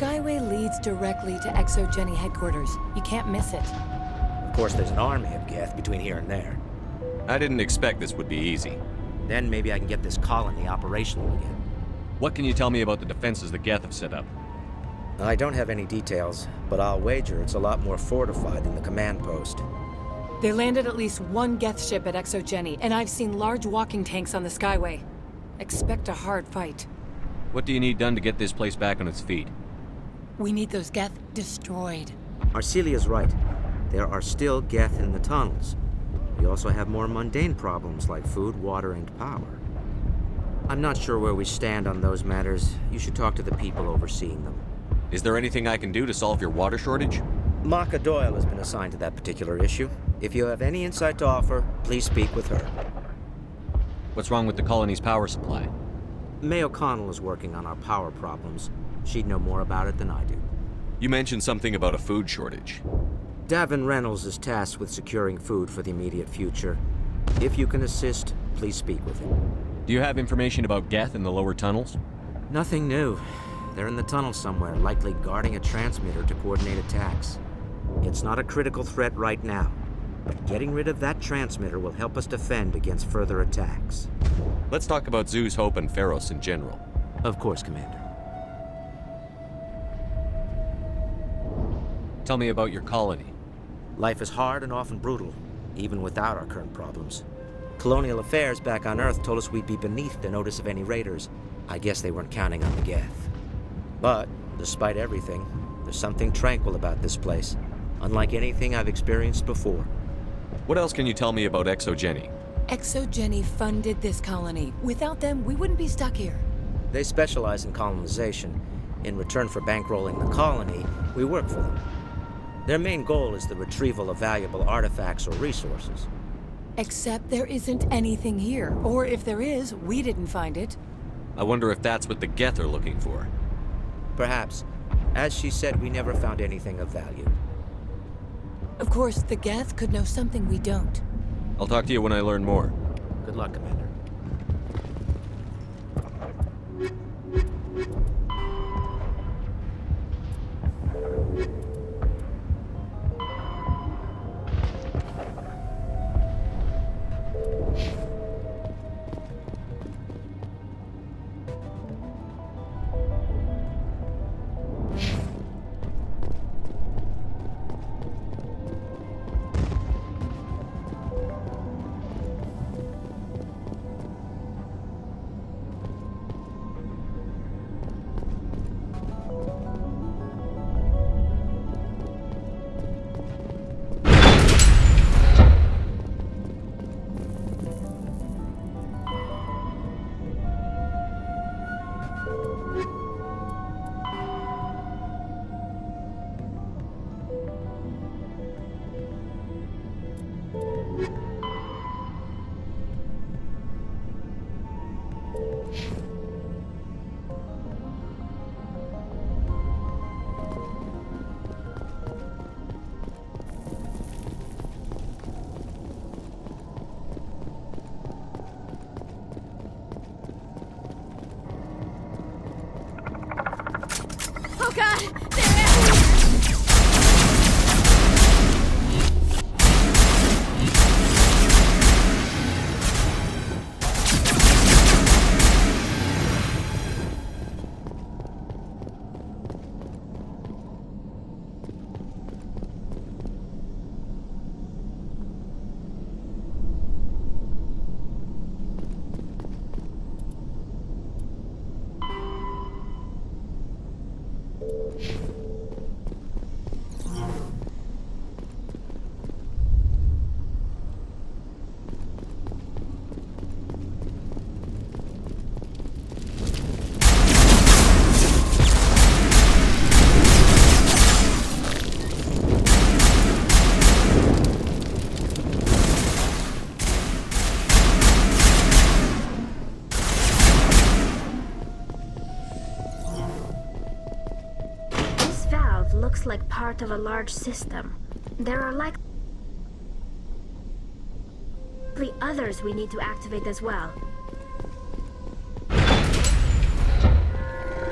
Skyway leads directly to ExoGeni headquarters. You can't miss it. Of course, there's an army of Geth between here and there. I didn't expect this would be easy. Then maybe I can get this colony operational again. What can you tell me about the defenses the Geth have set up? I don't have any details, but I'll wager it's a lot more fortified than the command post. They landed at least one Geth ship at ExoGeni, and I've seen large walking tanks on the Skyway. Expect a hard fight. What do you need done to get this place back on its feet? We need those Geth destroyed. Arcelia's right. There are still Geth in the tunnels. We also have more mundane problems like food, water, and power. I'm not sure where we stand on those matters. You should talk to the people overseeing them. Is there anything I can do to solve your water shortage? Maka Doyle has been assigned to that particular issue. If you have any insight to offer, please speak with her. What's wrong with the colony's power supply? May O'Connell is working on our power problems. She'd know more about it than I do. You mentioned something about a food shortage. Davin Reynolds is tasked with securing food for the immediate future. If you can assist, please speak with him. Do you have information about Geth in the lower tunnels? Nothing new. They're in the tunnel somewhere, likely guarding a transmitter to coordinate attacks. It's not a critical threat right now, but getting rid of that transmitter will help us defend against further attacks. Let's talk about Zoo's Hope and Pharos in general. Of course, Commander. Tell me about your colony. Life is hard and often brutal, even without our current problems. Colonial affairs back on Earth told us we'd be beneath the notice of any raiders. I guess they weren't counting on the Geth. But, despite everything, there's something tranquil about this place, unlike anything I've experienced before. What else can you tell me about ExoGeni? ExoGeni funded this colony. Without them, we wouldn't be stuck here. They specialize in colonization. In return for bankrolling the colony, we work for them. Their main goal is the retrieval of valuable artifacts or resources. Except there isn't anything here. Or if there is, we didn't find it. I wonder if that's what the Geth are looking for. Perhaps. As she said, we never found anything of value. Of course, the Geth could know something we don't. I'll talk to you when I learn more. Good luck, Commander. Oh God! Looks like part of a large system. There are likely others we need to activate as well.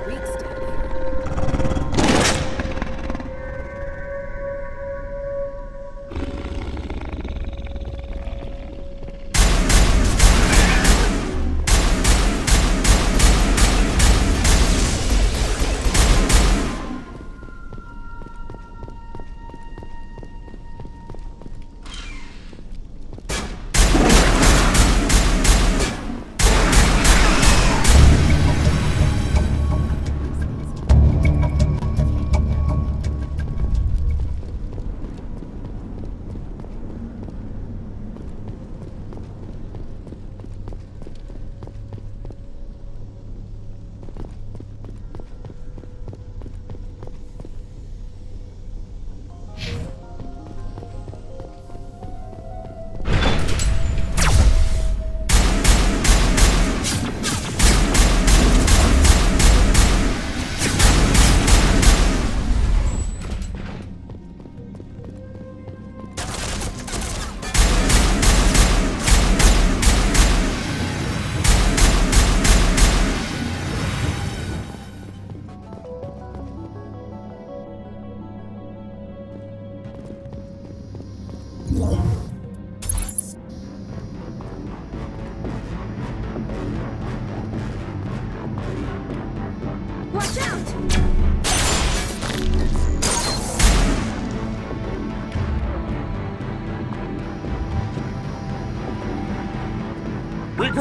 Reed's down here.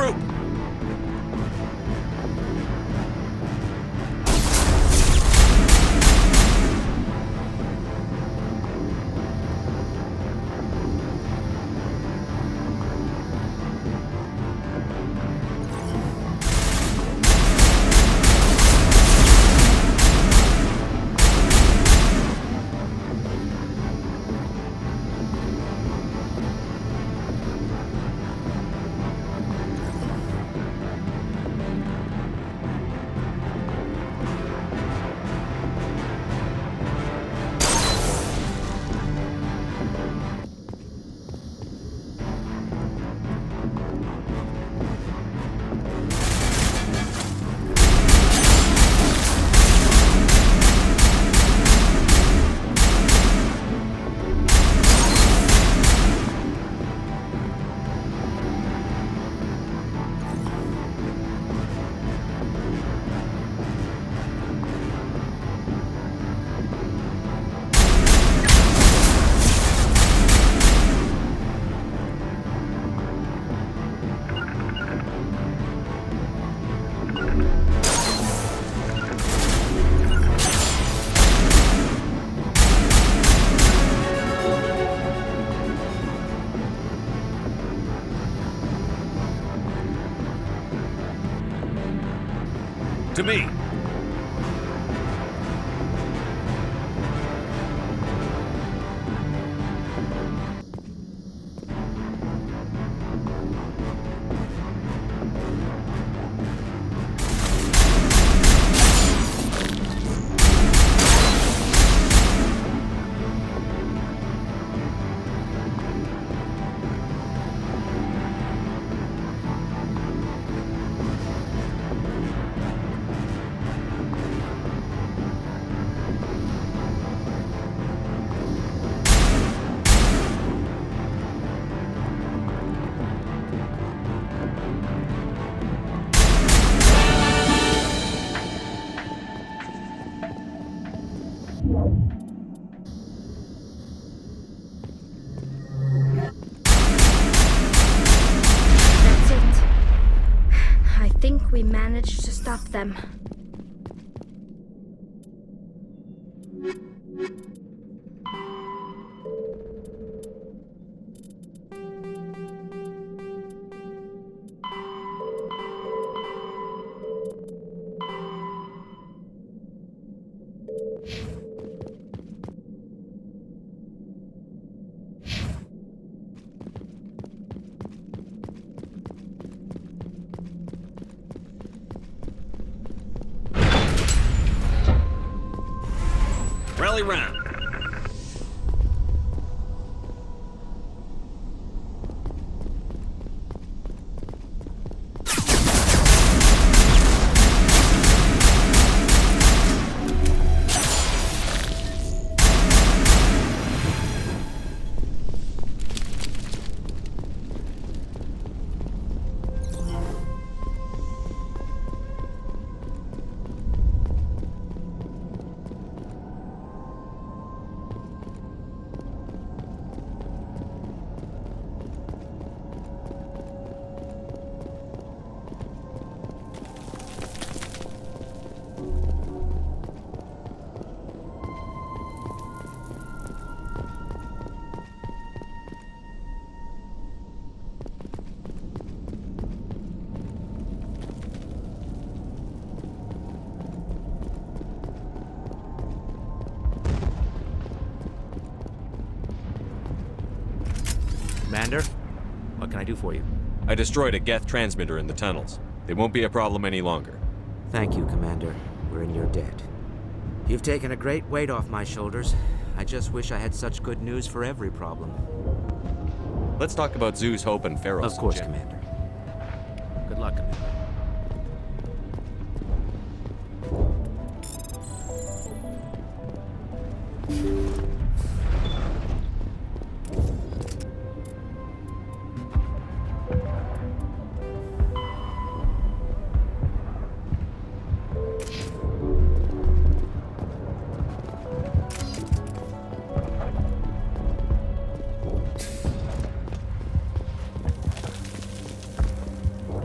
Regroup! To me! That's it. I think we managed to stop them. Rally round! Commander, what can I do for you? I destroyed a Geth transmitter in the tunnels. It won't be a problem any longer. Thank you, Commander. We're in your debt. You've taken a great weight off my shoulders. I just wish I had such good news for every problem. Let's talk about Zeus, Hope, and Pharos. Of course, Jim. Commander. Good luck, Commander.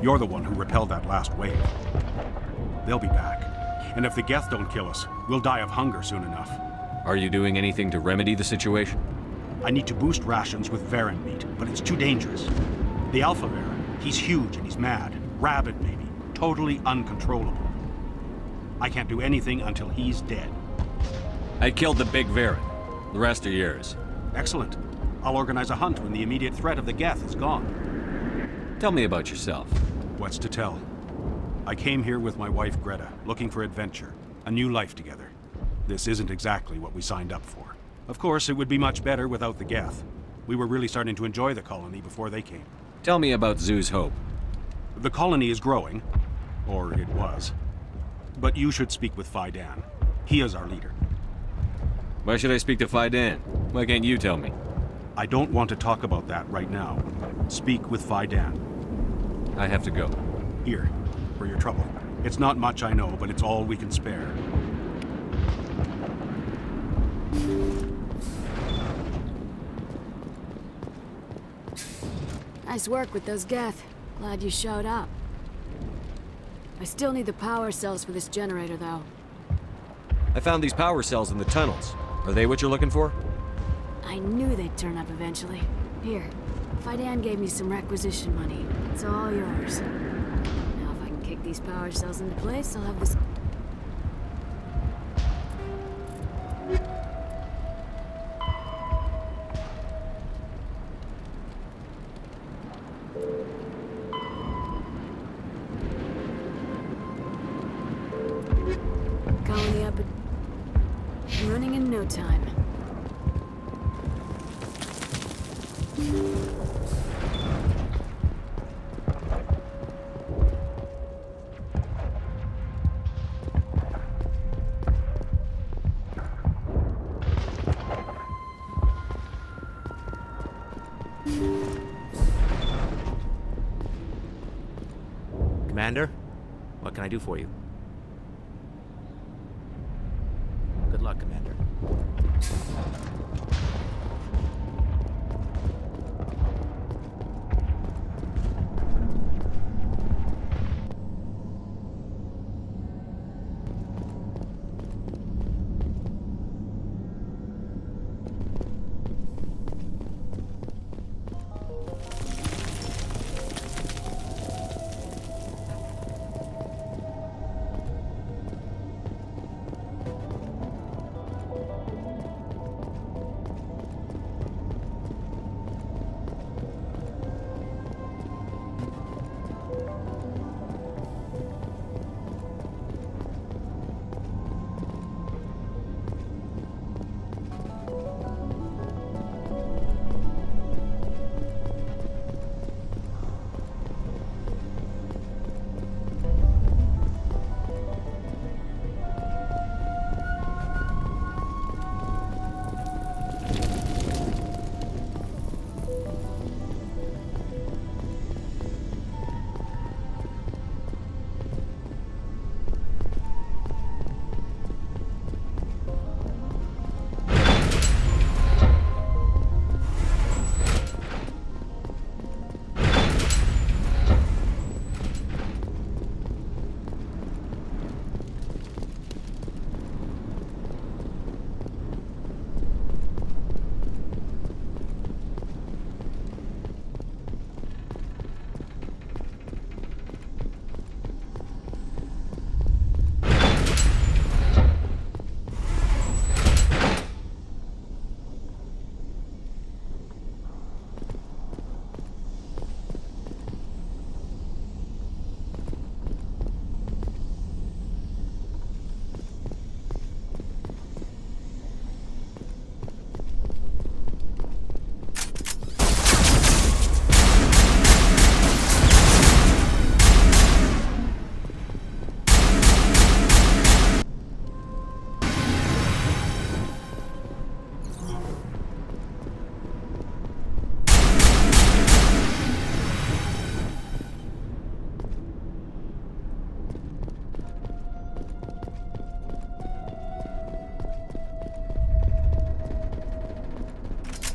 You're the one who repelled that last wave. They'll be back. And if the Geth don't kill us, we'll die of hunger soon enough. Are you doing anything to remedy the situation? I need to boost rations with Varen meat, but it's too dangerous. The Alpha Varen, he's huge and he's mad. Rabid, maybe. Totally uncontrollable. I can't do anything until he's dead. I killed the big Varen. The rest are yours. Excellent. I'll organize a hunt when the immediate threat of the Geth is gone. Tell me about yourself. What's to tell? I came here with my wife Greta, looking for adventure, a new life together. This isn't exactly what we signed up for. Of course, it would be much better without the Geth. We were really starting to enjoy the colony before they came. Tell me about Zoo's Hope. The colony is growing, or it was. But you should speak with Faidan. He is our leader. Why should I speak to Faidan? Why can't you tell me? I don't want to talk about that right now. Speak with Faidan. I have to go. Here, for your trouble. It's not much, I know, but it's all we can spare. Nice work with those Geth. Glad you showed up. I still need the power cells for this generator, though. I found these power cells in the tunnels. Are they what you're looking for? I knew they'd turn up eventually. Here, Faidan gave me some requisition money. It's all yours. Now if I can kick these power cells into place, I'll have this... Colony up and running in no time. Commander, what can I do for you? Good luck, Commander.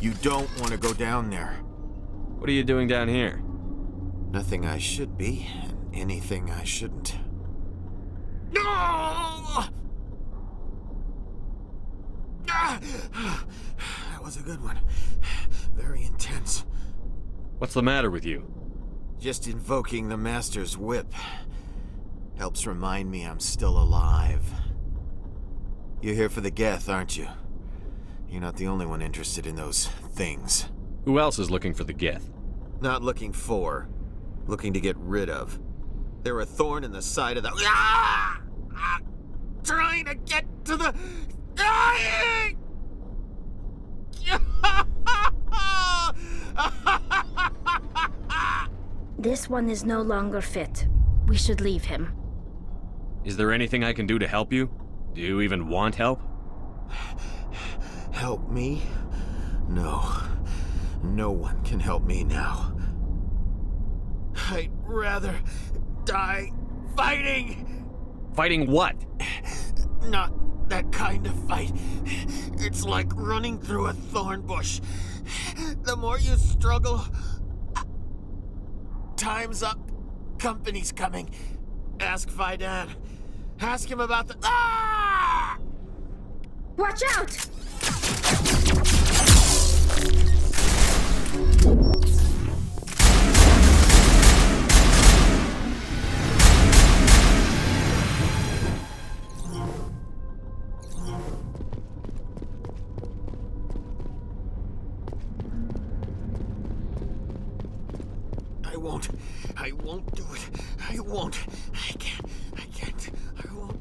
You don't want to go down there. What are you doing down here? Nothing I should be, and anything I shouldn't. No! That was a good one. Very intense. What's the matter with you? Just invoking the Master's whip helps remind me I'm still alive. You're here for the Geth, aren't you? You're not the only one interested in those things. Who else is looking for the Geth? Not looking for, looking to get rid of. They're a thorn in the side of the... Ah! Ah! Trying to get to the... Dying! This one is no longer fit. We should leave him. Is there anything I can do to help you? Do you even want help? Help me? No. No one can help me now. I'd rather die fighting! Fighting what? Not that kind of fight. It's like running through a thorn bush. The more you struggle... Time's up. Company's coming. Ask Fidan. Ask him about the... Ah! Watch out! I won't do it. I won't. I can't. I won't.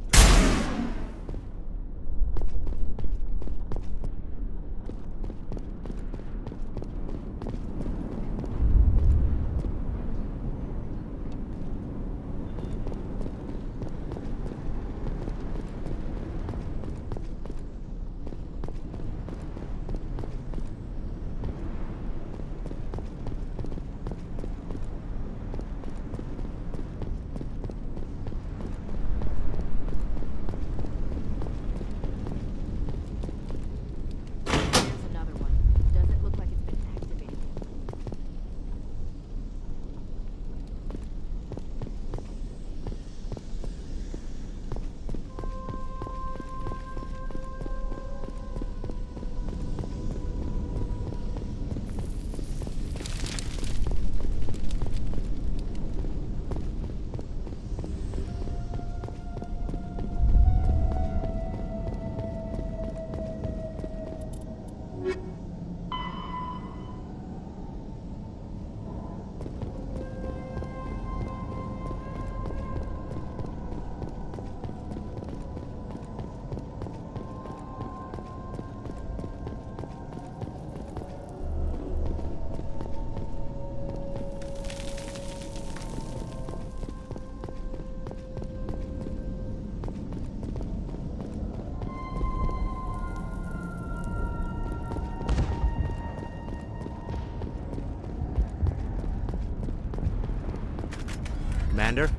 Commander,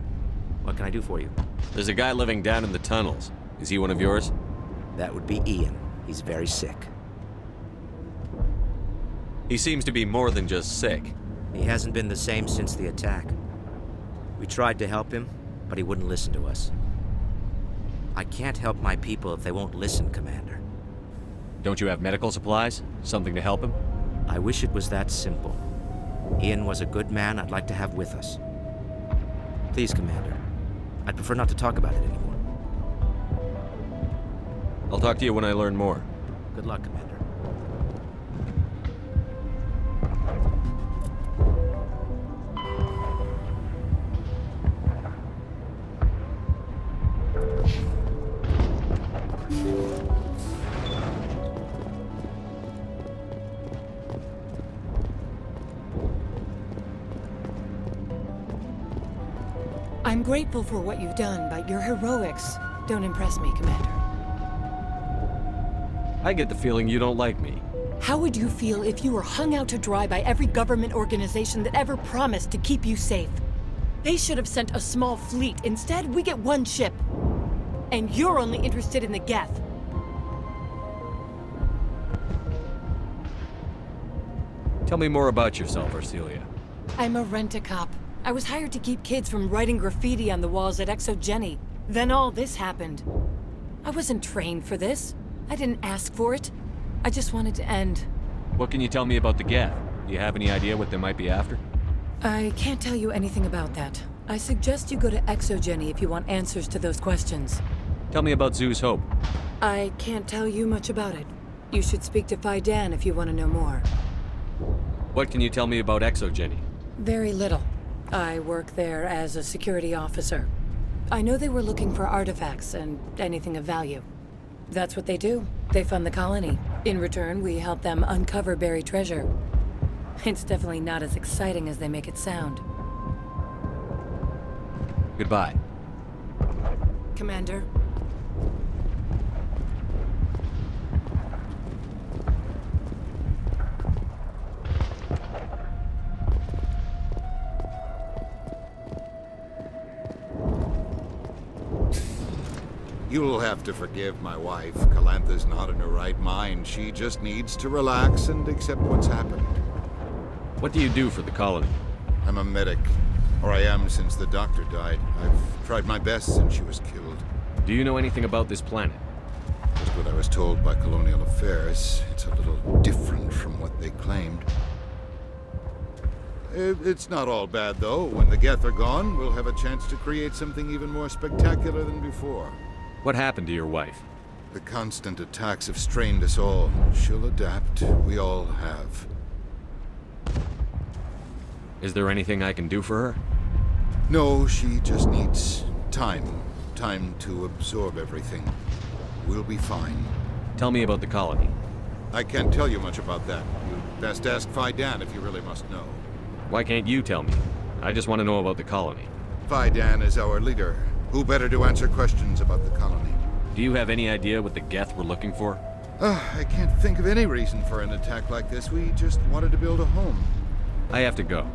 what can I do for you? There's a guy living down in the tunnels. Is he one of yours? That would be Ian. He's very sick. He seems to be more than just sick. He hasn't been the same since the attack. We tried to help him, but he wouldn't listen to us. I can't help my people if they won't listen, Commander. Don't you have medical supplies? Something to help him? I wish it was that simple. Ian was a good man I'd like to have with us. Please, Commander. I'd prefer not to talk about it anymore. I'll talk to you when I learn more. Good luck, Commander. I'm grateful for what you've done, but your heroics don't impress me, Commander. I get the feeling you don't like me. How would you feel if you were hung out to dry by every government organization that ever promised to keep you safe? They should have sent a small fleet. Instead, we get one ship. And you're only interested in the Geth. Tell me more about yourself, Arcelia. I'm a rent-a-cop. I was hired to keep kids from writing graffiti on the walls at Exogeny. Then all this happened. I wasn't trained for this. I didn't ask for it. I just wanted to end. What can you tell me about the Geth? Do you have any idea what they might be after? I can't tell you anything about that. I suggest you go to Exogeny if you want answers to those questions. Tell me about Zoo's Hope. I can't tell you much about it. You should speak to Phi Dan if you want to know more. What can you tell me about Exogeny? Very little. I work there as a security officer. I know they were looking for artifacts and anything of value. That's what they do. They fund the colony. In return, we help them uncover buried treasure. It's definitely not as exciting as they make it sound. Goodbye. Commander. You'll have to forgive my wife. Calantha's not in her right mind. She just needs to relax and accept what's happened. What do you do for the colony? I'm a medic. Or I am since the doctor died. I've tried my best since she was killed. Do you know anything about this planet? Just what I was told by Colonial Affairs. It's a little different from what they claimed. It's not all bad, though. When the Geth are gone, we'll have a chance to create something even more spectacular than before. What happened to your wife? The constant attacks have strained us all. She'll adapt. We all have. Is there anything I can do for her? No, she just needs time. Time to absorb everything. We'll be fine. Tell me about the colony. I can't tell you much about that. You'd best ask Phi Dan if you really must know. Why can't you tell me? I just want to know about the colony. Phi Dan is our leader. Who better to answer questions about the colony? Do you have any idea what the Geth were looking for? I can't think of any reason for an attack like this. We just wanted to build a home. I have to go.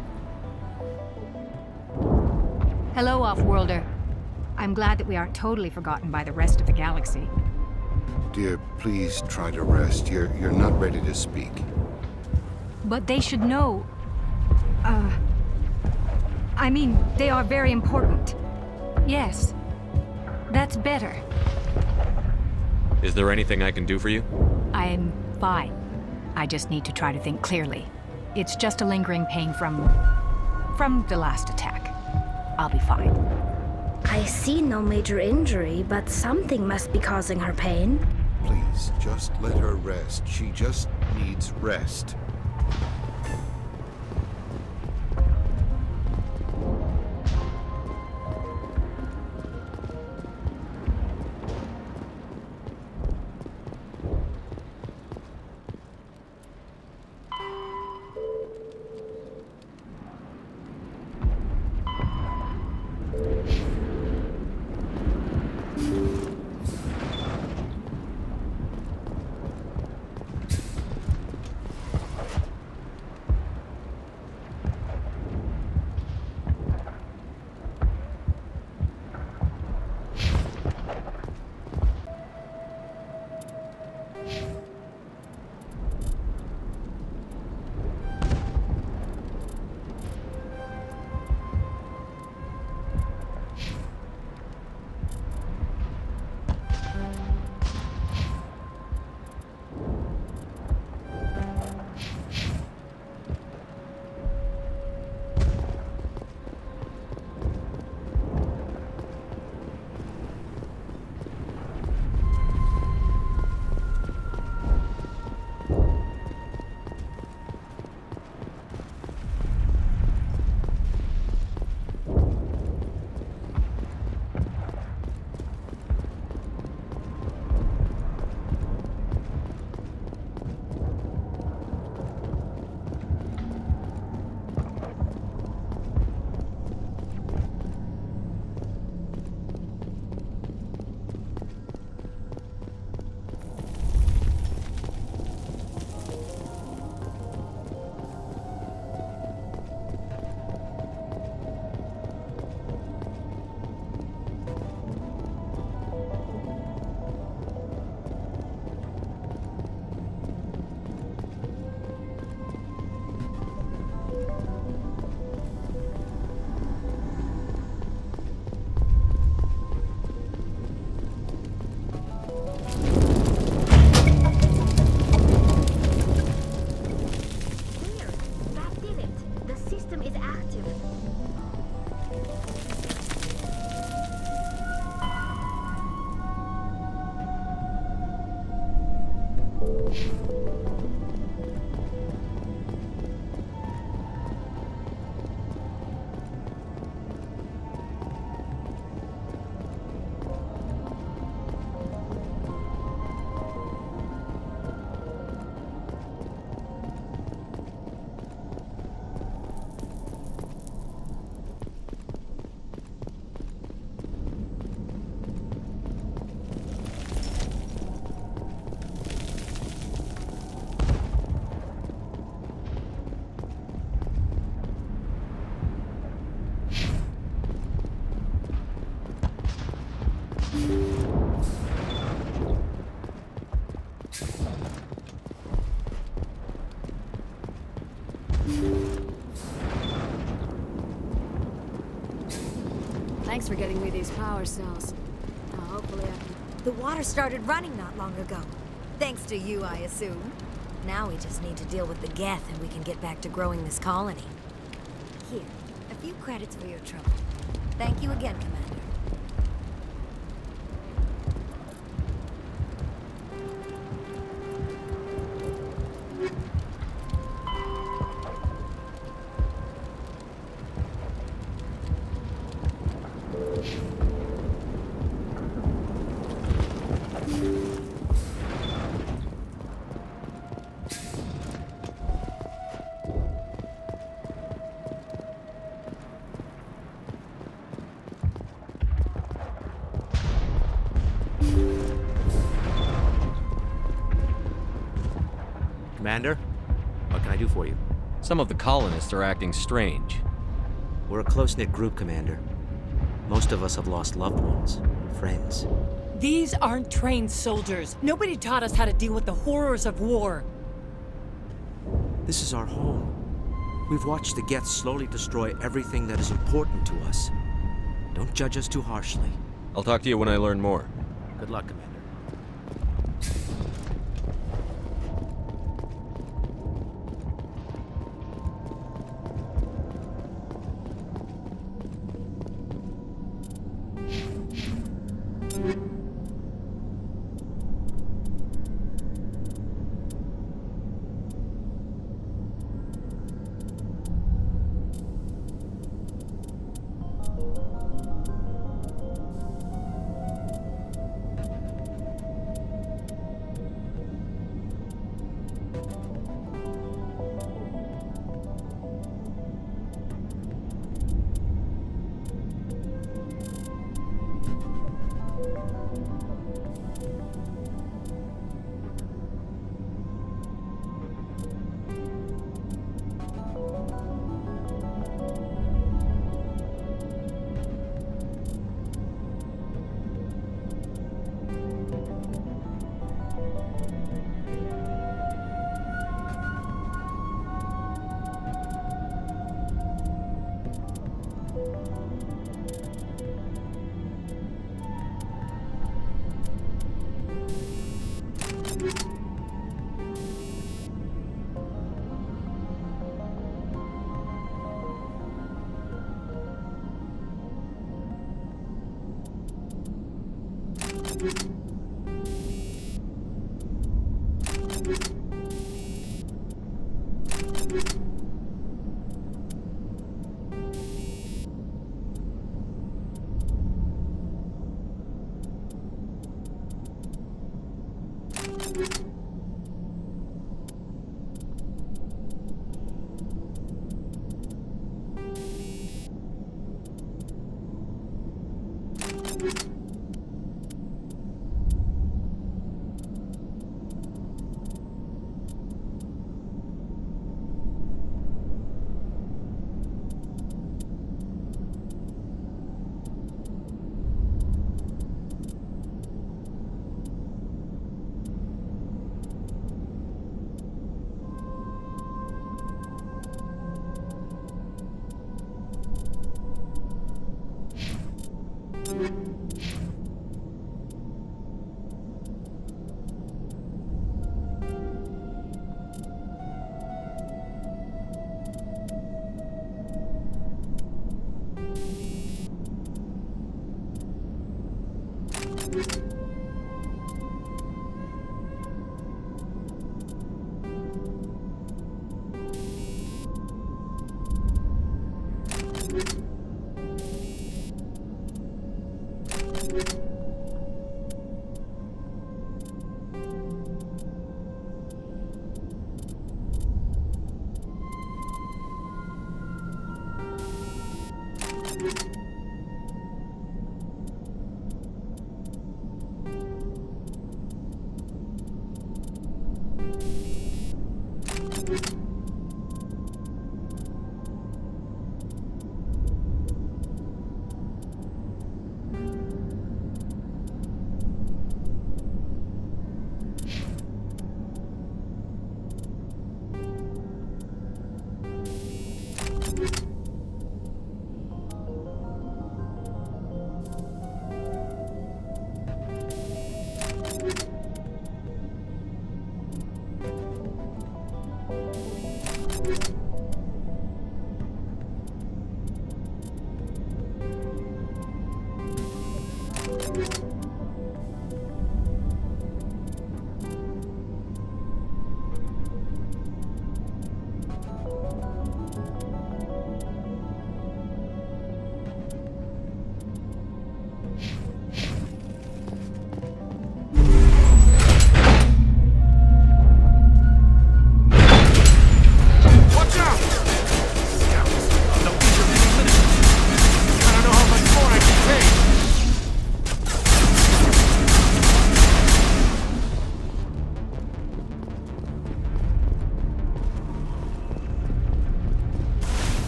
Hello, Off-Worlder. I'm glad that we aren't totally forgotten by the rest of the galaxy. Dear, please try to rest. You're not ready to speak. But they should know... I mean, they are very important. Yes. That's better. Is there anything I can do for you? I'm fine. I just need to try to think clearly. It's just a lingering pain from the last attack. I'll be fine. I see no major injury, but something must be causing her pain. Please, just let her rest. She just needs rest. Thanks for getting me these power cells. Now, hopefully I can... The water started running not long ago. Thanks to you, I assume. Now we just need to deal with the Geth and we can get back to growing this colony. Here, a few credits for your trouble. Thank you again, Commander. Commander, what can I do for you? Some of the colonists are acting strange. We're a close-knit group, Commander. Most of us have lost loved ones, friends. These aren't trained soldiers. Nobody taught us how to deal with the horrors of war. This is our home. We've watched the Geth slowly destroy everything that is important to us. Don't judge us too harshly. I'll talk to you when I learn more. Good luck, Commander.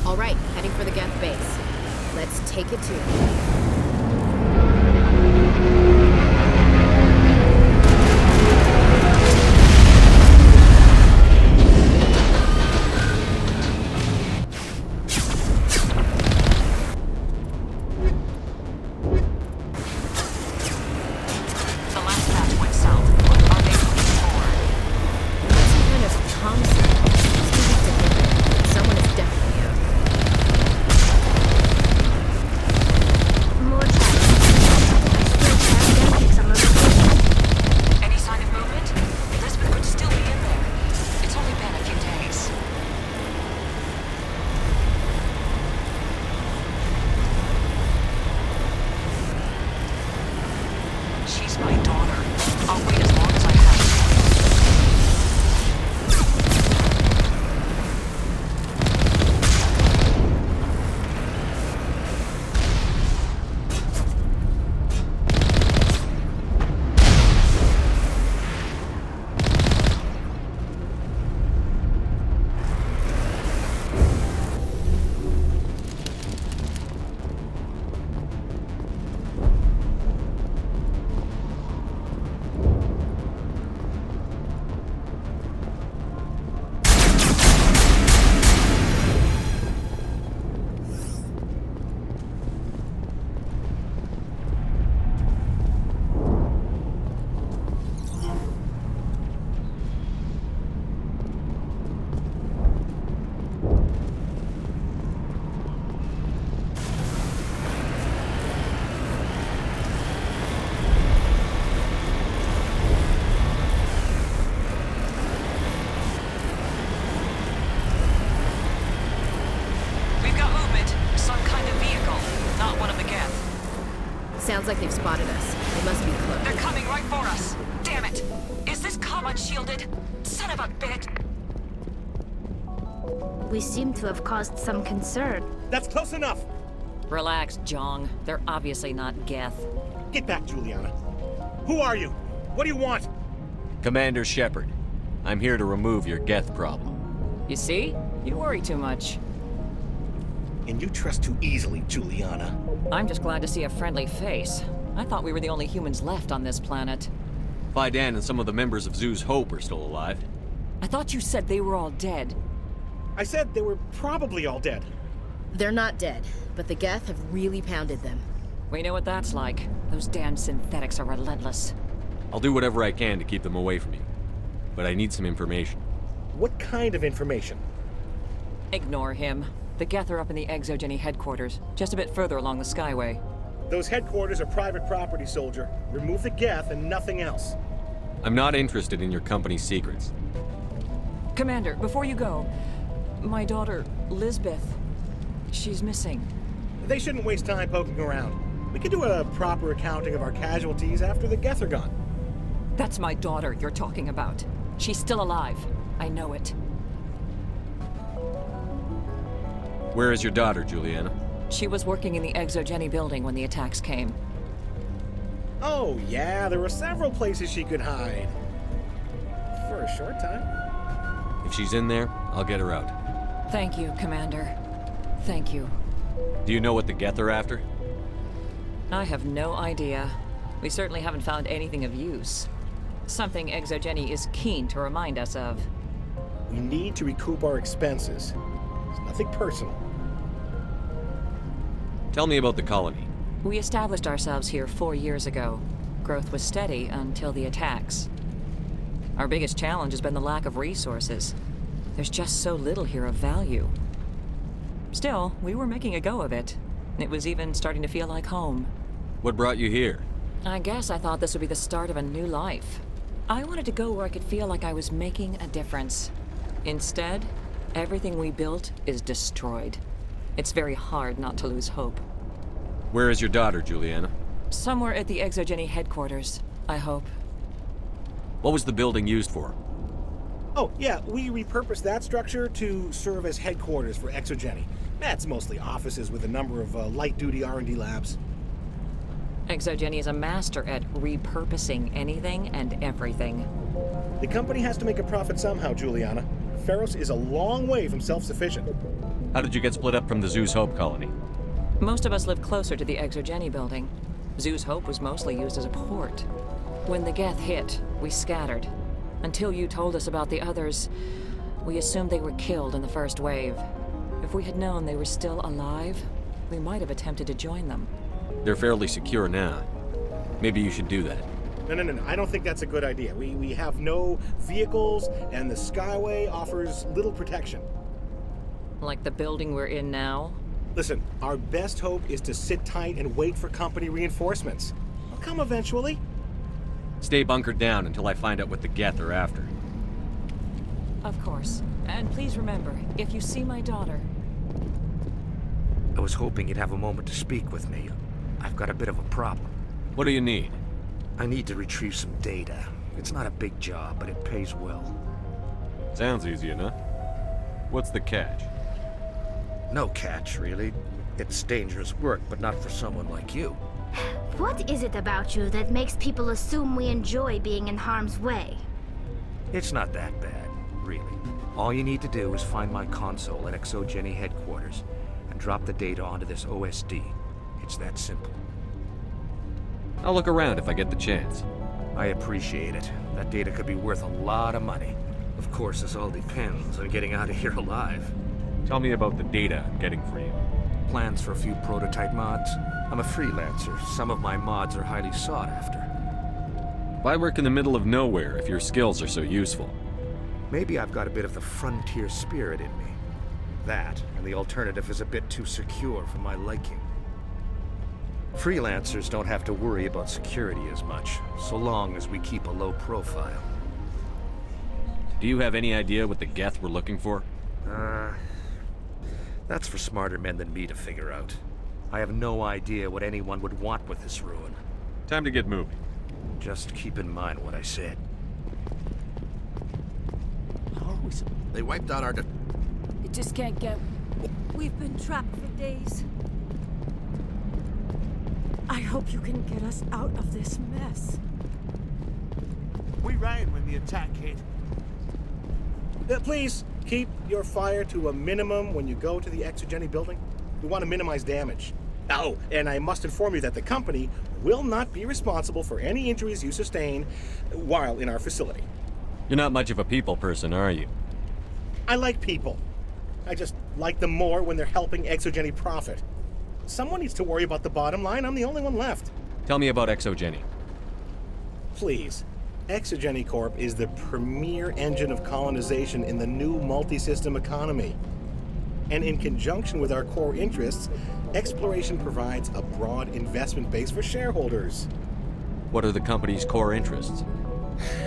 All right, heading for the Geth base. Let's take it to Sounds like they've spotted us. They must be close. They're coming right for us. Damn it! Is this comm unshielded? Son of a bitch! We seem to have caused some concern. That's close enough! Relax, Jong. They're obviously not Geth. Get back, Juliana. Who are you? What do you want? Commander Shepard. I'm here to remove your Geth problem. You see? You worry too much. And you trust too easily, Juliana. I'm just glad to see a friendly face. I thought we were the only humans left on this planet. Fidan and some of the members of Zoo's Hope are still alive. I thought you said they were all dead. I said they were probably all dead. They're not dead, but the Geth have really pounded them. We know what that's like. Those damn synthetics are relentless. I'll do whatever I can to keep them away from you. But I need some information. What kind of information? Ignore him. The Geth are up in the Exogeny headquarters, just a bit further along the Skyway. Those headquarters are private property, soldier. Remove the Geth and nothing else. I'm not interested in your company's secrets. Commander, before you go, my daughter, Lisbeth, she's missing. They shouldn't waste time poking around. We can do a proper accounting of our casualties after the Geth are gone. That's my daughter you're talking about. She's still alive. I know it. Where is your daughter, Juliana? She was working in the Exogeny building when the attacks came. Oh, yeah, there were several places she could hide. For short time. If she's in there, I'll get her out. Thank you, Commander. Thank you. Do you know what the Geth are after? I have no idea. We certainly haven't found anything of use. Something Exogeny is keen to remind us of. We need to recoup our expenses. It's nothing personal. Tell me about the colony. We established ourselves here 4 years ago. Growth was steady until the attacks. Our biggest challenge has been the lack of resources. There's just so little here of value. Still, we were making a go of it. It was even starting to feel like home. What brought you here? I guess I thought this would be the start of a new life. I wanted to go where I could feel like I was making a difference. Instead, everything we built is destroyed. It's very hard not to lose hope. Where is your daughter, Juliana? Somewhere at the Exogeny headquarters, I hope. What was the building used for? Oh, yeah, we repurposed that structure to serve as headquarters for Exogeny. That's mostly offices with a number of light-duty R&D labs. Exogeny is a master at repurposing anything and everything. The company has to make a profit somehow, Juliana. Feros is a long way from self-sufficient. How did you get split up from the Zeus Hope colony? Most of us live closer to the Exogeny building. Zeus Hope was mostly used as a port. When the Geth hit, we scattered. Until you told us about the others, we assumed they were killed in the first wave. If we had known they were still alive, we might have attempted to join them. They're fairly secure now. Maybe you should do that. No. I don't think that's a good idea. We have no vehicles, and the Skyway offers little protection. Like the building we're in now? Listen, our best hope is to sit tight and wait for company reinforcements. They'll come eventually. Stay bunkered down until I find out what the Geth are after. Of course. And please remember, if you see my daughter... I was hoping you'd have a moment to speak with me. I've got a bit of a problem. What do you need? I need to retrieve some data. It's not a big job, but it pays well. Sounds easy enough. What's the catch? No catch, really. It's dangerous work, but not for someone like you. What is it about you that makes people assume we enjoy being in harm's way? It's not that bad, really. All you need to do is find my console at Exogeny headquarters and drop the data onto this OSD. It's that simple. I'll look around if I get the chance. I appreciate it. That data could be worth a lot of money. Of course, this all depends on getting out of here alive. Tell me about the data I'm getting for you. Plans for a few prototype mods. I'm a freelancer. Some of my mods are highly sought after. Why work in the middle of nowhere if your skills are so useful? Maybe I've got a bit of the frontier spirit in me. That, and the alternative is a bit too secure for my liking. Freelancers don't have to worry about security as much, so long as we keep a low profile. Do you have any idea what the Geth were looking for? That's for smarter men than me to figure out. I have no idea what anyone would want with this ruin. Time to get moving. Just keep in mind what I said. How are we They wiped out our It just can't get... We've been trapped for days. I hope you can get us out of this mess. We ran when the attack hit. Please, keep your fire to a minimum when you go to the Exogeny building. We want to minimize damage. Oh, and I must inform you that the company will not be responsible for any injuries you sustain while in our facility. You're not much of a people person, are you? I like people. I just like them more when they're helping Exogeny profit. Someone needs to worry about the bottom line. I'm the only one left. Tell me about Exogeny. Please. Exogeny Corp is the premier engine of colonization in the new multi-system economy. And in conjunction with our core interests, exploration provides a broad investment base for shareholders. What are the company's core interests?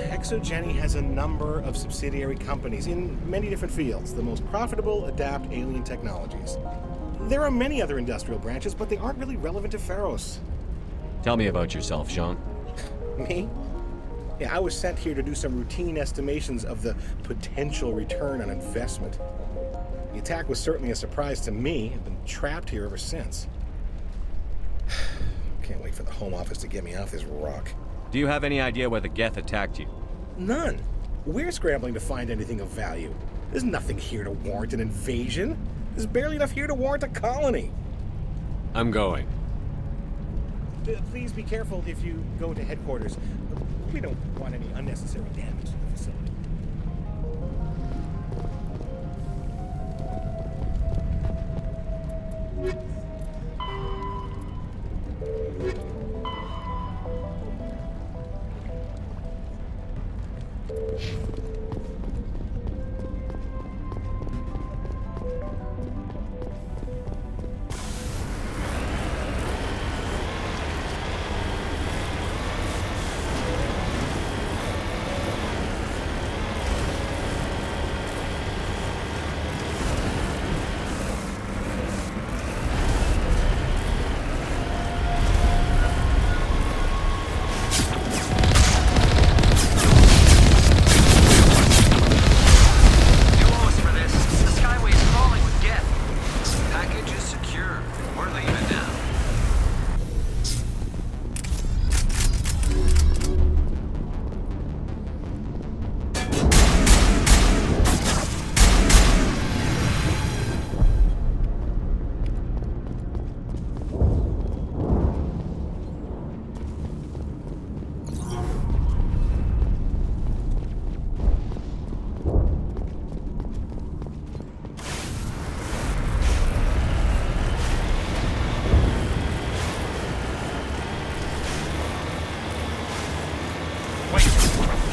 Exogeny has a number of subsidiary companies in many different fields. The most profitable adapt alien technologies. There are many other industrial branches, but they aren't really relevant to Feros. Tell me about yourself, Jean. Me? Yeah, I was sent here to do some routine estimations of the potential return on investment. The attack was certainly a surprise to me. I've been trapped here ever since. Can't wait for the Home Office to get me off this rock. Do you have any idea why the Geth attacked you? None. We're scrambling to find anything of value. There's nothing here to warrant an invasion. There's barely enough here to warrant a colony. I'm going. Please be careful if you go to headquarters. We don't want any unnecessary damage to the facility.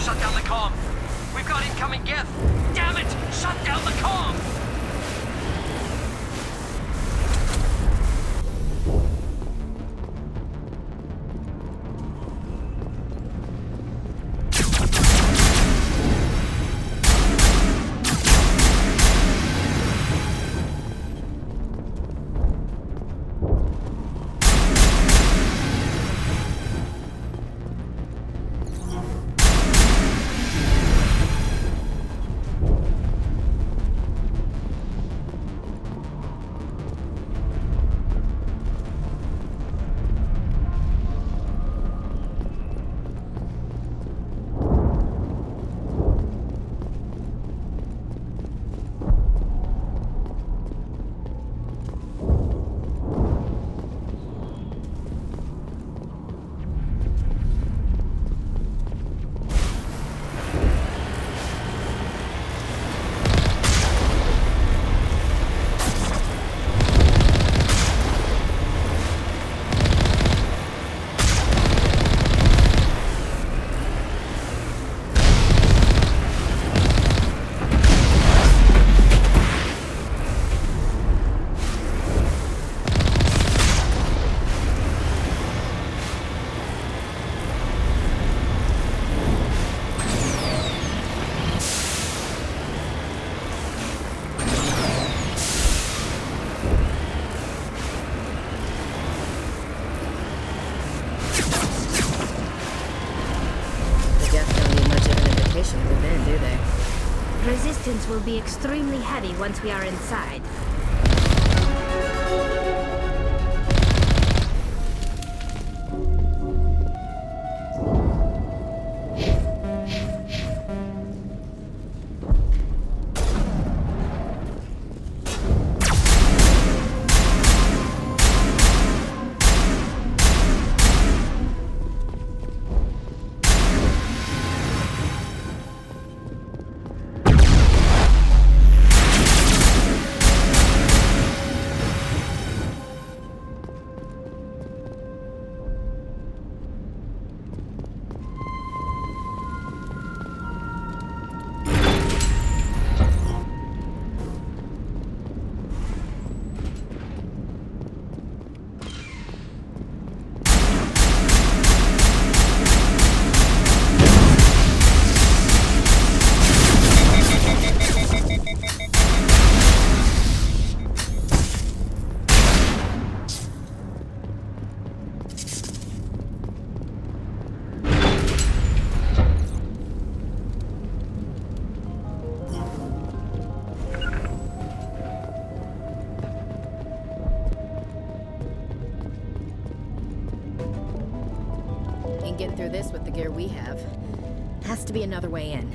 Shut down the comm! We've got incoming Geth! Damn it! Shut down the comm! Resistance will be extremely heavy once we are inside. Get through this with the gear we have. Has to be another way in.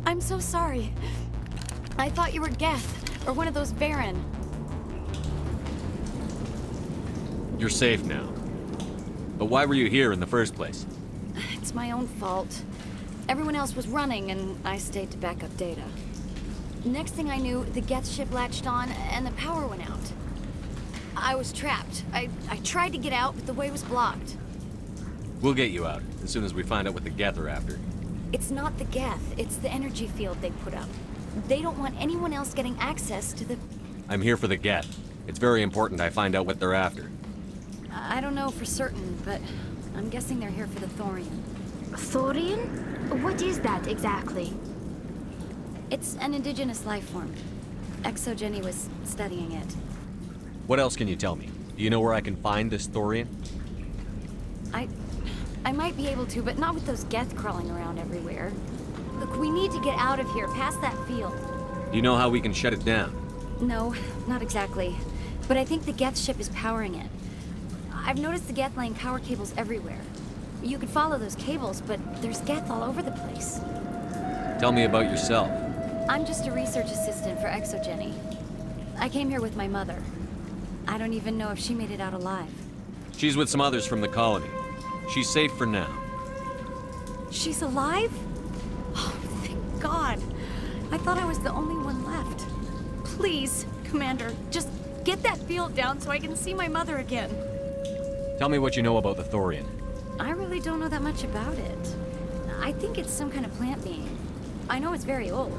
I'm so sorry. I thought you were Geth, or one of those Baron. You're safe now. But why were you here in the first place? It's my own fault. Everyone else was running, and I stayed to back up data. Next thing I knew, the Geth ship latched on, and the power went out. I was trapped. I tried to get out, but the way was blocked. We'll get you out, as soon as we find out what the Geth are after. It's not the Geth, it's the energy field they put up. They don't want anyone else getting access to the... I'm here for the Geth. It's very important I find out what they're after. I don't know for certain, but I'm guessing they're here for the Thorian. Thorian? What is that exactly? It's an indigenous life form. Exogeny was studying it. What else can you tell me? Do you know where I can find this Thorian? I might be able to, but not with those Geth crawling around everywhere. Look, we need to get out of here, past that field. Do you know how we can shut it down? No, not exactly. But I think the Geth ship is powering it. I've noticed the Geth laying power cables everywhere. You could follow those cables, but there's Geth all over the place. Tell me about yourself. I'm just a research assistant for Exogeny. I came here with my mother. I don't even know if she made it out alive. She's with some others from the colony. She's safe for now. She's alive? Oh, thank God. I thought I was the only one left. Please, Commander, just get that field down so I can see my mother again. Tell me what you know about the Thorian. I really don't know that much about it. I think it's some kind of plant being. I know it's very old.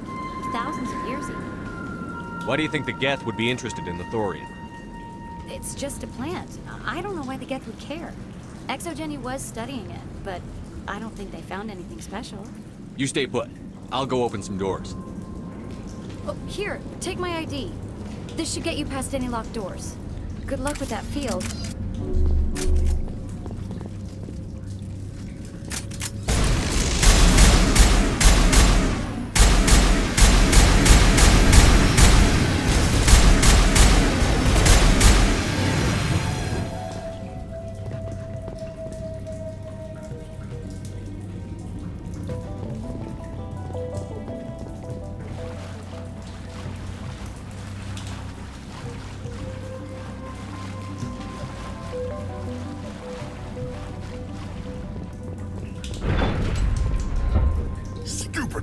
Thousands of years even. Why do you think the Geth would be interested in the Thorian? It's just a plant. I don't know why the Geth would care. Exogeny was studying it, but I don't think they found anything special. You stay put. I'll go open some doors. Oh, here, take my ID. This should get you past any locked doors. Good luck with that field.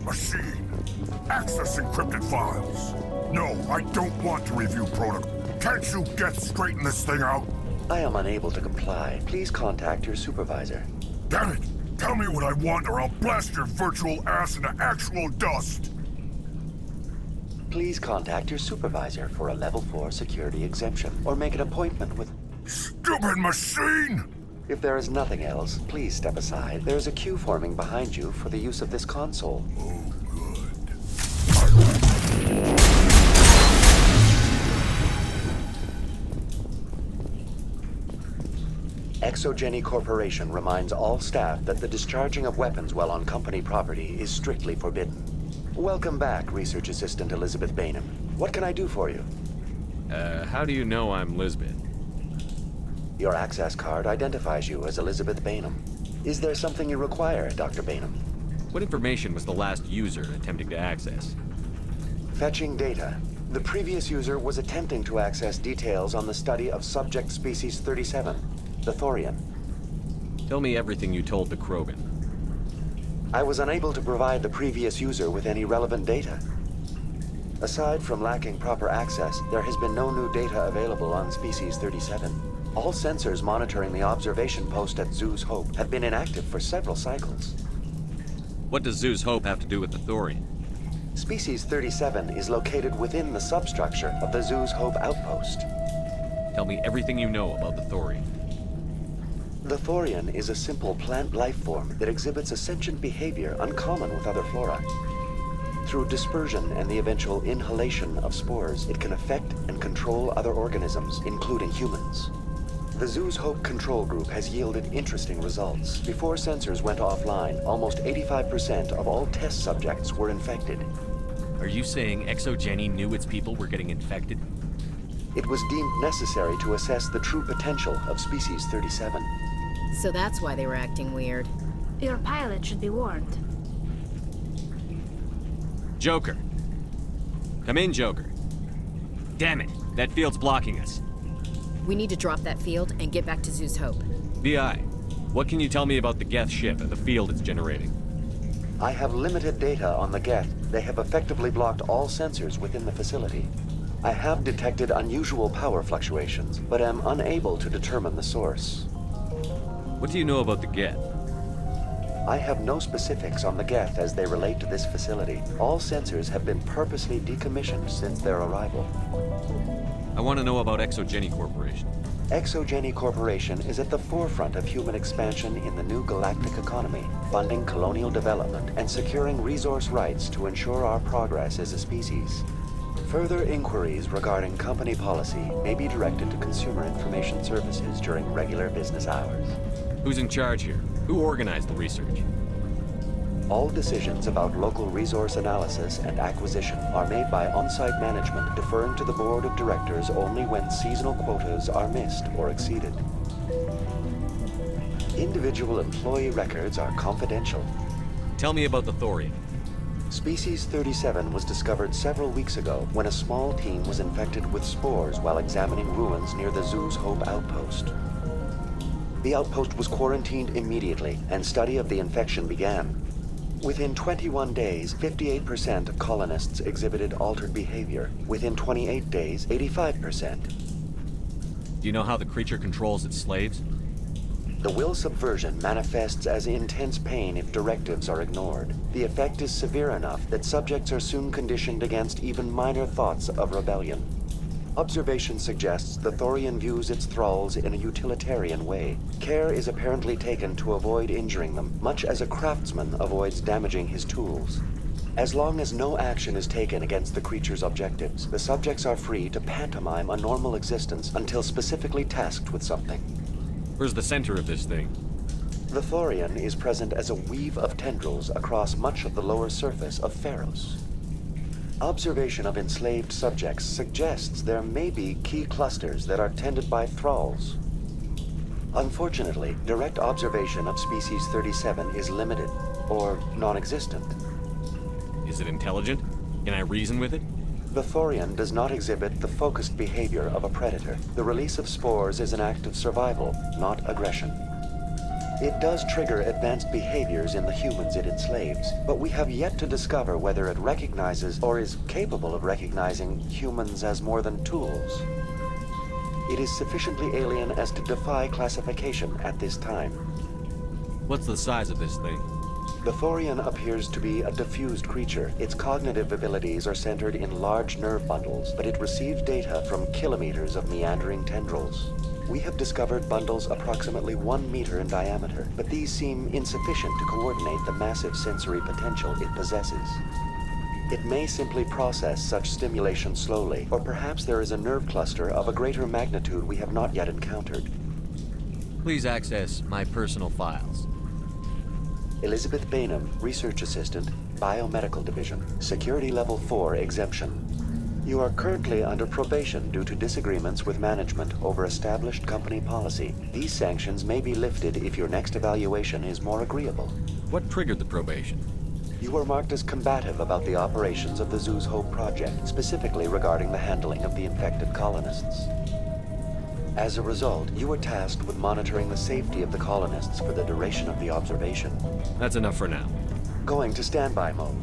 Machine. Access encrypted files. No, I don't want to review protocol. Can't you get straighten this thing out? I am unable to comply. Please contact your supervisor. Damn it! Tell me what I want or I'll blast your virtual ass into actual dust! Please contact your supervisor for a level 4 security exemption, or make an appointment with... Stupid machine! If there is nothing else, please step aside. There is a queue forming behind you for the use of this console. Oh, good. Exogeny Corporation reminds all staff that the discharging of weapons while on company property is strictly forbidden. Welcome back, Research Assistant Elizabeth Bainham. What can I do for you? How do you know I'm Lisbeth? Your access card identifies you as Elizabeth Bainham. Is there something you require, Dr. Bainham? What information was the last user attempting to access? Fetching data. The previous user was attempting to access details on the study of subject species 37, the Thorian. Tell me everything you told the Krogan. I was unable to provide the previous user with any relevant data. Aside from lacking proper access, there has been no new data available on species 37. All sensors monitoring the observation post at Zeus Hope have been inactive for several cycles. What does Zeus Hope have to do with the Thorian? Species 37 is located within the substructure of the Zeus Hope outpost. Tell me everything you know about the Thorian. The Thorian is a simple plant life form that exhibits a sentient behavior uncommon with other flora. Through dispersion and the eventual inhalation of spores, it can affect and control other organisms, including humans. The Zeus Hope control group has yielded interesting results. Before sensors went offline, almost 85% of all test subjects were infected. Are you saying Exogeny knew its people were getting infected? It was deemed necessary to assess the true potential of species 37. So that's why they were acting weird. Your pilot should be warned. Joker. Come in, Joker. Damn it, that field's blocking us. We need to drop that field and get back to Zeus Hope. BI, what can you tell me about the Geth ship and the field it's generating? I have limited data on the Geth. They have effectively blocked all sensors within the facility. I have detected unusual power fluctuations, but am unable to determine the source. What do you know about the Geth? I have no specifics on the Geth as they relate to this facility. All sensors have been purposely decommissioned since their arrival. I want to know about Exogeny Corporation. Exogeny Corporation is at the forefront of human expansion in the new galactic economy, funding colonial development and securing resource rights to ensure our progress as a species. Further inquiries regarding company policy may be directed to Consumer Information Services during regular business hours. Who's in charge here? Who organized the research? All decisions about local resource analysis and acquisition are made by on-site management, deferring to the board of directors only when seasonal quotas are missed or exceeded. Individual employee records are confidential. Tell me about the Thorian. Species 37 was discovered several weeks ago when a small team was infected with spores while examining ruins near the Zeus Hope outpost. The outpost was quarantined immediately, and study of the infection began. Within 21 days, 58% of colonists exhibited altered behavior. Within 28 days, 85%. Do you know how the creature controls its slaves? The will subversion manifests as intense pain if directives are ignored. The effect is severe enough that subjects are soon conditioned against even minor thoughts of rebellion. Observation suggests the Thorian views its thralls in a utilitarian way. Care is apparently taken to avoid injuring them, much as a craftsman avoids damaging his tools. As long as no action is taken against the creature's objectives, the subjects are free to pantomime a normal existence until specifically tasked with something. Where's the center of this thing? The Thorian is present as a weave of tendrils across much of the lower surface of Pharos. Observation of enslaved subjects suggests there may be key clusters that are tended by thralls. Unfortunately, direct observation of species 37 is limited, or non-existent. Is it intelligent? Can I reason with it? The Thorian does not exhibit the focused behavior of a predator. The release of spores is an act of survival, not aggression. It does trigger advanced behaviors in the humans it enslaves, but we have yet to discover whether it recognizes or is capable of recognizing humans as more than tools. It is sufficiently alien as to defy classification at this time. What's the size of this thing? The Thorian appears to be a diffused creature. Its cognitive abilities are centered in large nerve bundles, but it receives data from kilometers of meandering tendrils. We have discovered bundles approximately 1 meter in diameter, but these seem insufficient to coordinate the massive sensory potential it possesses. It may simply process such stimulation slowly, or perhaps there is a nerve cluster of a greater magnitude we have not yet encountered. Please access my personal files. Elizabeth Bainham, Research Assistant, Biomedical Division, Security Level 4 exemption. You are currently under probation due to disagreements with management over established company policy. These sanctions may be lifted if your next evaluation is more agreeable. What triggered the probation? You were marked as combative about the operations of the Zeus Hope project, specifically regarding the handling of the infected colonists. As a result, you were tasked with monitoring the safety of the colonists for the duration of the observation. That's enough for now. Going to standby mode.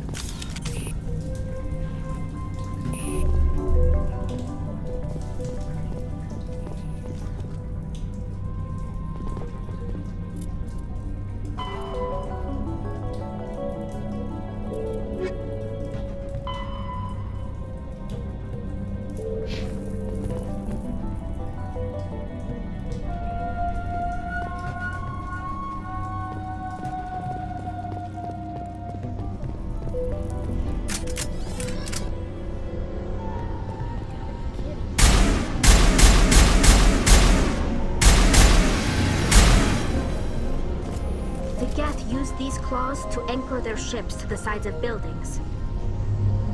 These claws to anchor their ships to the sides of buildings.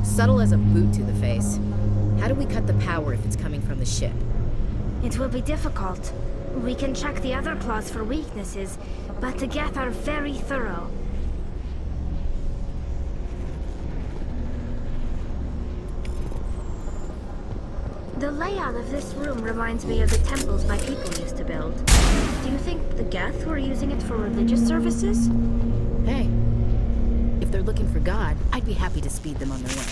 Subtle as a boot to the face. How do we cut the power if it's coming from the ship? It will be difficult. We can check the other claws for weaknesses, but the Geth are very thorough. The layout of this room reminds me of the temples my people used to build. Do you think the Geth were using it for religious services? Hey, if they're looking for God, I'd be happy to speed them on their way.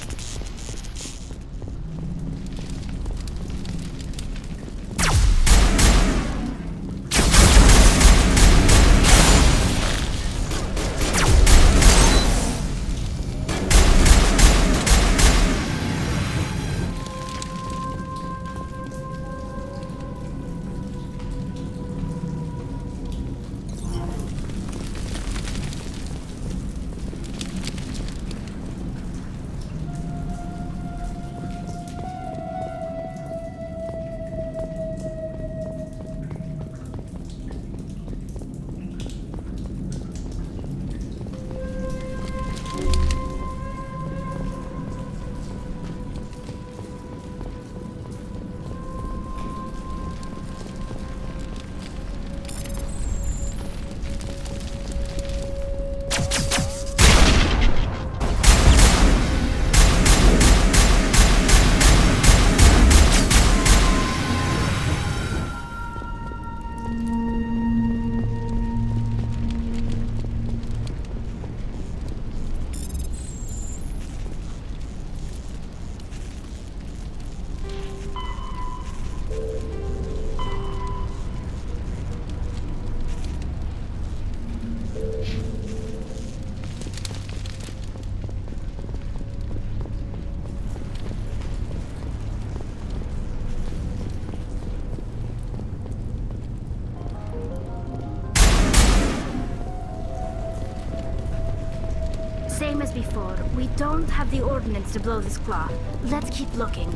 Same as before, we don't have the ordnance to blow this claw. Let's keep looking.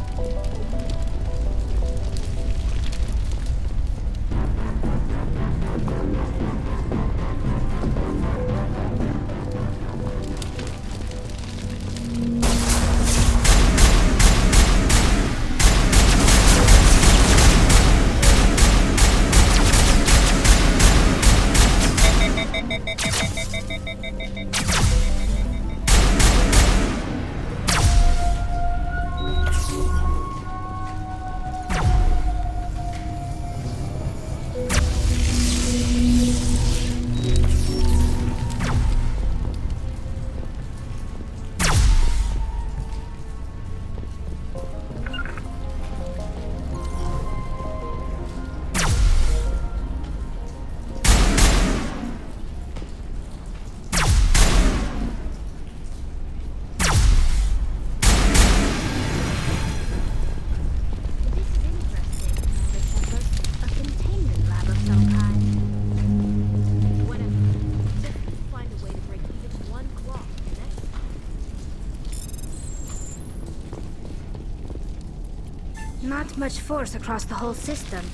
Not much force across the whole system.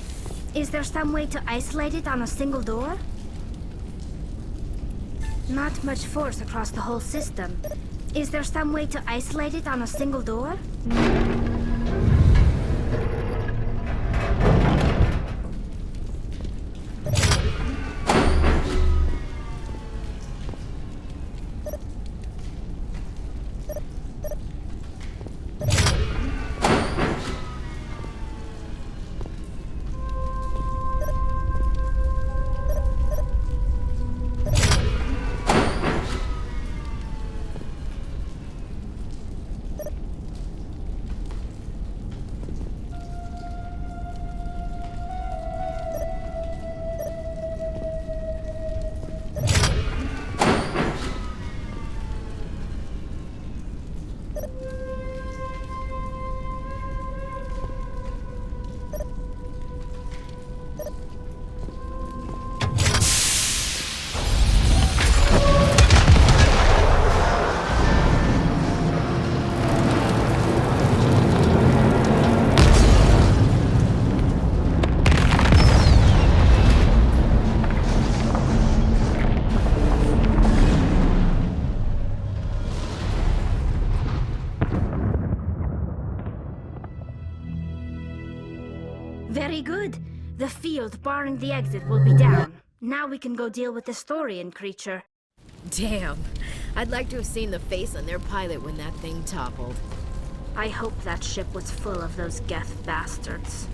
Is there some way to isolate it on a single door? Not much force across the whole system. Is there some way to isolate it on a single door? Very good. The field barring the exit will be down. Now we can go deal with the Storian creature. Damn. I'd like to have seen the face on their pilot when that thing toppled. I hope that ship was full of those Geth bastards.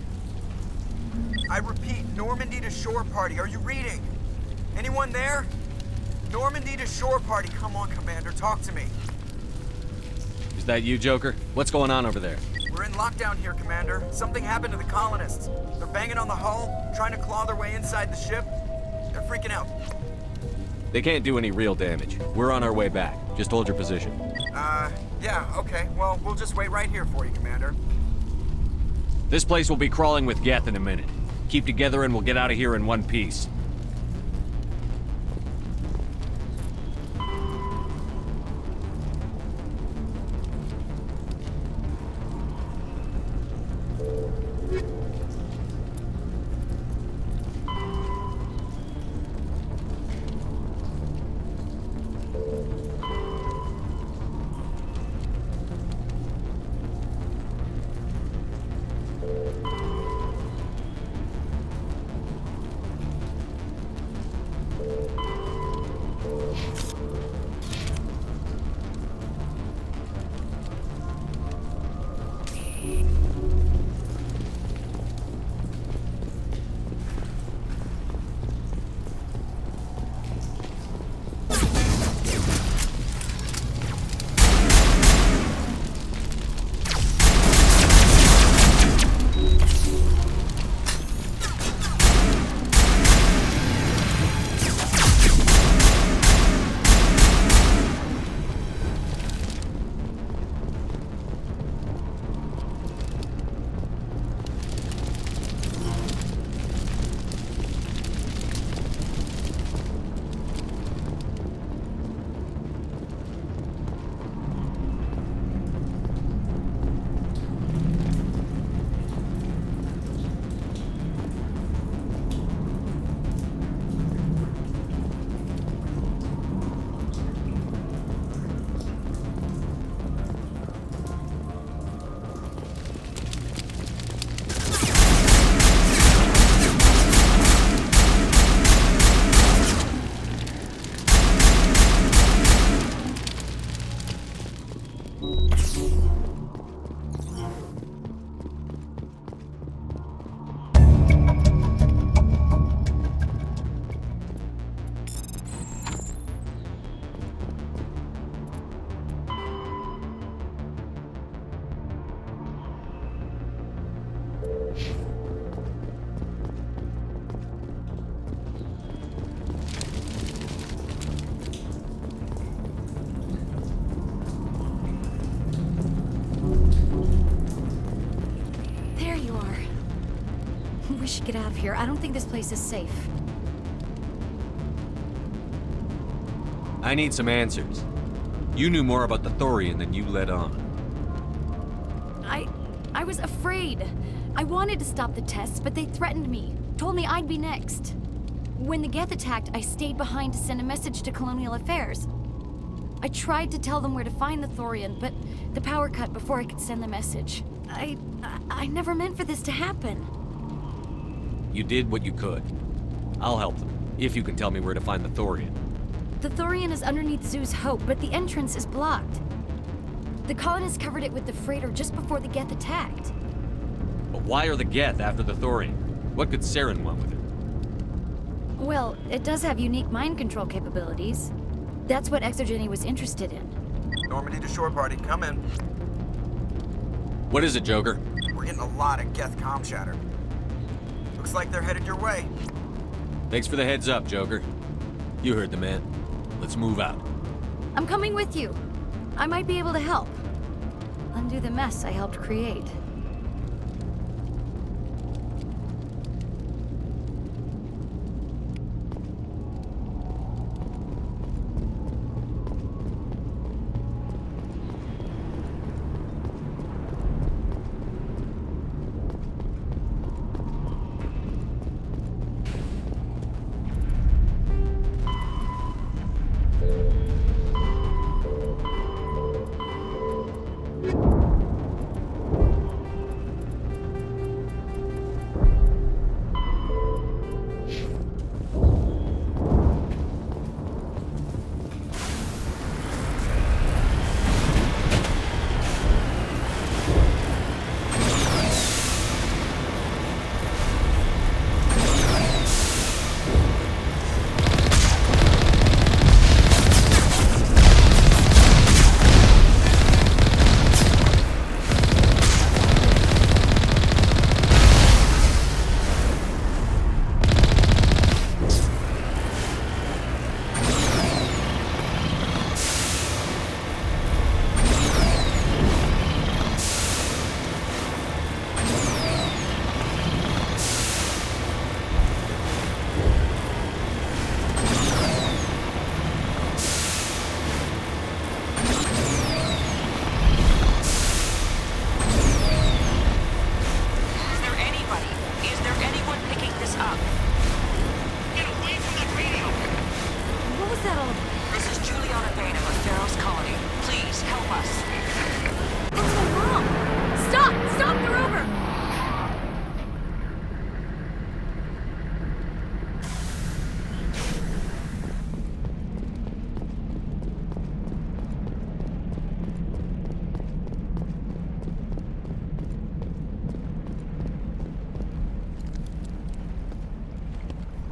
I repeat, Normandy to shore party. Are you reading? Anyone there? Normandy to shore party. Come on, Commander, talk to me. Is that you, Joker? What's going on over there? We're in lockdown here, Commander. Something happened to the colonists. They're banging on the hull, trying to claw their way inside the ship. They're freaking out. They can't do any real damage. We're on our way back. Just hold your position. Yeah, okay. Well, we'll just wait right here for you, Commander. This place will be crawling with Geth in a minute. Keep together and we'll get out of here in one piece. We should get out of here. I don't think this place is safe. I need some answers. You knew more about the Thorian than you let on. I was afraid. I wanted to stop the tests, but they threatened me. Told me I'd be next. When the Geth attacked, I stayed behind to send a message to Colonial Affairs. I tried to tell them where to find the Thorian, but the power cut before I could send the message. I never meant for this to happen. You did what you could. I'll help them, if you can tell me where to find the Thorian. The Thorian is underneath Zoo's Hope, but the entrance is blocked. The colonists covered it with the freighter just before the Geth attacked. But why are the Geth after the Thorian? What could Saren want with it? Well, it does have unique mind control capabilities. That's what Exogeny was interested in. Normandy to shore party, come in. What is it, Joker? We're getting a lot of Geth comm chatter. Looks like they're headed your way. Thanks for the heads up, Joker. You heard the man. Let's move out. I'm coming with you. I might be able to help. Undo the mess I helped create.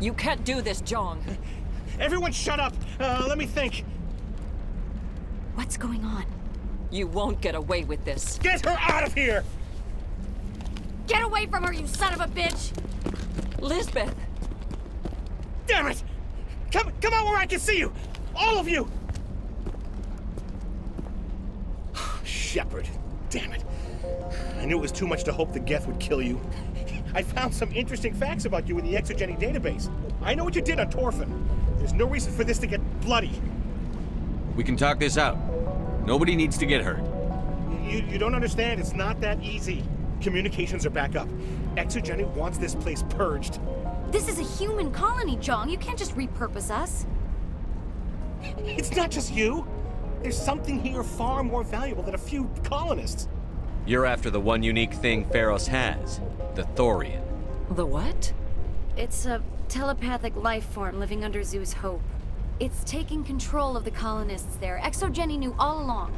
You can't do this, Jong. Everyone shut up! Let me think. What's going on? You won't get away with this. Get her out of here! Get away from her, you son of a bitch! Lisbeth! Damn it! Come out where I can see you! All of you! Shepard, damn it. I knew it was too much to hope the Geth would kill you. I found some interesting facts about you in the Exogeny database. I know what you did on Torfin. There's no reason for this to get bloody. We can talk this out. Nobody needs to get hurt. You don't understand. It's not that easy. Communications are back up. Exogeny wants this place purged. This is a human colony, Jong. You can't just repurpose us. It's not just you. There's something here far more valuable than a few colonists. You're after the one unique thing Pharos has, the Thorian. The what? It's a telepathic life form living under Zeus' Hope. It's taking control of the colonists there. Exogeny knew all along.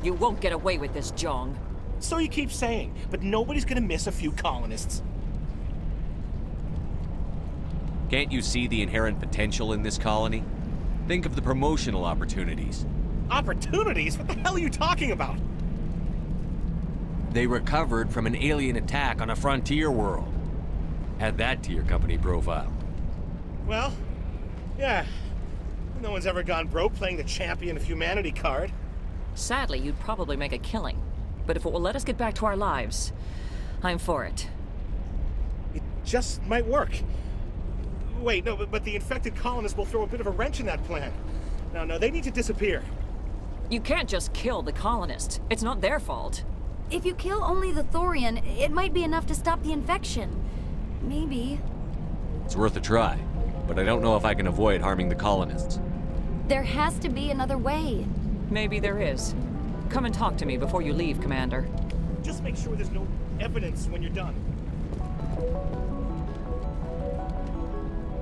You won't get away with this, Jong. So you keep saying, but nobody's gonna miss a few colonists. Can't you see the inherent potential in this colony? Think of the promotional opportunities. Opportunities? What the hell are you talking about? They recovered from an alien attack on a frontier world. Add that to your company profile. Well, yeah. No one's ever gone broke playing the champion of humanity card. Sadly, you'd probably make a killing. But if it will let us get back to our lives, I'm for it. It just might work. Wait, no, but the infected colonists will throw a bit of a wrench in that plan. No, they need to disappear. You can't just kill the colonists. It's not their fault. If you kill only the Thorian, it might be enough to stop the infection. Maybe. It's worth a try, but I don't know if I can avoid harming the colonists. There has to be another way. Maybe there is. Come and talk to me before you leave, Commander. Just make sure there's no evidence when you're done.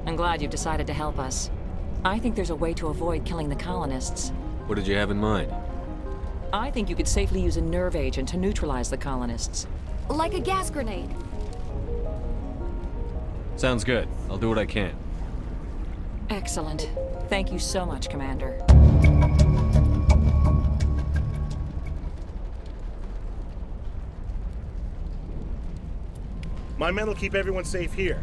I'm glad you've decided to help us. I think there's a way to avoid killing the colonists. What did you have in mind? I think you could safely use a nerve agent to neutralize the colonists. Like a gas grenade. Sounds good. I'll do what I can. Excellent. Thank you so much, Commander. My men will keep everyone safe here.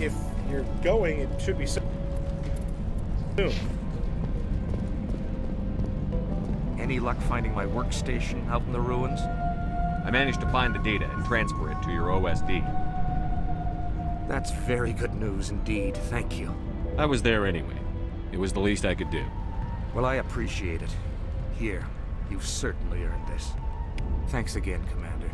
If you're going, it should be soon. Any luck finding my workstation out in the ruins? I managed to find the data and transfer it to your OSD. That's very good news indeed, thank you. I was there anyway. It was the least I could do. Well, I appreciate it. Here, you've certainly earned this. Thanks again, Commander.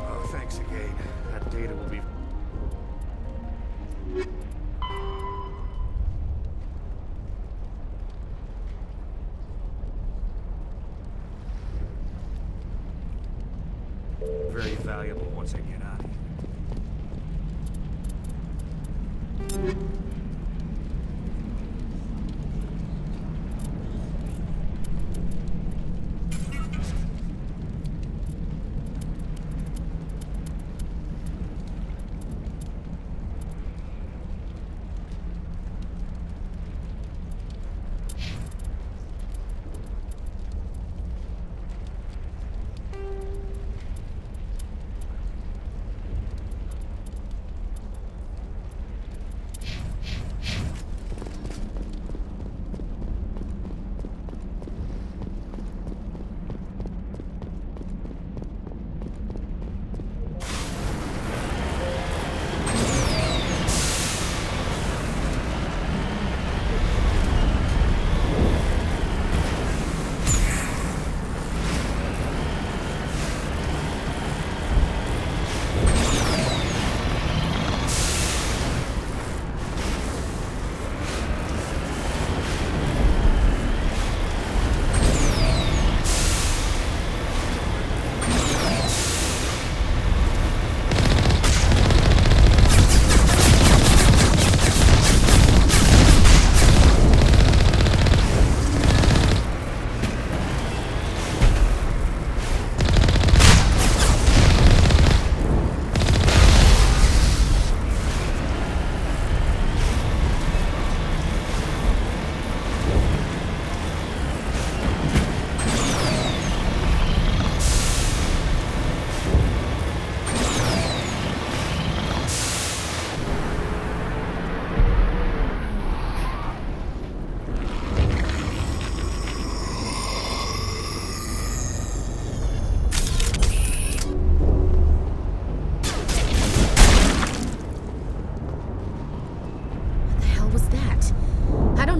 Oh, thanks again. That data will be... very valuable once I get out of here.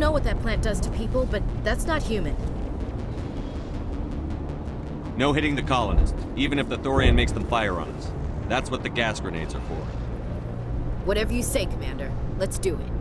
know what that plant does to people, but that's not human. No hitting the colonists, even if the Thorian makes them fire on us. That's what the gas grenades are for. Whatever you say, Commander. Let's do it.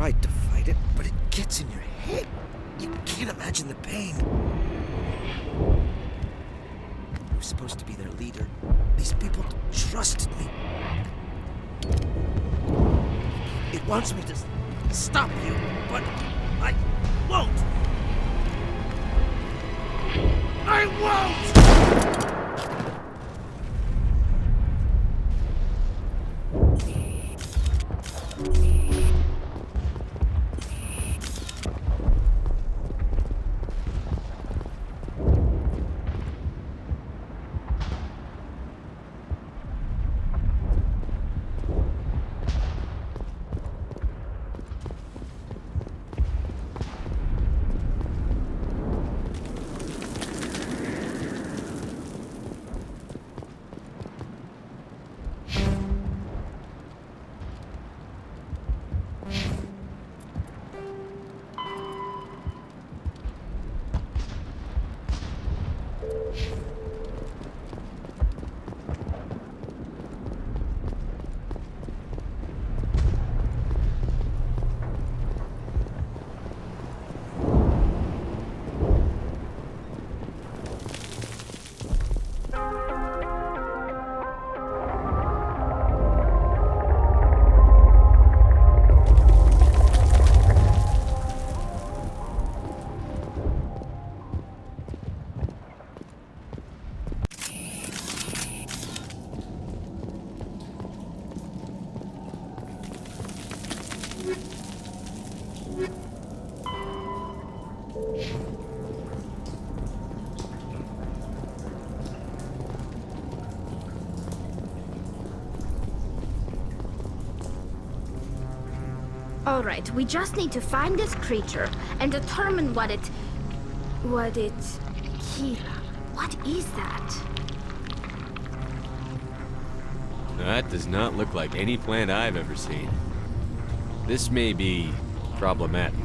tried to fight it, but it gets in your head. You can't imagine the pain. I was supposed to be their leader. These people trusted me. It wants me to stop you, but I won't! I won't! Alright, we just need to find this creature and determine what it... Kira, what is that? That does not look like any plant I've ever seen. This may be problematic.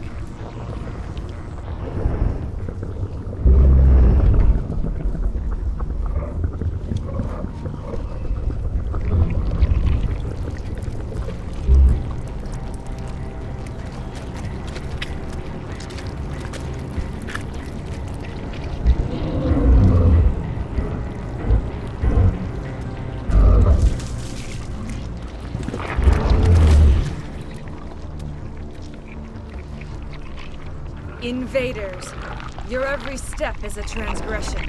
Invaders, your every step is a transgression.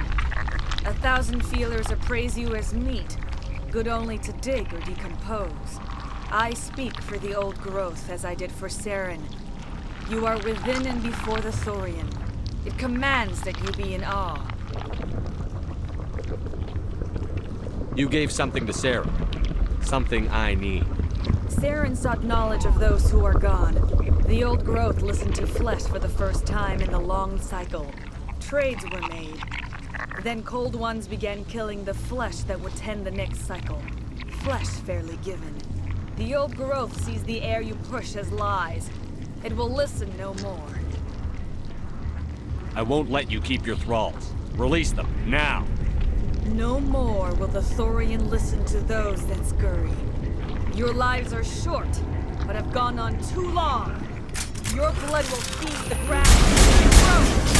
1,000 feelers appraise you as meat, good only to dig or decompose. I speak for the old growth as I did for Saren. You are within and before the Thorian. It commands that you be in awe. You gave something to Sarah. Something I need. Saren sought knowledge of those who are gone. The old growth listened to flesh for the first time in the long cycle. Trades were made. Then cold ones began killing the flesh that would tend the next cycle. Flesh fairly given. The old growth sees the air you push as lies. It will listen no more. I won't let you keep your thralls. Release them, now! No more will the Thorian listen to those that scurry. Your lives are short, but have gone on too long. Your blood will feed the ground and grow.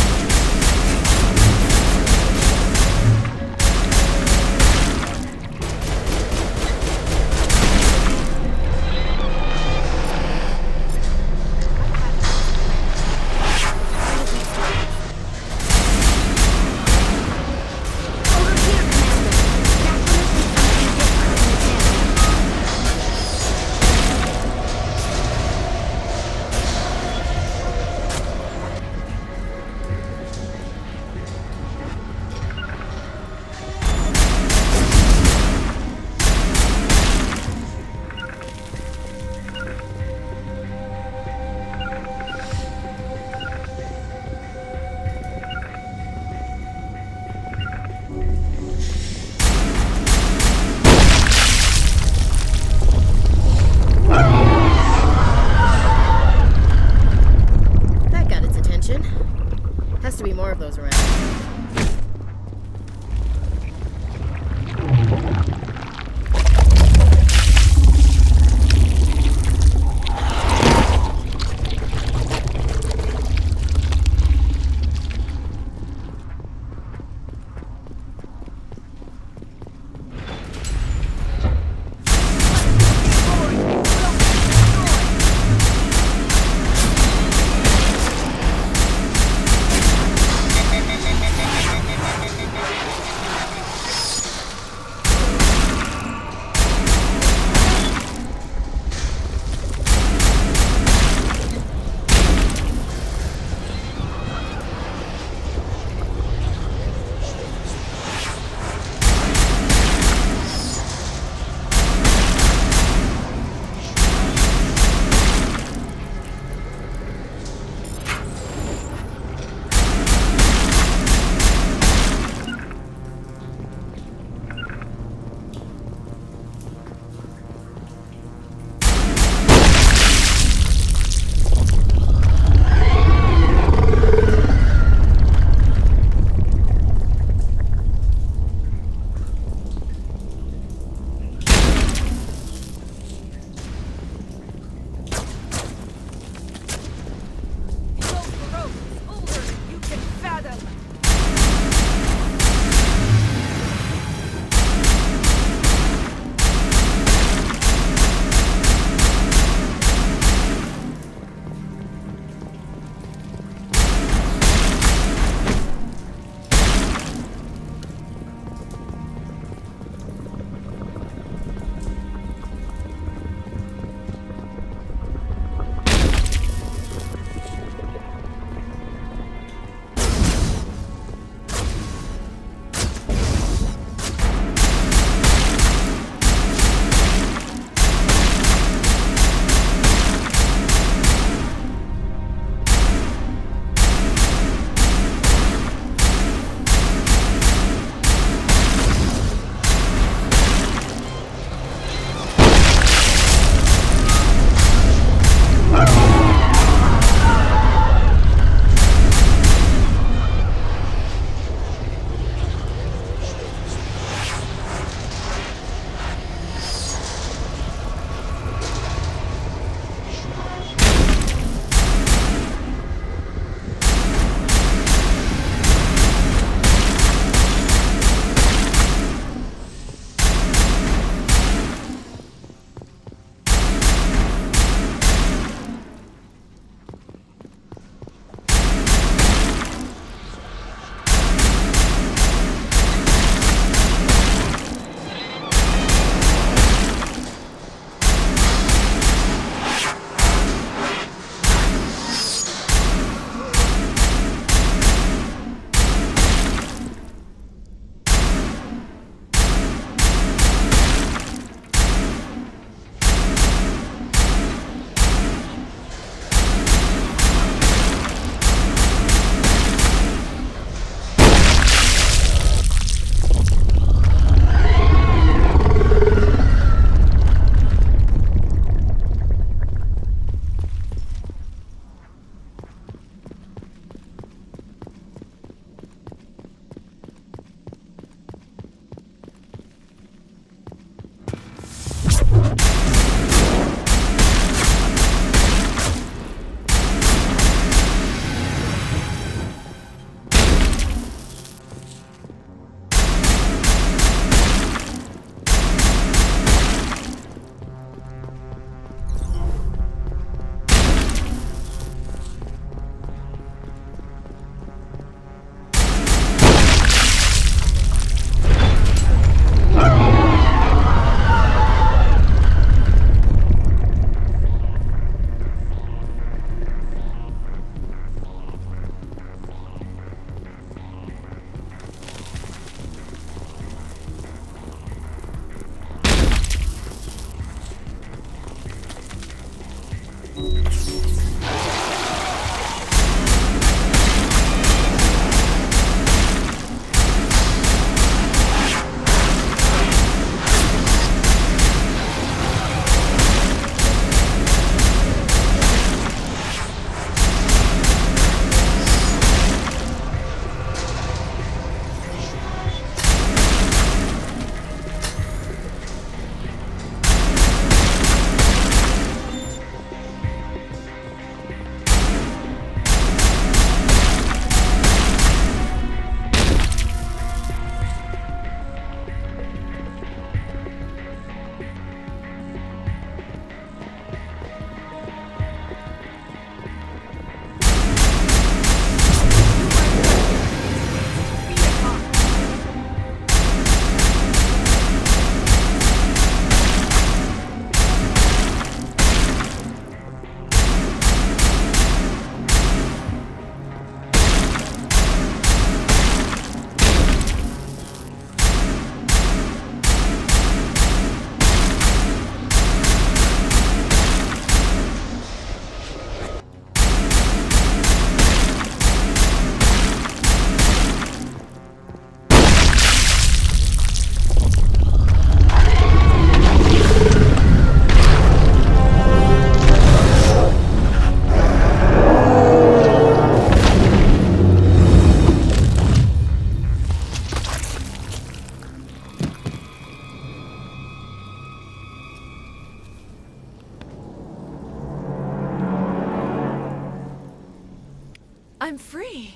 I'm free.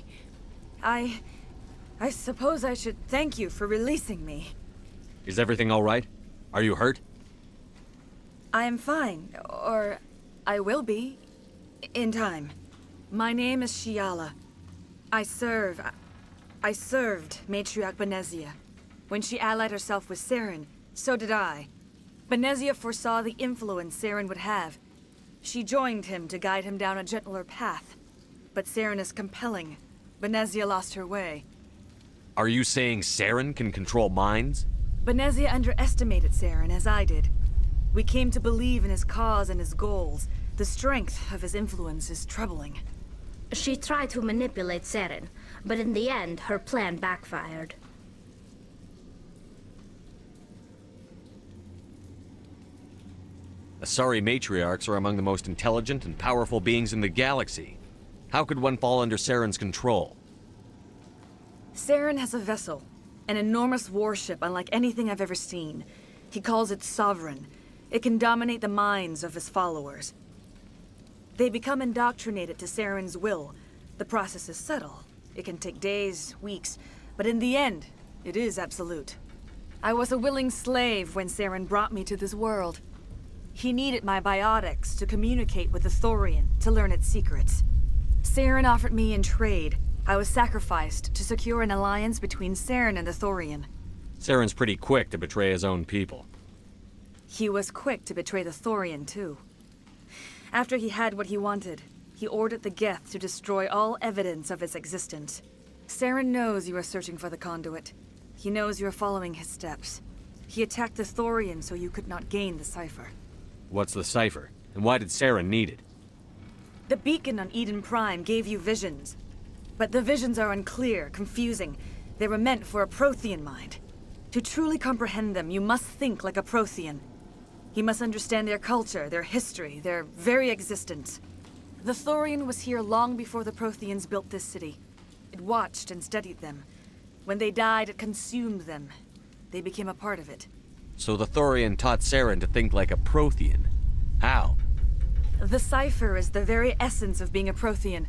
I suppose I should thank you for releasing me. Is everything all right? Are you hurt? I am fine, or I will be, in time. My name is Shiala. I served Matriarch Benezia. When she allied herself with Saren, so did I. Benezia foresaw the influence Saren would have. She joined him to guide him down a gentler path. But Saren is compelling. Benezia lost her way. Are you saying Saren can control minds? Benezia underestimated Saren, as I did. We came to believe in his cause and his goals. The strength of his influence is troubling. She tried to manipulate Saren, but in the end, her plan backfired. Asari matriarchs are among the most intelligent and powerful beings in the galaxy. How could one fall under Saren's control? Saren has a vessel, an enormous warship unlike anything I've ever seen. He calls it Sovereign. It can dominate the minds of his followers. They become indoctrinated to Saren's will. The process is subtle. It can take days, weeks, but in the end, it is absolute. I was a willing slave when Saren brought me to this world. He needed my biotics to communicate with the Thorian, to learn its secrets. Saren offered me in trade. I was sacrificed to secure an alliance between Saren and the Thorian. Saren's pretty quick to betray his own people. He was quick to betray the Thorian, too. After he had what he wanted, he ordered the Geth to destroy all evidence of its existence. Saren knows you are searching for the conduit. He knows you are following his steps. He attacked the Thorian so you could not gain the cipher. What's the cipher? And why did Saren need it? The beacon on Eden Prime gave you visions. But the visions are unclear, confusing. They were meant for a Prothean mind. To truly comprehend them, you must think like a Prothean. You must understand their culture, their history, their very existence. The Thorian was here long before the Protheans built this city. It watched and studied them. When they died, it consumed them. They became a part of it. So the Thorian taught Saren to think like a Prothean. How? The cipher is the very essence of being a Prothean.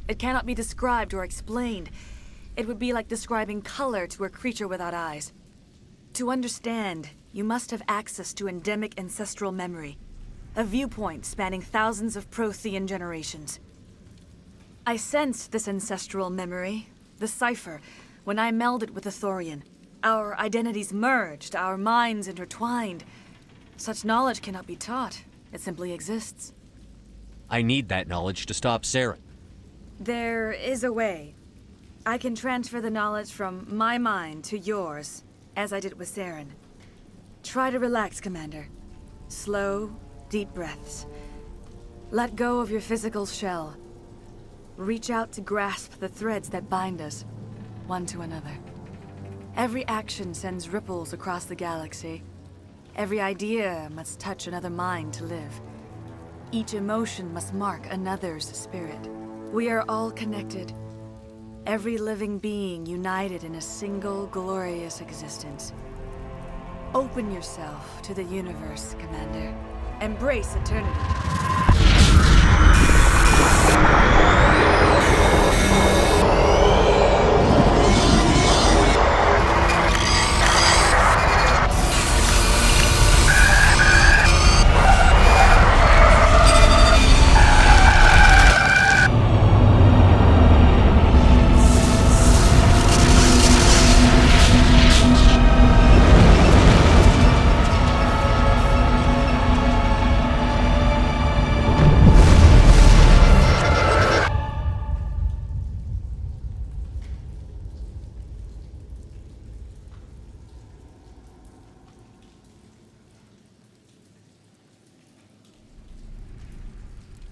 It cannot be described or explained. It would be like describing color to a creature without eyes. To understand, you must have access to endemic ancestral memory, a viewpoint spanning thousands of Prothean generations. I sensed this ancestral memory, the cipher, when I melded with the Thorian. Our identities merged, our minds intertwined. Such knowledge cannot be taught. It simply exists. I need that knowledge to stop Saren. There is a way. I can transfer the knowledge from my mind to yours, as I did with Saren. Try to relax, Commander. Slow, deep breaths. Let go of your physical shell. Reach out to grasp the threads that bind us, one to another. Every action sends ripples across the galaxy. Every idea must touch another mind to live. Each emotion must mark another's spirit. We are all connected. Every living being united in a single glorious existence. Open yourself to the universe, Commander. Embrace eternity.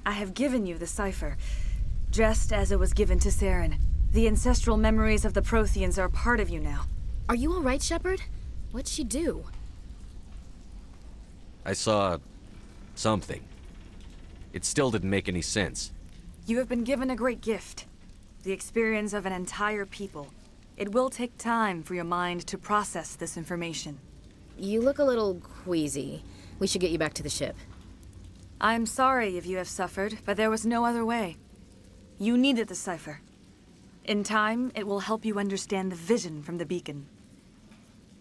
I have given you the cipher, just as it was given to Saren. The ancestral memories of the Protheans are a part of you now. Are you all right, Shepard? What'd she do? I saw... something. It still didn't make any sense. You have been given a great gift. The experience of an entire people. It will take time for your mind to process this information. You look a little queasy. We should get you back to the ship. I'm sorry if you have suffered, but there was no other way. You needed the cipher. In time, it will help you understand the vision from the beacon.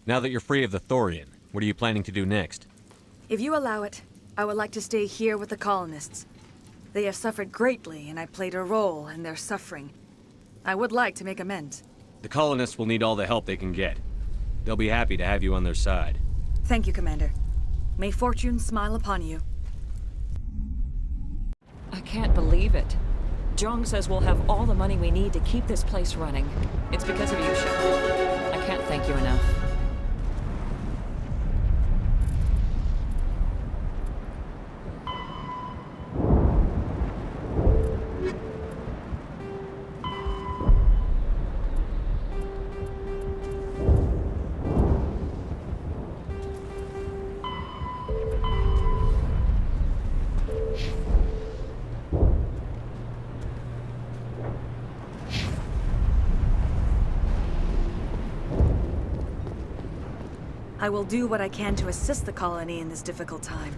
Now that you're free of the Thorian, what are you planning to do next? If you allow it, I would like to stay here with the colonists. They have suffered greatly, and I played a role in their suffering. I would like to make amends. The colonists will need all the help they can get. They'll be happy to have you on their side. Thank you, Commander. May fortune smile upon you. I can't believe it. Jong says we'll have all the money we need to keep this place running. It's because of you, Shepard. I can't thank you enough. I will do what I can to assist the colony in this difficult time.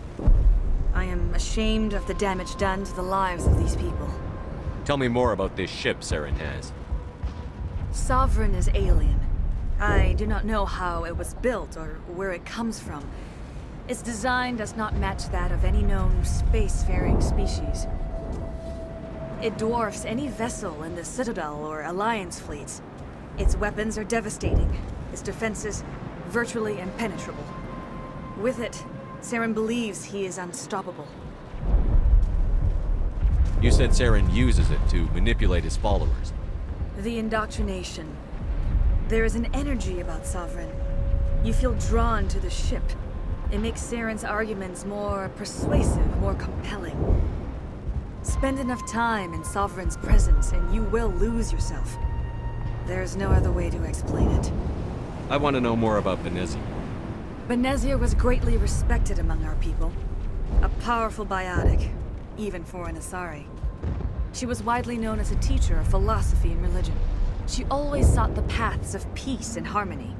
I am ashamed of the damage done to the lives of these people. Tell me more about this ship Saren has. Sovereign is alien. I do not know how it was built or where it comes from. Its design does not match that of any known spacefaring species. It dwarfs any vessel in the Citadel or Alliance fleets. Its weapons are devastating. Its defenses virtually impenetrable. With it, Saren believes he is unstoppable. You said Saren uses it to manipulate his followers. The indoctrination. There is an energy about Sovereign. You feel drawn to the ship. It makes Saren's arguments more persuasive, more compelling. Spend enough time in Sovereign's presence and you will lose yourself. There's no other way to explain it. I want to know more about Benezia. Benezia was greatly respected among our people. A powerful biotic, even for an Asari. She was widely known as a teacher of philosophy and religion. She always sought the paths of peace and harmony.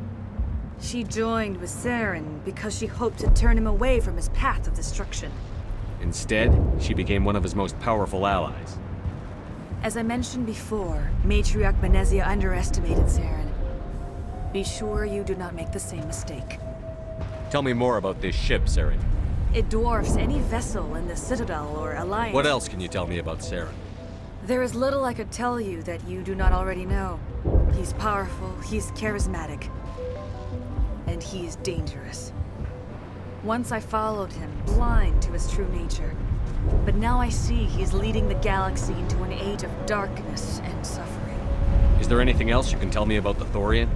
She joined with Saren because she hoped to turn him away from his path of destruction. Instead, she became one of his most powerful allies. As I mentioned before, Matriarch Benezia underestimated Saren. Be sure you do not make the same mistake. Tell me more about this ship, Saren. It dwarfs any vessel in the Citadel or Alliance. What else can you tell me about Saren? There is little I could tell you that you do not already know. He's powerful, he's charismatic, and he is dangerous. Once I followed him, blind to his true nature. But now I see he's leading the galaxy into an age of darkness and suffering. Is there anything else you can tell me about the Thorian?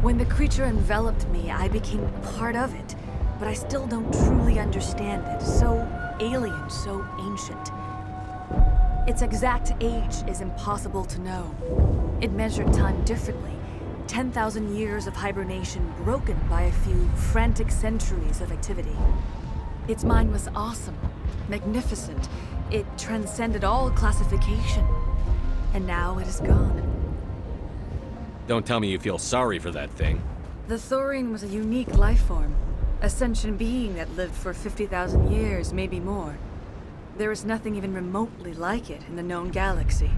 When the creature enveloped me, I became part of it. But I still don't truly understand it. So alien, so ancient. Its exact age is impossible to know. It measured time differently. 10,000 years of hibernation broken by a few frantic centuries of activity. Its mind was awesome, magnificent. It transcended all classification. And now it is gone. Don't tell me you feel sorry for that thing. The Thorian was a unique life form. A sentient being that lived for 50,000 years, maybe more. There is nothing even remotely like it in the known galaxy.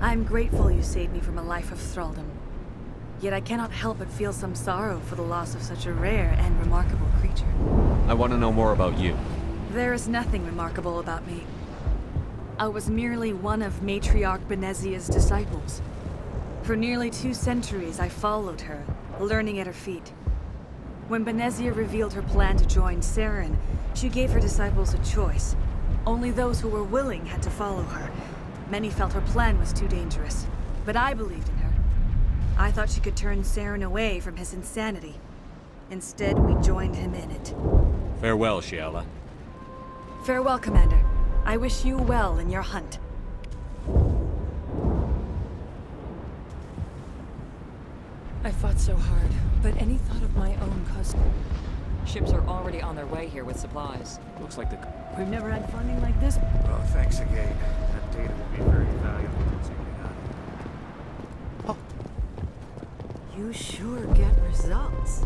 I'm grateful you saved me from a life of thraldom. Yet I cannot help but feel some sorrow for the loss of such a rare and remarkable creature. I want to know more about you. There is nothing remarkable about me. I was merely one of Matriarch Benezia's disciples. For nearly 2 centuries I followed her, learning at her feet. When Benezia revealed her plan to join Saren, she gave her disciples a choice. Only those who were willing had to follow her. Many felt her plan was too dangerous, but I believed in her. I thought she could turn Saren away from his insanity. Instead, we joined him in it. Farewell, Shiala. Farewell, Commander. I wish you well in your hunt. I fought so hard, but any thought of my own cost... Ships are already on their way here with supplies. Looks like the... We've never had funding like this. Well, thanks again. That data will be very valuable once you get out of here. You sure get results.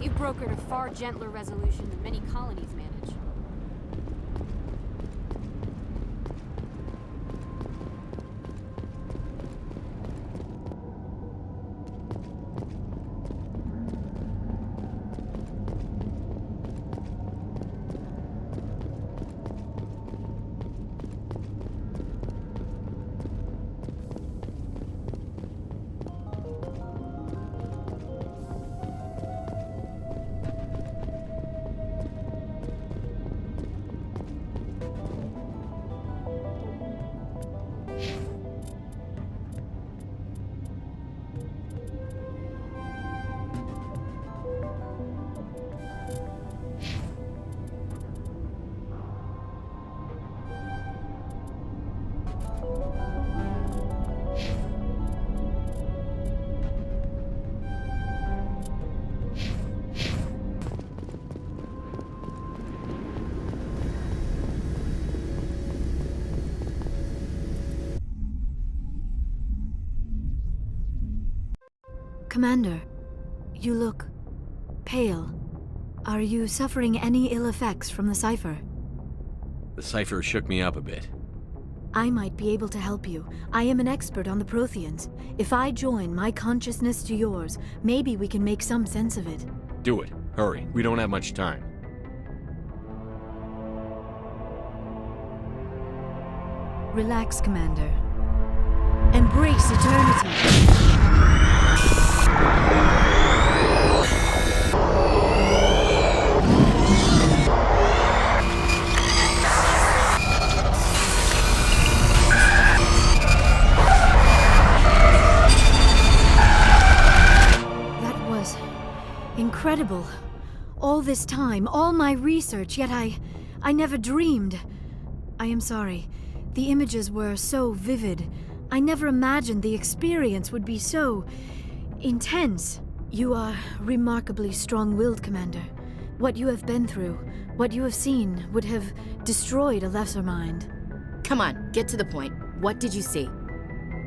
You've brokered a far gentler resolution than many colonies manage. Commander, you look pale. Are you suffering any ill effects from the cipher? The cipher shook me up a bit. I might be able to help you. I am an expert on the Protheans. If I join my consciousness to yours, maybe we can make some sense of it. Do it. Hurry. We don't have much time. Relax, Commander. Embrace eternity. That was incredible. All this time, all my research, yet I never dreamed. I am sorry. The images were so vivid. I never imagined the experience would be so intense. You are remarkably strong-willed, Commander. What you have been through, what you have seen, would have destroyed a lesser mind. Come on, get to the point. What did you see?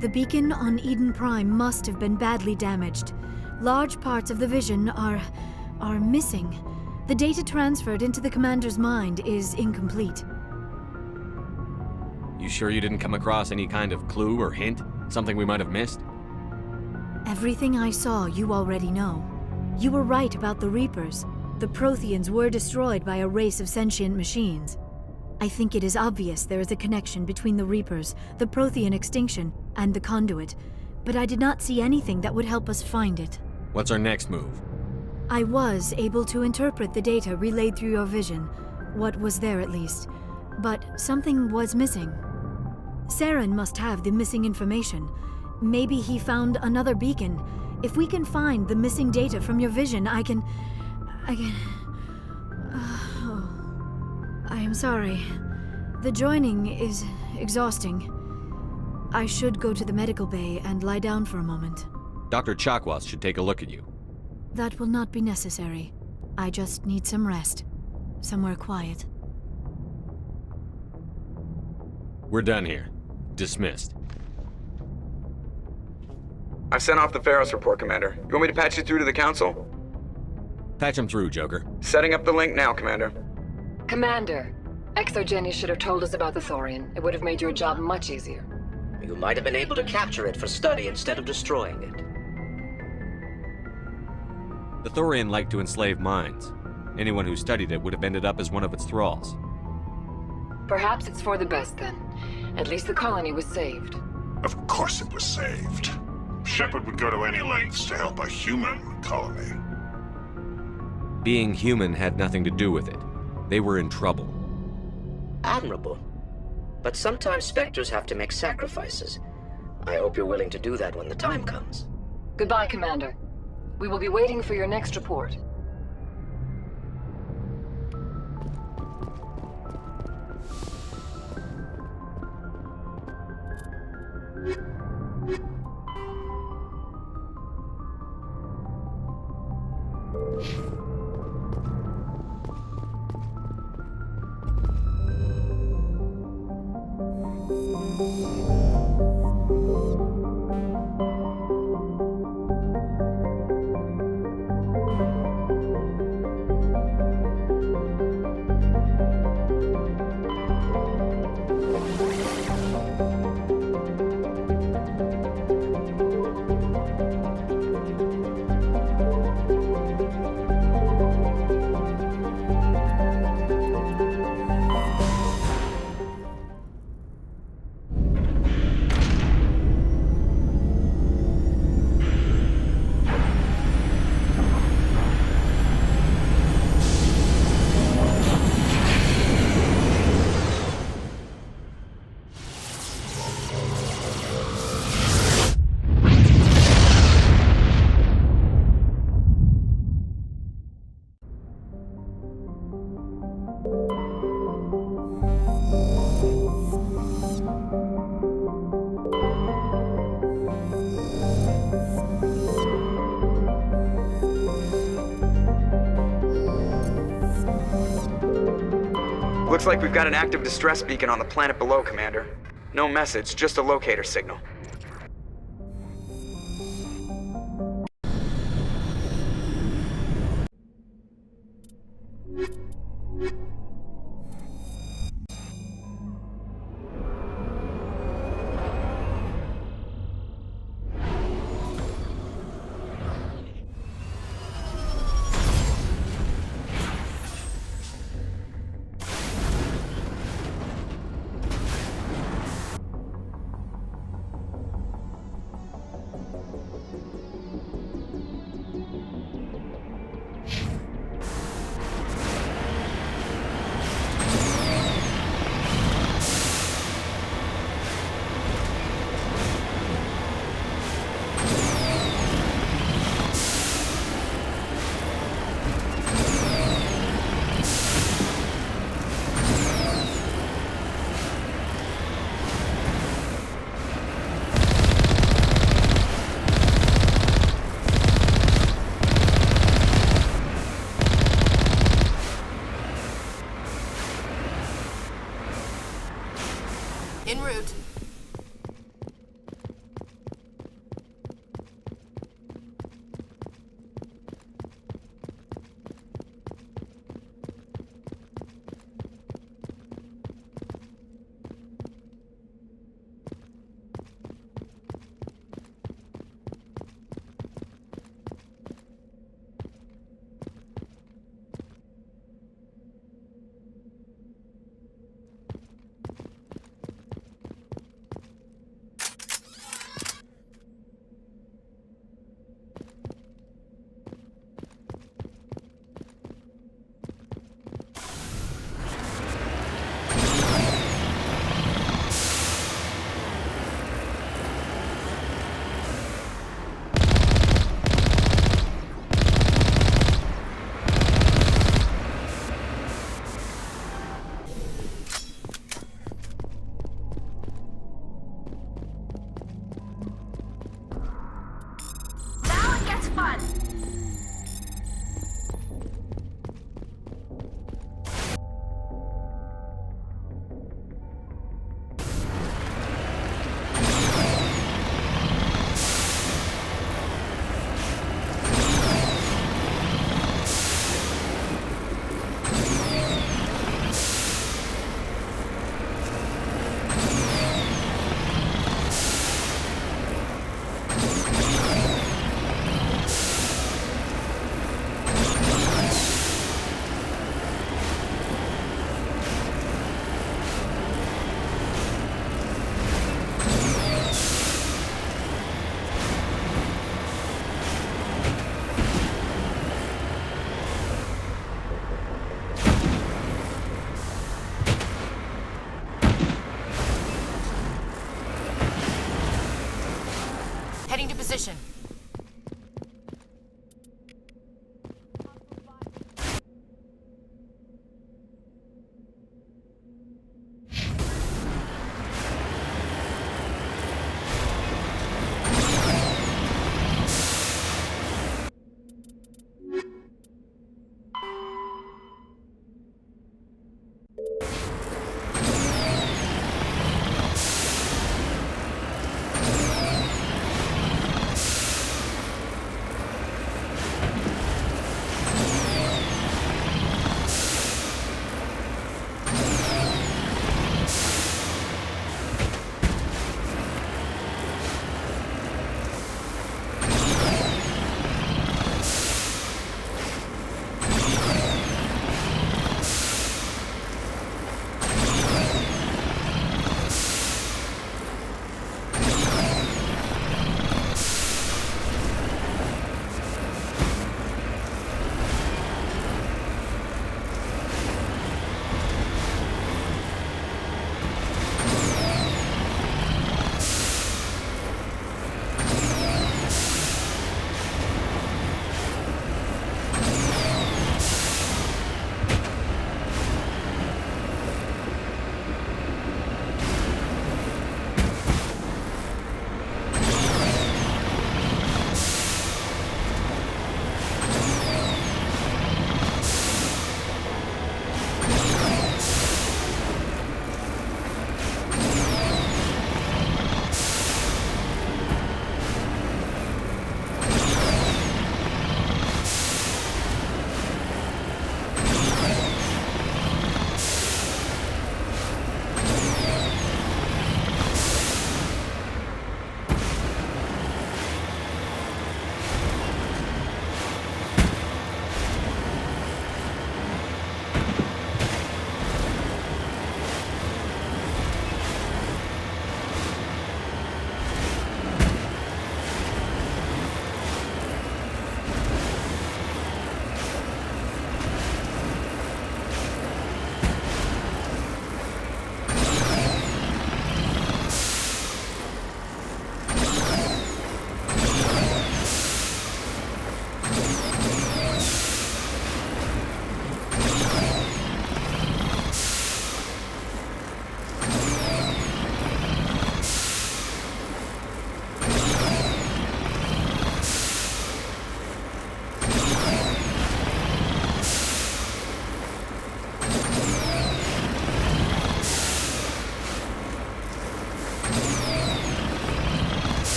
The beacon on Eden Prime must have been badly damaged. Large parts of the vision are missing. The data transferred into the Commander's mind is incomplete. You sure you didn't come across any kind of clue or hint? Something we might have missed? Everything I saw, you already know. You were right about the Reapers. The Protheans were destroyed by a race of sentient machines. I think it is obvious there is a connection between the Reapers, the Prothean extinction, and the Conduit, but I did not see anything that would help us find it. What's our next move? I was able to interpret the data relayed through your vision, what was there at least, but something was missing. Saren must have the missing information. Maybe he found another beacon. If we can find the missing data from your vision, I can... I am sorry. The joining is exhausting. I should go to the medical bay and lie down for a moment. Dr. Chakwas should take a look at you. That will not be necessary. I just need some rest. Somewhere quiet. We're done here. Dismissed. I've sent off the Pharos report, Commander. You want me to patch you through to the Council? Patch him through, Joker. Setting up the link now, Commander. Commander, Exogeny should have told us about the Thorian. It would have made your job much easier. You might have been able to capture it for study instead of destroying it. The Thorian liked to enslave minds. Anyone who studied it would have ended up as one of its thralls. Perhaps it's for the best then. At least the colony was saved. Of course it was saved. Shepard would go to any lengths to help a human colony. Being human had nothing to do with it. They were in trouble. Admirable. But sometimes Spectres have to make sacrifices. I hope you're willing to do that when the time comes. Goodbye, Commander. We will be waiting for your next report. Looks like we've got an active distress beacon on the planet below, Commander. No message, just a locator signal. En route. Heading to position.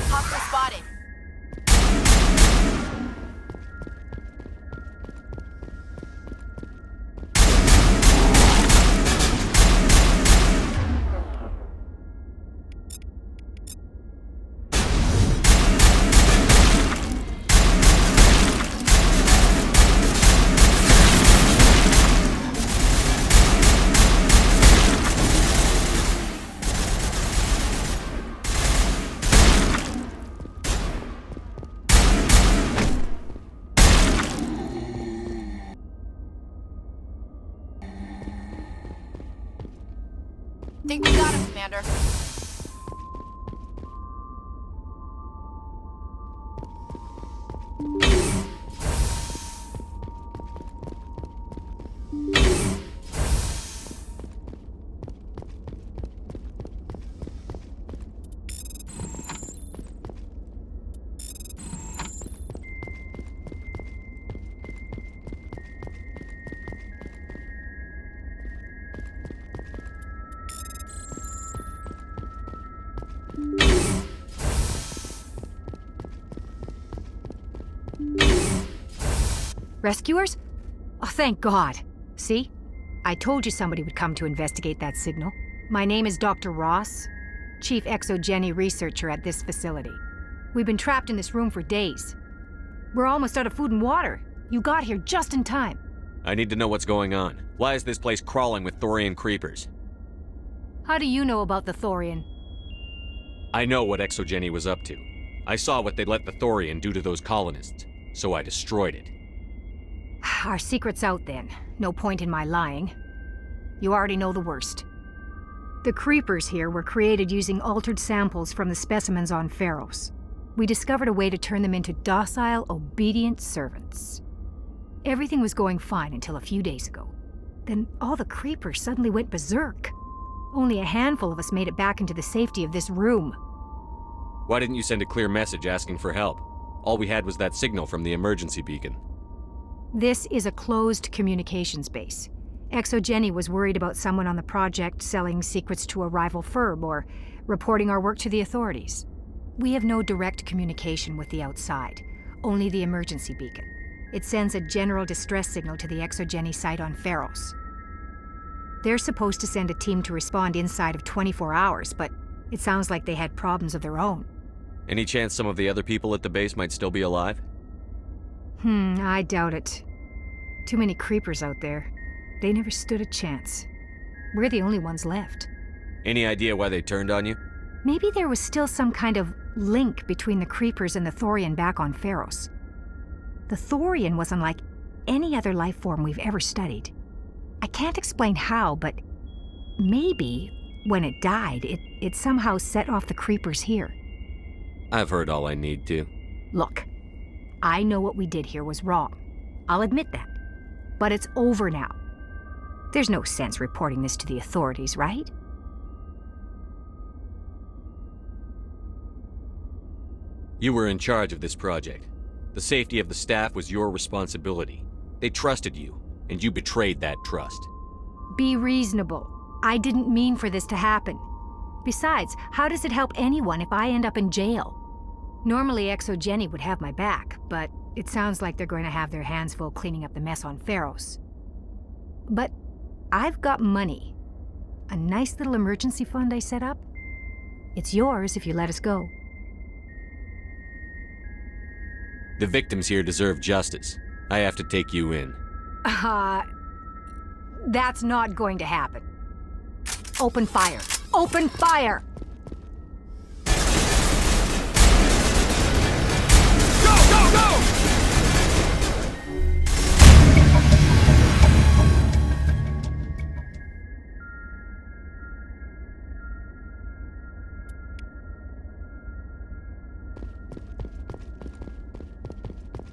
Hostile spotted. Think we got him, Commander. Rescuers? Oh, thank God. See? I told you somebody would come to investigate that signal. My name is Dr. Ross, Chief Exogeny Researcher at this facility. We've been trapped in this room for days. We're almost out of food and water. You got here just in time. I need to know what's going on. Why is this place crawling with Thorian creepers? How do you know about the Thorian? I know what Exogeny was up to. I saw what they let the Thorian do to those colonists, so I destroyed it. Our secret's out then. No point in my lying. You already know the worst. The creepers here were created using altered samples from the specimens on Pharos. We discovered a way to turn them into docile, obedient servants. Everything was going fine until a few days ago. Then all the creepers suddenly went berserk. Only a handful of us made it back into the safety of this room. Why didn't you send a clear message asking for help? All we had was that signal from the emergency beacon. This is a closed communications base. Exogeny was worried about someone on the project selling secrets to a rival firm or reporting our work to the authorities. We have no direct communication with the outside, only the emergency beacon. It sends a general distress signal to the Exogeny site on Pharos. They're supposed to send a team to respond inside of 24 hours, but it sounds like they had problems of their own. Any chance some of the other people at the base might still be alive? I doubt it. Too many creepers out there. They never stood a chance. We're the only ones left. Any idea why they turned on you? Maybe there was still some kind of link between the creepers and the Thorian back on Pharos. The Thorian was unlike any other life form we've ever studied. I can't explain how, but maybe when it died, it somehow set off the creepers here. I've heard all I need to. Look, I know what we did here was wrong. I'll admit that. But it's over now. There's no sense reporting this to the authorities, right? You were in charge of this project. The safety of the staff was your responsibility. They trusted you, and you betrayed that trust. Be reasonable. I didn't mean for this to happen. Besides, how does it help anyone if I end up in jail? Normally Exogeny would have my back, but it sounds like they're going to have their hands full cleaning up the mess on Pharos. But I've got money. A nice little emergency fund I set up. It's yours if you let us go. The victims here deserve justice. I have to take you in. That's not going to happen. Open fire. Open fire! Go, go, go!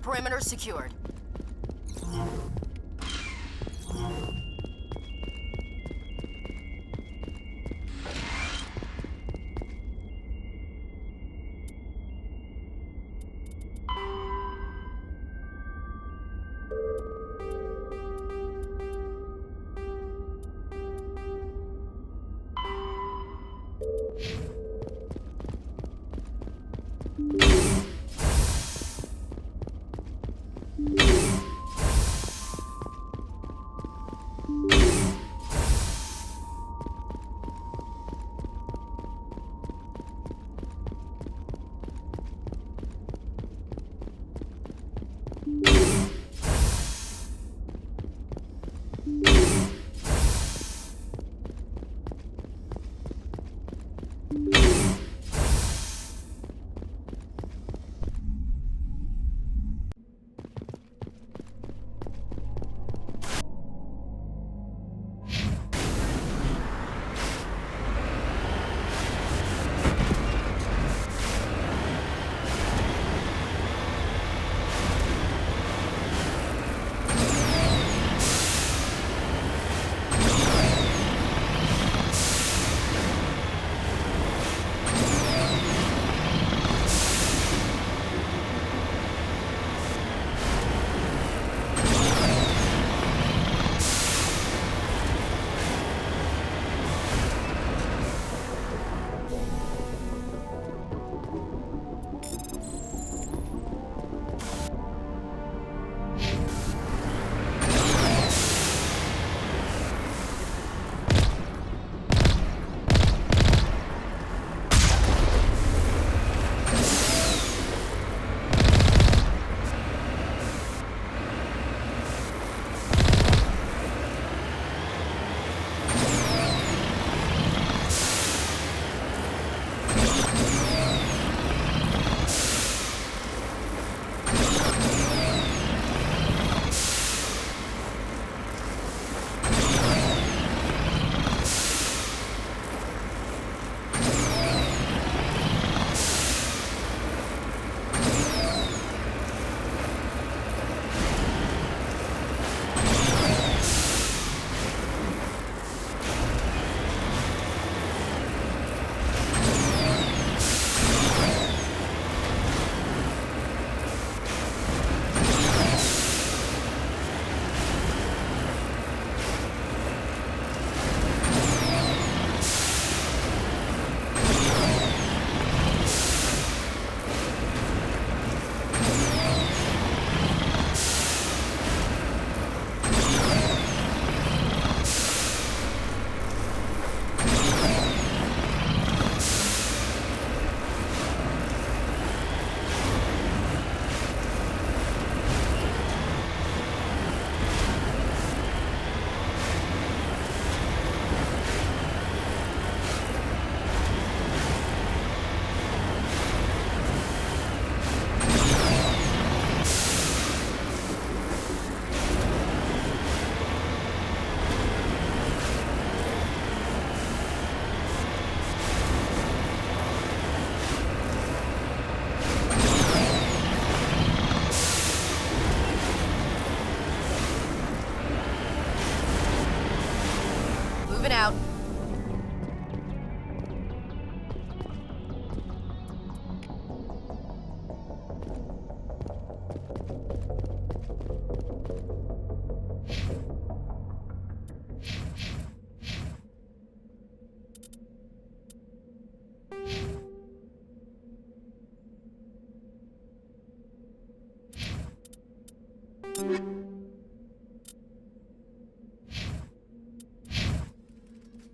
Perimeter secured.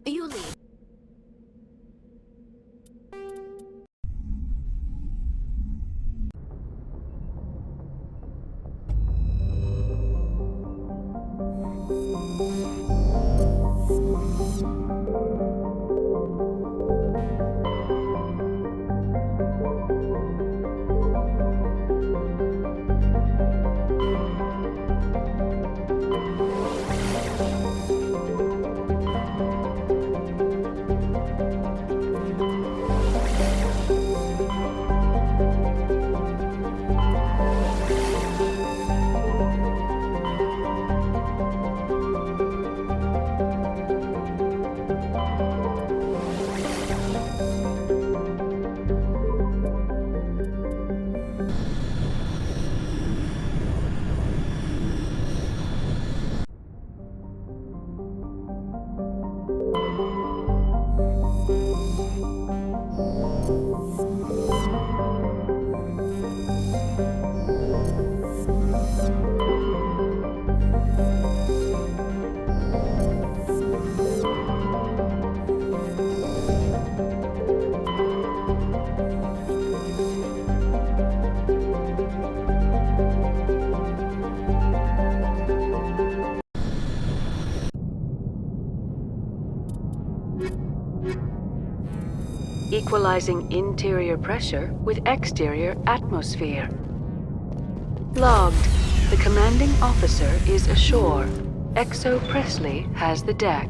You lead. Equalizing interior pressure with exterior atmosphere. Logged. The commanding officer is ashore. Exo Presley has the deck.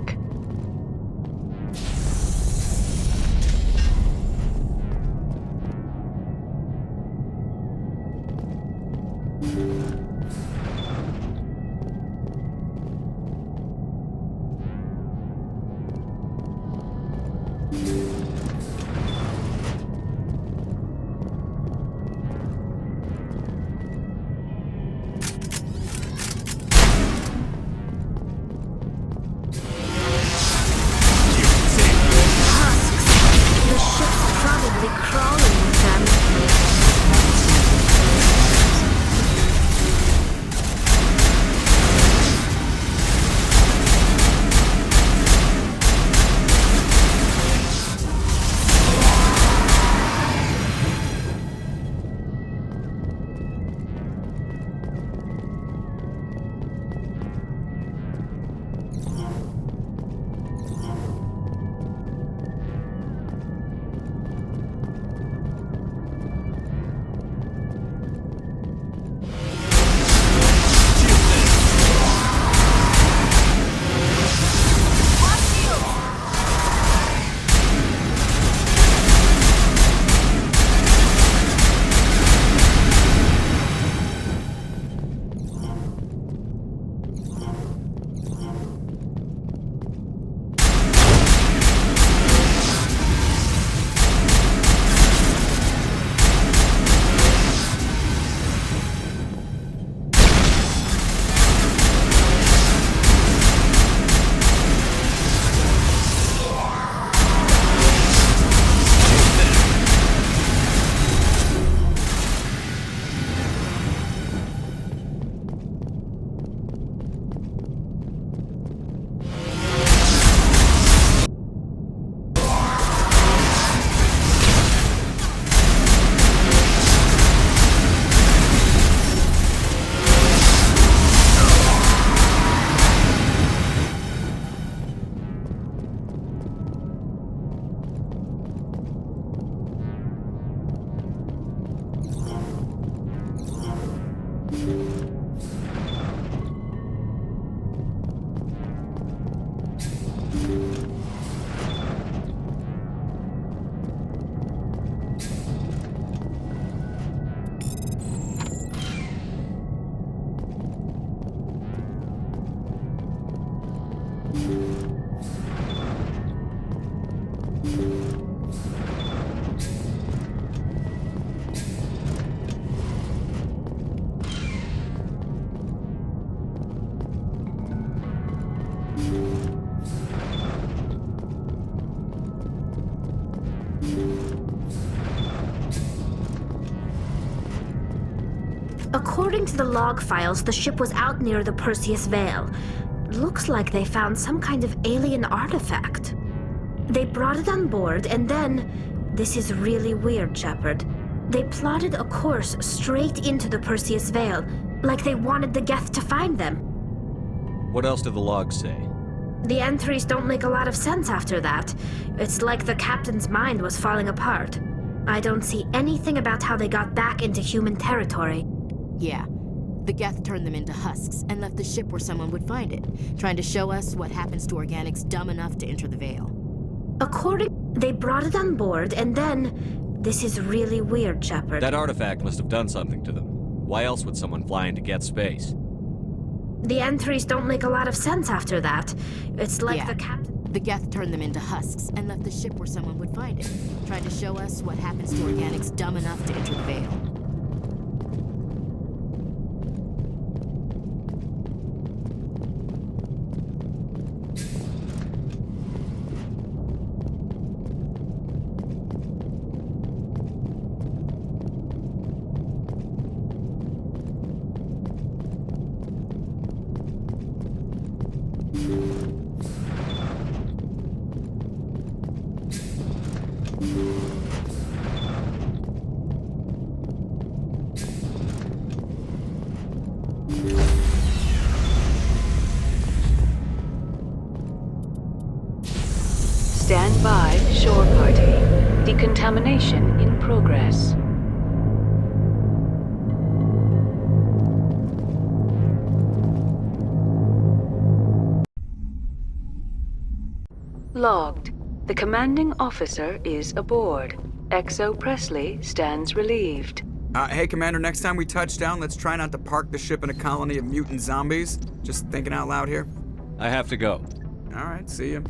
According to the log files, the ship was out near the Perseus Veil. Looks like they found some kind of alien artifact. They brought it on board, and then... This is really weird, Shepard. They plotted a course straight into the Perseus Veil, like they wanted the Geth to find them. What else do the logs say? The entries don't make a lot of sense after that. It's like the captain's mind was falling apart. I don't see anything about how they got back into human territory. Yeah. The Geth turned them into husks and left the ship where someone would find it, trying to show us what happens to organics dumb enough to enter the Veil. They brought it on board, and then... This is really weird, Shepard. That artifact must have done something to them. Why else would someone fly into Geth space? The entries don't make a lot of sense after that. It's like the captain... The Geth turned them into husks and left the ship where someone would find it, trying to show us what happens to organics dumb enough to enter the Veil. Stand by, shore party. Decontamination in progress. Logged. The commanding officer is aboard. XO Presley stands relieved. Hey, Commander, next time we touch down, let's try not to park the ship in a colony of mutant zombies. Just thinking out loud here. I have to go. All right, see ya.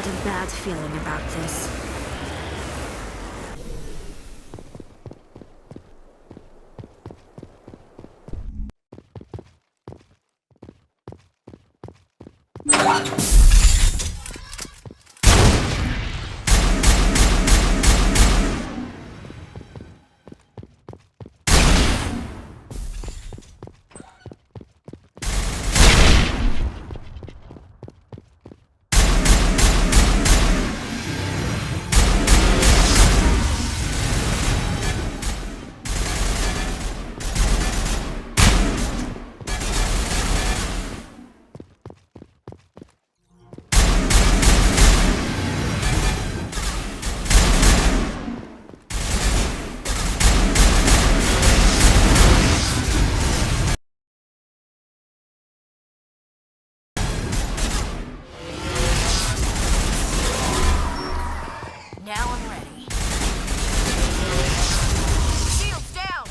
got a bad feeling about this. Now I'm ready. Shields down!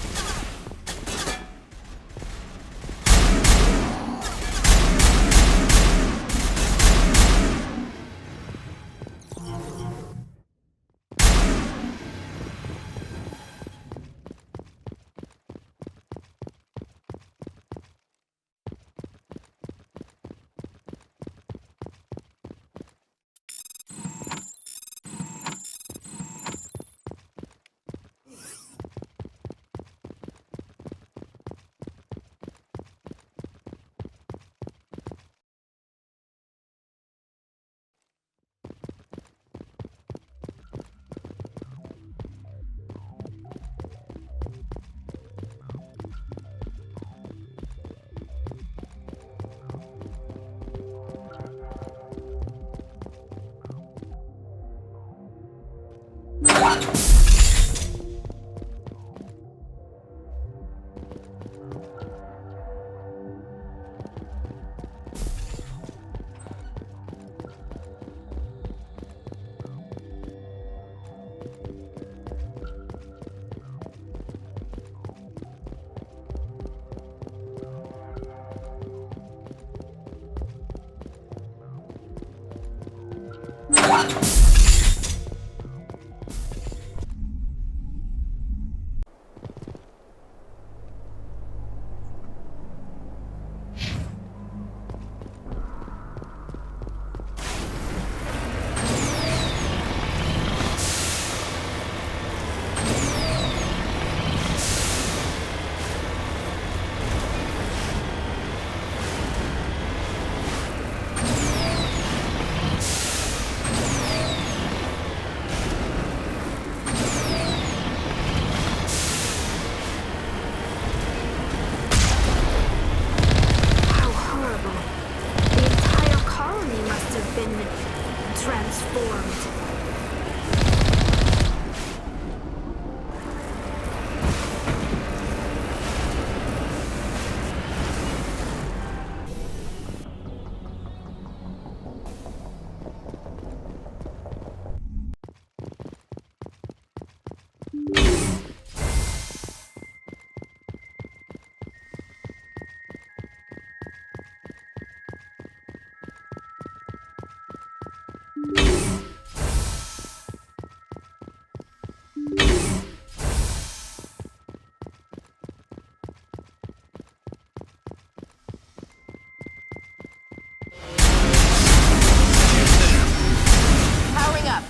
Powering up.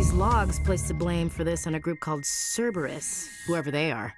These logs place the blame for this on a group called Cerberus, whoever they are.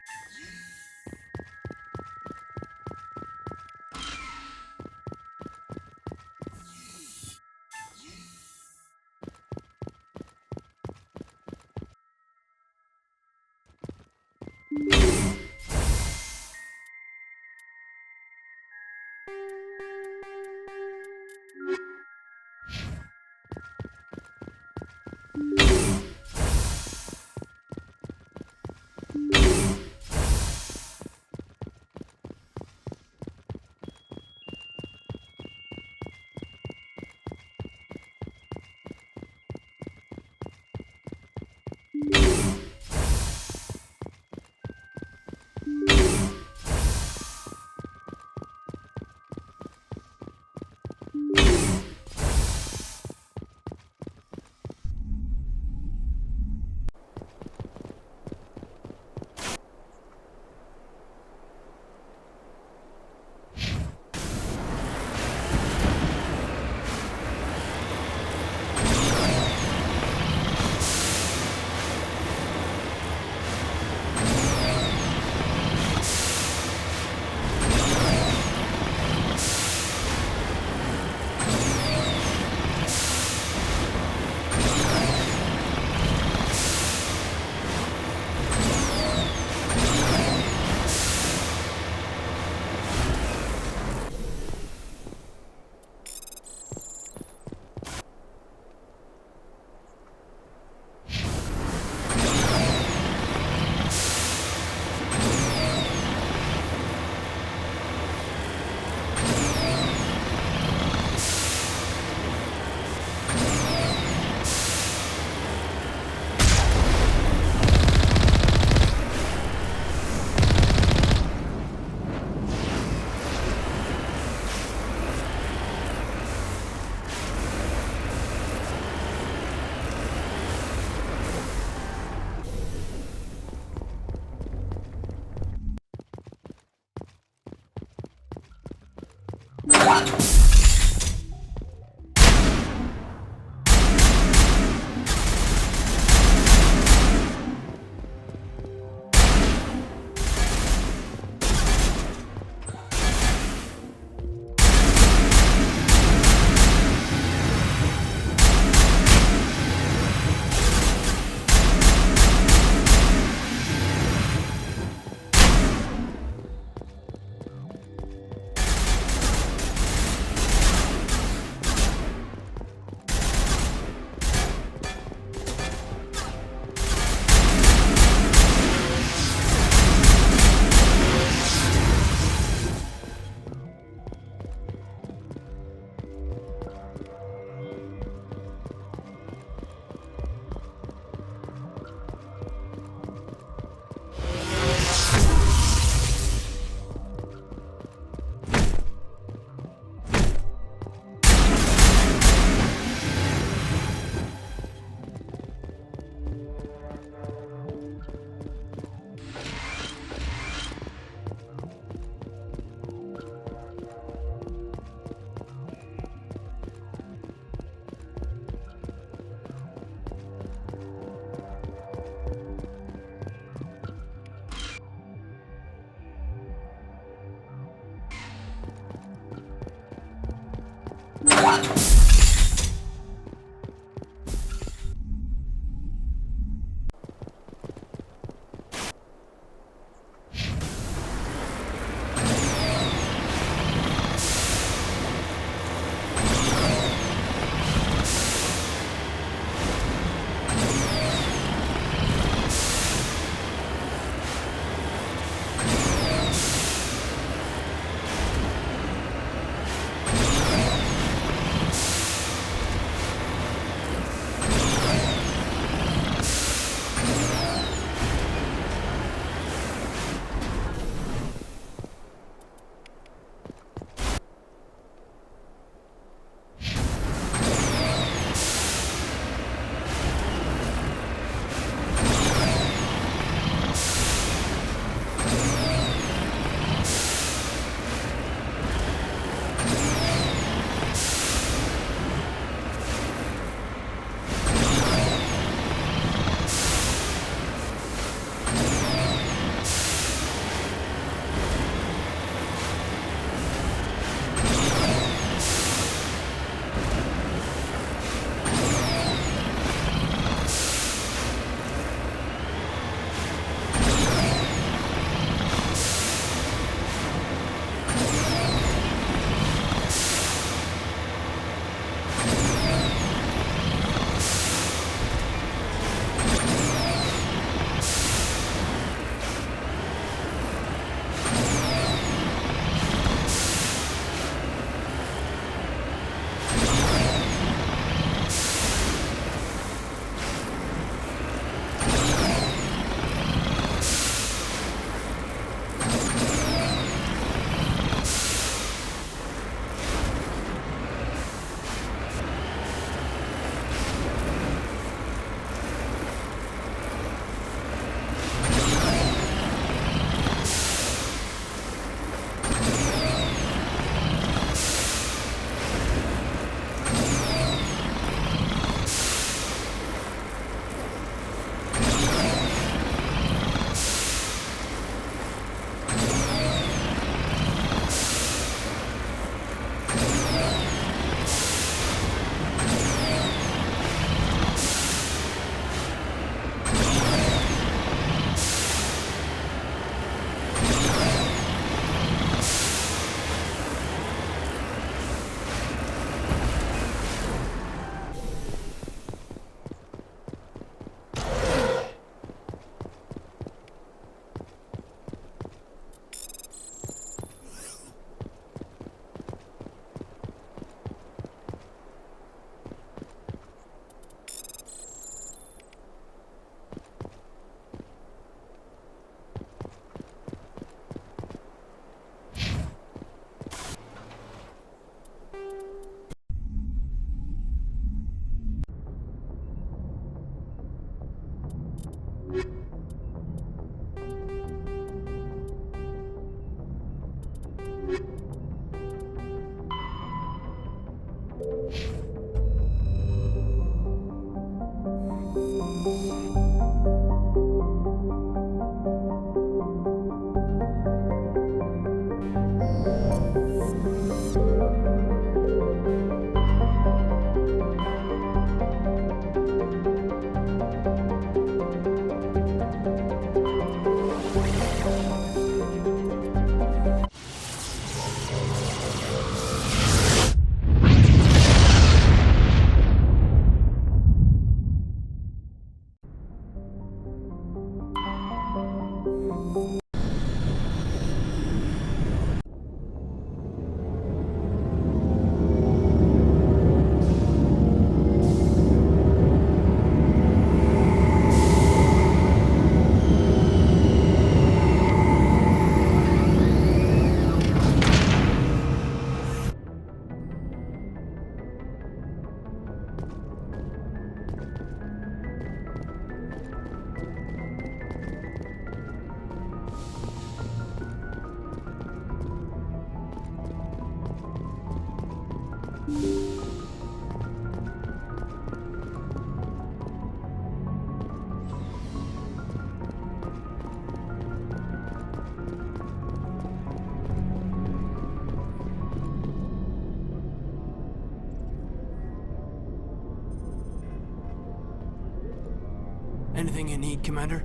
Anything you need, Commander?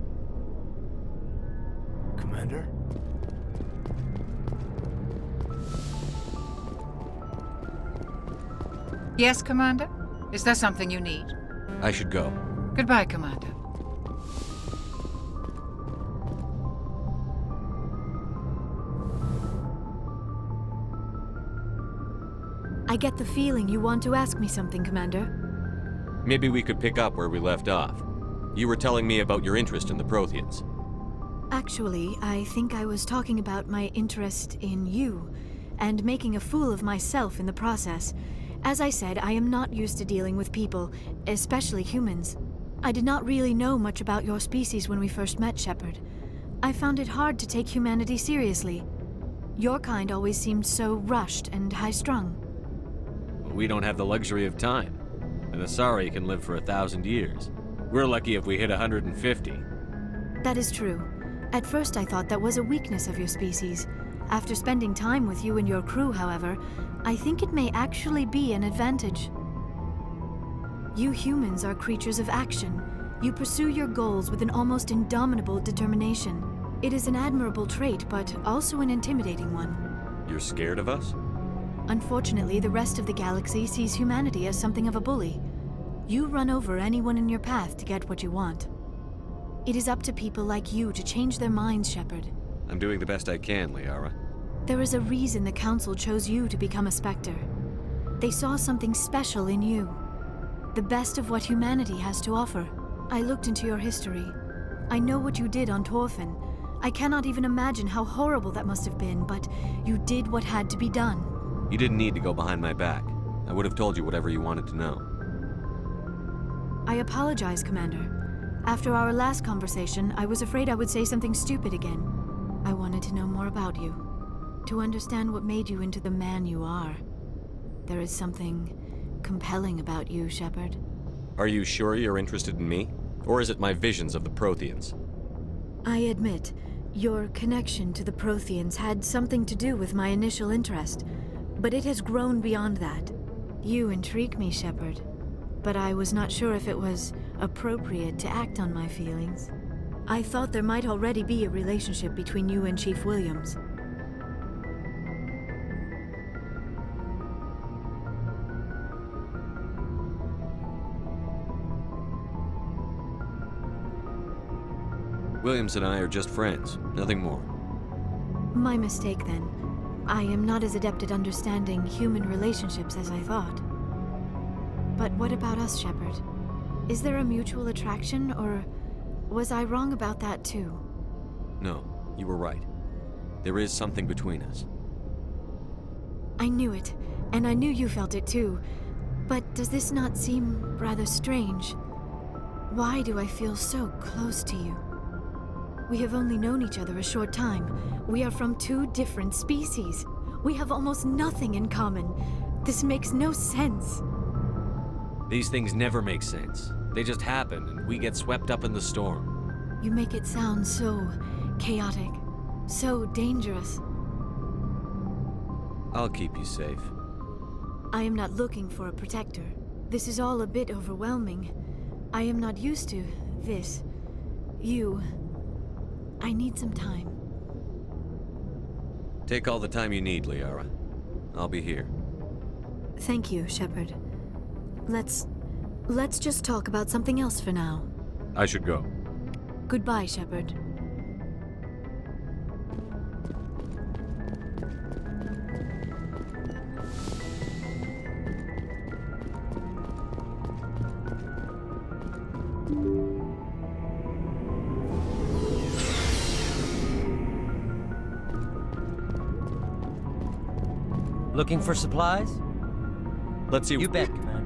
Commander? Yes, Commander? Is there something you need? I should go. Goodbye, Commander. I get the feeling you want to ask me something, Commander. Maybe we could pick up where we left off. You were telling me about your interest in the Protheans. Actually, I think I was talking about my interest in you, and making a fool of myself in the process. As I said, I am not used to dealing with people, especially humans. I did not really know much about your species when we first met, Shepard. I found it hard to take humanity seriously. Your kind always seemed so rushed and high-strung. We don't have the luxury of time. An Asari can live for 1,000 years. We're lucky if we hit 150. That is true. At first I thought that was a weakness of your species. After spending time with you and your crew, however, I think it may actually be an advantage. You humans are creatures of action. You pursue your goals with an almost indomitable determination. It is an admirable trait, but also an intimidating one. You're scared of us? Unfortunately, the rest of the galaxy sees humanity as something of a bully. You run over anyone in your path to get what you want. It is up to people like you to change their minds, Shepard. I'm doing the best I can, Liara. There is a reason the Council chose you to become a Spectre. They saw something special in you. The best of what humanity has to offer. I looked into your history. I know what you did on Torfin. I cannot even imagine how horrible that must have been, but you did what had to be done. You didn't need to go behind my back. I would have told you whatever you wanted to know. I apologize, Commander. After our last conversation, I was afraid I would say something stupid again. I wanted to know more about you. To understand what made you into the man you are. There is something compelling about you, Shepard. Are you sure you're interested in me? Or is it my visions of the Protheans? I admit, your connection to the Protheans had something to do with my initial interest, but it has grown beyond that. You intrigue me, Shepard, but I was not sure if it was appropriate to act on my feelings. I thought there might already be a relationship between you and Chief Williams. Williams and I are just friends, nothing more. My mistake, then. I am not as adept at understanding human relationships as I thought. But what about us, Shepard? Is there a mutual attraction, or was I wrong about that too? No, you were right. There is something between us. I knew it, and I knew you felt it too. But does this not seem rather strange? Why do I feel so close to you? We have only known each other a short time. We are from two different species. We have almost nothing in common. This makes no sense. These things never make sense. They just happen, and we get swept up in the storm. You make it sound so chaotic, so dangerous. I'll keep you safe. I am not looking for a protector. This is all a bit overwhelming. I am not used to this. I need some time. Take all the time you need, Liara. I'll be here. Thank you, Shepard. Let's just talk about something else for now. I should go. Goodbye, Shepard. Looking for supplies? Let's see. You bet, Commander.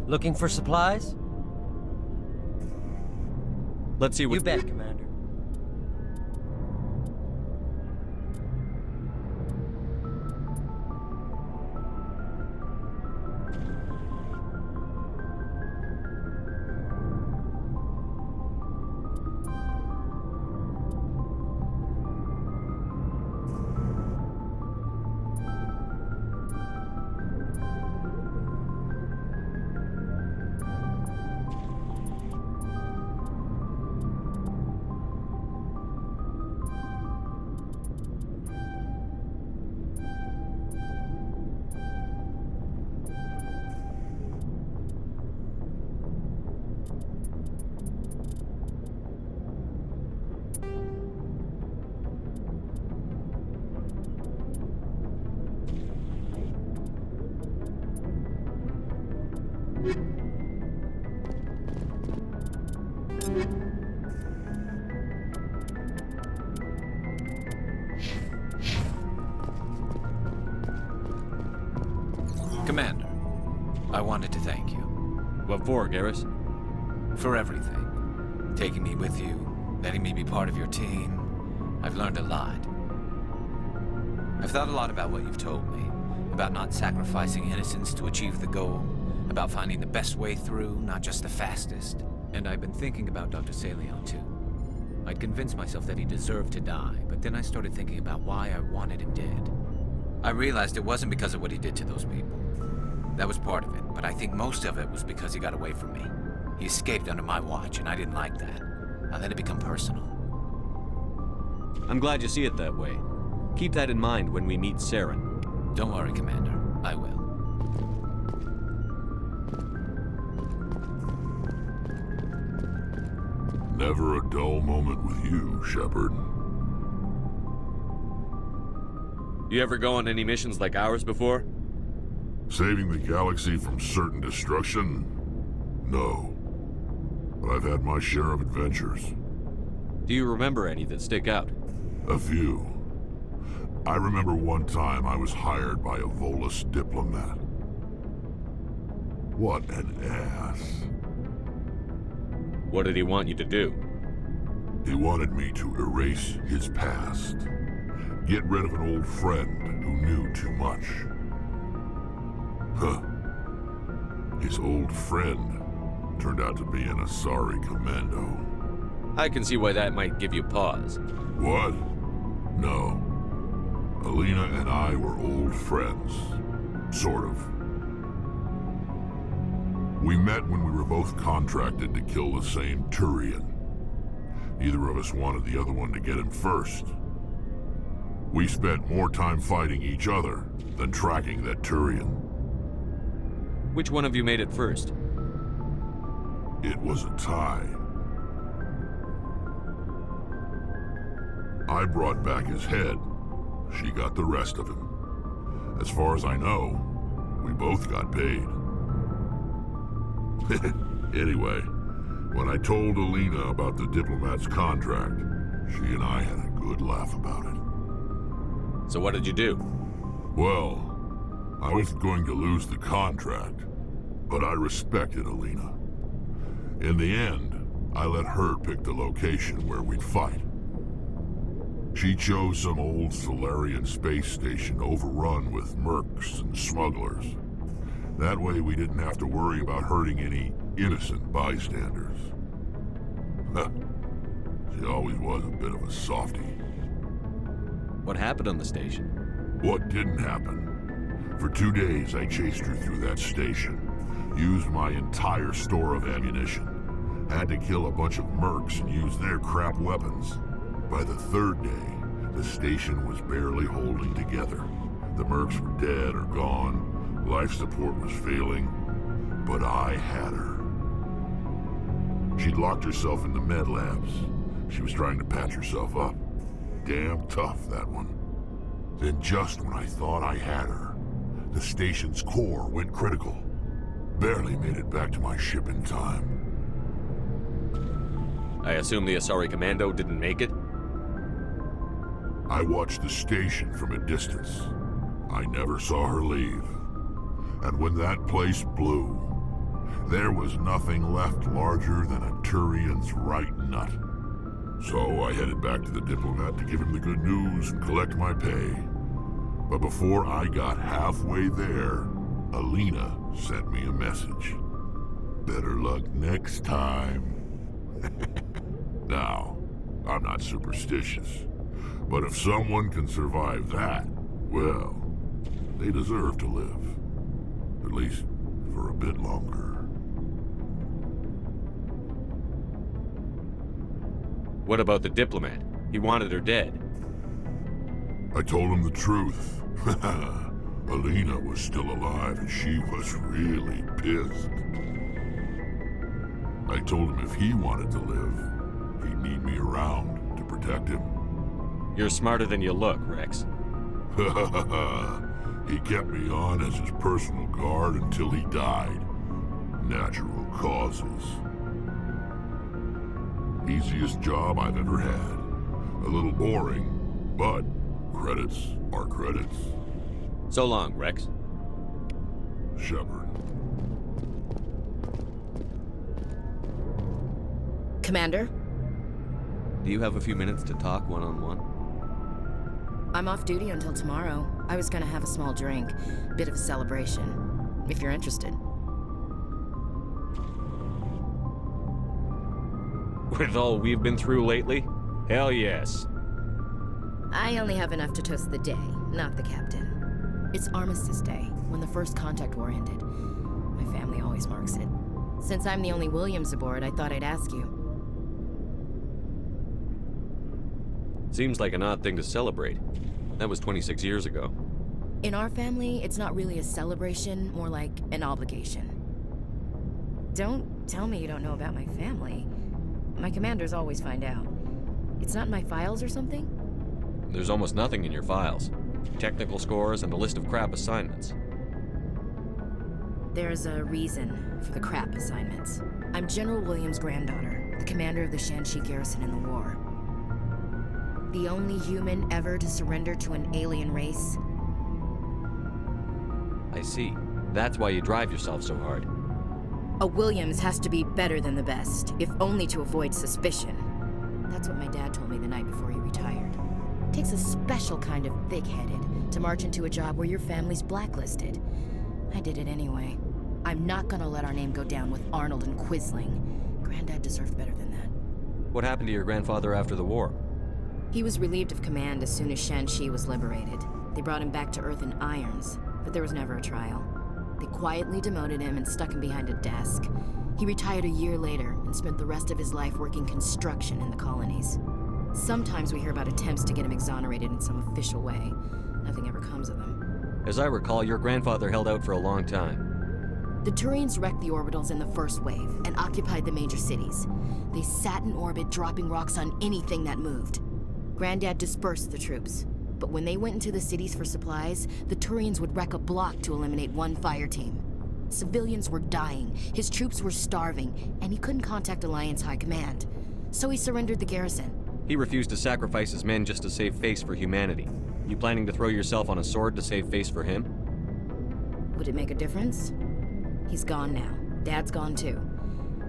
Looking for supplies? Let's see what... You bet, Commander. Commander, I wanted to thank you. What for, Garrus? For everything. Taking me with you, letting me be part of your team. I've learned a lot. I've thought a lot about what you've told me. About not sacrificing innocence to achieve the goal. About finding the best way through, not just the fastest. And I've been thinking about Dr. Saleon, too. I'd convinced myself that he deserved to die, but then I started thinking about why I wanted him dead. I realized it wasn't because of what he did to those people. That was part of it, but I think most of it was because he got away from me. He escaped under my watch, and I didn't like that. I let it become personal. I'm glad you see it that way. Keep that in mind when we meet Saren. Don't worry, Commander. I will. Never a dull moment with you, Shepard. You ever go on any missions like ours before? Saving the galaxy from certain destruction? No. But I've had my share of adventures. Do you remember any that stick out? A few. I remember one time I was hired by a Volus diplomat. What an ass. What did he want you to do? He wanted me to erase his past. Get rid of an old friend who knew too much. Huh. His old friend turned out to be an Asari commando. I can see why that might give you pause. What? No. Alina and I were old friends. Sort of. We met when we were both contracted to kill the same Turian. Neither of us wanted the other one to get him first. We spent more time fighting each other than tracking that Turian. Which one of you made it first? It was a tie. I brought back his head. She got the rest of him. As far as I know, we both got paid. Anyway, when I told Alina about the diplomat's contract, she and I had a good laugh about it. So what did you do? Well, I was going to lose the contract, but I respected Alina. In the end, I let her pick the location where we'd fight. She chose some old Solarian space station overrun with mercs and smugglers. That way we didn't have to worry about hurting any innocent bystanders. She always was a bit of a softie. What happened on the station? What didn't happen? For 2 days I chased her through that station. Used my entire store of ammunition. Had to kill a bunch of mercs and use their crap weapons. By the 3rd day, the station was barely holding together. The mercs were dead or gone. Life support was failing. But I had her. She'd locked herself in the med labs. She was trying to patch herself up. Damn tough, that one. Then just when I thought I had her, the station's core went critical. Barely made it back to my ship in time. I assume the Asari Commando didn't make it? I watched the station from a distance. I never saw her leave. And when that place blew, there was nothing left larger than a Turian's right nut. So I headed back to the diplomat to give him the good news and collect my pay. But before I got halfway there, Alina sent me a message. Better luck next time. Now, I'm not superstitious, but if someone can survive that, well, they deserve to live. At least for a bit longer. What about the diplomat? He wanted her dead. I told him the truth. Alina was still alive and she was really pissed. I told him if he wanted to live, he'd need me around to protect him. You're smarter than you look, Rex. He kept me on as his personal guard until he died. Natural causes. Easiest job I've ever had. A little boring, but credits are credits. So long, Rex. Shepard. Commander? Do you have a few minutes to talk one-on-one? I'm off duty until tomorrow. I was gonna have a small drink. Bit of a celebration. If you're interested. With all we've been through lately? Hell yes. I only have enough to toast the day, not the captain. It's Armistice Day, when the First Contact War ended. My family always marks it. Since I'm the only Williams aboard, I thought I'd ask you. Seems like an odd thing to celebrate. That was 26 years ago. In our family, it's not really a celebration, more like an obligation. Don't tell me you don't know about my family. My commanders always find out. It's not in my files or something? There's almost nothing in your files. Technical scores and a list of crap assignments. There's a reason for the crap assignments. I'm General Williams' granddaughter, the commander of the Shanxi garrison in the war. The only human ever to surrender to an alien race. I see. That's why you drive yourself so hard. A Williams has to be better than the best, if only to avoid suspicion. That's what my dad told me the night before he retired. Takes a special kind of thick-headed to march into a job where your family's blacklisted. I did it anyway. I'm not gonna let our name go down with Arnold and Quisling. Granddad deserved better than that. What happened to your grandfather after the war? He was relieved of command as soon as Shanxi was liberated. They brought him back to Earth in irons, but there was never a trial. They quietly demoted him and stuck him behind a desk. He retired a year later and spent the rest of his life working construction in the colonies. Sometimes we hear about attempts to get him exonerated in some official way. Nothing ever comes of them. As I recall, your grandfather held out for a long time. The Turians wrecked the orbitals in the first wave and occupied the major cities. They sat in orbit, dropping rocks on anything that moved. Granddad dispersed the troops, but when they went into the cities for supplies, the Turians would wreck a block to eliminate one fire team. Civilians were dying, his troops were starving, and he couldn't contact Alliance High Command. So he surrendered the garrison. He refused to sacrifice his men just to save face for humanity. You planning to throw yourself on a sword to save face for him? Would it make a difference? He's gone now. Dad's gone too.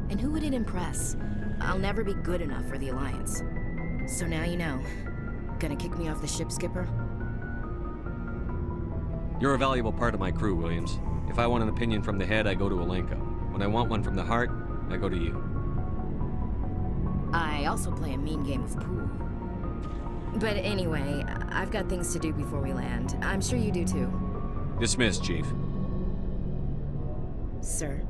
And who would it impress? I'll never be good enough for the Alliance. So now you know. Gonna kick me off the ship, Skipper? You're a valuable part of my crew, Williams. If I want an opinion from the head, I go to Alenko. When I want one from the heart, I go to you. I also play a mean game of pool. But anyway, I've got things to do before we land. I'm sure you do too. Dismissed, Chief. Sir.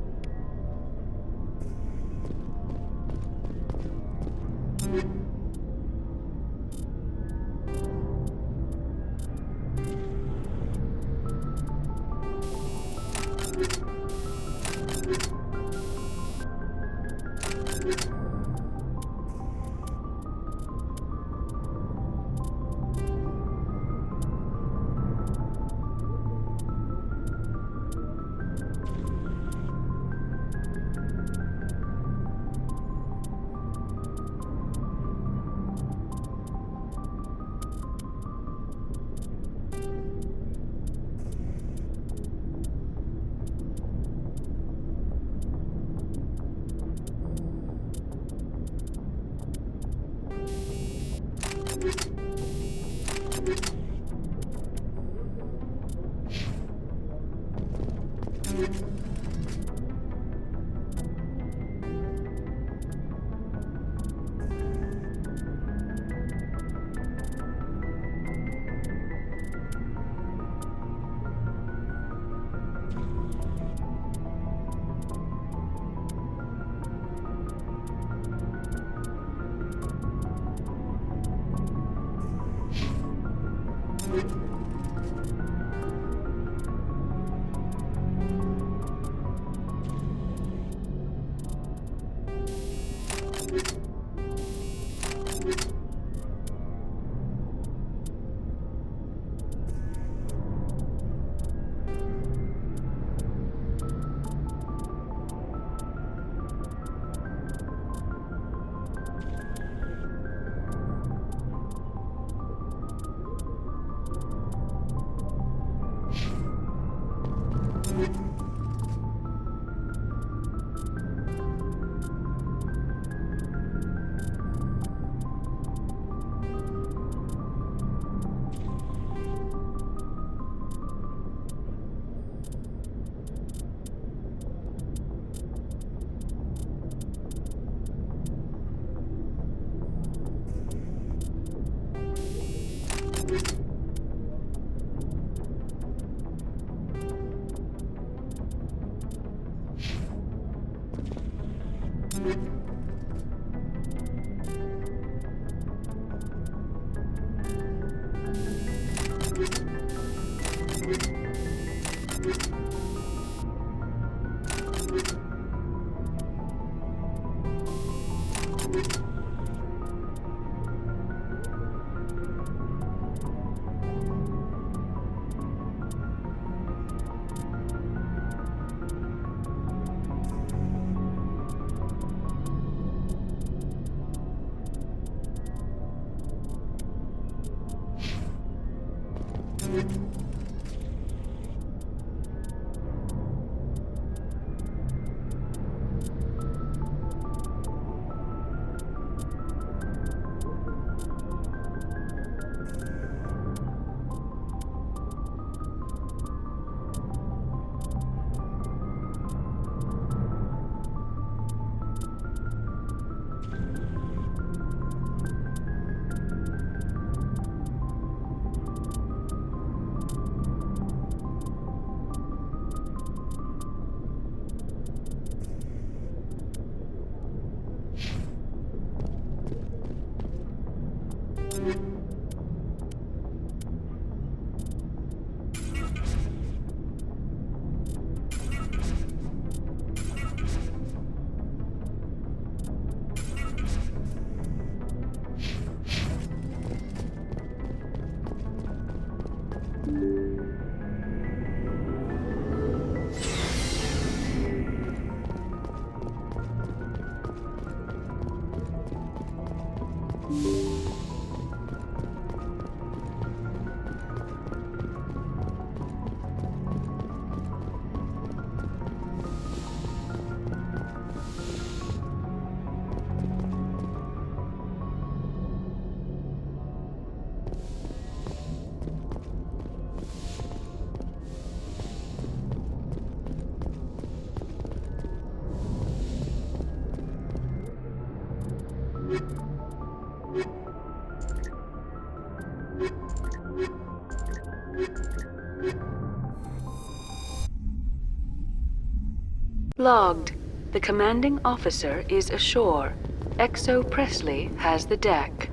Logged. The commanding officer is ashore. XO Presley has the deck.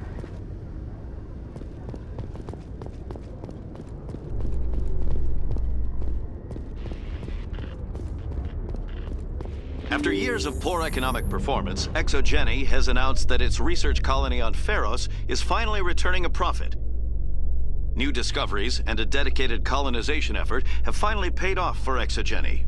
After years of poor economic performance, ExoGeni has announced that its research colony on Pharos is finally returning a profit. New discoveries and a dedicated colonization effort have finally paid off for ExoGeni.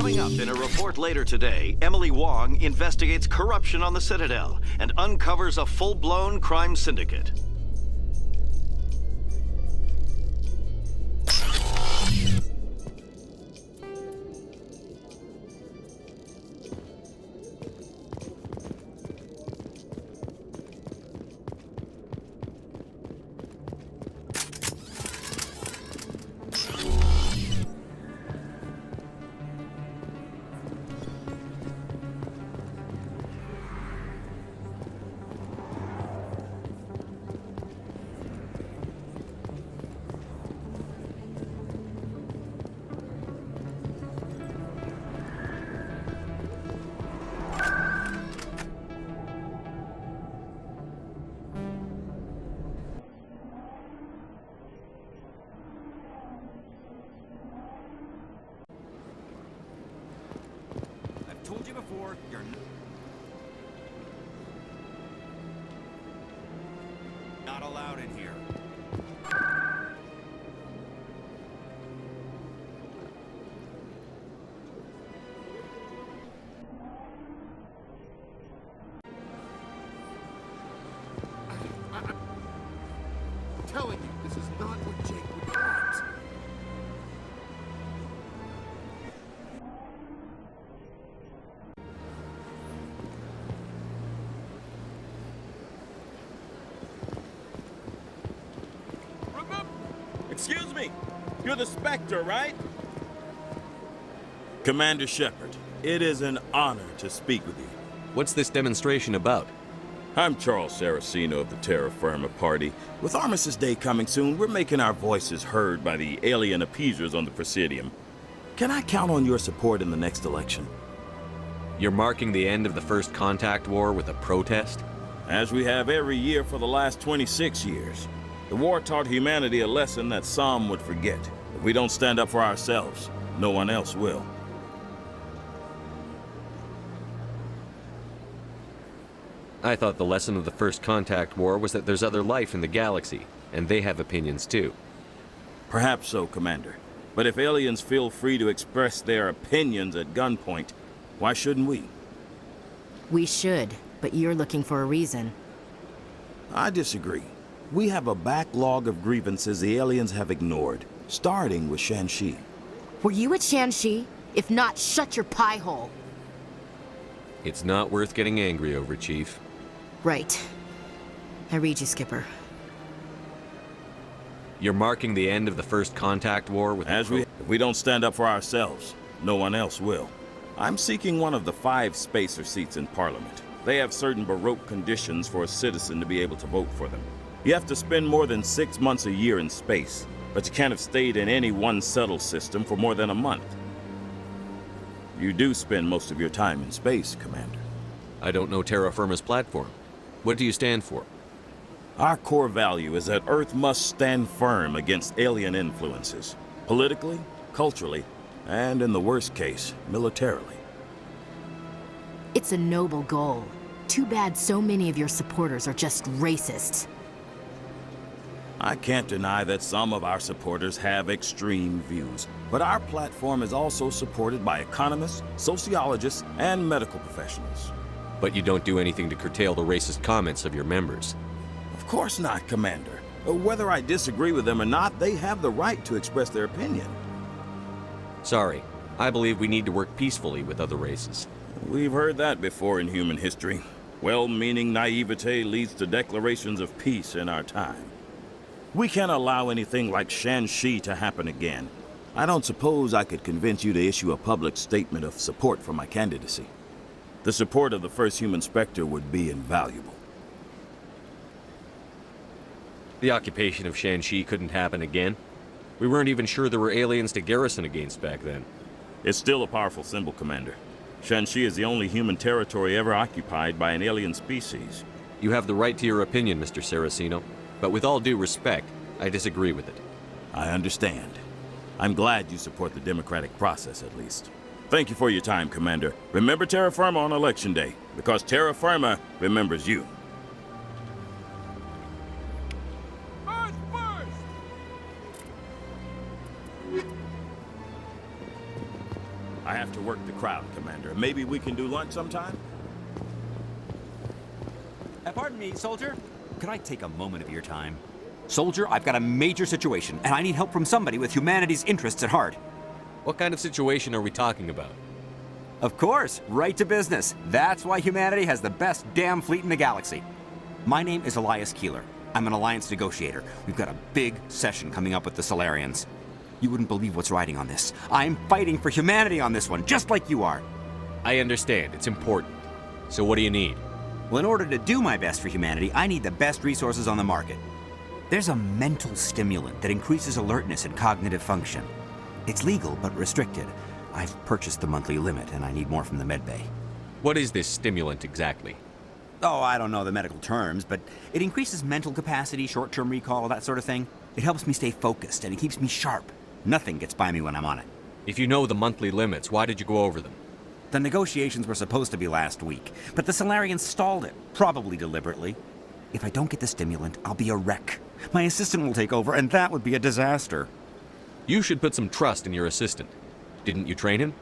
Coming up in a report later today, Emily Wong investigates corruption on the Citadel and uncovers a full-blown crime syndicate. you before, you're not allowed in here. I'm telling you, this is not what Jake would want. Excuse me, you're the Spectre, right? Commander Shepard, it is an honor to speak with you. What's this demonstration about? I'm Charles Saraceno of the Terra Firma Party. With Armistice Day coming soon, we're making our voices heard by the alien appeasers on the Presidium. Can I count on your support in the next election? You're marking the end of the First Contact War with a protest? As we have every year for the last 26 years. The war taught humanity a lesson that some would forget. If we don't stand up for ourselves, no one else will. I thought the lesson of the First Contact War was that there's other life in the galaxy, and they have opinions too. Perhaps so, Commander. But if aliens feel free to express their opinions at gunpoint, why shouldn't we? We should, but you're looking for a reason. I disagree. We have a backlog of grievances the aliens have ignored, starting with Shanxi. Were you at Shanxi? If not, shut your pie hole. It's not worth getting angry over, Chief. Right. I read you, Skipper. You're marking the end of the First Contact War with... If we don't stand up for ourselves, no one else will. I'm seeking one of the 5 spacer seats in Parliament. They have certain Baroque conditions for a citizen to be able to vote for them. You have to spend more than 6 months a year in space, but you can't have stayed in any one settled system for more than a month. You do spend most of your time in space, Commander. I don't know Terra Firma's platform. What do you stand for? Our core value is that Earth must stand firm against alien influences, politically, culturally, and in the worst case, militarily. It's a noble goal. Too bad so many of your supporters are just racists. I can't deny that some of our supporters have extreme views, but our platform is also supported by economists, sociologists, and medical professionals. But you don't do anything to curtail the racist comments of your members. Of course not, Commander. Whether I disagree with them or not, they have the right to express their opinion. Sorry, I believe we need to work peacefully with other races. We've heard that before in human history. Well-meaning naivete leads to declarations of peace in our time. We can't allow anything like Shanxi to happen again. I don't suppose I could convince you to issue a public statement of support for my candidacy. The support of the first human Spectre would be invaluable. The occupation of Shanxi couldn't happen again. We weren't even sure there were aliens to garrison against back then. It's still a powerful symbol, Commander. Shanxi is the only human territory ever occupied by an alien species. You have the right to your opinion, Mr. Saraceno. But with all due respect, I disagree with it. I understand. I'm glad you support the democratic process, at least. Thank you for your time, Commander. Remember Terra Firma on Election Day, because Terra Firma remembers you. Earth first! I have to work the crowd, Commander. Maybe we can do lunch sometime? Pardon me, soldier. Could I take a moment of your time? Soldier, I've got a major situation, and I need help from somebody with humanity's interests at heart. What kind of situation are we talking about? Of course, right to business. That's why humanity has the best damn fleet in the galaxy. My name is Elias Keeler. I'm an alliance negotiator. We've got a big session coming up with the Solarians. You wouldn't believe what's riding on this. I'm fighting for humanity on this one, just like you are. I understand. It's important. So what do you need? Well, in order to do my best for humanity, I need the best resources on the market. There's a mental stimulant that increases alertness and cognitive function. It's legal, but restricted. I've purchased the monthly limit, and I need more from the medbay. What is this stimulant exactly? Oh, I don't know the medical terms, but it increases mental capacity, short-term recall, that sort of thing. It helps me stay focused, and it keeps me sharp. Nothing gets by me when I'm on it. If you know the monthly limits, why did you go over them? The negotiations were supposed to be last week, but the Solarians stalled it, probably deliberately. If I don't get the stimulant, I'll be a wreck. My assistant will take over, and that would be a disaster. You should put some trust in your assistant. Didn't you train him?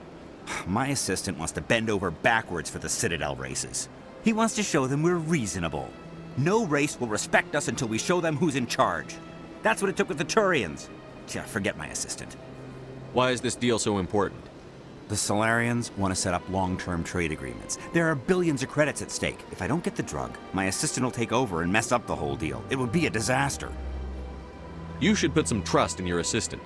My assistant wants to bend over backwards for the Citadel races. He wants to show them we're reasonable. No race will respect us until we show them who's in charge. That's what it took with the Turians. Yeah, forget my assistant. Why is this deal so important? The Solarians want to set up long-term trade agreements. There are billions of credits at stake. If I don't get the drug, my assistant will take over and mess up the whole deal. It would be a disaster. You should put some trust in your assistant.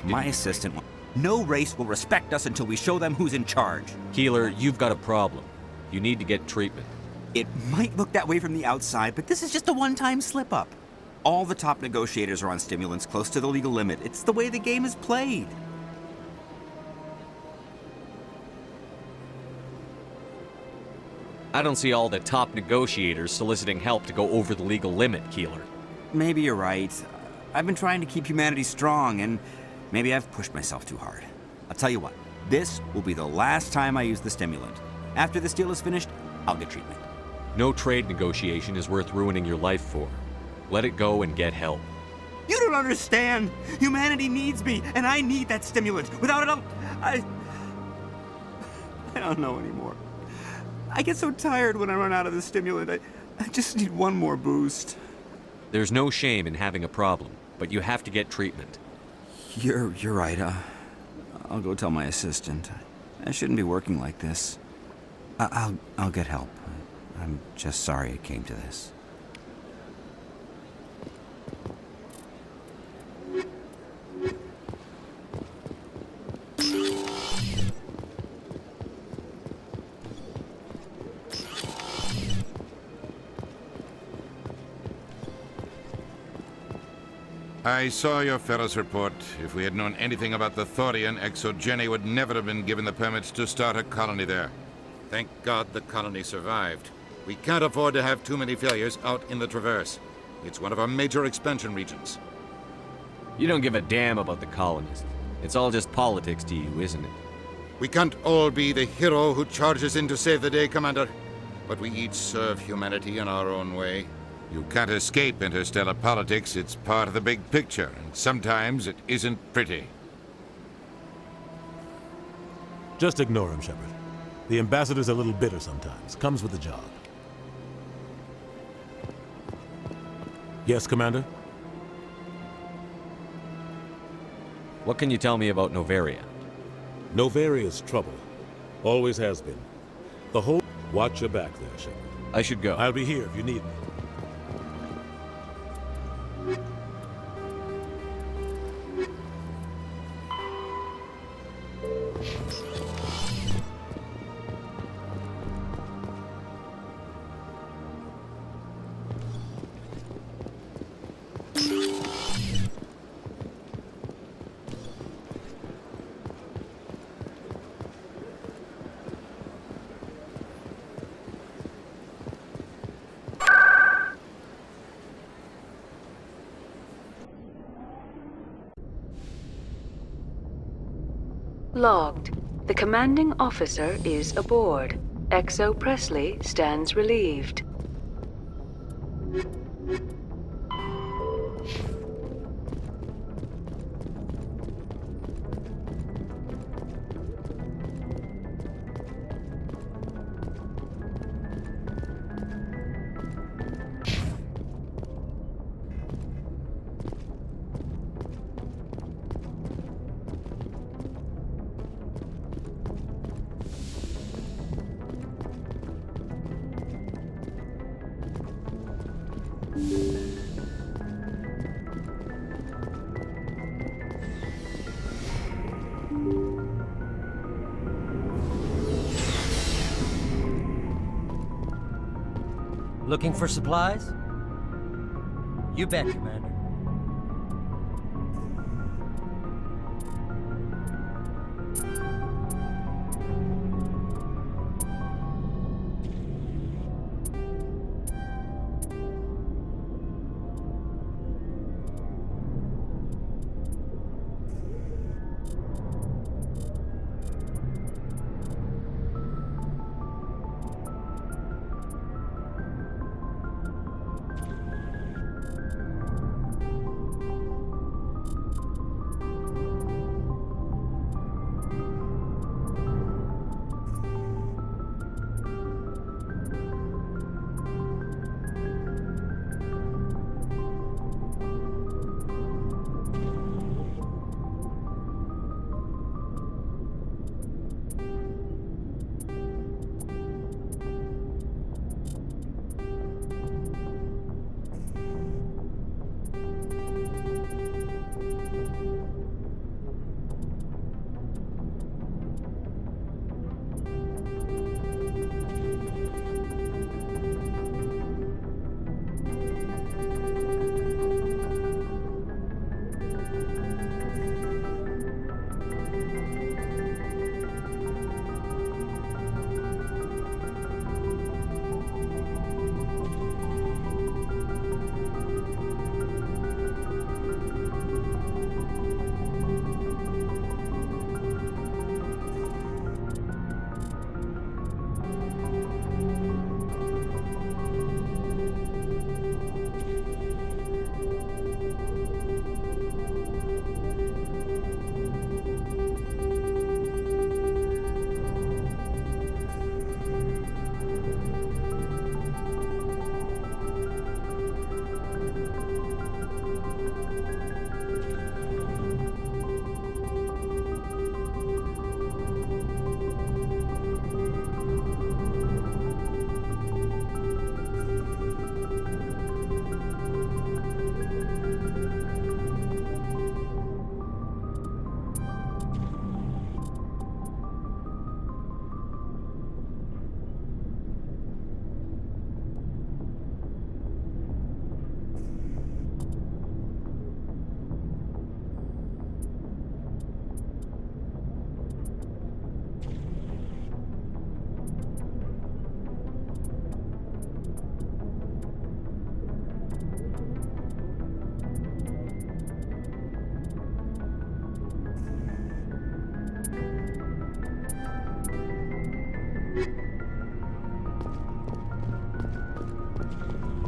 My assistant... No race will respect us until we show them who's in charge. Keeler, you've got a problem. You need to get treatment. It might look that way from the outside, but this is just a one-time slip-up. All the top negotiators are on stimulants close to the legal limit. It's the way the game is played. I don't see all the top negotiators soliciting help to go over the legal limit, Keeler. Maybe you're right. I've been trying to keep humanity strong, and maybe I've pushed myself too hard. I'll tell you what, this will be the last time I use the stimulant. After this deal is finished, I'll get treatment. No trade negotiation is worth ruining your life for. Let it go and get help. You don't understand! Humanity needs me, and I need that stimulant. Without it, I don't know anymore. I get so tired when I run out of the stimulant. I just need one more boost. There's no shame in having a problem, but you have to get treatment. You're right. I'll go tell my assistant. I shouldn't be working like this. I'll get help. I'm just sorry it came to this. I saw your Ferris report. If we had known anything about the Thorian, ExoGeni would never have been given the permits to start a colony there. Thank God the colony survived. We can't afford to have too many failures out in the Traverse. It's one of our major expansion regions. You don't give a damn about the colonists. It's all just politics to you, isn't it? We can't all be the hero who charges in to save the day, Commander. But we each serve humanity in our own way. You can't escape interstellar politics. It's part of the big picture, and sometimes it isn't pretty. Just ignore him, Shepard. The ambassador's a little bitter sometimes. Comes with the job. Yes, Commander? What can you tell me about Novaria? Novaria's trouble. Always has been. The whole... Watch your back there, Shepard. I should go. I'll be here if you need me. Logged. The commanding officer is aboard. Exo Presley stands relieved. Looking for supplies? You bet, Commander.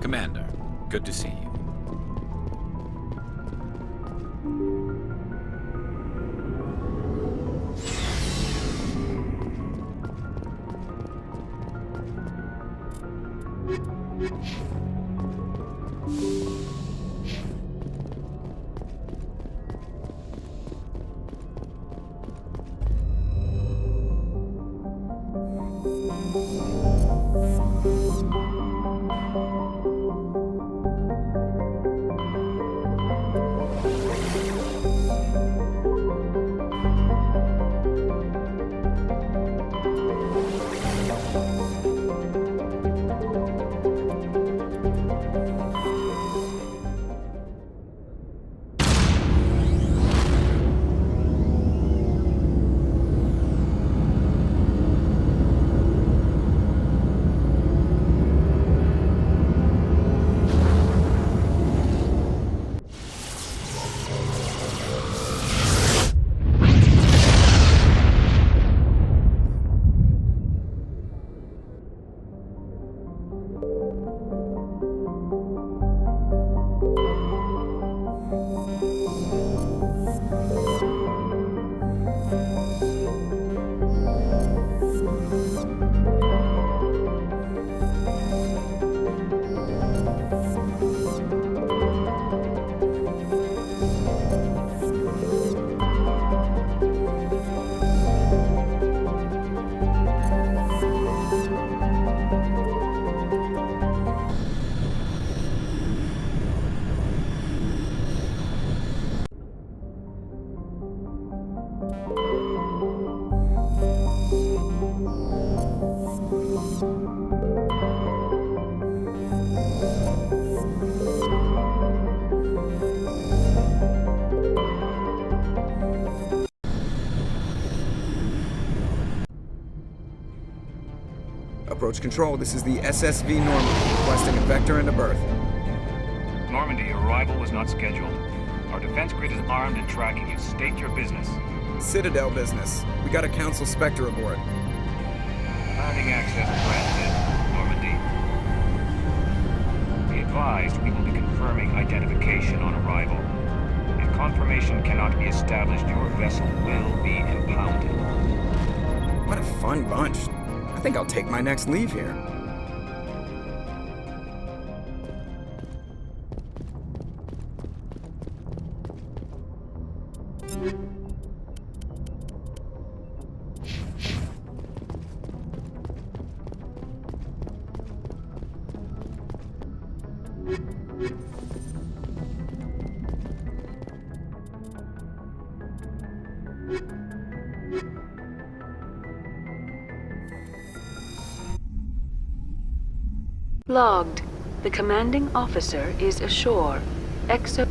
Commander, good to see you. Approach control, this is the SSV Normandy, requesting a vector and a berth. Normandy, arrival was not scheduled. Our defense grid is armed and tracking you. State your business. Citadel business. We got a Council Spectre aboard. Landing access granted, Normandy. Be advised, we will be confirming identification on arrival. If confirmation cannot be established, your vessel will be impounded. fun bunch. I think I'll take my next leave here. Logged. The commanding officer is ashore. Exo...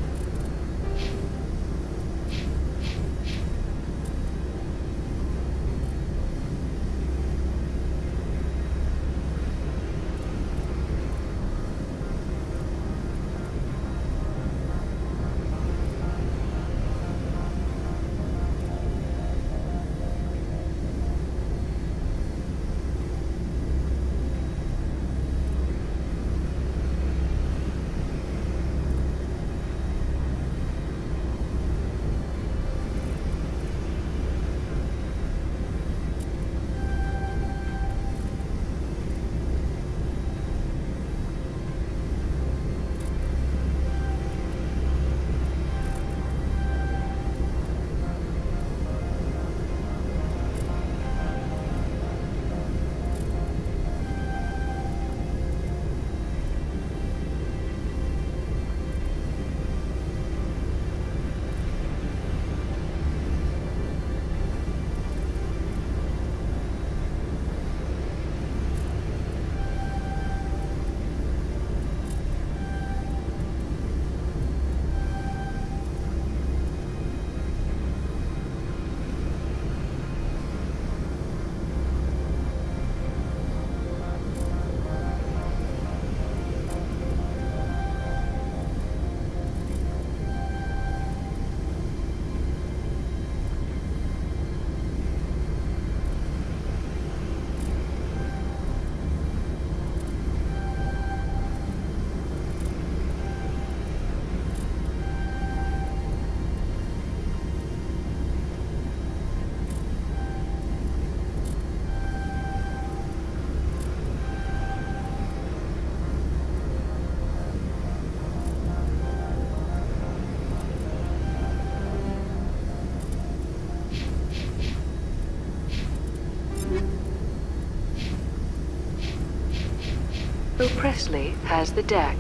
Presley has the deck.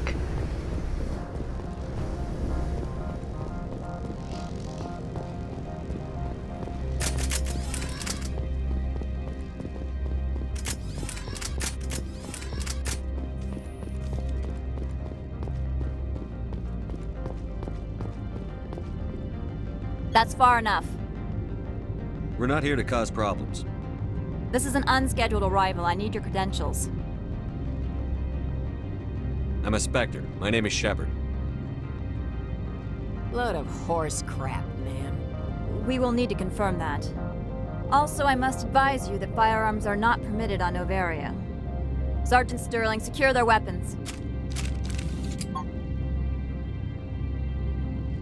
That's far enough. We're not here to cause problems. This is an unscheduled arrival. I need your credentials. I'm a Spectre. My name is Shepard. Load of horse crap, man. We will need to confirm that. Also, I must advise you that firearms are not permitted on Novaria. Sergeant Sterling, secure their weapons.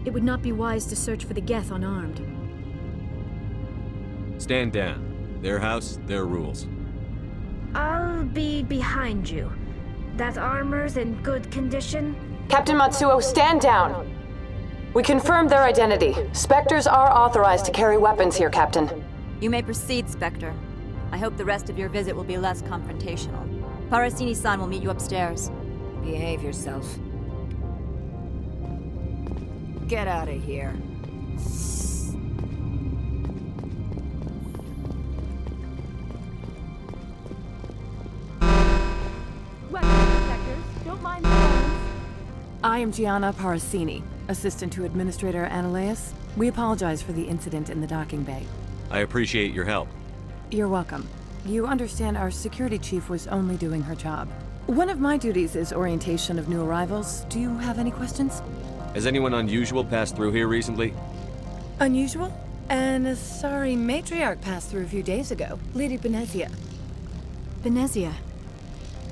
It would not be wise to search for the Geth unarmed. Stand down. Their house, their rules. I'll be behind you. That armor's in good condition? Captain Matsuo, stand down! We confirmed their identity. Spectres are authorized to carry weapons here, Captain. You may proceed, Spectre. I hope the rest of your visit will be less confrontational. Parasini-san will meet you upstairs. Behave yourself. Get out of here. I am Gianna Parasini, assistant to Administrator Ananias. We apologize for the incident in the docking bay. I appreciate your help. You're welcome. You understand our security chief was only doing her job. One of my duties is orientation of new arrivals. Do you have any questions? Has anyone unusual passed through here recently? Unusual? An Asari matriarch passed through a few days ago. Lady Benezia. Benezia?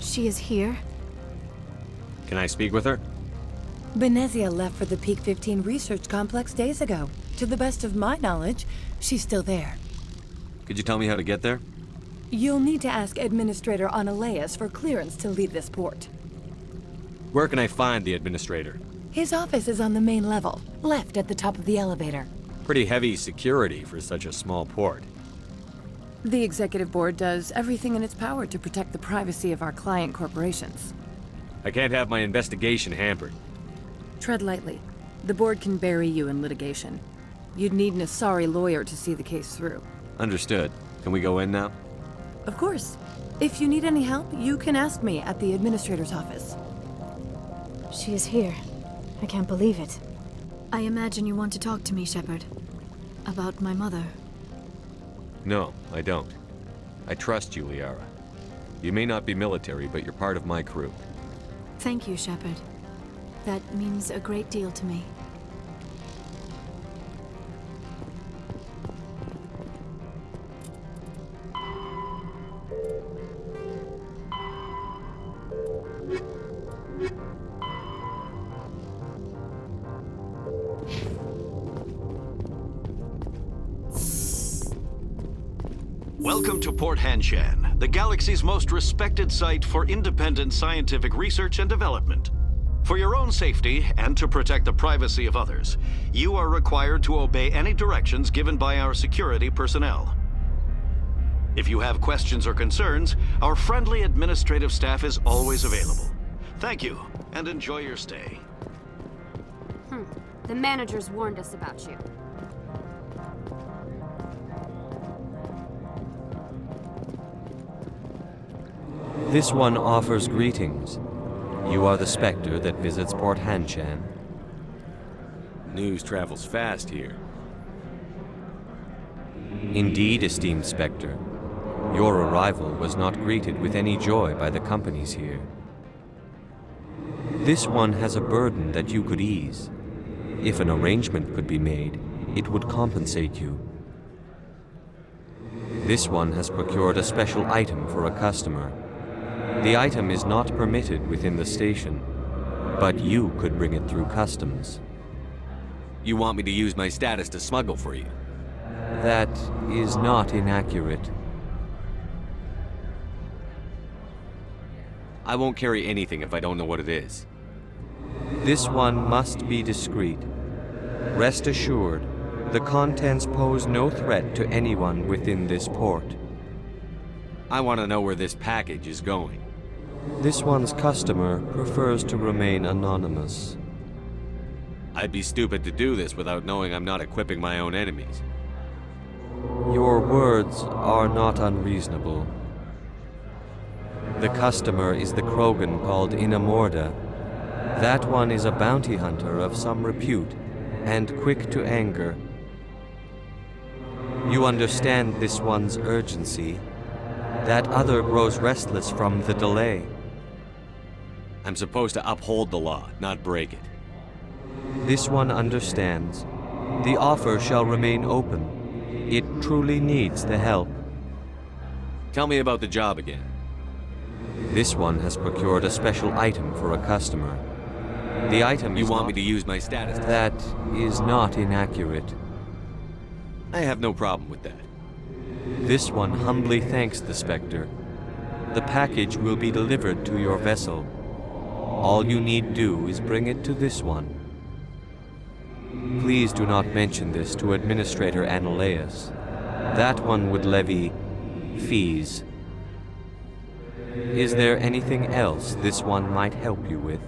She is here? Can I speak with her? Benezia left for the Peak 15 research complex days ago. To the best of my knowledge, she's still there. Could you tell me how to get there? You'll need to ask Administrator Analeas for clearance to leave this port. Where can I find the administrator? His office is on the main level, left at the top of the elevator. Pretty heavy security for such a small port. The Executive Board does everything in its power to protect the privacy of our client corporations. I can't have my investigation hampered. Tread lightly. The Board can bury you in litigation. You'd need an Asari lawyer to see the case through. Understood. Can we go in now? Of course. If you need any help, you can ask me at the Administrator's office. She is here. I can't believe it. I imagine you want to talk to me, Shepard. About my mother. No, I don't. I trust you, Liara. You may not be military, but you're part of my crew. Thank you, Shepard. That means a great deal to me. Welcome to Port Hanshan, the galaxy's most respected site for independent scientific research and development. For your own safety and to protect the privacy of others, you are required to obey any directions given by our security personnel. If you have questions or concerns, our friendly administrative staff is always available. Thank you, and enjoy your stay. The managers warned us about you. This one offers greetings. You are the Spectre that visits Port Hanshan. News travels fast here. Indeed, esteemed Spectre. Your arrival was not greeted with any joy by the companies here. This one has a burden that you could ease. If an arrangement could be made, it would compensate you. This one has procured a special item for a customer. The item is not permitted within the station, but you could bring it through customs. You want me to use my status to smuggle for you? That is not inaccurate. I won't carry anything if I don't know what it is. This one must be discreet. Rest assured, the contents pose no threat to anyone within this port. I want to know where this package is going. This one's customer prefers to remain anonymous. I'd be stupid to do this without knowing I'm not equipping my own enemies. Your words are not unreasonable. The customer is the Krogan called Inamorda. That one is a bounty hunter of some repute, and quick to anger. You understand this one's urgency. That other grows restless from the delay. I'm supposed to uphold the law, not break it. This one understands. The offer shall remain open. It truly needs the help. Tell me about the job again. This one has procured a special item for a customer. The item You is want not... me to use my status? That is not inaccurate. I have no problem with that. This one humbly thanks the Spectre. The package will be delivered to your vessel. All you need do is bring it to this one. Please do not mention this to Administrator Analeas. That one would levy fees. Is there anything else this one might help you with?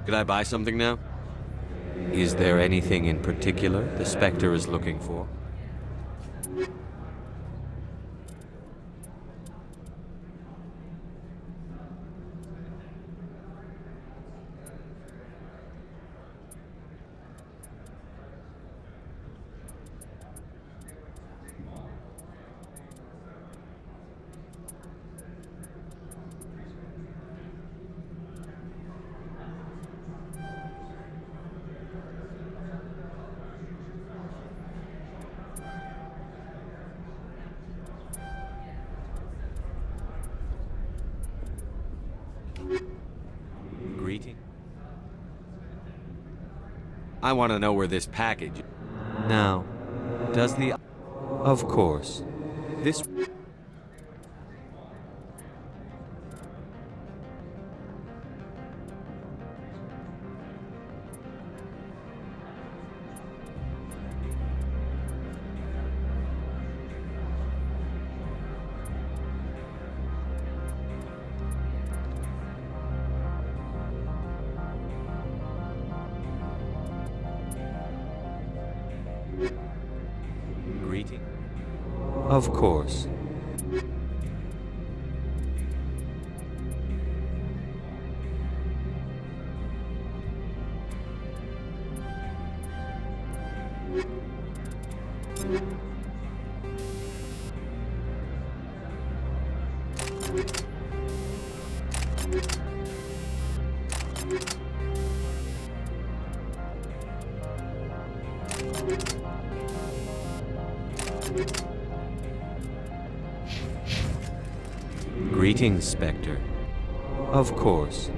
Could I buy something now? Is there anything in particular the Spectre is looking for? Greeting? I want to know where this package... Now, does the... Of course. This... Of course. Greetings, Spectre. Of course.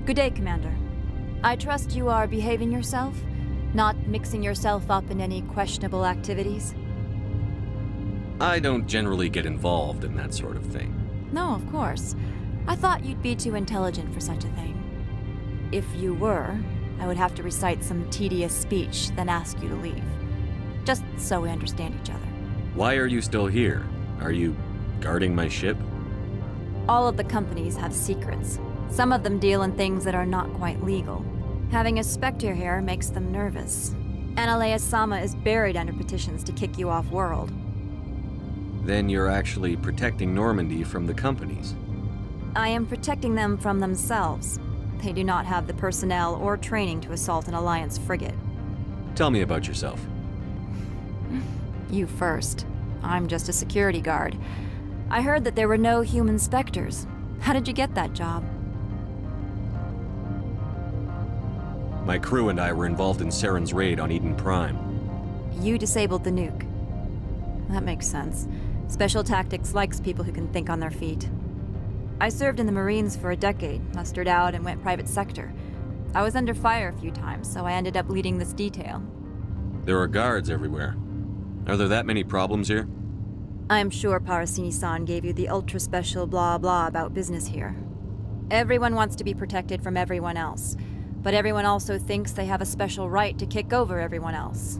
Good day, Commander. I trust you are behaving yourself, not mixing yourself up in any questionable activities? I don't generally get involved in that sort of thing. No, of course. I thought you'd be too intelligent for such a thing. If you were, I would have to recite some tedious speech, then ask you to leave. Just so we understand each other. Why are you still here? Are you guarding my ship? All of the companies have secrets. Some of them deal in things that are not quite legal. Having a Spectre here makes them nervous. Analea-sama is buried under petitions to kick you off-world. Then you're actually protecting Normandy from the companies. I am protecting them from themselves. They do not have the personnel or training to assault an Alliance frigate. Tell me about yourself. You first. I'm just a security guard. I heard that there were no human Spectres. How did you get that job? My crew and I were involved in Saren's raid on Eden Prime. You disabled the nuke. That makes sense. Special Tactics likes people who can think on their feet. I served in the Marines for a decade, mustered out, and went private sector. I was under fire a few times, so I ended up leading this detail. There are guards everywhere. Are there that many problems here? I'm sure Parasini-san gave you the ultra-special blah-blah about business here. Everyone wants to be protected from everyone else, but everyone also thinks they have a special right to kick over everyone else.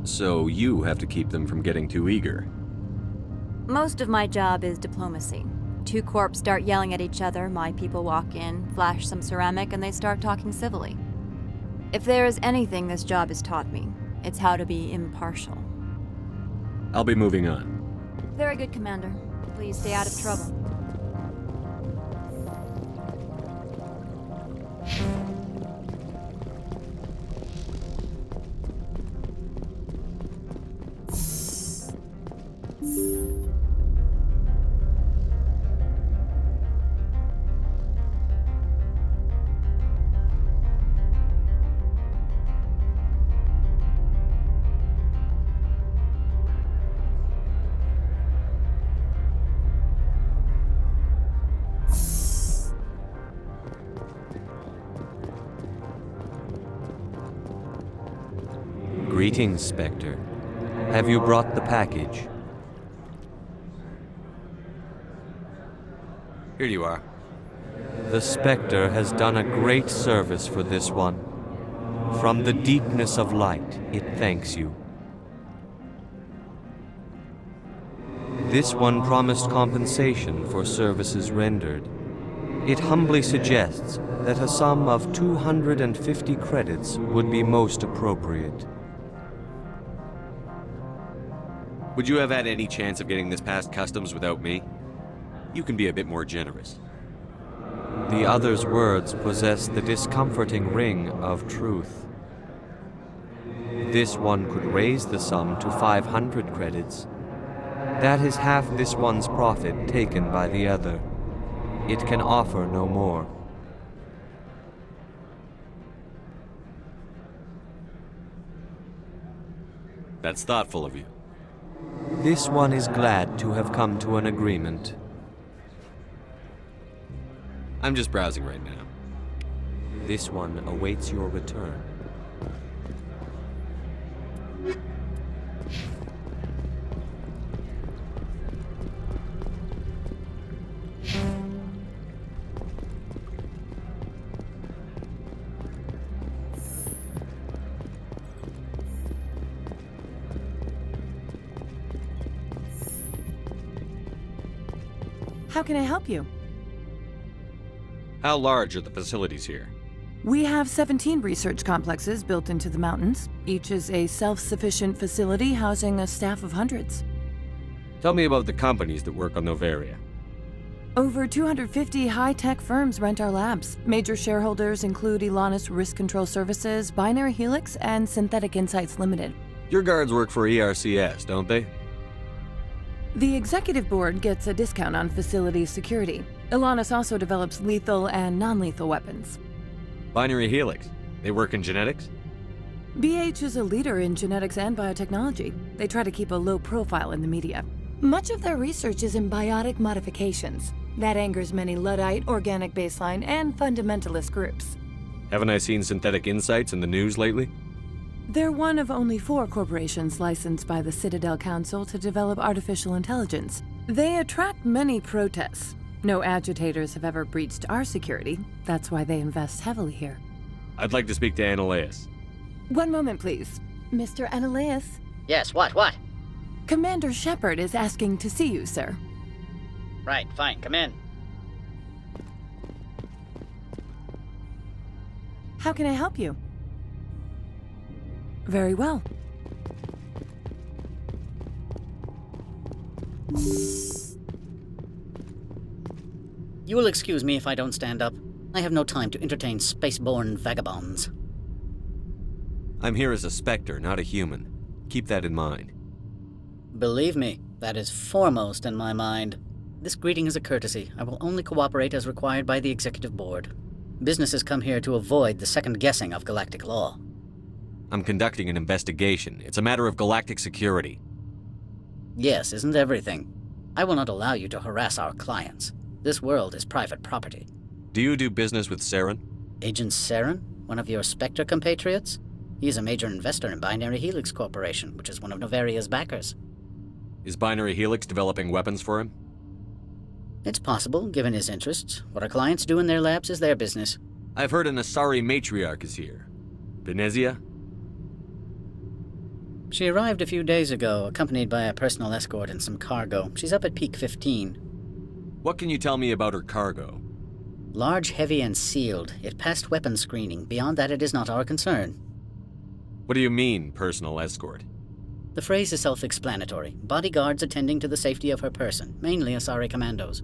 So you have to keep them from getting too eager. Most of my job is diplomacy. Two corps start yelling at each other, my people walk in, flash some ceramic, and they start talking civilly. If there is anything this job has taught me, it's how to be impartial. I'll be moving on. Very good, Commander. Please stay out of trouble. Greetings, Spectre. Have you brought the package? Here you are. The Spectre has done a great service for this one. From the deepness of light, it thanks you. This one promised compensation for services rendered. It humbly suggests that a sum of 250 credits would be most appropriate. Would you have had any chance of getting this past customs without me? You can be a bit more generous. The other's words possess the discomforting ring of truth. This one could raise the sum to 500 credits. That is half this one's profit taken by the other. It can offer no more. That's thoughtful of you. This one is glad to have come to an agreement. I'm just browsing right now. This one awaits your return. How can I help you? How large are the facilities here? We have 17 research complexes built into the mountains. Each is a self-sufficient facility housing a staff of hundreds. Tell me about the companies that work on Novaria. Over 250 high-tech firms rent our labs. Major shareholders include Elanus Risk Control Services, Binary Helix, and Synthetic Insights Limited. Your guards work for ERCS, don't they? The executive board gets a discount on facility security. Elanus also develops lethal and non-lethal weapons. Binary Helix. They work in genetics? BH is a leader in genetics and biotechnology. They try to keep a low profile in the media. Much of their research is in biotic modifications. That angers many Luddite, organic baseline, and fundamentalist groups. Haven't I seen Synthetic Insights in the news lately? They're one of only 4 corporations licensed by the Citadel Council to develop artificial intelligence. They attract many protests. No agitators have ever breached our security. That's why they invest heavily here. I'd like to speak to Annaleus. One moment, please. Mr. Annaleus? Yes, what? Commander Shepard is asking to see you, sir. Right, fine, come in. How can I help you? Very well. You will excuse me if I don't stand up. I have no time to entertain spaceborne vagabonds. I'm here as a Spectre, not a human. Keep that in mind. Believe me, that is foremost in my mind. This greeting is a courtesy. I will only cooperate as required by the Executive Board. Businesses come here to avoid the second guessing of galactic law. I'm conducting an investigation. It's a matter of galactic security. Yes, isn't everything? I will not allow you to harass our clients. This world is private property. Do you do business with Saren? Agent Saren? One of your Spectre compatriots? He is a major investor in Binary Helix Corporation, which is one of Novaria's backers. Is Binary Helix developing weapons for him? It's possible, given his interests. What our clients do in their labs is their business. I've heard an Asari matriarch is here. Venezia? She arrived a few days ago, accompanied by a personal escort and some cargo. She's up at Peak 15. What can you tell me about her cargo? Large, heavy, and sealed. It passed weapons screening. Beyond that, it is not our concern. What do you mean, personal escort? The phrase is self-explanatory. Bodyguards attending to the safety of her person, mainly Asari commandos.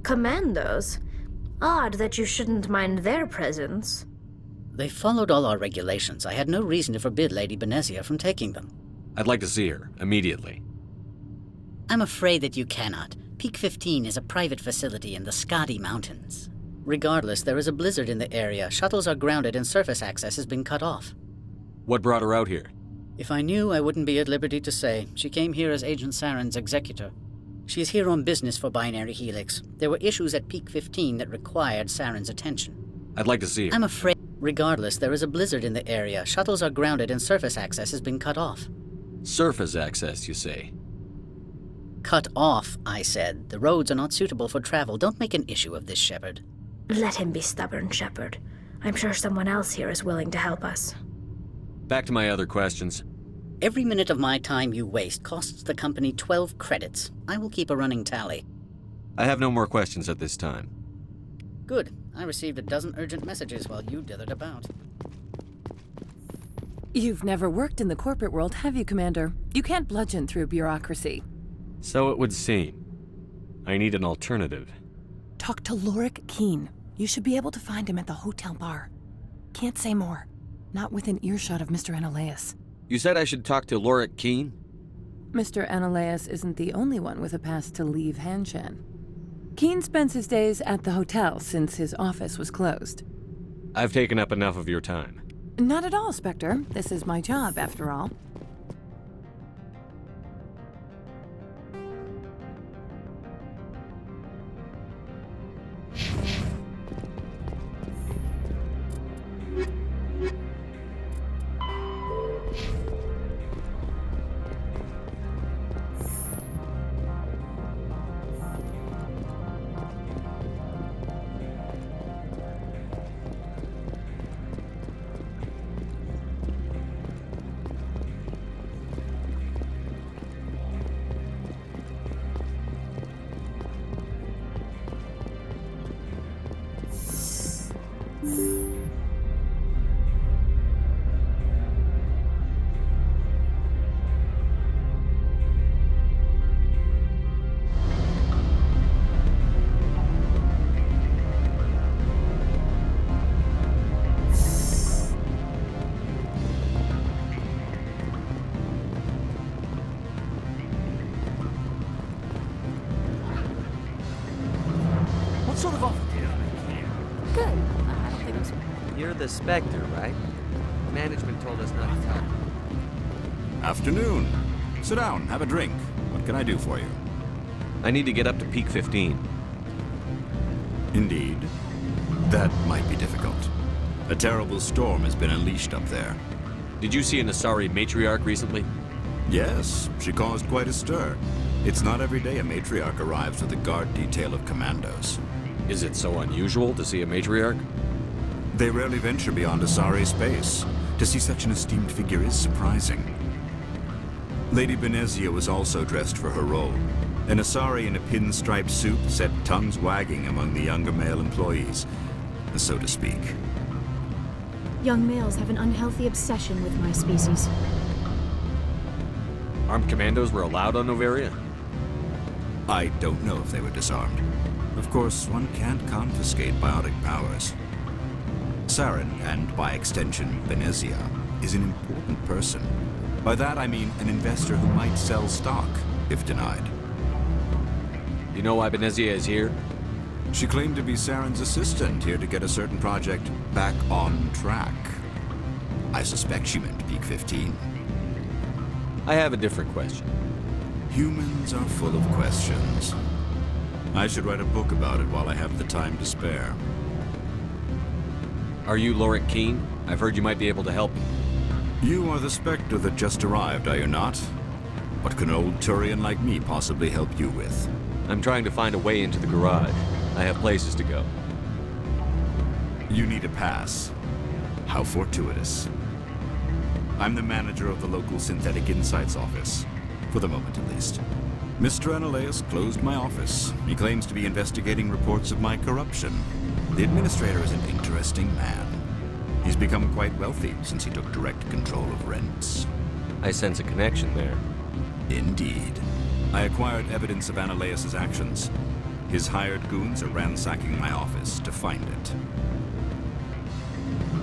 Commandos? Odd that you shouldn't mind their presence. They followed all our regulations. I had no reason to forbid Lady Benezia from taking them. I'd like to see her, immediately. I'm afraid that you cannot. Peak 15 is a private facility in the Skadi Mountains. Regardless, there is a blizzard in the area. Shuttles are grounded and surface access has been cut off. What brought her out here? If I knew, I wouldn't be at liberty to say. She came here as Agent Saren's executor. She is here on business for Binary Helix. There were issues at Peak 15 that required Saren's attention. I'd like to see her. I'm afraid... Regardless, there is a blizzard in the area. Shuttles are grounded and surface access has been cut off. Surface access, you say? Cut off, I said. The roads are not suitable for travel. Don't make an issue of this, Shepard. Let him be stubborn, Shepard. I'm sure someone else here is willing to help us. Back to my other questions. Every minute of my time you waste costs the company 12 credits. I will keep a running tally. I have no more questions at this time. Good. I received a dozen urgent messages while you dithered about. You've never worked in the corporate world, have you, Commander? You can't bludgeon through bureaucracy. So it would seem. I need an alternative. Talk to Lorik Keene. You should be able to find him at the hotel bar. Can't say more. Not within earshot of Mr. Analaeus. You said I should talk to Lorik Keene? Mr. Analaeus isn't the only one with a pass to leave Hanshan. Keene spends his days at the hotel since his office was closed. I've taken up enough of your time. Not at all, Spectre. This is my job, after all. Sort of offer did I make here? Good. I don't think I'm... You're the Spectre, right? Management told us not to tell. Afternoon. Sit down, have a drink. What can I do for you? I need to get up to Peak 15. Indeed. That might be difficult. A terrible storm has been unleashed up there. Did you see an Asari matriarch recently? Yes, she caused quite a stir. It's not every day a matriarch arrives with a guard detail of commandos. Is it so unusual to see a matriarch? They rarely venture beyond Asari space. To see such an esteemed figure is surprising. Lady Benezia was also dressed for her role. An Asari in a pinstriped suit set tongues wagging among the younger male employees, so to speak. Young males have an unhealthy obsession with my species. Armed commandos were allowed on Noveria? I don't know if they were disarmed. Of course, one can't confiscate biotic powers. Saren, and by extension, Benezia, is an important person. By that I mean an investor who might sell stock, if denied. You know why Benezia is here? She claimed to be Saren's assistant, here to get a certain project back on track. I suspect she meant Peak 15. I have a different question. Humans are full of questions. I should write a book about it while I have the time to spare. Are you Lorik Keene? I've heard you might be able to help me. You are the Spectre that just arrived, are you not? What can an old Turian like me possibly help you with? I'm trying to find a way into the garage. I have places to go. You need a pass. How fortuitous. I'm the manager of the local Synthetic Insights office. For the moment, at least. Mr. Analaeus closed my office. He claims to be investigating reports of my corruption. The administrator is an interesting man. He's become quite wealthy since he took direct control of rents. I sense a connection there. Indeed. I acquired evidence of Analaeus' actions. His hired goons are ransacking my office to find it.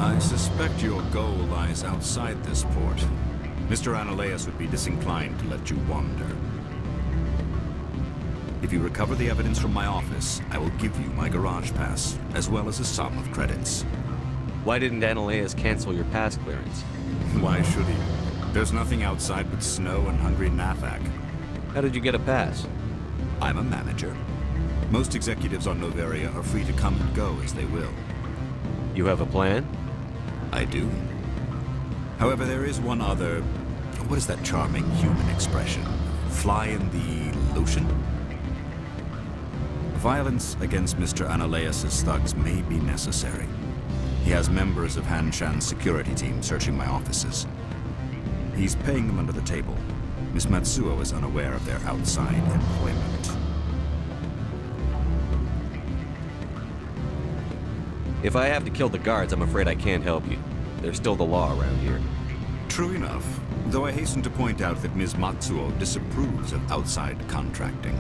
I suspect your goal lies outside this port. Mr. Analaeus would be disinclined to let you wander. If you recover the evidence from my office, I will give you my garage pass, as well as a sum of credits. Why didn't Analaeus cancel your pass clearance? Why should he? There's nothing outside but snow and hungry Nathak. How did you get a pass? I'm a manager. Most executives on Noveria are free to come and go as they will. You have a plan? I do. However, there is one other... What is that charming human expression? Fly in the lotion? Violence against Mr. Analeas' thugs may be necessary. He has members of Han Shan's security team searching my offices. He's paying them under the table. Miss Matsuo is unaware of their outside employment. If I have to kill the guards, I'm afraid I can't help you. There's still the law around here. True enough, though I hasten to point out that Ms. Matsuo disapproves of outside contracting.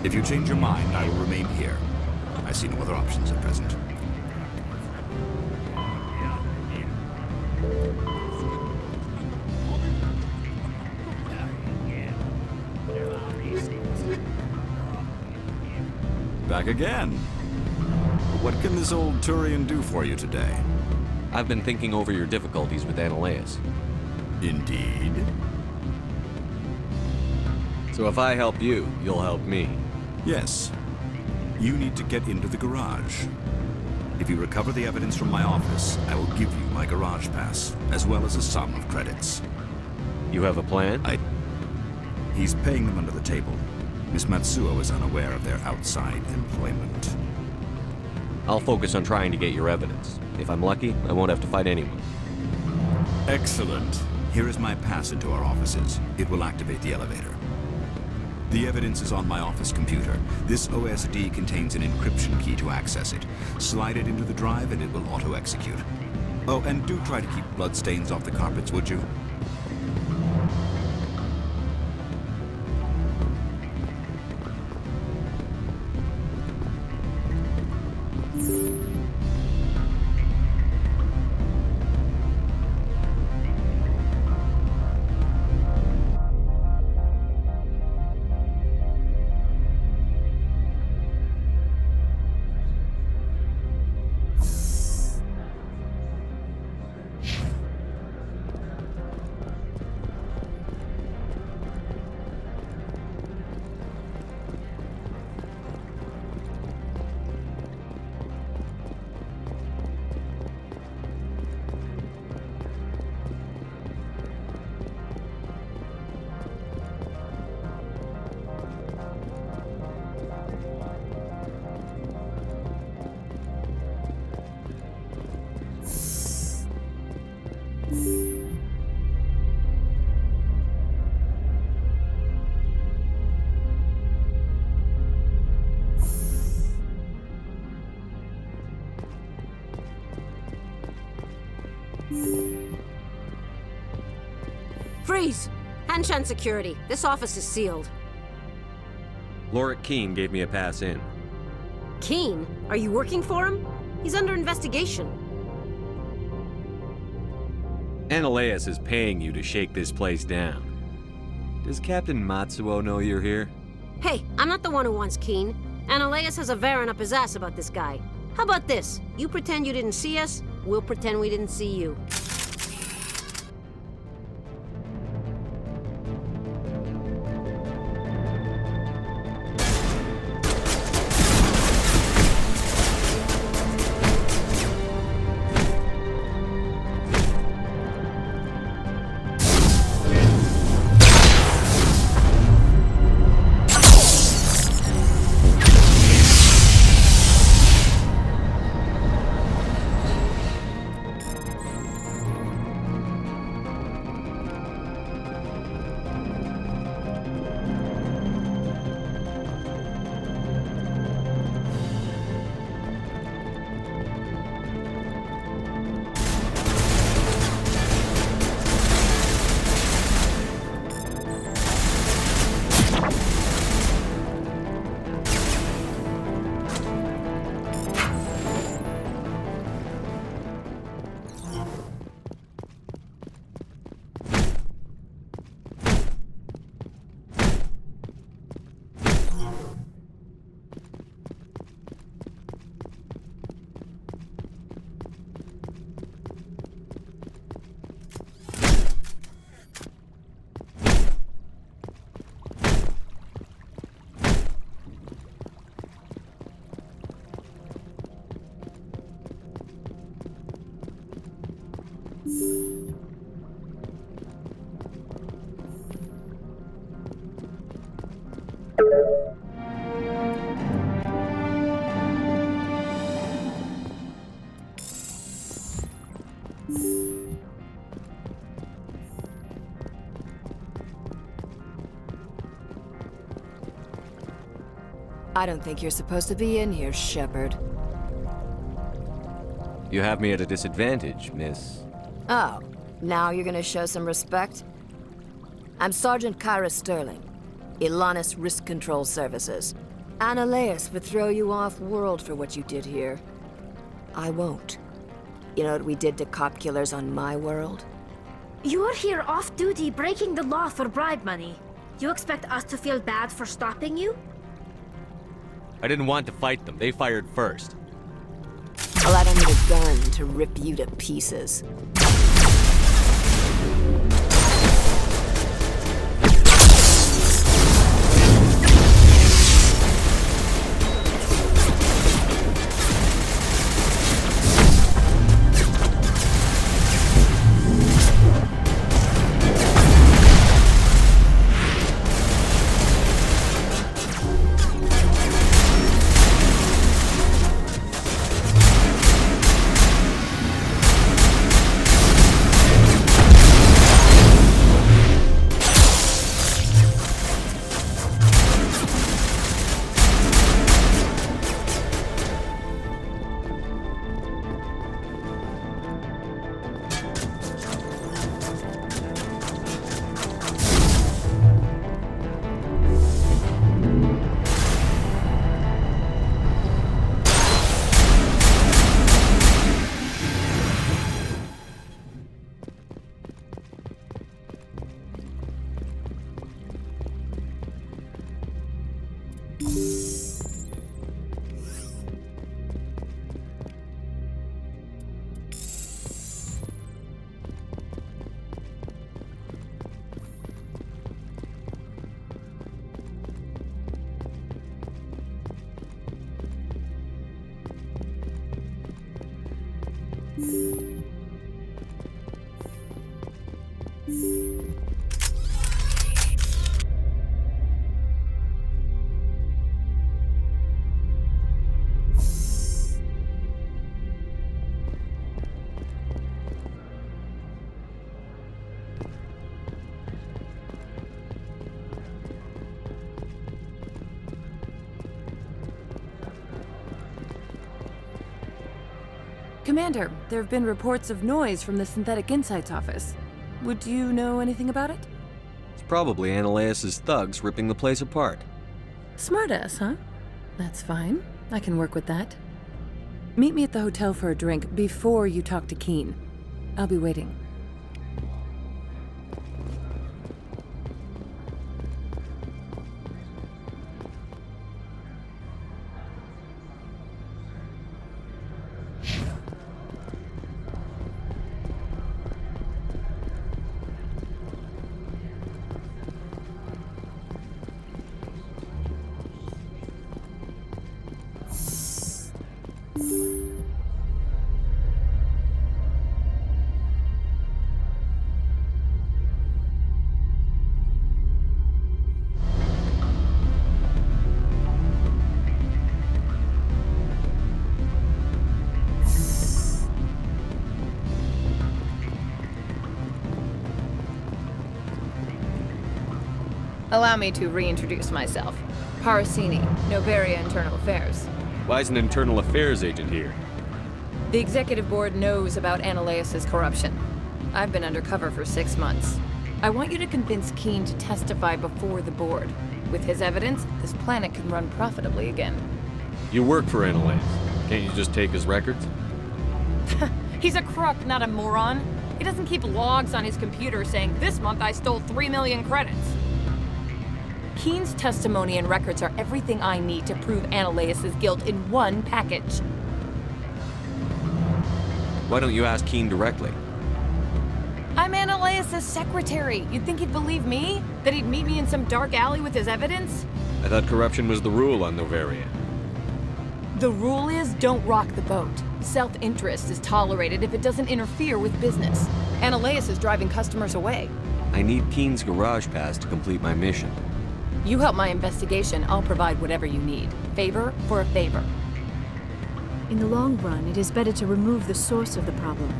If you change your mind, I will remain here. I see no other options at present. Back again. What can this old Turian do for you today? I've been thinking over your difficulties with Analeas. Indeed. So if I help you, you'll help me. Yes. You need to get into the garage. If you recover the evidence from my office, I will give you my garage pass, as well as a sum of credits. You have a plan? He's paying them under the table. Miss Matsuo is unaware of their outside employment. I'll focus on trying to get your evidence. If I'm lucky, I won't have to fight anyone. Excellent. Here is my pass into our offices. It will activate the elevator. The evidence is on my office computer. This OSD contains an encryption key to access it. Slide it into the drive and it will auto-execute. Oh, and do try to keep bloodstains off the carpets, would you? Freeze! Hanshan Security. This office is sealed. Lorik Keene gave me a pass in. Keene? Are you working for him? He's under investigation. Analeas is paying you to shake this place down. Does Captain Matsuo know you're here? Hey, I'm not the one who wants Keene. Analeas has a Varen up his ass about this guy. How about this? You pretend you didn't see us, we'll pretend we didn't see you. I don't think you're supposed to be in here, Shepard. You have me at a disadvantage, miss. Oh, now you're gonna show some respect? I'm Sergeant Kyra Sterling, Ilanis Risk Control Services. Annaleus would throw you off-world for what you did here. I won't. You know what we did to cop killers on my world? You're here off-duty breaking the law for bribe money. You expect us to feel bad for stopping you? I didn't want to fight them. They fired first. Well, I don't need a gun to rip you to pieces. Commander, there have been reports of noise from the Synthetic Insights office. Would you know anything about it? It's probably Annaleus' thugs ripping the place apart. Smartass, huh? That's fine. I can work with that. Meet me at the hotel for a drink before you talk to Keen. I'll be waiting. Allow me to reintroduce myself. Parasini, Novaria Internal Affairs. Why is an internal affairs agent here? The executive board knows about Annaleus' corruption. I've been undercover for 6 months. I want you to convince Keen to testify before the board. With his evidence, this planet can run profitably again. You work for Annaleus. Can't you just take his records? He's a crook, not a moron. He doesn't keep logs on his computer saying, "This month I stole 3 million credits." Keen's testimony and records are everything I need to prove Annaleus' guilt in one package. Why don't you ask Keen directly? I'm Annaleus' secretary. You'd think he'd believe me? That he'd meet me in some dark alley with his evidence? I thought corruption was the rule on Novaria. The rule is don't rock the boat. Self-interest is tolerated if it doesn't interfere with business. Annaleus is driving customers away. I need Keen's garage pass to complete my mission. You help my investigation, I'll provide whatever you need. Favor for a favor. In the long run, it is better to remove the source of the problem.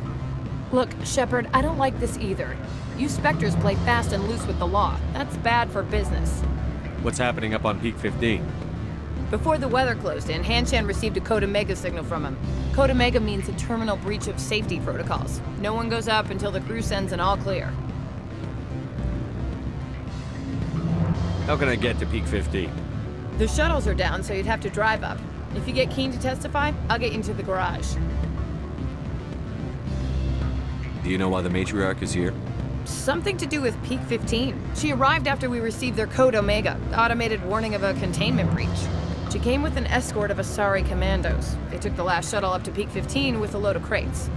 Look, Shepard, I don't like this either. You Spectres play fast and loose with the law. That's bad for business. What's happening up on Peak 15? Before the weather closed in, Hanshan received a Code Omega signal from him. Code Omega means a terminal breach of safety protocols. No one goes up until the crew sends an all clear. How can I get to Peak 15? The shuttles are down, so you'd have to drive up. If you get Keen to testify, I'll get you into the garage. Do you know why the matriarch is here? Something to do with Peak 15. She arrived after we received their Code Omega, automated warning of a containment breach. She came with an escort of Asari commandos. They took the last shuttle up to Peak 15 with a load of crates.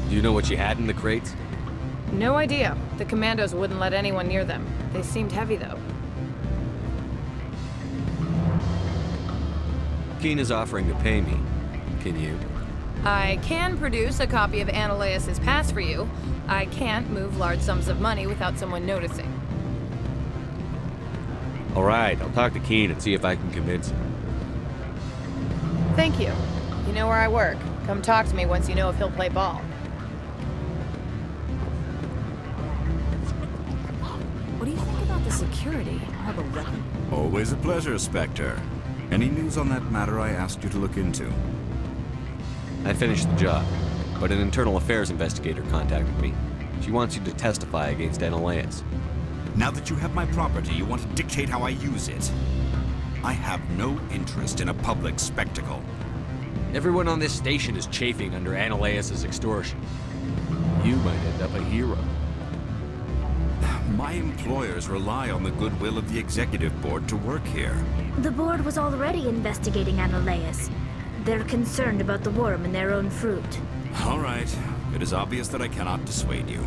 Do you know what she had in the crates? No idea. The commandos wouldn't let anyone near them. They seemed heavy, though. Keen is offering to pay me. Can you? I can produce a copy of Ananias' pass for you. I can't move large sums of money without someone noticing. All right, I'll talk to Keen and see if I can convince him. Thank you. You know where I work. Come talk to me once you know if he'll play ball. What do you think about the security? I have a weapon. Always a pleasure, Spectre. Any news on that matter I asked you to look into? I finished the job, but an internal affairs investigator contacted me. She wants you to testify against Ananias. Now that you have my property, you want to dictate how I use it. I have no interest in a public spectacle. Everyone on this station is chafing under Ananias' extortion. You might end up a hero. My employers rely on the goodwill of the executive board to work here. The board was already investigating Ananias. They're concerned about the worm in their own fruit. All right. It is obvious that I cannot dissuade you.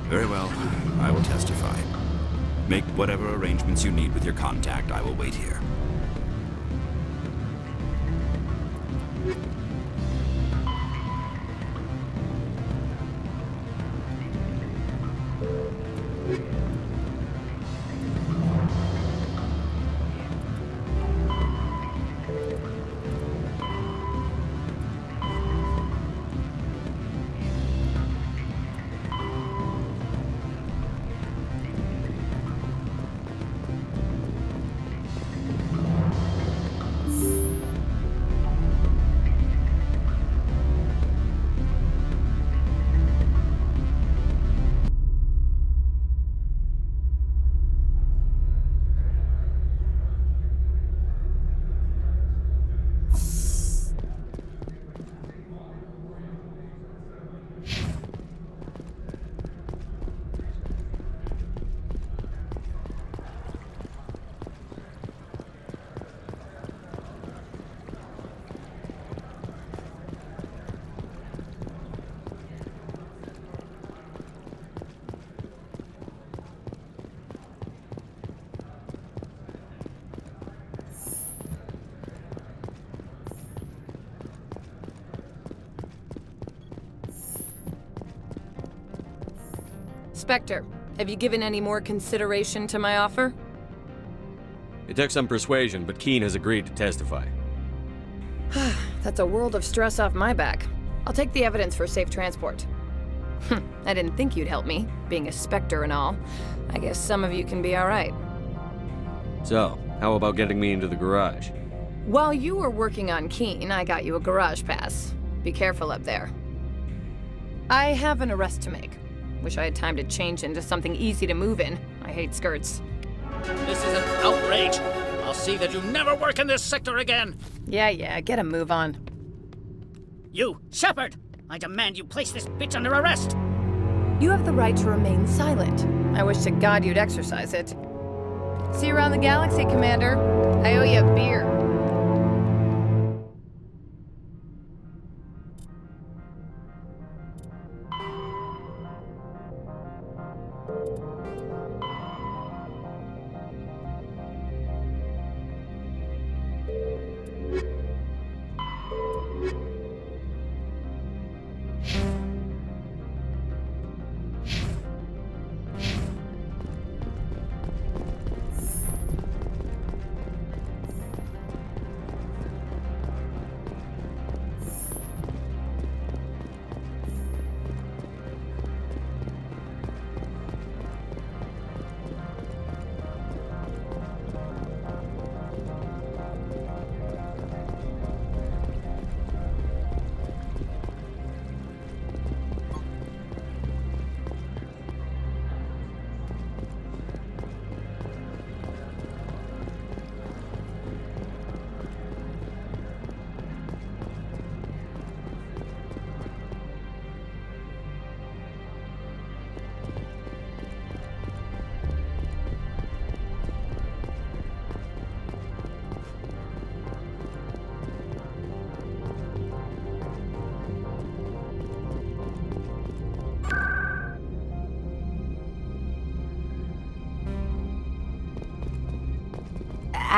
Very well. I will testify. Make whatever arrangements you need with your contact. I will wait here. Spectre, have you given any more consideration to my offer? It took some persuasion, but Keen has agreed to testify. That's a world of stress off my back. I'll take the evidence for safe transport. I didn't think you'd help me, being a Spectre and all. I guess some of you can be alright. So, how about getting me into the garage? While you were working on Keen, I got you a garage pass. Be careful up there. I have an arrest to make. Wish I had time to change into something easy to move in. I hate skirts. This is an outrage. I'll see that you never work in this sector again. Yeah, get a move on. You, Shepard! I demand you place this bitch under arrest! You have the right to remain silent. I wish to God you'd exercise it. See you around the galaxy, Commander. I owe you a beer.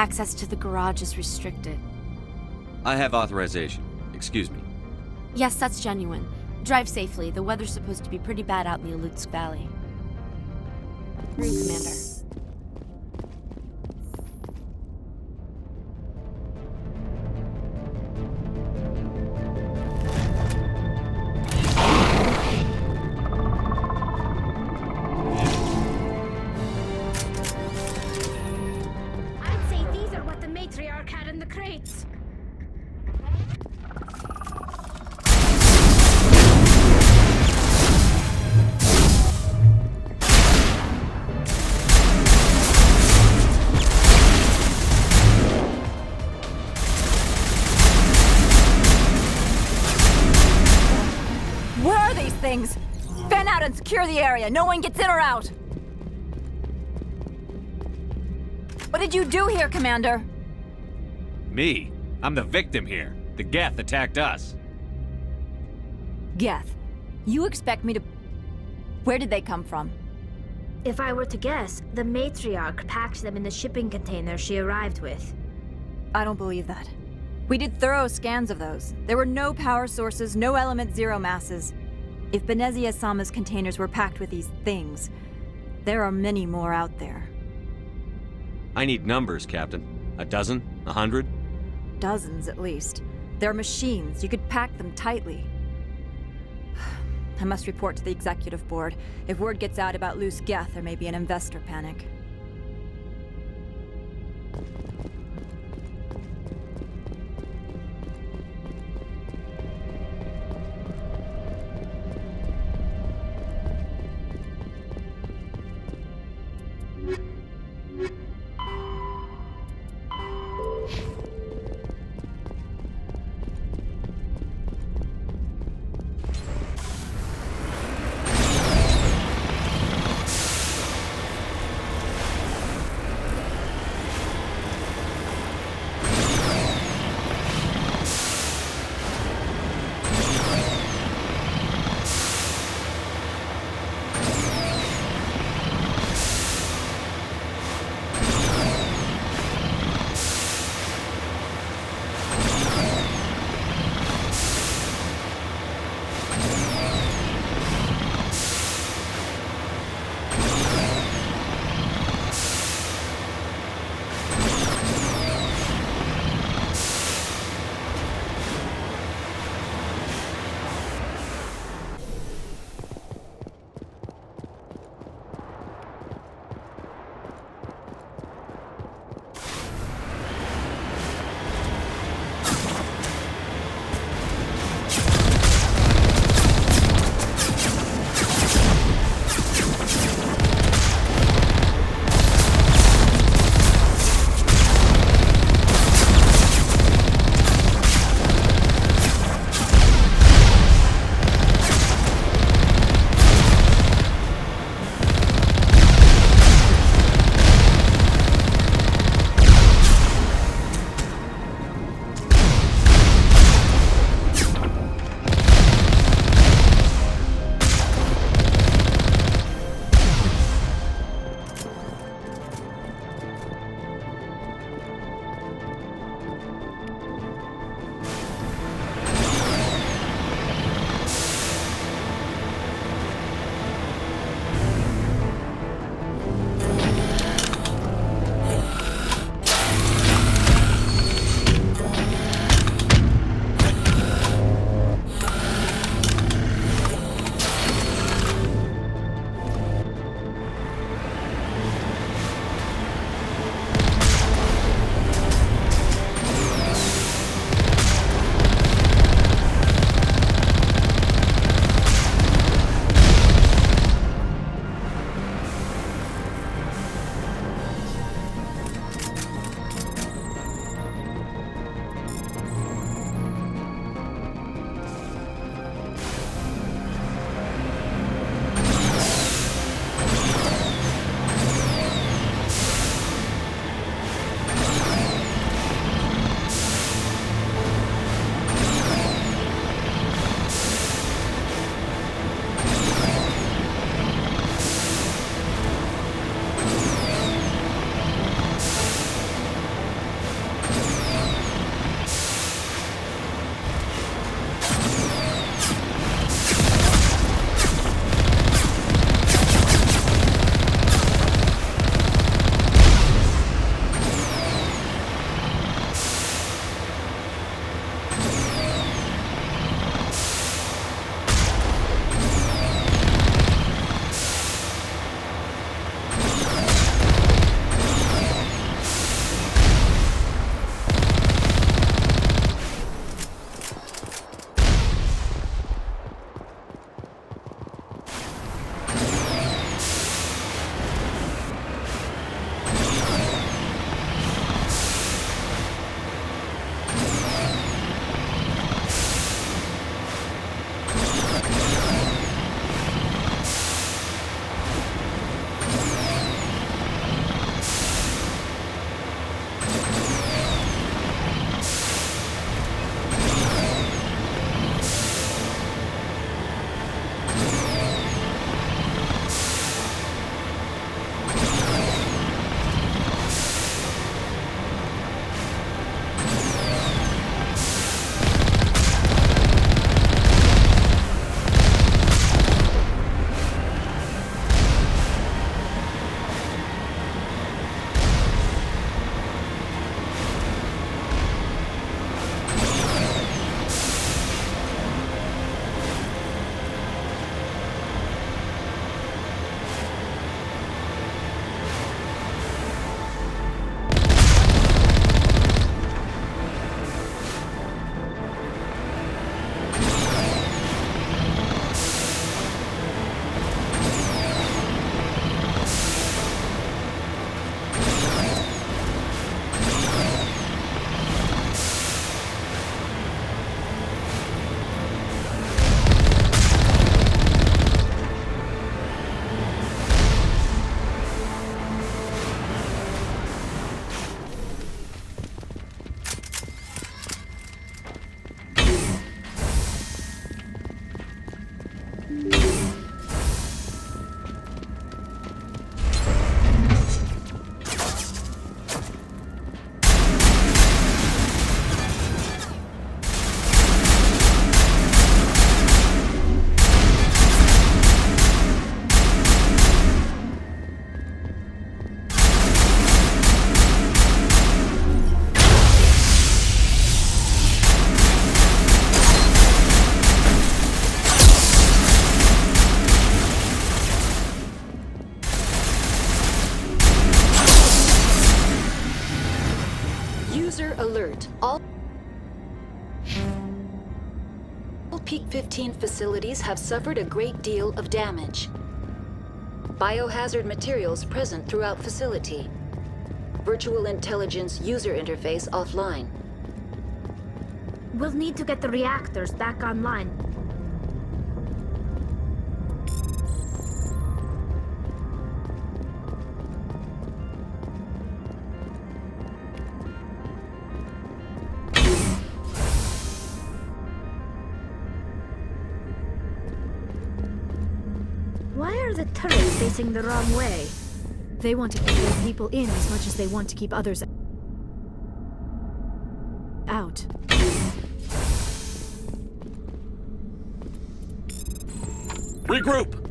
Access to the garage is restricted. I have authorization. Excuse me. Yes, that's genuine. Drive safely. The weather's supposed to be pretty bad out in the Alutsk Valley. Through, Commander. I'd say these are what the matriarch had in the crates. Where are these things? Fan out and secure the area. No one gets in or out. What did you do here, Commander? Me? I'm the victim here. The Geth attacked us. Geth, you expect me to... Where did they come from? If I were to guess, the matriarch packed them in the shipping container she arrived with. I don't believe that. We did thorough scans of those. There were no power sources, no element zero masses. If Benezia-sama's containers were packed with these things, there are many more out there. I need numbers, Captain. A dozen? 100? Dozens, at least. They're machines. You could pack them tightly. I must report to the executive board. If word gets out about loose Geth, there may be an investor panic. All Peak 15 facilities have suffered a great deal of damage. Biohazard materials present throughout facility. Virtual intelligence user interface offline. We'll need to get the reactors back online. Why are the turrets facing the wrong way? They want to keep their people in as much as they want to keep others out. Regroup!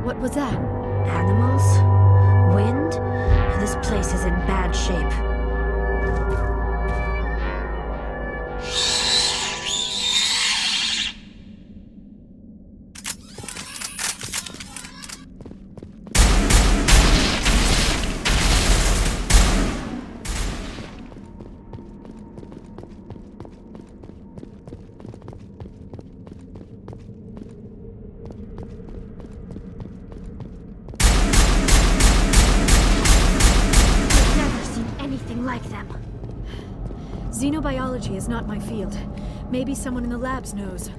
What was that? Animals? Wind? This place is in bad shape. Xenobiology is not my field. Maybe someone in the labs knows.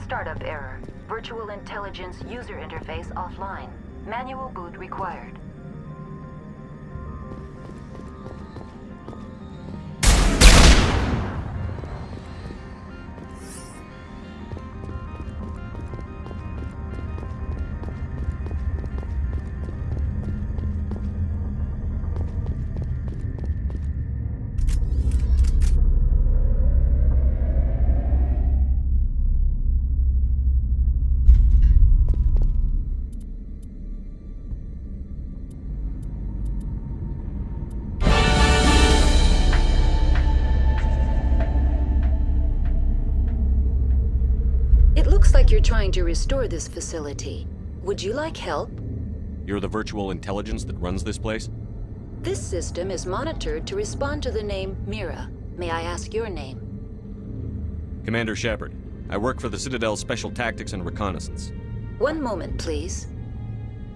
Startup error. Virtual intelligence user interface offline. Manual boot required. Looks like you're trying to restore this facility. Would you like help? You're the virtual intelligence that runs this place? This system is monitored to respond to the name Mira. May I ask your name? Commander Shepard. I work for the Citadel's Special Tactics and Reconnaissance. One moment, please.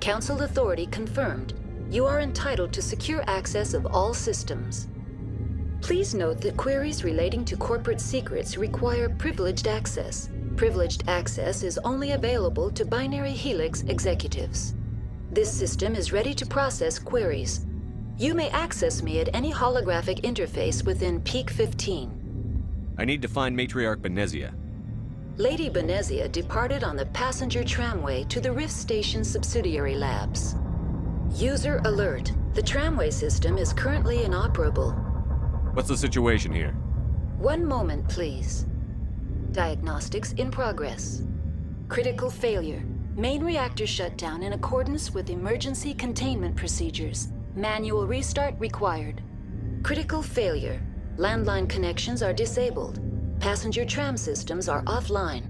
Council authority confirmed. You are entitled to secure access of all systems. Please note that queries relating to corporate secrets require privileged access. Privileged access is only available to Binary Helix executives. This system is ready to process queries. You may access me at any holographic interface within Peak 15. I need to find Matriarch Benezia. Lady Benezia departed on the passenger tramway to the Rift Station subsidiary labs. User alert. The tramway system is currently inoperable. What's the situation here? One moment, please. Diagnostics in progress. Critical failure. Main reactor shut down in accordance with emergency containment procedures. Manual restart required. Critical failure. Landline connections are disabled. Passenger tram systems are offline.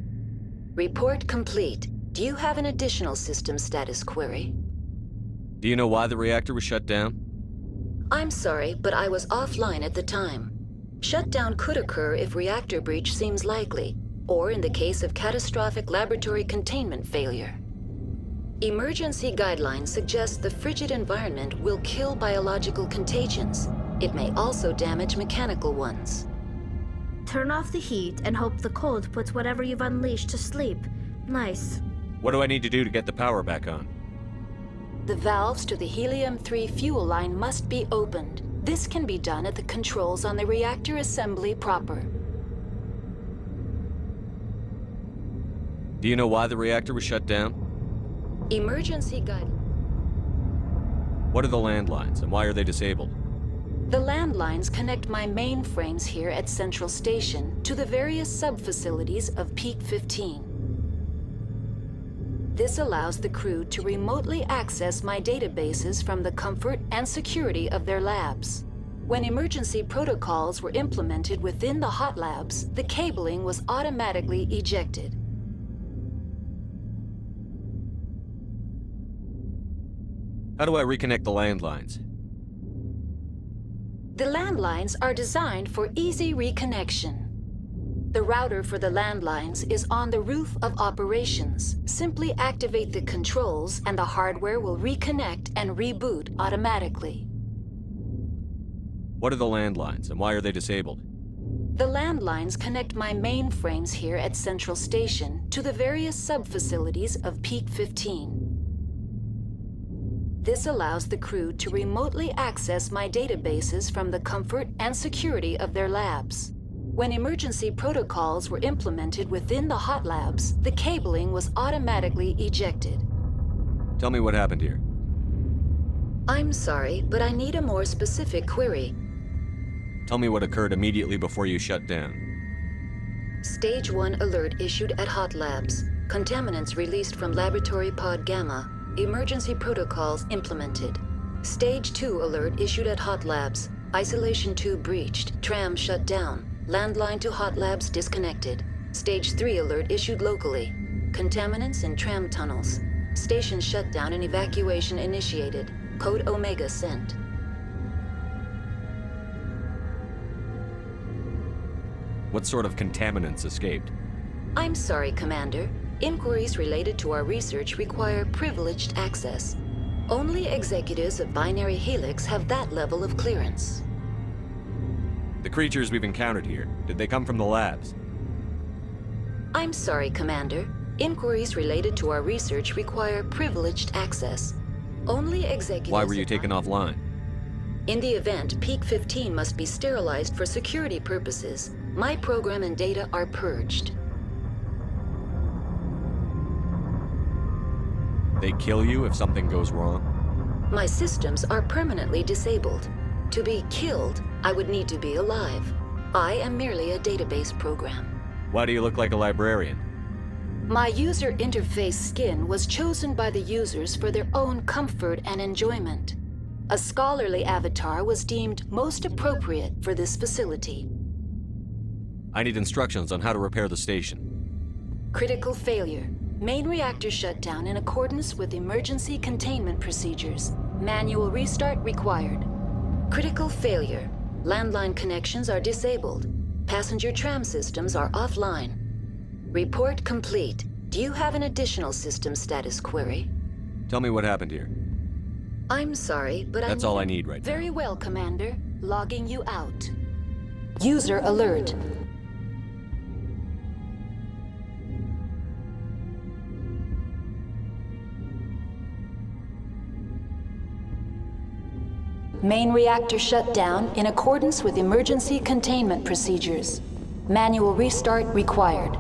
Report complete. Do you have an additional system status query? Do you know why the reactor was shut down? I'm sorry, but I was offline at the time. Shutdown could occur if reactor breach seems likely, or in the case of catastrophic laboratory containment failure. Emergency guidelines suggest the frigid environment will kill biological contagions. It may also damage mechanical ones. Turn off the heat and hope the cold puts whatever you've unleashed to sleep. Nice. What do I need to do to get the power back on? The valves to the helium-3 fuel line must be opened. This can be done at the controls on the reactor assembly proper. Do you know why the reactor was shut down? Emergency guide. What are the landlines, and why are they disabled? The landlines connect my mainframes here at Central Station to the various sub-facilities of Peak 15. This allows the crew to remotely access my databases from the comfort and security of their labs. When emergency protocols were implemented within the hot labs, the cabling was automatically ejected. How do I reconnect the landlines? The landlines are designed for easy reconnection. The router for the landlines is on the roof of operations. Simply activate the controls and the hardware will reconnect and reboot automatically. What are the landlines, and why are they disabled? The landlines connect my mainframes here at Central Station to the various sub-facilities of Peak 15. This allows the crew to remotely access my databases from the comfort and security of their labs. When emergency protocols were implemented within the hot labs, the cabling was automatically ejected. Tell me what happened here. I'm sorry, but I need a more specific query. Tell me what occurred immediately before you shut down. Stage 1 alert issued at hot labs. Contaminants released from laboratory pod Gamma. Emergency protocols implemented. Stage 2 alert issued at hot labs. Isolation tube breached. Tram shut down. Landline to hot labs disconnected. Stage 3 alert issued locally. Contaminants in tram tunnels. Station shutdown and evacuation initiated. Code Omega sent. What sort of contaminants escaped? I'm sorry, Commander. Inquiries related to our research require privileged access. Only executives of Binary Helix have that level of clearance. The creatures we've encountered here, did they come from the labs? I'm sorry, Commander. Inquiries related to our research require privileged access. Only executives... Why were you taken offline? In the event, Peak 15 must be sterilized for security purposes. My program and data are purged. They kill you if something goes wrong? My systems are permanently disabled. To be killed, I would need to be alive. I am merely a database program. Why do you look like a librarian? My user interface skin was chosen by the users for their own comfort and enjoyment. A scholarly avatar was deemed most appropriate for this facility. I need instructions on how to repair the station. Critical failure. Main reactor shutdown in accordance with emergency containment procedures. Manual restart required. Critical failure. Landline connections are disabled. Passenger tram systems are offline. Report complete. Do you have an additional system status query? Tell me what happened here. I'm sorry, but That's all I need right now. Very well, Commander. Logging you out. User alert. Main reactor shut down in accordance with emergency containment procedures. Manual restart required.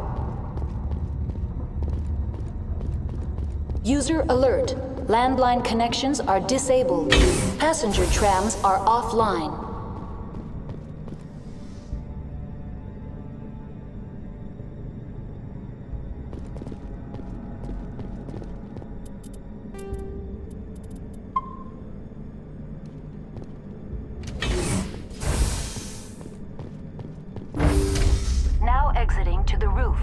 User alert. Landline connections are disabled. Passenger trams are offline. Now exiting to the roof.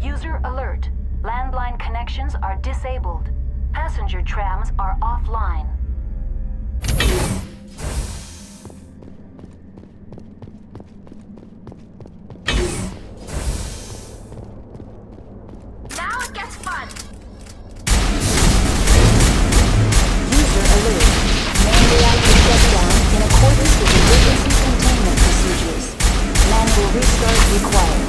User alert. Landline connections are disabled. Passenger trams are offline. Now it gets fun! User alert. Main reactor shutdown in accordance with emergency containment procedures. Manual restart required.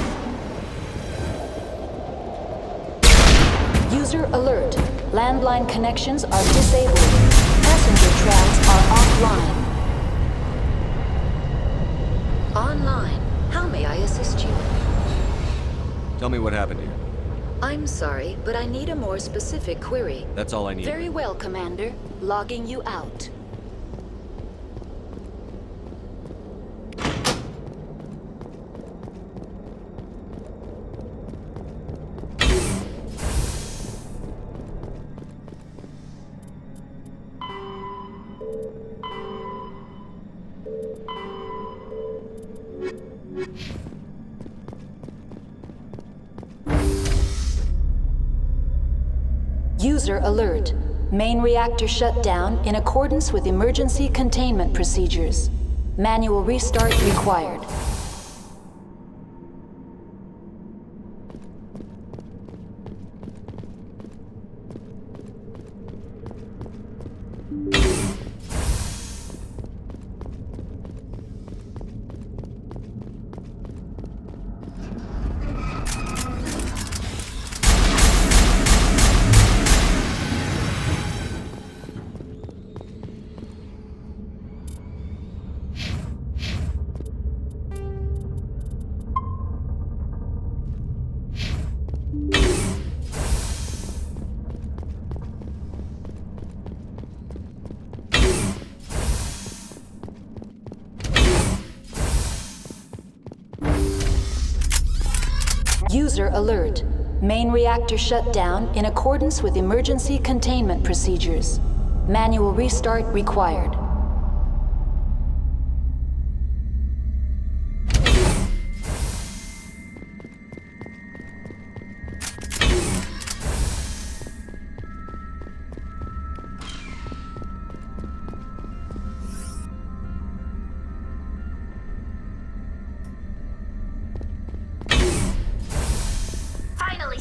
User alert. Landline connections are disabled. Passenger trams are offline. Online. How may I assist you? Tell me what happened here. I'm sorry, but I need a more specific query. That's all I need. Very well, Commander. Logging you out. User alert. Main reactor shut down in accordance with emergency containment procedures. Manual restart required. User alert. Main reactor shut down in accordance with emergency containment procedures. Manual restart required. Finally,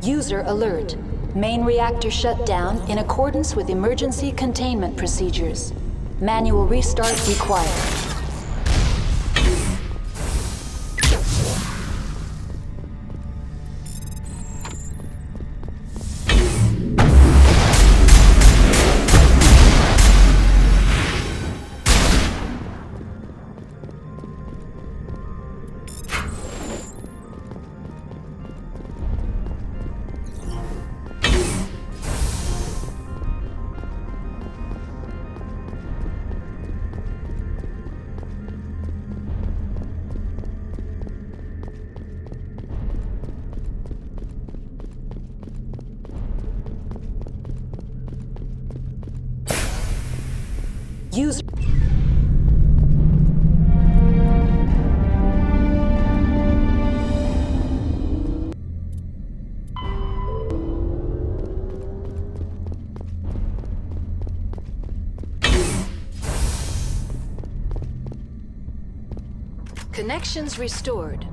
User alert. Main reactor shut down in accordance with emergency containment procedures. Manual restart required. User. Connections restored.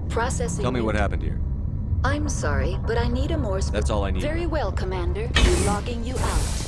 Processing. Tell me what happened here. I'm sorry, but I need a more That's all I need. Very well, Commander. Logging you out.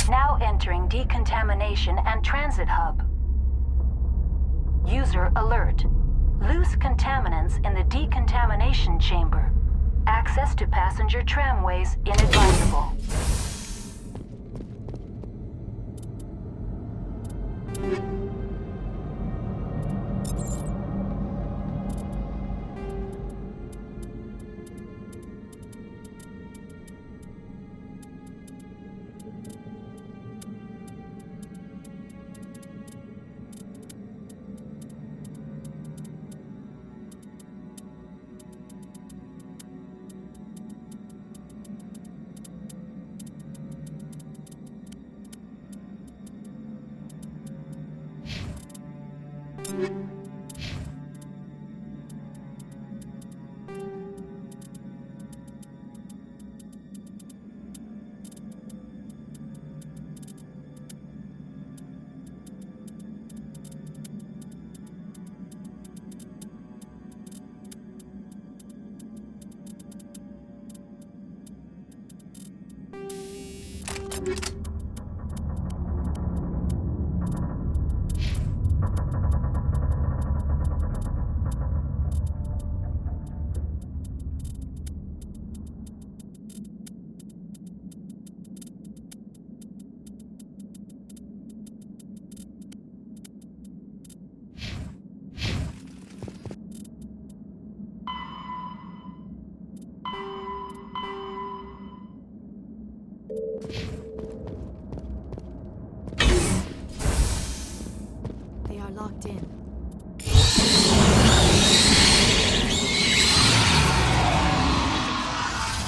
Now entering decontamination and transit hub. User alert. Loose contaminants in the decontamination chamber. Access to passenger tramways inadvisable. locked in.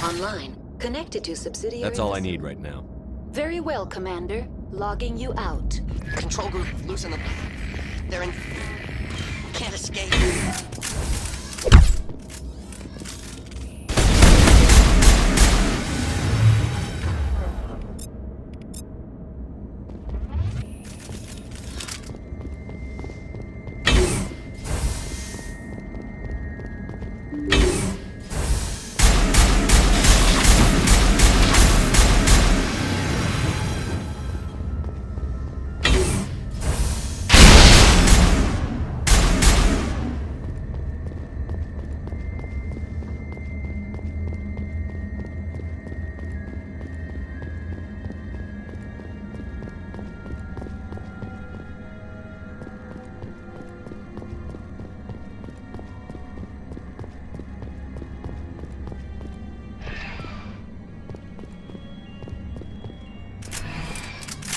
Online. Connected to subsidiary... That's all I need right now. Very well, Commander. Logging you out. Control group, loosen them. They're in... Can't escape.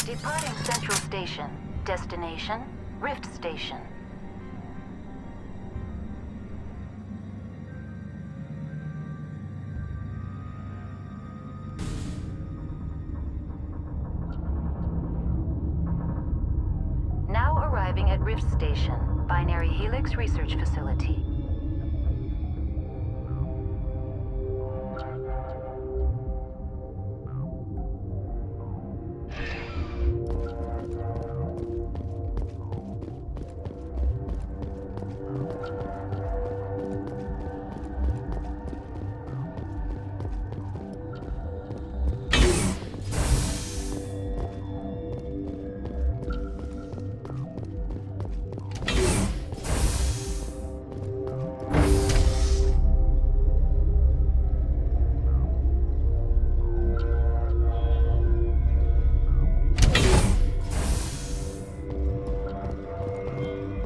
Departing Central Station. Destination, Rift Station. Now arriving at Rift Station, Binary Helix Research Facility.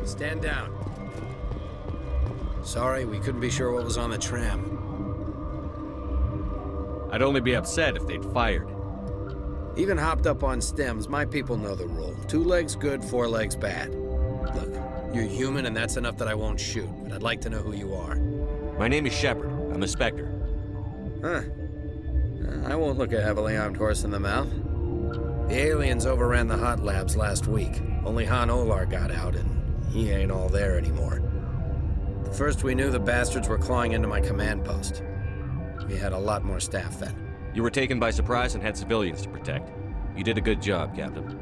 Stand down. Sorry, we couldn't be sure what was on the tram. I'd only be upset if they'd fired. Even hopped up on stems, my people know the rule. 2 legs good, 4 legs bad. Look, you're human and that's enough that I won't shoot, but I'd like to know who you are. My name is Shepard. I'm a Spectre. Huh. I won't look a heavily armed horse in the mouth. The aliens overran the hot labs last week. Only Han Olar got out, and he ain't all there anymore. The first we knew, the bastards were clawing into my command post. We had a lot more staff then. You were taken by surprise and had civilians to protect. You did a good job, Captain.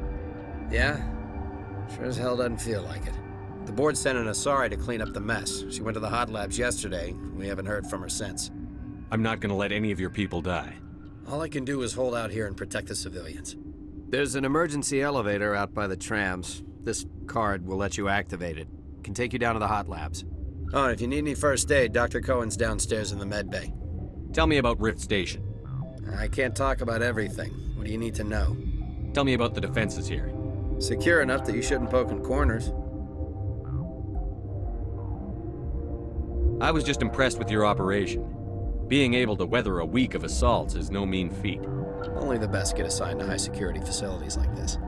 Yeah? Sure as hell doesn't feel like it. The board sent an Asari to clean up the mess. She went to the hot labs yesterday. We haven't heard from her since. I'm not gonna let any of your people die. All I can do is hold out here and protect the civilians. There's an emergency elevator out by the trams. This card will let you activate it. Can take you down to the hot labs. Oh, and if you need any first aid, Dr. Cohen's downstairs in the med bay. Tell me about Rift Station. I can't talk about everything. What do you need to know? Tell me about the defenses here. Secure enough that you shouldn't poke in corners. I was just impressed with your operation. Being able to weather a week of assaults is no mean feat. Only the best get assigned to high-security facilities like this.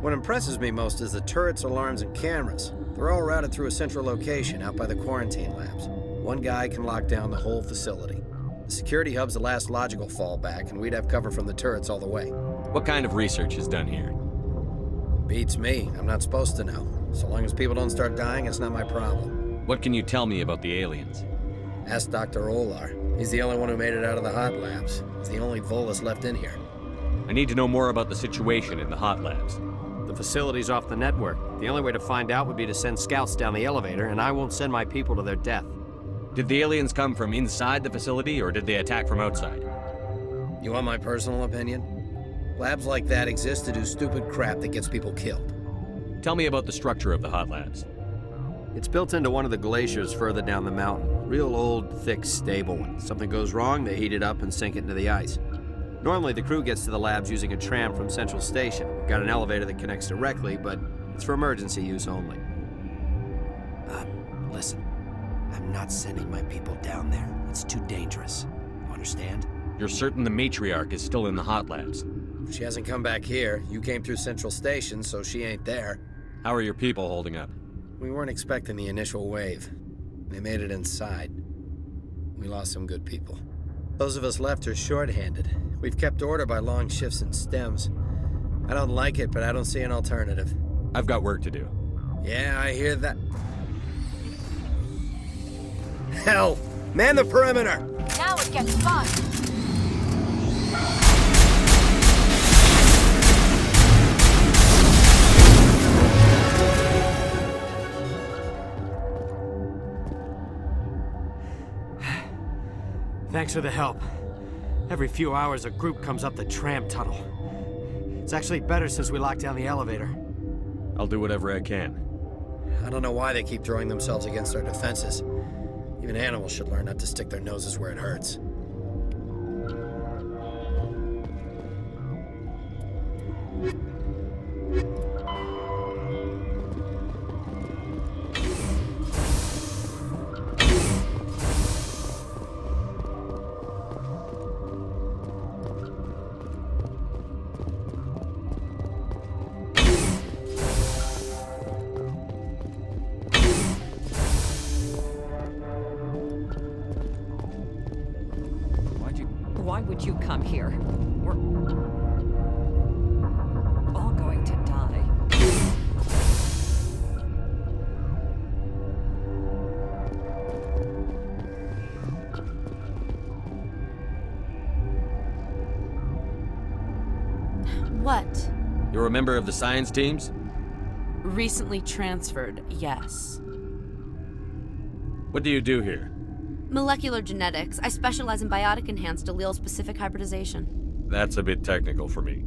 What impresses me most is the turrets, alarms, and cameras. They're all routed through a central location out by the quarantine labs. One guy can lock down the whole facility. The security hub's the last logical fallback, and we'd have cover from the turrets all the way. What kind of research is done here? Beats me. I'm not supposed to know. So long as people don't start dying, it's not my problem. What can you tell me about the aliens? Ask Dr. Olar. He's the only one who made it out of the hot labs. He's the only Volus left in here. I need to know more about the situation in the hot labs. The facility's off the network. The only way to find out would be to send scouts down the elevator, and I won't send my people to their death. Did the aliens come from inside the facility, or did they attack from outside? You want my personal opinion? Labs like that exist to do stupid crap that gets people killed. Tell me about the structure of the hot labs. It's built into one of the glaciers further down the mountain. Real old, thick, stable one. Something goes wrong, they heat it up and sink it into the ice. Normally, the crew gets to the labs using a tram from Central Station. We've got an elevator that connects directly, but it's for emergency use only. Listen. I'm not sending my people down there. It's too dangerous. You understand? You're certain the matriarch is still in the hot labs? She hasn't come back here. You came through Central Station, so she ain't there. How are your people holding up? We weren't expecting the initial wave. They made it inside. We lost some good people. Those of us left are short-handed. We've kept order by long shifts and stems. I don't like it, but I don't see an alternative. I've got work to do. Yeah, I hear that. Hell! Man the perimeter! Now it gets fun! Thanks for the help. Every few hours, a group comes up the tram tunnel. It's actually better since we locked down the elevator. I'll do whatever I can. I don't know why they keep throwing themselves against our defenses. Even animals should learn not to stick their noses where it hurts. Why would you come here? We're all going to die. What? You're a member of the science teams? Recently transferred, yes. What do you do here? Molecular genetics. I specialize in biotic-enhanced allele-specific hybridization. That's a bit technical for me.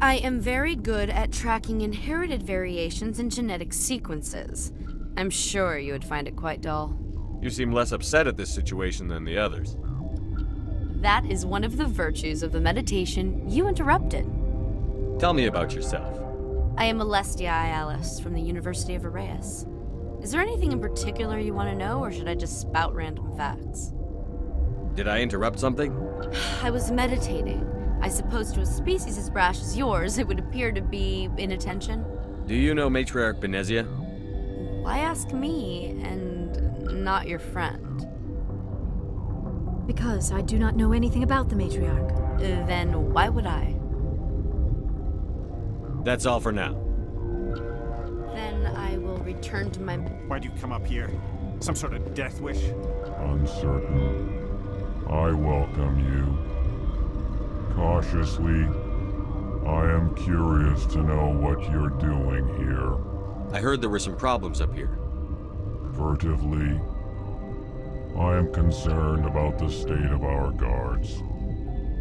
I am very good at tracking inherited variations in genetic sequences. I'm sure you would find it quite dull. You seem less upset at this situation than the others. That is one of the virtues of the meditation you interrupted. Tell me about yourself. I am Alestia Alice from the University of Arraeus. Is there anything in particular you want to know, or should I just spout random facts? Did I interrupt something? I was meditating. I suppose to a species as brash as yours, it would appear to be inattention. Do you know Matriarch Benezia? Why ask me, and not your friend? Because I do not know anything about the Matriarch. Then why would I? That's all for now. Then I will return to my... Why'd you come up here? Some sort of death wish? Uncertain. I welcome you. Cautiously, I am curious to know what you're doing here. I heard there were some problems up here. Furtively, I am concerned about the state of our guards.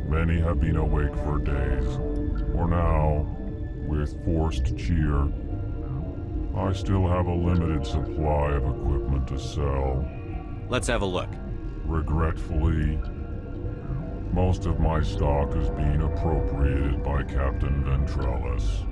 Many have been awake for days. For now, with forced cheer, I still have a limited supply of equipment to sell. Let's have a look. Regretfully, most of my stock is being appropriated by Captain Ventrellis.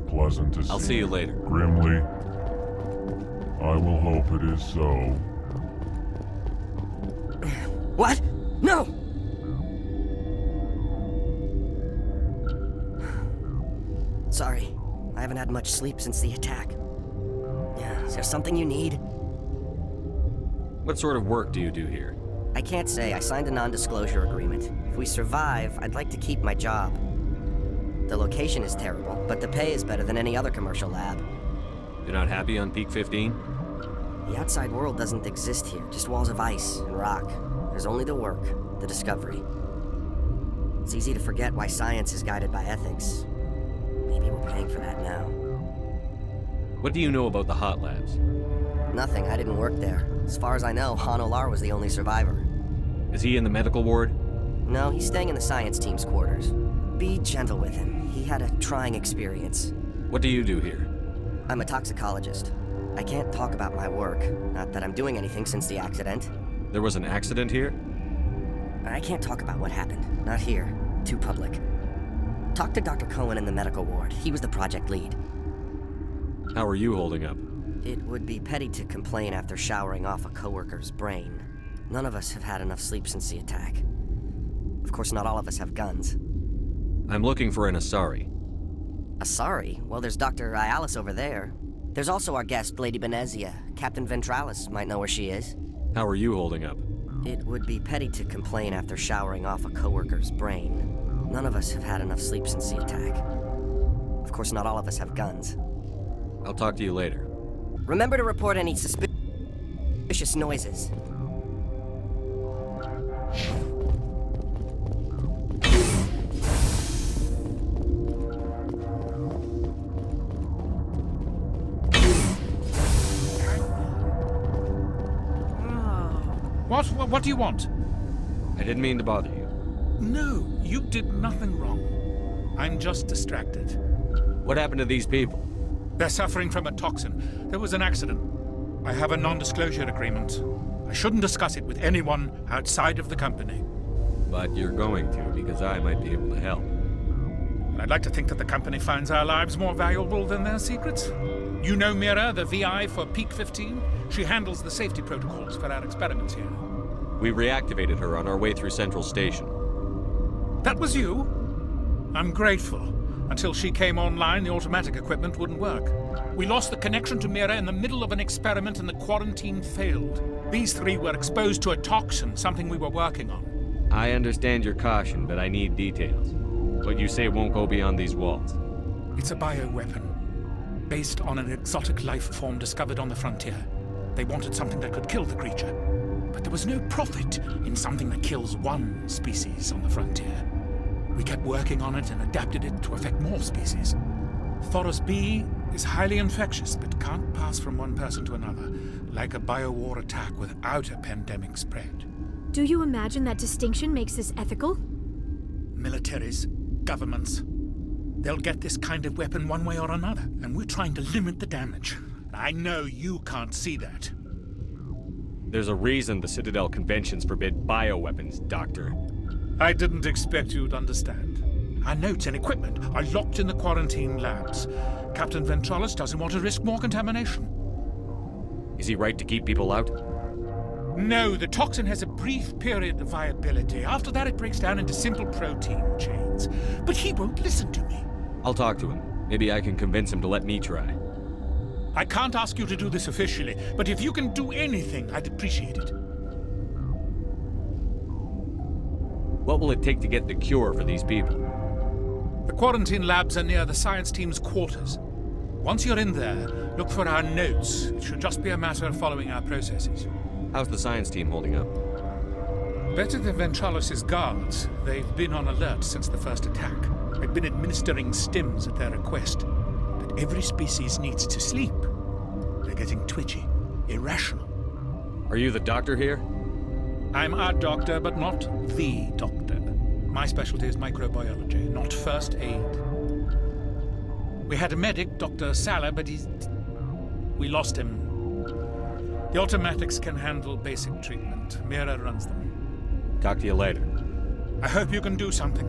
Pleasant to see. I'll see you later. Grimly, I will hope it is so. What? No! Sorry, I haven't had much sleep since the attack. Yeah, is there something you need? What sort of work do you do here? I can't say. I signed a non-disclosure agreement. If we survive, I'd like to keep my job. The location is terrible, but the pay is better than any other commercial lab. You're not happy on Peak 15? The outside world doesn't exist here, just walls of ice and rock. There's only the work, the discovery. It's easy to forget why science is guided by ethics. Maybe we're paying for that now. What do you know about the hot labs? Nothing, I didn't work there. As far as I know, Han Olar was the only survivor. Is he in the medical ward? No, he's staying in the science team's quarters. Be gentle with him. He had a trying experience. What do you do here? I'm a toxicologist. I can't talk about my work. Not that I'm doing anything since the accident. There was an accident here? I can't talk about what happened. Not here. Too public. Talk to Dr. Cohen in the medical ward. He was the project lead. How are you holding up? It would be petty to complain after showering off a coworker's brain. None of us have had enough sleep since the attack. Of course, not all of us have guns. I'm looking for an Asari. Asari? Well, there's Dr. Ialis over there. There's also our guest, Lady Benezia. Captain Ventralis might know where she is. How are you holding up? It would be petty to complain after showering off a coworker's brain. None of us have had enough sleep since the attack. Of course, not all of us have guns. I'll talk to you later. Remember to report any suspicious noises. What do you want? I didn't mean to bother you. No, you did nothing wrong. I'm just distracted. What happened to these people? They're suffering from a toxin. There was an accident. I have a non-disclosure agreement. I shouldn't discuss it with anyone outside of the company. But you're going to, because I might be able to help. I'd like to think that the company finds our lives more valuable than their secrets. You know Mira, the VI for Peak 15? She handles the safety protocols for our experiments here. We reactivated her on our way through Central Station. That was you? I'm grateful. Until she came online, the automatic equipment wouldn't work. We lost the connection to Mira in the middle of an experiment and the quarantine failed. These three were exposed to a toxin, something we were working on. I understand your caution, but I need details. What you say won't go beyond these walls. It's a bioweapon, based on an exotic life form discovered on the frontier. They wanted something that could kill the creature. But there was no profit in something that kills one species on the frontier. We kept working on it and adapted it to affect more species. Thoros B is highly infectious, but can't pass from one person to another, like a biowar attack without a pandemic spread. Do you imagine that distinction makes this ethical? Militaries, governments, they'll get this kind of weapon one way or another, and we're trying to limit the damage. I know you can't see that. There's a reason the Citadel conventions forbid bioweapons, Doctor. I didn't expect you'd understand. Our notes and equipment are locked in the quarantine labs. Captain Ventralis doesn't want to risk more contamination. Is he right to keep people out? No, the toxin has a brief period of viability. After that, it breaks down into simple protein chains. But he won't listen to me. I'll talk to him. Maybe I can convince him to let me try. I can't ask you to do this officially, but if you can do anything, I'd appreciate it. What will it take to get the cure for these people? The quarantine labs are near the science team's quarters. Once you're in there, look for our notes. It should just be a matter of following our processes. How's the science team holding up? Better than Ventralis' guards. They've been on alert since the first attack. They've been administering stims at their request. But every species needs to sleep. They're getting twitchy, irrational. Are you the doctor here? I'm our doctor, but not the doctor. My specialty is microbiology, not first aid. We had a medic, Dr. Salah, but we lost him. The automatics can handle basic treatment. Mira runs them. Talk to you later. I hope you can do something.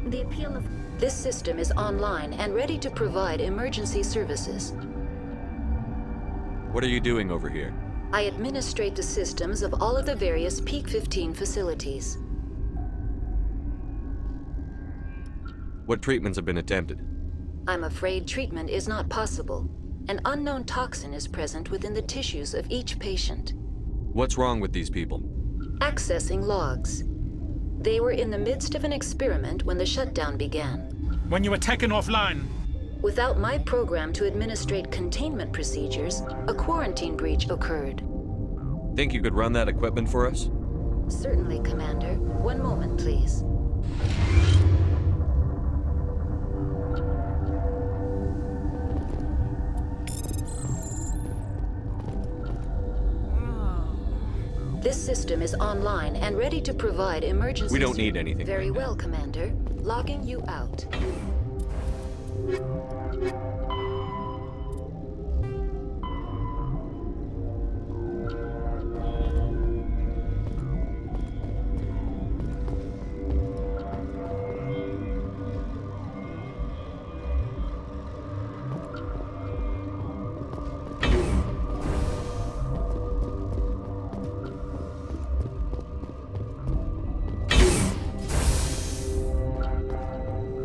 The appeal of... This system is online and ready to provide emergency services. What are you doing over here? I administrate the systems of all of the various Peak 15 facilities. What treatments have been attempted? I'm afraid treatment is not possible. An unknown toxin is present within the tissues of each patient. What's wrong with these people? Accessing logs. They were in the midst of an experiment when the shutdown began. When you were taken offline. Without my program to administrate containment procedures, a quarantine breach occurred. Think you could run that equipment for us? Certainly, Commander. One moment, please. system is online and ready to provide emergency... We don't need anything Very right well, Commander. Logging you out.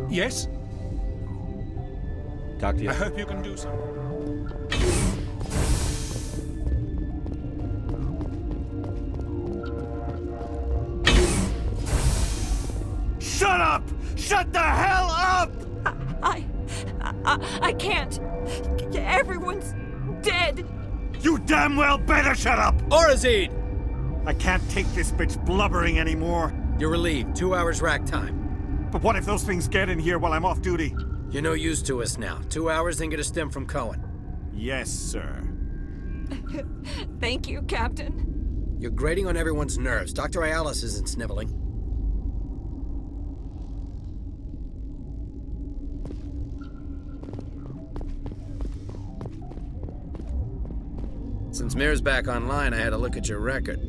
Yes? Talk to you. I hope you can do so. Shut up! Shut the hell up! I can't. Everyone's dead. You damn well better shut up! Orazid! I can't take this bitch blubbering anymore. You're relieved. 2 hours rack time. But what if those things get in here while I'm off duty? You're no use to us now. 2 hours, then get a stim from Cohen. Yes, sir. Thank you, Captain. You're grating on everyone's nerves. Dr. Ayalis isn't sniveling. Since Mir's back online, I had a look at your record.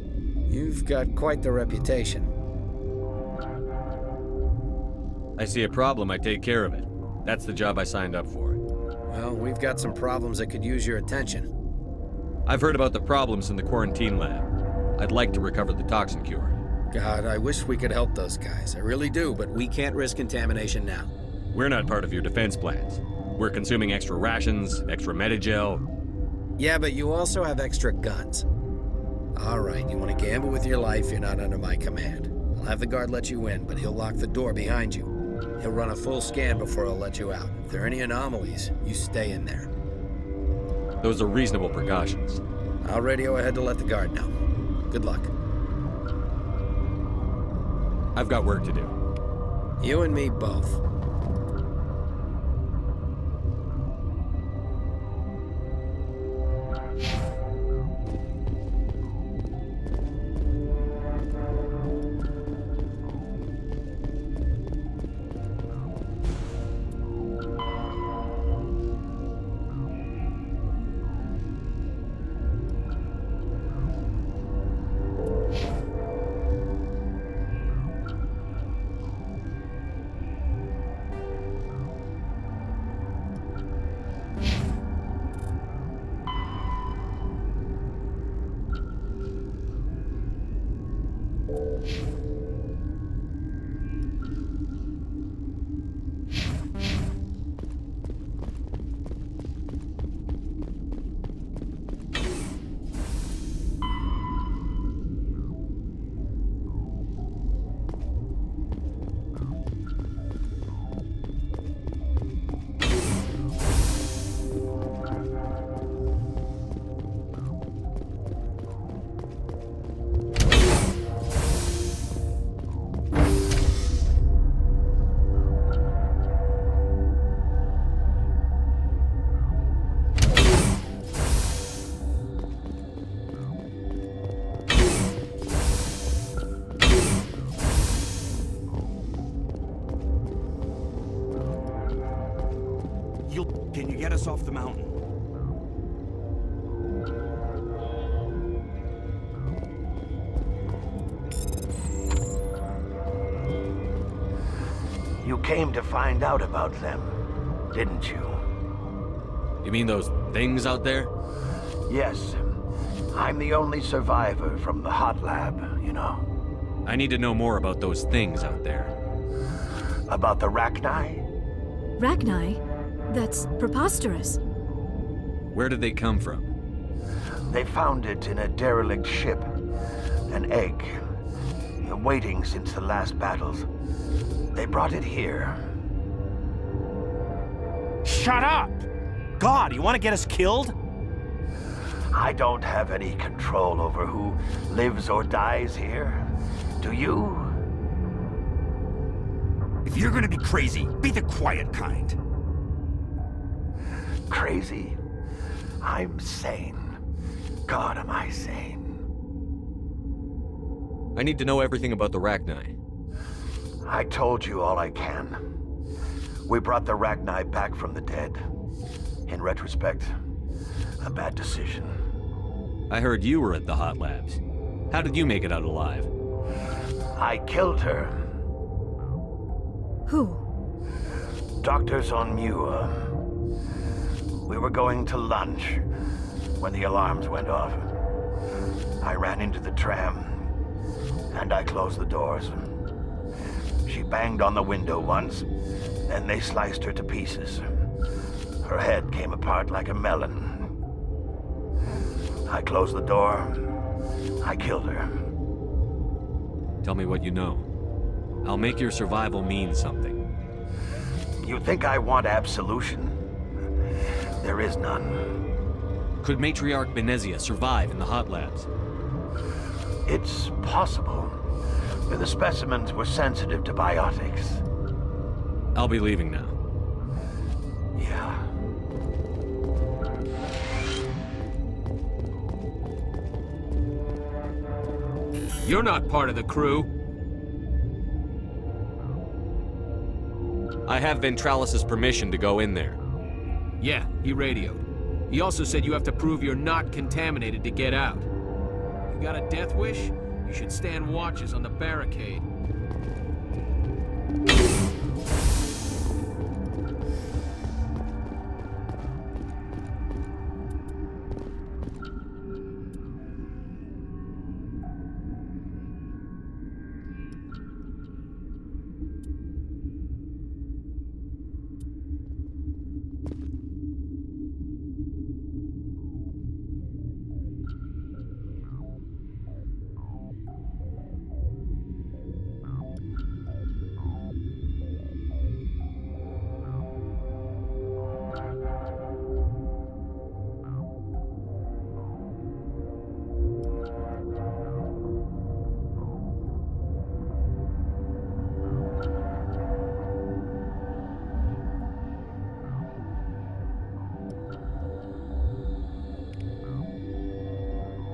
You've got quite the reputation. I see a problem, I take care of it. That's the job I signed up for. Well, we've got some problems that could use your attention. I've heard about the problems in the quarantine lab. I'd like to recover the toxin cure. God, I wish we could help those guys. I really do, but we can't risk contamination now. We're not part of your defense plans. We're consuming extra rations, extra Medigel. Yeah, but you also have extra guns. All right, you want to gamble with your life, you're not under my command. I'll have the guard let you in, but he'll lock the door behind you. He'll run a full scan before he'll let you out. If there are any anomalies, you stay in there. Those are reasonable precautions. I'll radio ahead to let the guard know. Good luck. I've got work to do. You and me both. Can you get us off the mountain? You came to find out about them, didn't you? You mean those things out there? Yes. I'm the only survivor from the hot lab, you know. I need to know more about those things out there. About the Rachni? Rachni? That's preposterous. Where did they come from? They found it in a derelict ship. An egg. Waiting since the last battles. They brought it here. Shut up! God, you want to get us killed? I don't have any control over who lives or dies here. Do you? If you're gonna be crazy, be the quiet kind. Crazy? I'm sane. God, am I sane. I need to know everything about the Rachni. I told you all I can. We brought the Rachni back from the dead. In retrospect, a bad decision. I heard you were at the hot labs. How did you make it out alive? I killed her. Who? Doctors on Muir. We were going to lunch when the alarms went off. I ran into the tram, and I closed the doors. She banged on the window once, then they sliced her to pieces. Her head came apart like a melon. I closed the door. I killed her. Tell me what you know. I'll make your survival mean something. You think I want absolution? There is none. Could Matriarch Benezia survive in the hot labs? It's possible. The specimens were sensitive to biotics. I'll be leaving now. Yeah. You're not part of the crew. I have Ventralis's permission to go in there. Yeah, he radioed. He also said you have to prove you're not contaminated to get out. You got a death wish? You should stand watches on the barricade.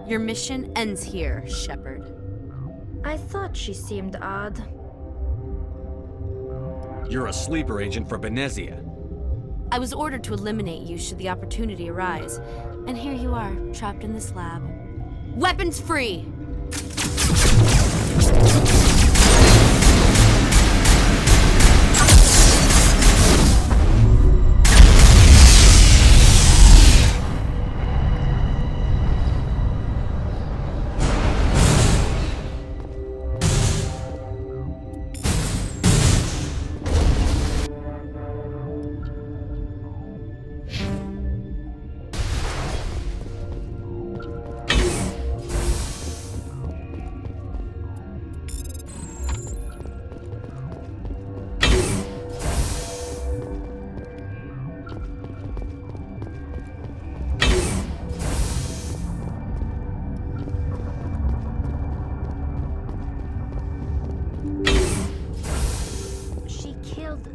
Your mission ends here, Shepard. I thought she seemed odd. You're a sleeper agent for Benezia. I was ordered to eliminate you should the opportunity arise. And here you are, trapped in this lab. Weapons free!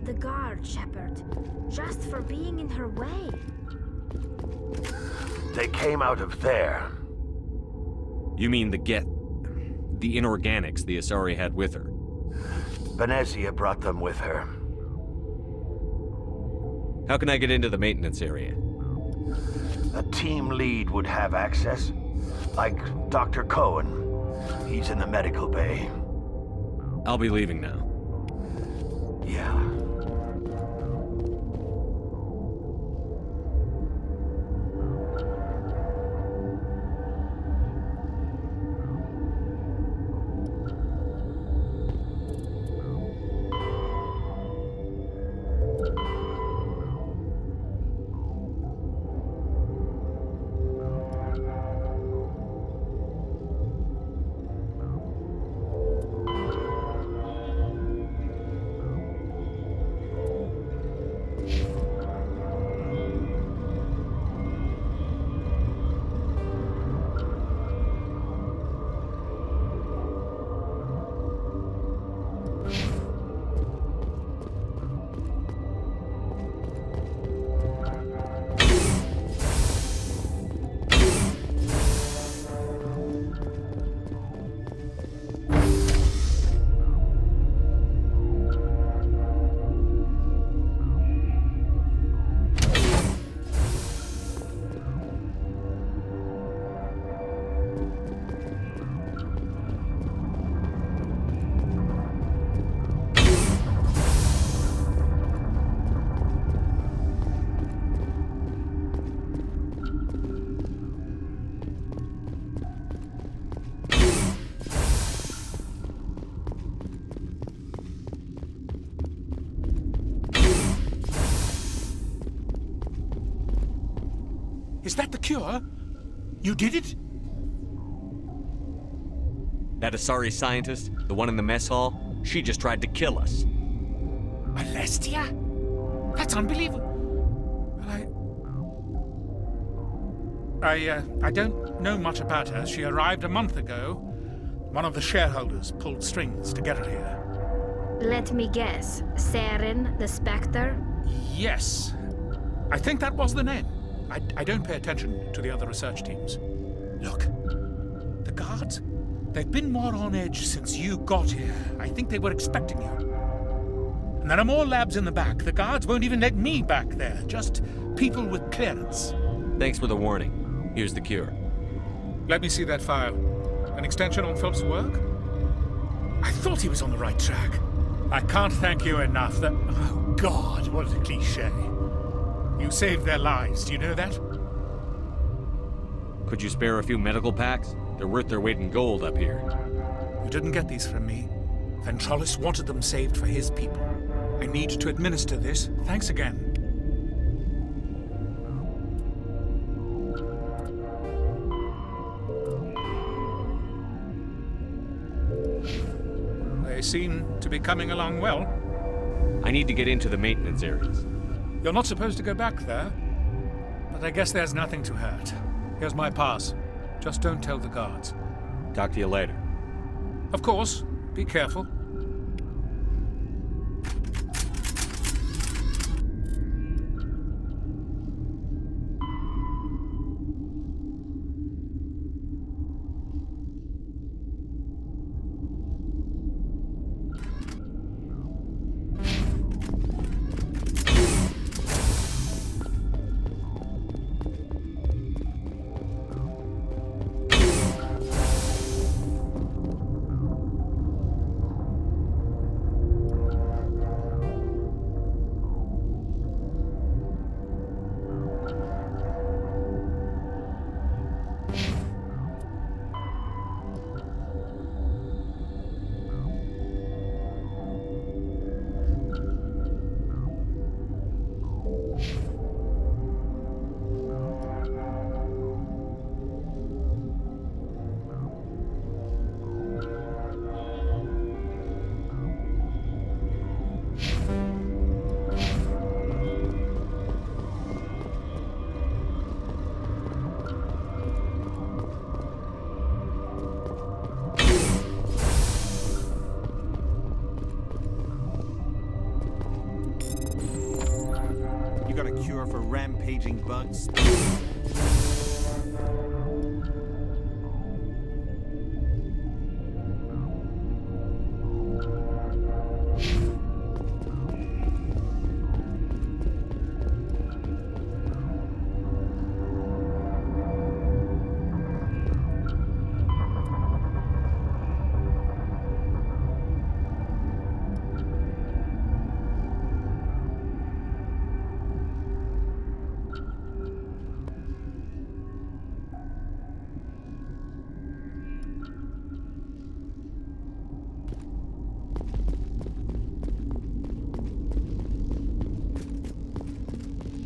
The guard, Shepard, just for being in her way. They came out of there. You mean the inorganics the Asari had with her? Benezia brought them with her. How can I get into the maintenance area? A team lead would have access, like Dr. Cohen. He's in the medical bay. I'll be leaving now. Yeah. Is that the cure? You did it? That Asari scientist, the one in the mess hall, she just tried to kill us. Alestia? That's unbelievable. I don't know much about her. She arrived a month ago. One of the shareholders pulled strings to get her here. Let me guess. Saren, the Spectre? Yes. I think that was the name. I don't pay attention to the other research teams. Look, the guards, they've been more on edge since you got here. I think they were expecting you. And there are more labs in the back. The guards won't even let me back there. Just people with clearance. Thanks for the warning. Here's the cure. Let me see that file. An extension on Philip's work? I thought he was on the right track. I can't thank you enough that... Oh, God, what a cliché. You saved their lives, do you know that? Could you spare a few medical packs? They're worth their weight in gold up here. You didn't get these from me. Ventralis wanted them saved for his people. I need to administer this. Thanks again. They seem to be coming along well. I need to get into the maintenance areas. You're not supposed to go back there, but I guess there's nothing to hurt. Here's my pass. Just don't tell the guards. Talk to you later. Of course. Be careful. For rampaging bugs.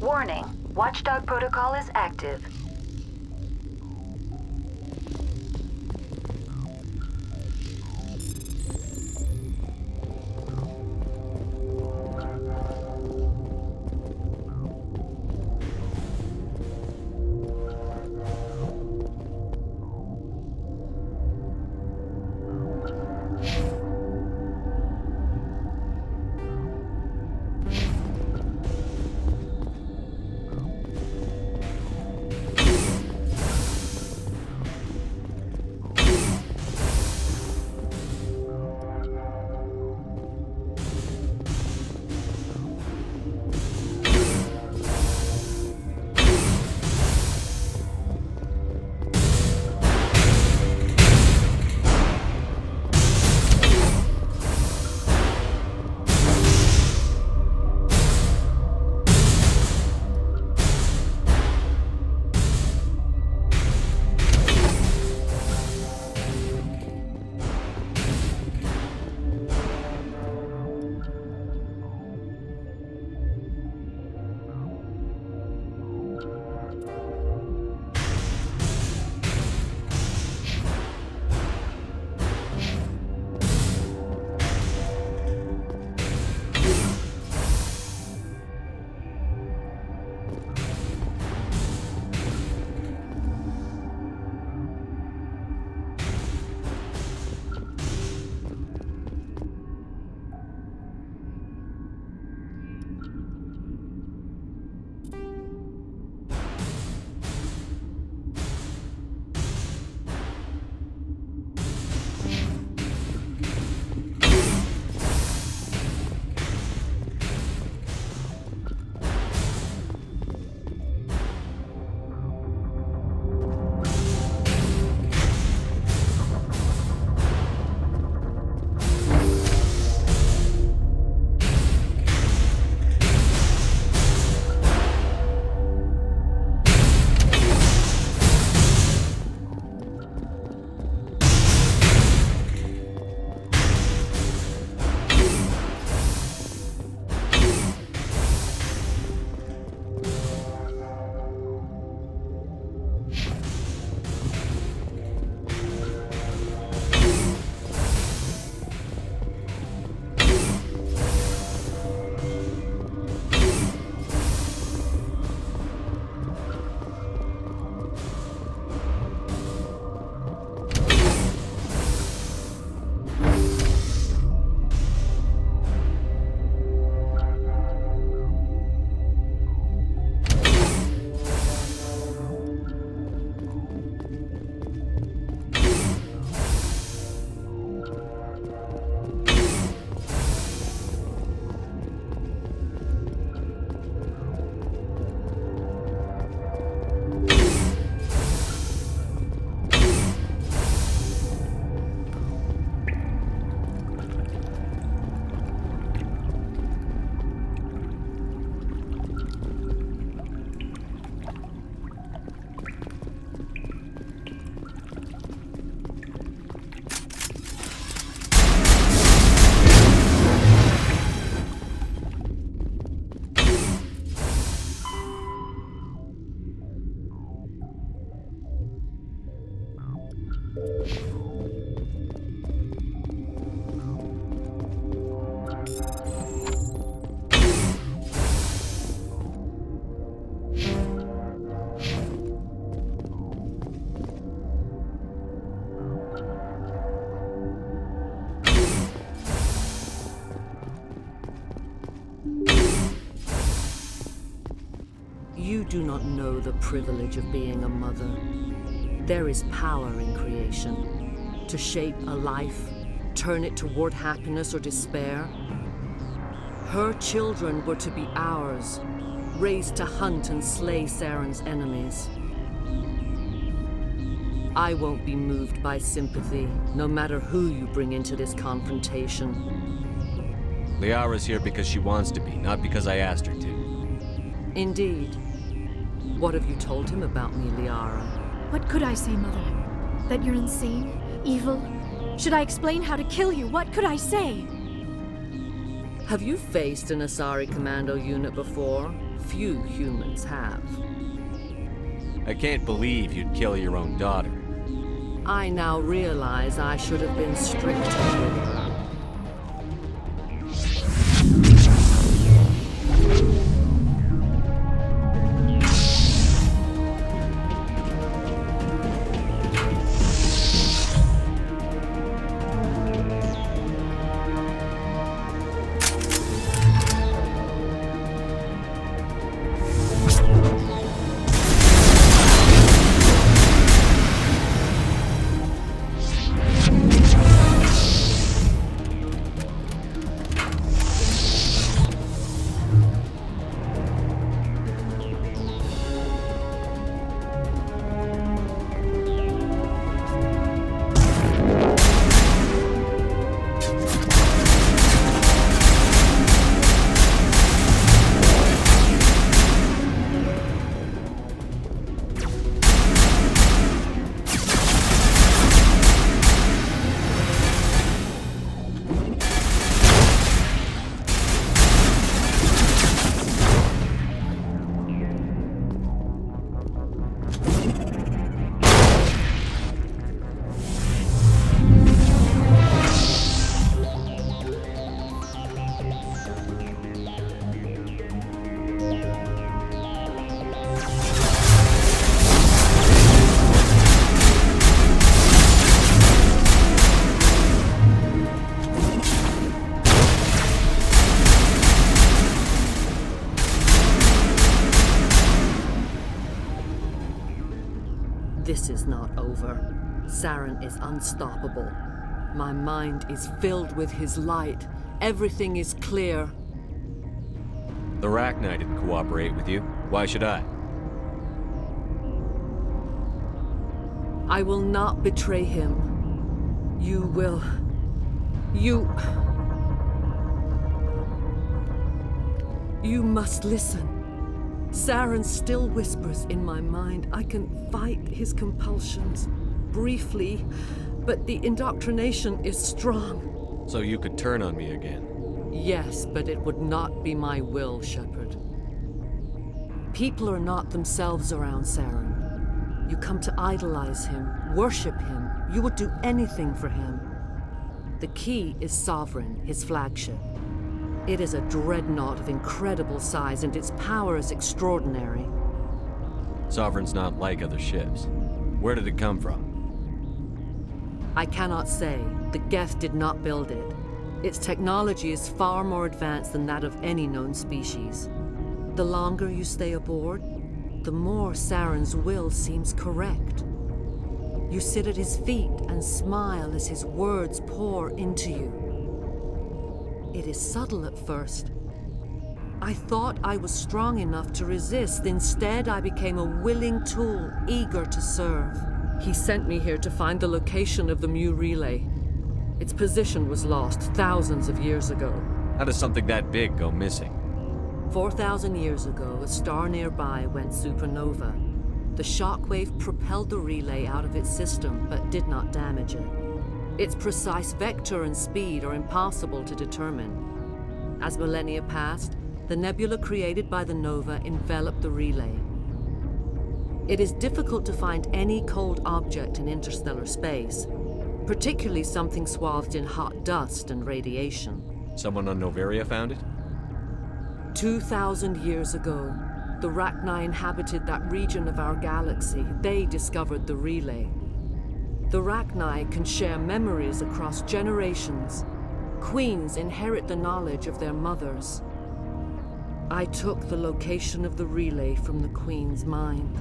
Warning, Watchdog protocol is active. You do not know the privilege of being a mother. There is power in creation. To shape a life, turn it toward happiness or despair. Her children were to be ours, raised to hunt and slay Saren's enemies. I won't be moved by sympathy, no matter who you bring into this confrontation. Liara's here because she wants to be, not because I asked her to. Indeed. What have you told him about me, Liara? What could I say, Mother? That you're insane? Evil? Should I explain how to kill you? What could I say? Have you faced an Asari commando unit before? Few humans have. I can't believe you'd kill your own daughter. I now realize I should have been stricter with her. This is not over. Saren is unstoppable. My mind is filled with his light. Everything is clear. The Rachni didn't cooperate with you. Why should I? I will not betray him. You will. You must listen. Saren still whispers in my mind. I can fight his compulsions, briefly, but the indoctrination is strong. So you could turn on me again? Yes, but it would not be my will, Shepard. People are not themselves around Saren. You come to idolize him, worship him. You would do anything for him. The key is Sovereign, his flagship. It is a dreadnought of incredible size, and its power is extraordinary. Sovereign's not like other ships. Where did it come from? I cannot say. The Geth did not build it. Its technology is far more advanced than that of any known species. The longer you stay aboard, the more Saren's will seems correct. You sit at his feet and smile as his words pour into you. It is subtle at first. I thought I was strong enough to resist. Instead, I became a willing tool, eager to serve. He sent me here to find the location of the Mu relay. Its position was lost thousands of years ago. How does something that big go missing? 4,000 years ago, a star nearby went supernova. The shockwave propelled the relay out of its system, but did not damage it. Its precise vector and speed are impossible to determine. As millennia passed, the nebula created by the nova enveloped the relay. It is difficult to find any cold object in interstellar space, particularly something swathed in hot dust and radiation. Someone on Noveria found it? 2,000 years ago, the Rachni inhabited that region of our galaxy. They discovered the relay. The Rachni can share memories across generations. Queens inherit the knowledge of their mothers. I took the location of the relay from the Queen's mind.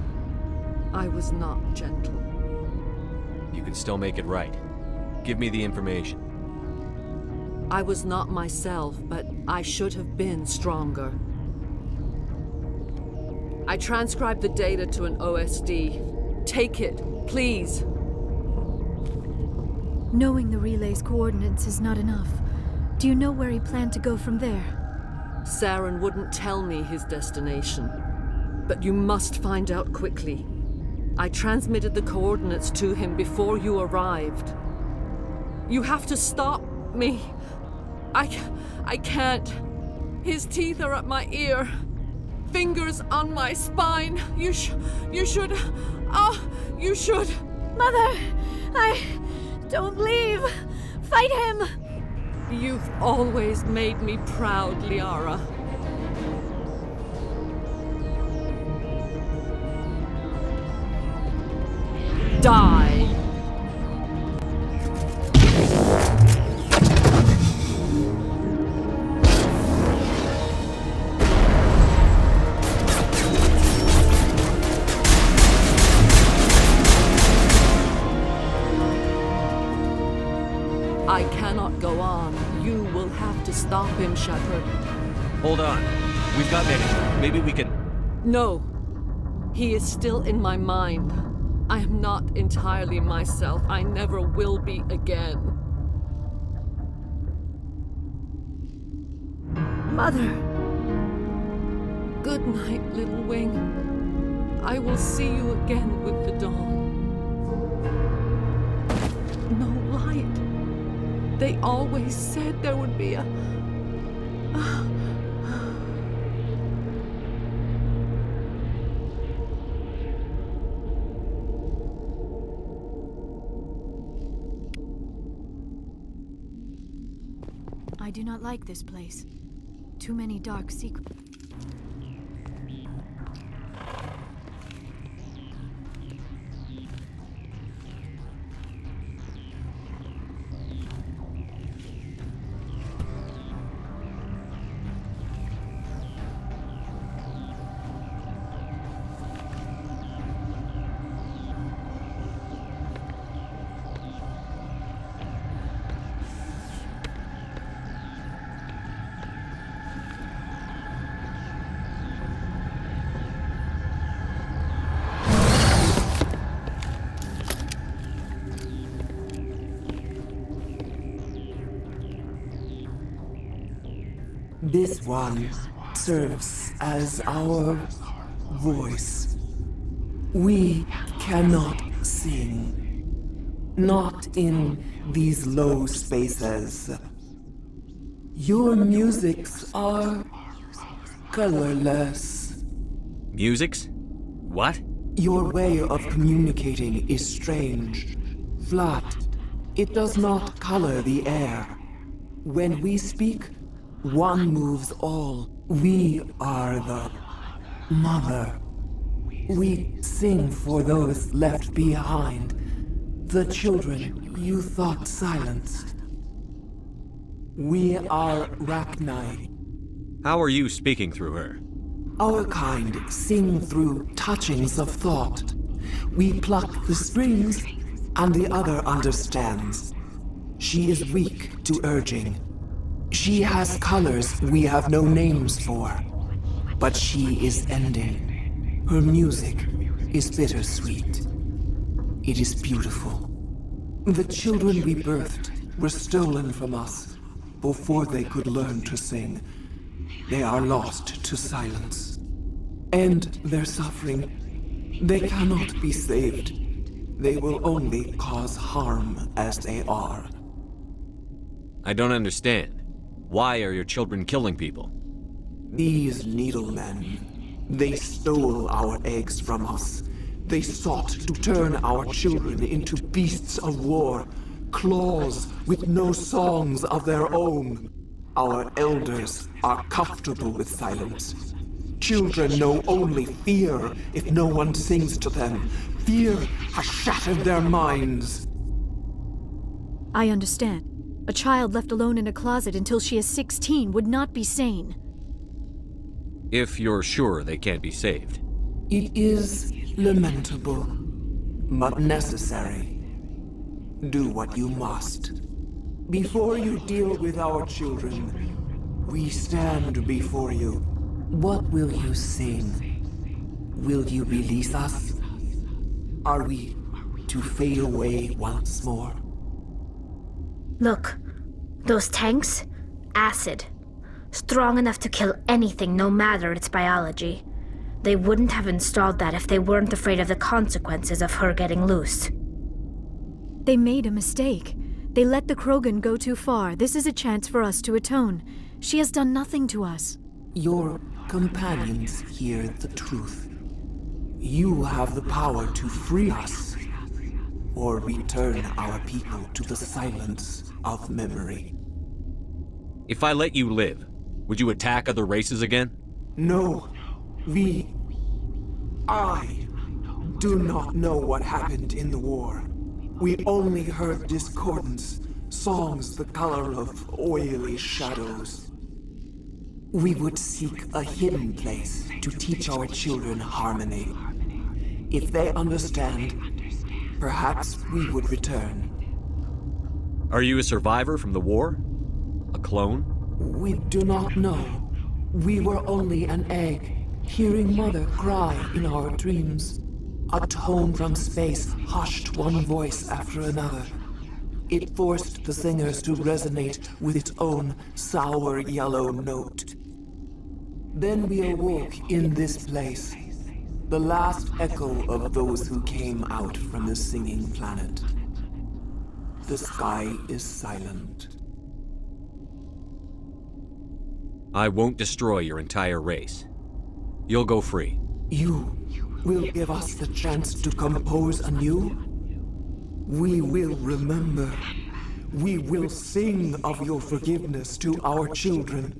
I was not gentle. You can still make it right. Give me the information. I was not myself, but I should have been stronger. I transcribed the data to an OSD. Take it, please. Knowing the relay's coordinates is not enough. Do you know where he planned to go from there? Saren wouldn't tell me his destination. But you must find out quickly. I transmitted the coordinates to him before you arrived. You have to stop me. I can't. His teeth are at my ear. Fingers on my spine. You should. You should. Mother! Don't leave! Fight him! You've always made me proud, Liara. Die! I cannot go on. You will have to stop him, Shepard. Hold on. We've got minutes. Maybe we can... No. He is still in my mind. I am not entirely myself. I never will be again. Mother! Good night, little wing. I will see you again with the dawn. No light. They always said there would be a... I do not like this place. Too many dark secrets. This one serves as our voice. We cannot sing. Not in these low spaces. Your musics are colorless. Musics? What? Your way of communicating is strange. Flat. It does not color the air. When we speak, one moves all. We are the mother. We sing for those left behind. The children you thought silenced. We are Rachni. How are you speaking through her? Our kind sing through touchings of thought. We pluck the strings, and the other understands. She is weak to urging. She has colors we have no names for. But she is ending. Her music is bittersweet. It is beautiful. The children we birthed were stolen from us before they could learn to sing. They are lost to silence. And their suffering, they cannot be saved. They will only cause harm as they are. I don't understand. Why are your children killing people? These needlemen, they stole our eggs from us. They sought to turn our children into beasts of war, claws with no songs of their own. Our elders are comfortable with silence. Children know only fear if no one sings to them. Fear has shattered their minds. I understand. A child left alone in a closet until she is 16 would not be sane. If you're sure they can't be saved. It is lamentable, but necessary. Do what you must. Before you deal with our children, we stand before you. What will you sing? Will you release us? Are we to fade away once more? Look, those tanks? Acid. Strong enough to kill anything, no matter its biology. They wouldn't have installed that if they weren't afraid of the consequences of her getting loose. They made a mistake. They let the Krogan go too far. This is a chance for us to atone. She has done nothing to us. Your companions hear the truth. You have the power to free us, or return our people to the silence of memory. If I let you live, would you attack other races again? No. I do not know what happened in the war. We only heard discordance, songs the color of oily shadows. We would seek a hidden place to teach our children harmony. If they understand, perhaps we would return. Are you a survivor from the war? A clone? We do not know. We were only an egg, hearing Mother cry in our dreams. A tone from space hushed one voice after another. It forced the singers to resonate with its own sour yellow note. Then we awoke in this place, the last echo of those who came out from the singing planet. The sky is silent. I won't destroy your entire race. You'll go free. You will give us the chance to compose anew? We will remember. We will sing of your forgiveness to our children.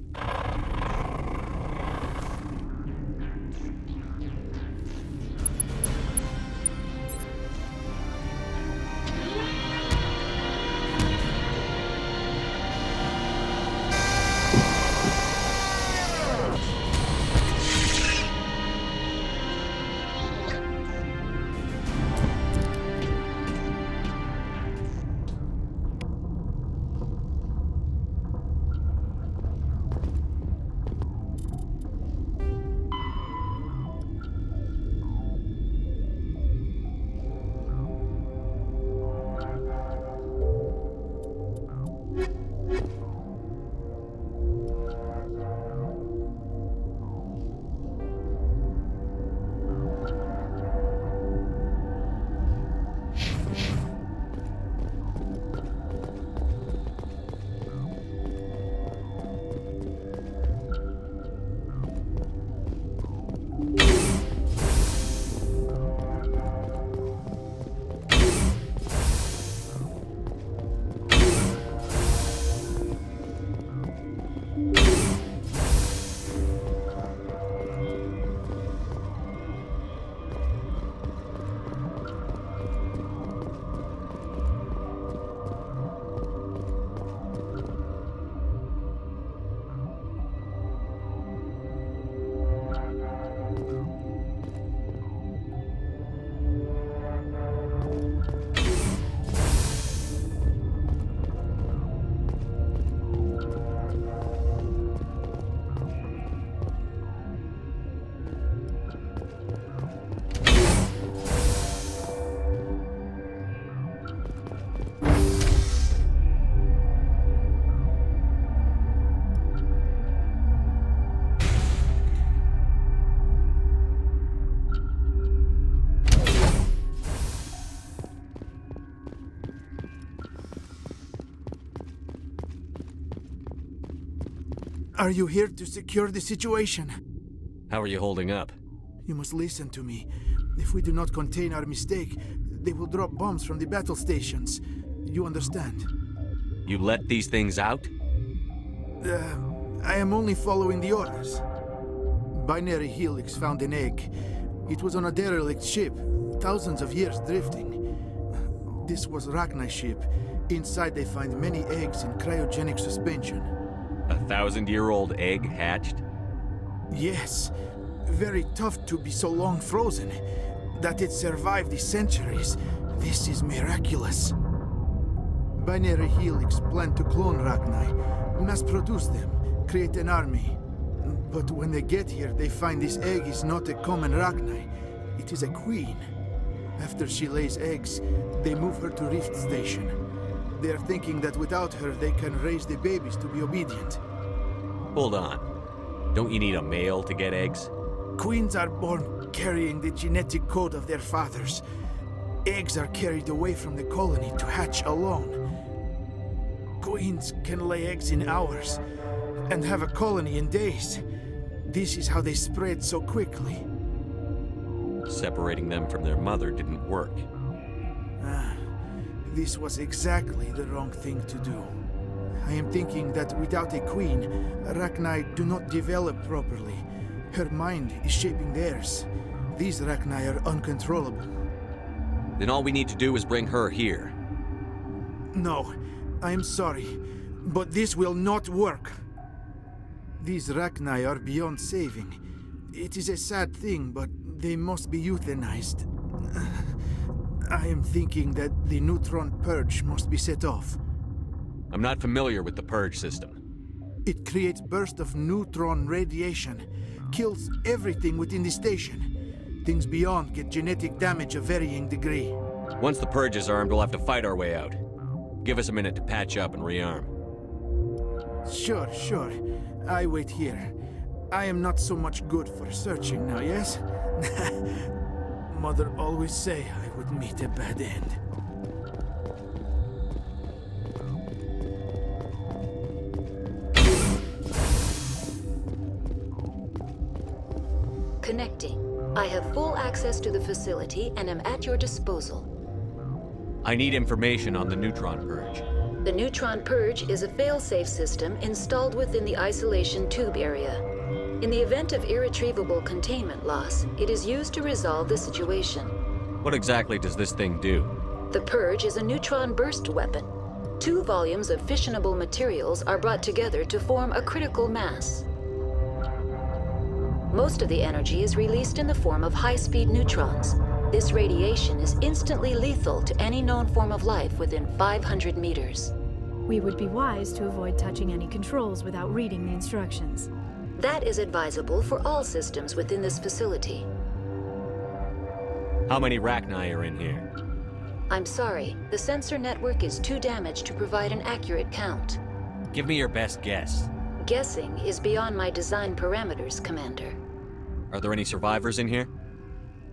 Are you here to secure the situation? How are you holding up? You must listen to me. If we do not contain our mistake, they will drop bombs from the battle stations. You understand? You let these things out? I am only following the orders. Binary Helix found an egg. It was on a derelict ship, thousands of years drifting. This was Rachna's ship. Inside they find many eggs in cryogenic suspension. 1,000-year-old egg hatched? Yes. Very tough to be so long frozen. That it survived the centuries. This is miraculous. Binary Helix planned to clone Rachni, mass produce them, create an army. But when they get here, they find this egg is not a common Rachni. It is a queen. After she lays eggs, they move her to Rift Station. They are thinking that without her, they can raise the babies to be obedient. Hold on. Don't you need a male to get eggs? Queens are born carrying the genetic code of their fathers. Eggs are carried away from the colony to hatch alone. Queens can lay eggs in hours and have a colony in days. This is how they spread so quickly. Separating them from their mother didn't work. This was exactly the wrong thing to do. I am thinking that without a queen, Rachni do not develop properly. Her mind is shaping theirs. These Rachni are uncontrollable. Then all we need to do is bring her here. No, I am sorry, but this will not work. These Rachni are beyond saving. It is a sad thing, but they must be euthanized. I am thinking that the neutron purge must be set off. I'm not familiar with the purge system. It creates bursts of neutron radiation, kills everything within the station. Things beyond get genetic damage of varying degree. Once the purge is armed, we'll have to fight our way out. Give us a minute to patch up and rearm. Sure. I wait here. I am not so much good for searching now, yes? Mother always say I would meet a bad end. Connecting. I have full access to the facility and am at your disposal. I need information on the neutron purge. The neutron purge is a fail-safe system installed within the isolation tube area. In the event of irretrievable containment loss, it is used to resolve the situation. What exactly does this thing do? The purge is a neutron burst weapon. 2 volumes of fissionable materials are brought together to form a critical mass. Most of the energy is released in the form of high-speed neutrons. This radiation is instantly lethal to any known form of life within 500 meters. We would be wise to avoid touching any controls without reading the instructions. That is advisable for all systems within this facility. How many Rachni are in here? I'm sorry, the sensor network is too damaged to provide an accurate count. Give me your best guess. Guessing is beyond my design parameters, Commander. Are there any survivors in here?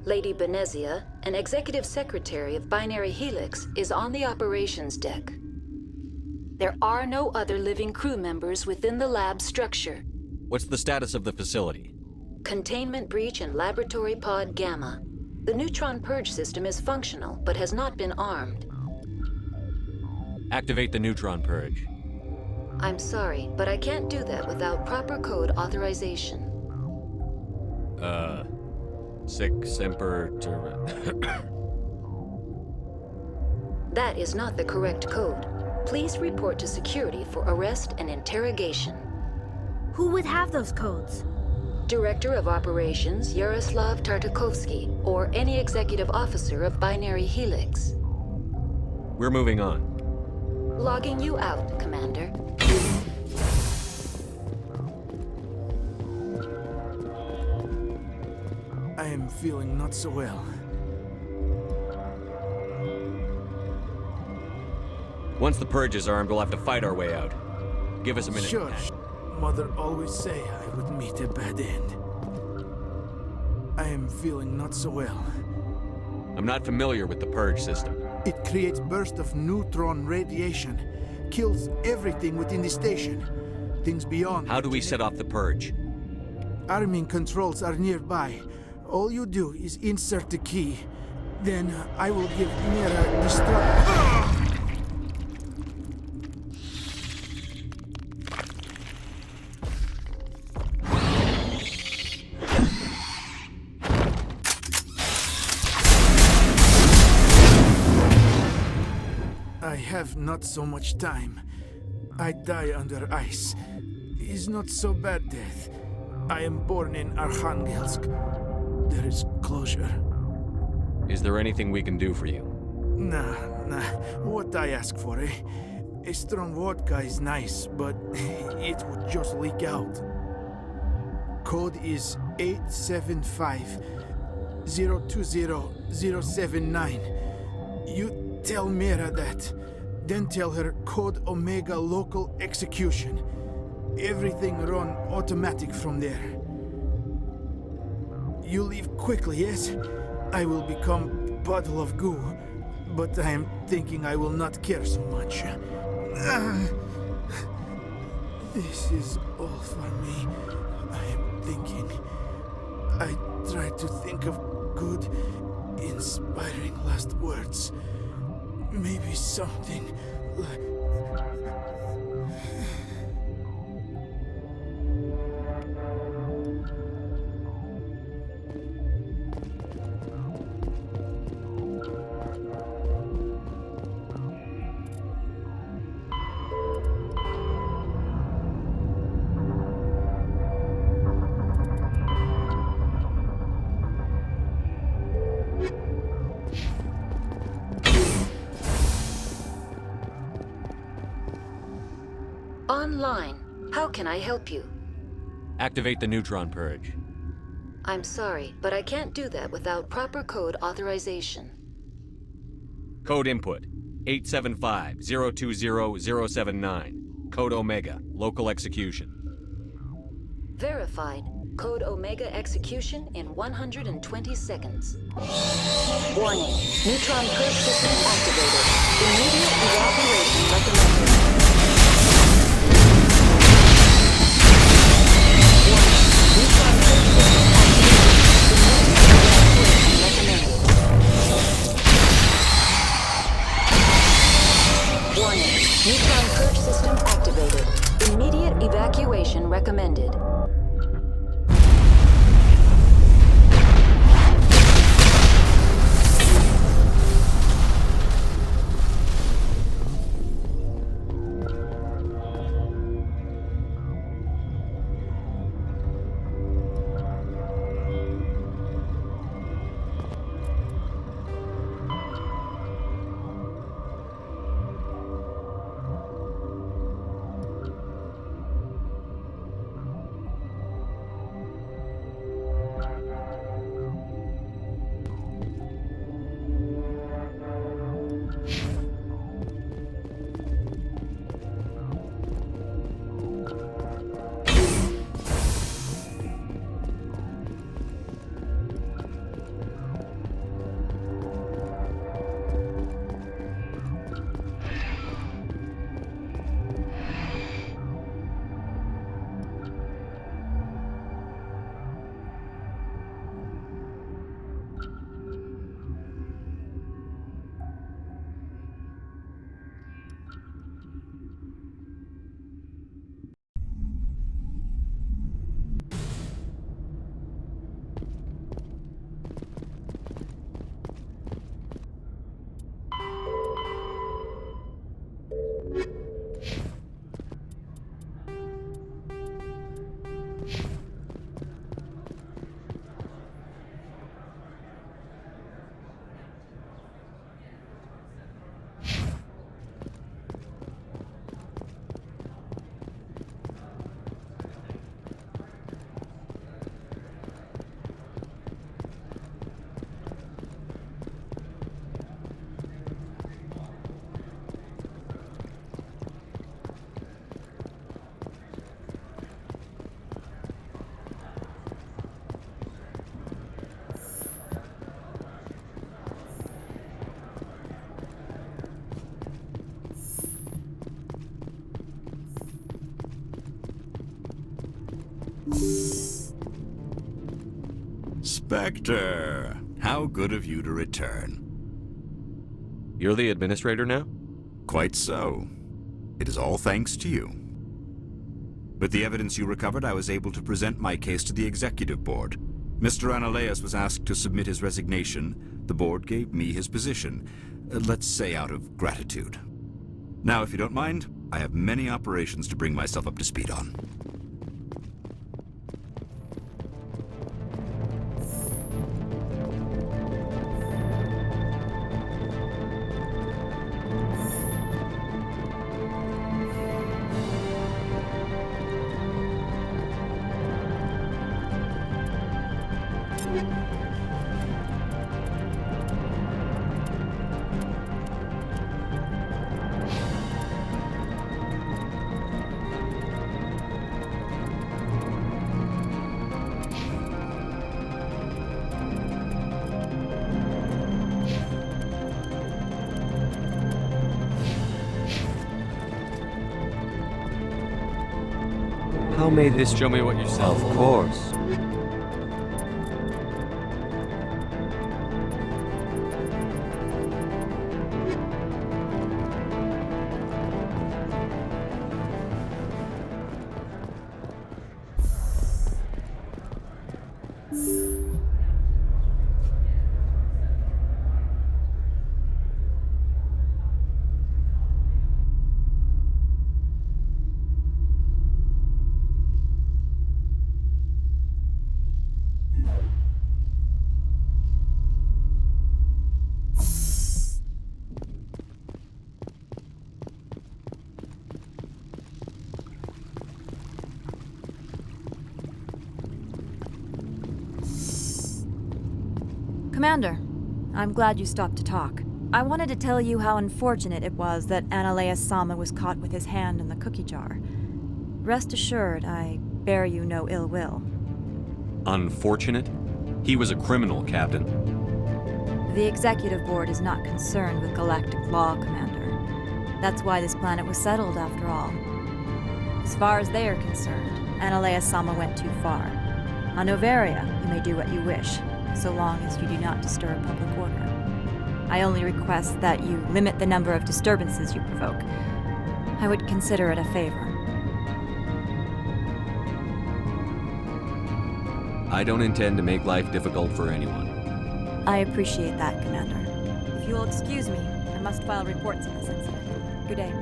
Lady Benezia, an executive secretary of Binary Helix, is on the operations deck. There are no other living crew members within the lab structure. What's the status of the facility? Containment breach in Laboratory Pod Gamma. The neutron purge system is functional, but has not been armed. Activate the neutron purge. I'm sorry, but I can't do that without proper code authorization. Sic semper That is not the correct code. Please report to security for arrest and interrogation. Who would have those codes? Director of Operations Yaroslav Tartakovsky, or any executive officer of Binary Helix. We're moving on. Logging you out, Commander. I am feeling not so well. Once the purge is armed, we'll have to fight our way out. Give us a minute. Sure. Mother always say I would meet a bad end. I am feeling not so well. I'm not familiar with the purge system. It creates bursts of neutron radiation, kills everything within the station. Things beyond. How do we set off the purge? Arming controls are nearby. All you do is insert the key. Then I will give Mira destruct. I have not so much time. I die under ice. Is not so bad death. I am born in Arkhangelsk. There is closure. Is there anything we can do for you? Nah. What I ask for, eh? A strong vodka is nice, but it would just leak out. Code is 875-020-079. You tell Mira that. Then tell her Code Omega local execution. Everything run automatic from there. You leave quickly, yes? I will become puddle of goo, but I am thinking I will not care so much. This is all for me. I am thinking. I try to think of good, inspiring last words. Maybe something like... Online. How can I help you? Activate the neutron purge. I'm sorry, but I can't do that without proper code authorization. Code input 875-020-079. Code Omega, local execution. Verified. Code Omega execution in 120 seconds. Warning. Neutron purge system activated. Immediate evacuation recommended. Warning. Neutron purge system activated. Immediate evacuation recommended. Spectre, how good of you to return. You're the administrator now? Quite so. It is all thanks to you. With the evidence you recovered, I was able to present my case to the executive board. Mr. Analeas was asked to submit his resignation. The board gave me his position, let's say out of gratitude. Now, if you don't mind, I have many operations to bring myself up to speed on. How may this... Show me what you saw. Of course. Commander, I'm glad you stopped to talk. I wanted to tell you how unfortunate it was that Analeus Sama was caught with his hand in the cookie jar. Rest assured, I bear you no ill will. Unfortunate? He was a criminal, Captain. The Executive Board is not concerned with galactic law, Commander. That's why this planet was settled, after all. As far as they are concerned, Analeus Sama went too far. On Noveria, you may do what you wish, so long as you do not disturb public order. I only request that you limit the number of disturbances you provoke. I would consider it a favor. I don't intend to make life difficult for anyone. I appreciate that, Commander. If you will excuse me, I must file reports on this incident. Good day.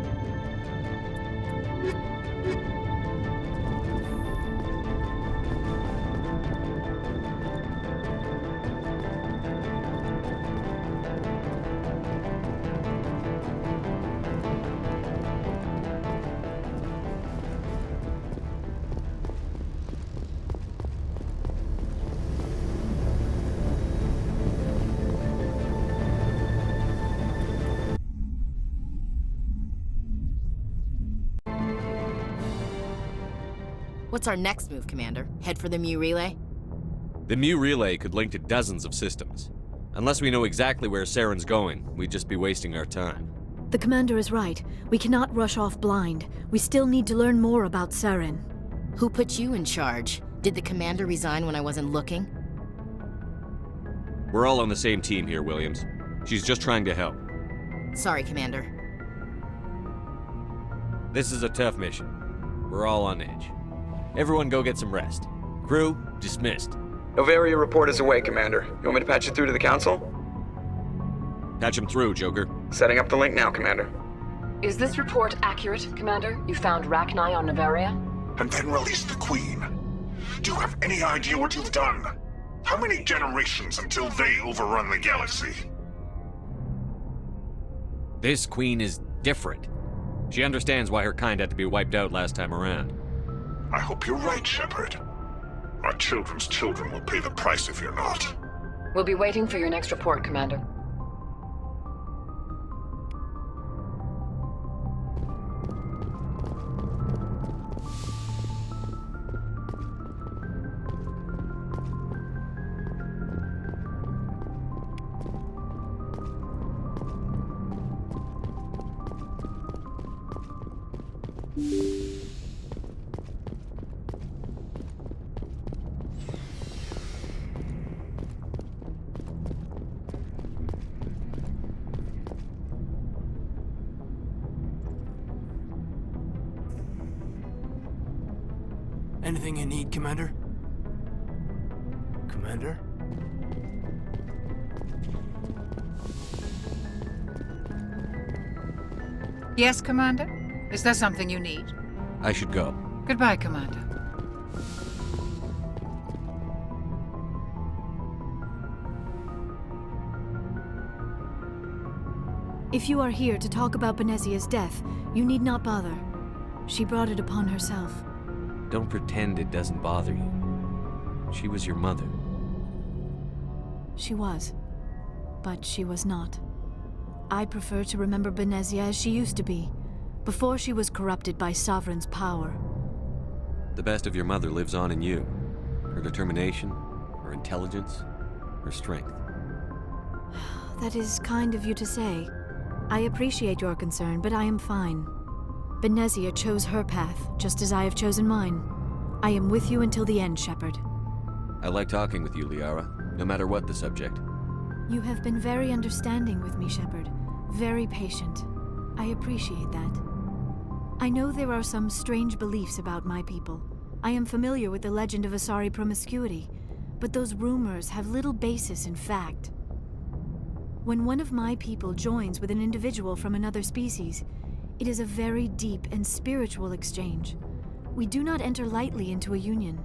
What's our next move, Commander? Head for the Mu Relay? The Mu Relay could link to dozens of systems. Unless we know exactly where Saren's going, we'd just be wasting our time. The commander is right. We cannot rush off blind. We still need to learn more about Saren. Who put you in charge? Did the commander resign when I wasn't looking? We're all on the same team here, Williams. She's just trying to help. Sorry, Commander. This is a tough mission. We're all on edge. Everyone go get some rest. Crew, dismissed. Noveria report is away, Commander. You want me to patch it through to the Council? Patch him through, Joker. Setting up the link now, Commander. Is this report accurate, Commander? You found Rachni on Noveria? And then released the Queen. Do you have any idea what you've done? How many generations until they overrun the galaxy? This Queen is different. She understands why her kind had to be wiped out last time around. I hope you're right, Shepard. Our children's children will pay the price if you're not. We'll be waiting for your next report, Commander. Anything you need, Commander? Commander? Yes, Commander? Is there something you need? I should go. Goodbye, Commander. If you are here to talk about Benezia's death, you need not bother. She brought it upon herself. Don't pretend it doesn't bother you. She was your mother. she was. But she was not. I prefer to remember Benezia as she used to be, before she was corrupted by Sovereign's power. The best of your mother lives on in you. Her determination, her intelligence, her strength. That is kind of you to say. I appreciate your concern, but I am fine. Benezia chose her path, just as I have chosen mine. I am with you until the end, Shepard. I like talking with you, Liara, no matter what the subject. You have been very understanding with me, Shepard. Very patient. I appreciate that. I know there are some strange beliefs about my people. I am familiar with the legend of Asari promiscuity, but those rumors have little basis in fact. When one of my people joins with an individual from another species, it is a very deep and spiritual exchange. We do not enter lightly into a union.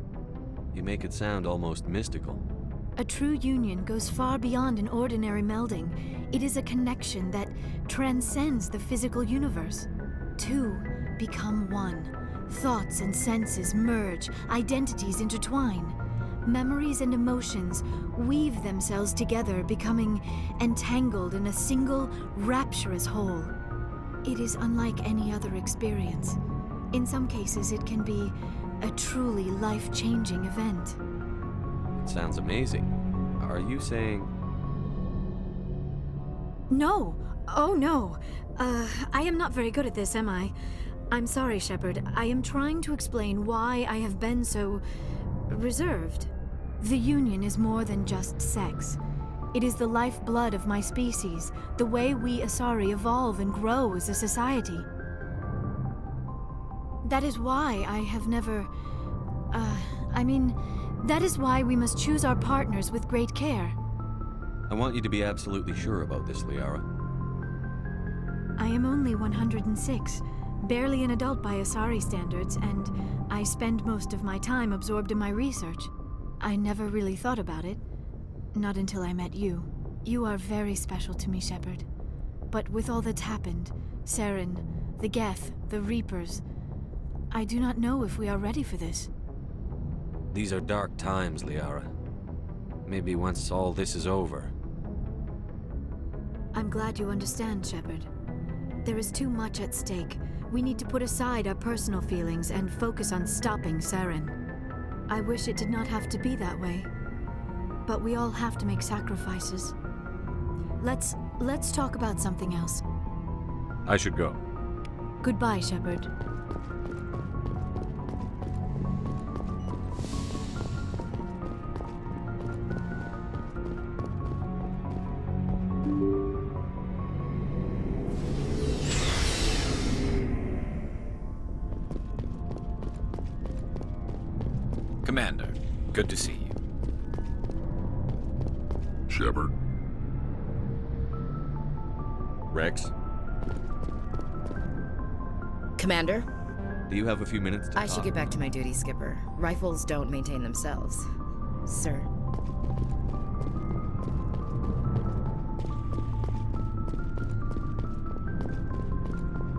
You make it sound almost mystical. A true union goes far beyond an ordinary melding. It is a connection that transcends the physical universe. Two become one. Thoughts and senses merge, identities intertwine. Memories and emotions weave themselves together, becoming entangled in a single, rapturous whole. It is unlike any other experience. In some cases, it can be a truly life-changing event. It sounds amazing. Are you saying... No! Oh, no! I am not very good at this, am I? I'm sorry, Shepard. I am trying to explain why I have been so... reserved. The Union is more than just sex. It is the lifeblood of my species, the way we Asari evolve and grow as a society. That is why I have never... that is why we must choose our partners with great care. I want you to be absolutely sure about this, Liara. I am only 106, barely an adult by Asari standards, and I spend most of my time absorbed in my research. I never really thought about it. Not until I met you. You are very special to me, Shepard. But with all that's happened, Saren, the Geth, the Reapers, I do not know if we are ready for this. These are dark times, Liara. Maybe once all this is over. I'm glad you understand, Shepard. There is too much at stake. We need to put aside our personal feelings and focus on stopping Saren. I wish it did not have to be that way. But we all have to make sacrifices. Let's talk about something else. I should go. Goodbye, Shepard. Commander, good to see you. Shepard. Rex? Commander? Do you have a few minutes to I should get back to my duty, Skipper. Rifles don't maintain themselves. Sir.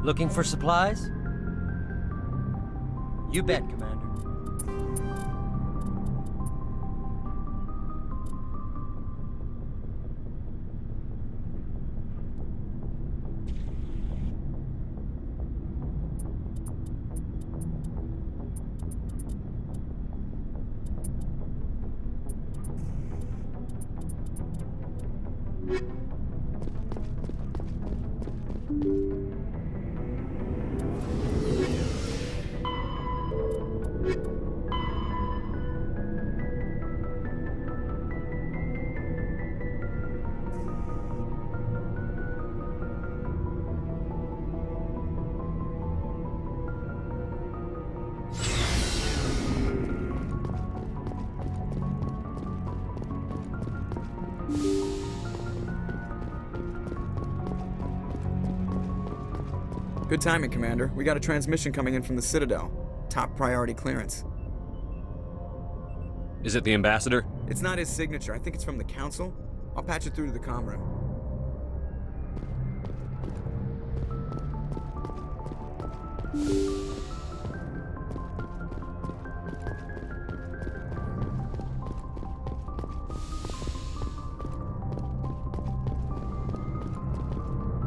Looking for supplies? You bet, Commander. Good timing, Commander. We got a transmission coming in from the Citadel. Top priority clearance. Is it the Ambassador? It's not his signature. I think it's from the Council. I'll patch it through to the comm room.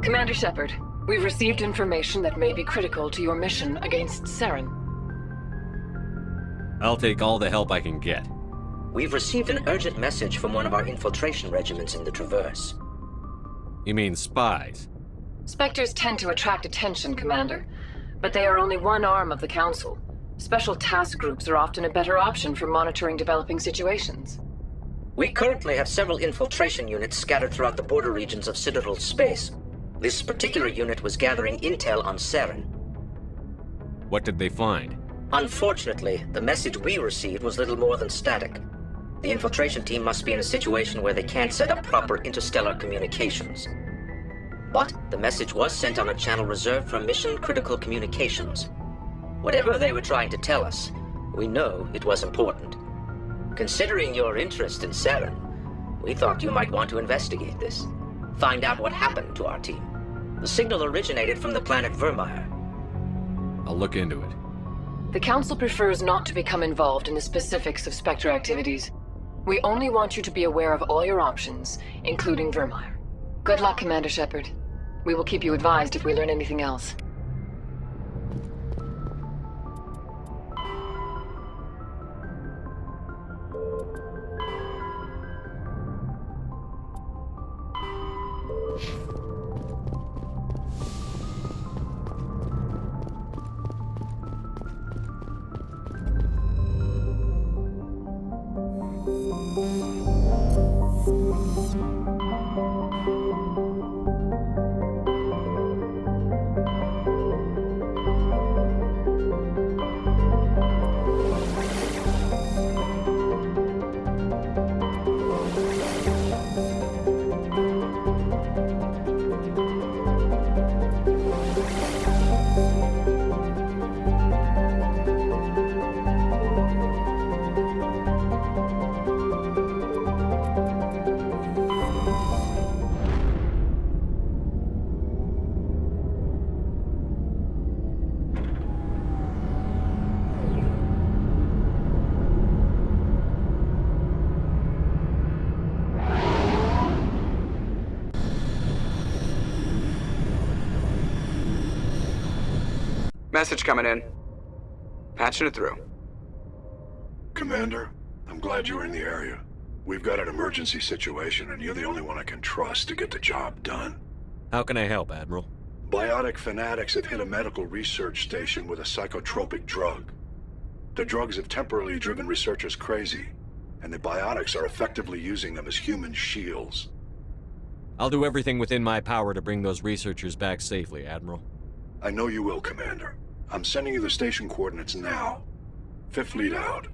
Commander Shepard, we've received information that may be critical to your mission against Saren. I'll take all the help I can get. We've received an urgent message from one of our infiltration regiments in the Traverse. You mean spies? Spectres tend to attract attention, Commander, but they are only one arm of the Council. Special task groups are often a better option for monitoring developing situations. We currently have several infiltration units scattered throughout the border regions of Citadel space. This particular unit was gathering intel on Saren. What did they find? Unfortunately, the message we received was little more than static. The infiltration team must be in a situation where they can't set up proper interstellar communications. But the message was sent on a channel reserved for mission-critical communications. Whatever they were trying to tell us, we know it was important. Considering your interest in Saren, we thought you might want to investigate this. Find out what happened to our team. The signal originated from the planet Vermeer. I'll look into it. The Council prefers not to become involved in the specifics of Spectre activities. We only want you to be aware of all your options, including Vermeer. Good luck, Commander Shepard. We will keep you advised if we learn anything else. Message coming in. Patching it through. Commander, I'm glad you're in the area. We've got an emergency situation, and you're the only one I can trust to get the job done. How can I help, Admiral? Biotic fanatics have hit a medical research station with a psychotropic drug. The drugs have temporarily driven researchers crazy, and the biotics are effectively using them as human shields. I'll do everything within my power to bring those researchers back safely, Admiral. I know you will, Commander. I'm sending you the station coordinates now. Fifth Fleet out.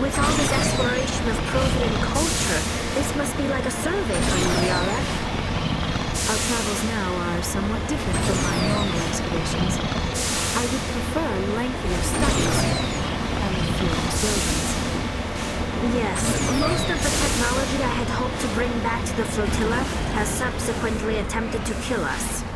With all this exploration of Prothean culture, this must be like a survey for you, Yara. Our travels now are somewhat different from my normal expeditions. I would prefer lengthier studies and fewer buildings. Yes, most of the technology I had hoped to bring back to the flotilla has subsequently attempted to kill us.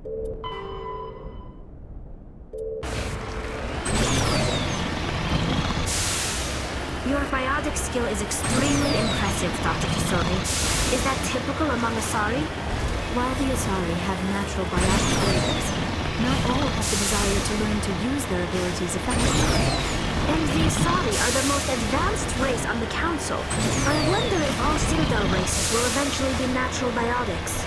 Your biotic skill is extremely impressive, Dr. Kisori. Is that typical among Asari? While the Asari have natural biotic abilities, not all have the desire to learn to use their abilities effectively. And the Asari are the most advanced race on the Council. I wonder if all Citadel races will eventually be natural biotics.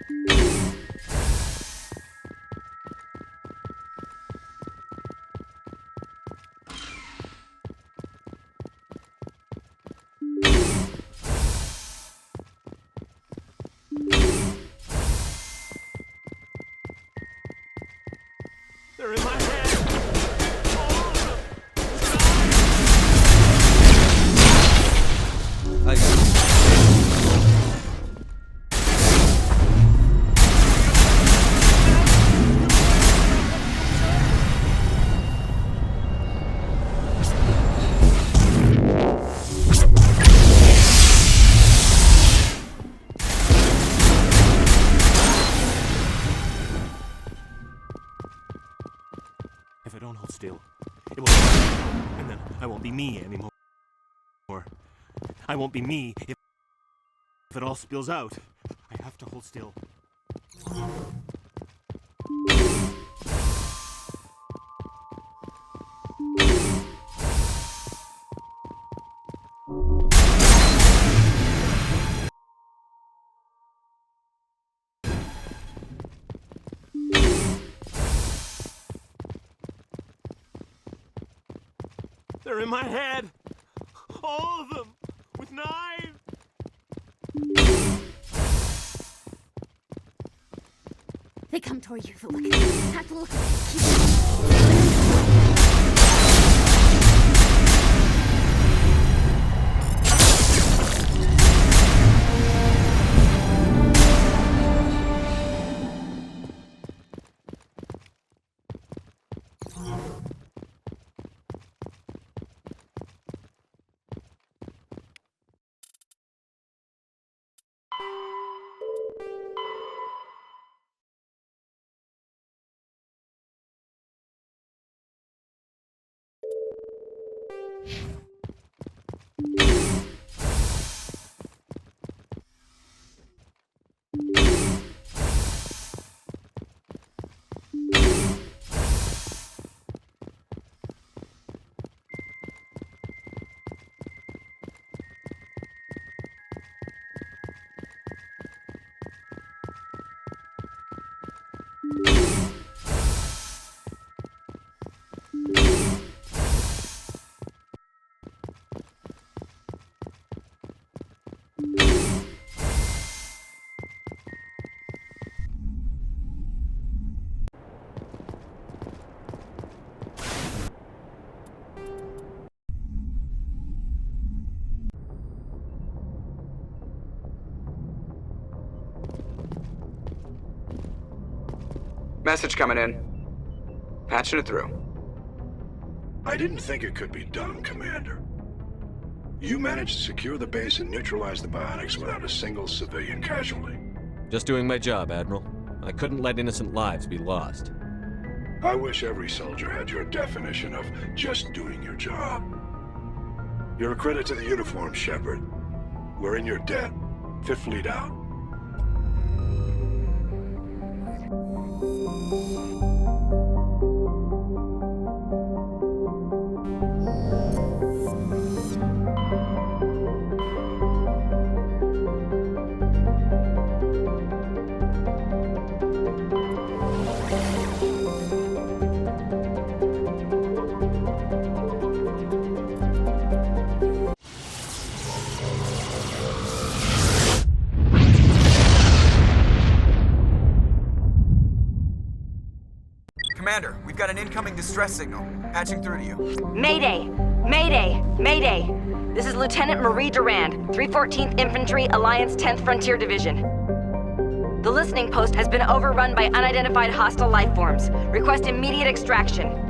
They're in my head! If I don't hold still, it will... And then I won't be me anymore. I won't be me if it all spills out. I have to hold still. They're in my head! All of them! With knives! They come toward you. Look at them. Have to look away. Message coming in. Patching it through. I didn't think it could be done, Commander. You managed to secure the base and neutralize the biotics without a single civilian casualty. Just doing my job, Admiral. I couldn't let innocent lives be lost. I wish every soldier had your definition of just doing your job. You're a credit to the uniform, Shepard. We're in your debt. Fifth Fleet out. Commander, we've got an incoming distress signal. Patching through to you. Mayday! Mayday! Mayday! This is Lieutenant Marie Durand, 314th Infantry, Alliance 10th Frontier Division. The listening post has been overrun by unidentified hostile life forms. Request immediate extraction.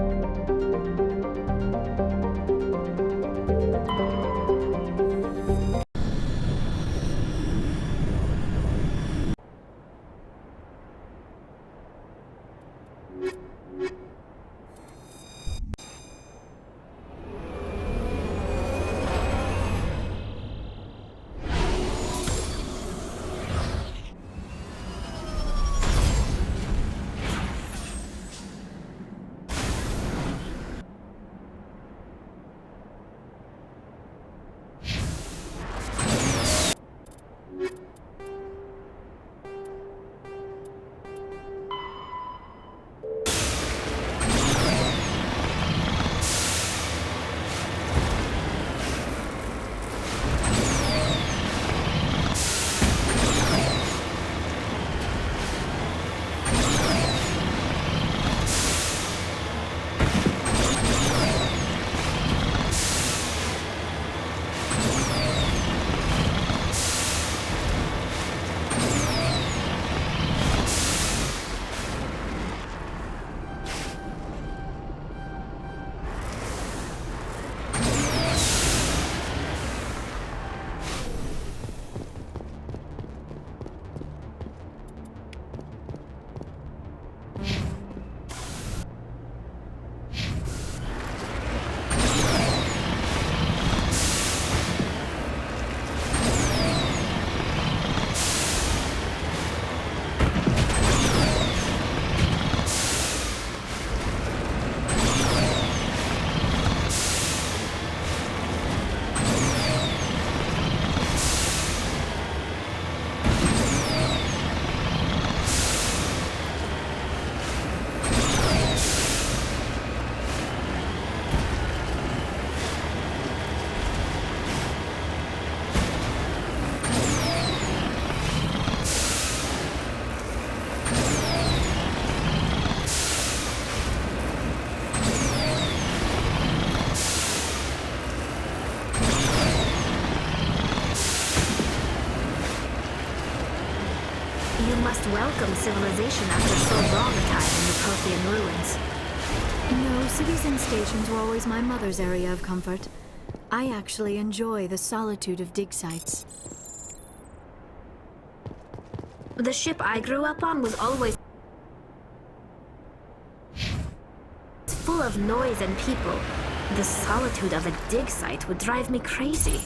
You must welcome civilization after so long a time in the Prothean ruins. No, cities and stations were always my mother's area of comfort. I actually enjoy the solitude of dig sites. The ship I grew up on was always full of noise and people. The solitude of a dig site would drive me crazy.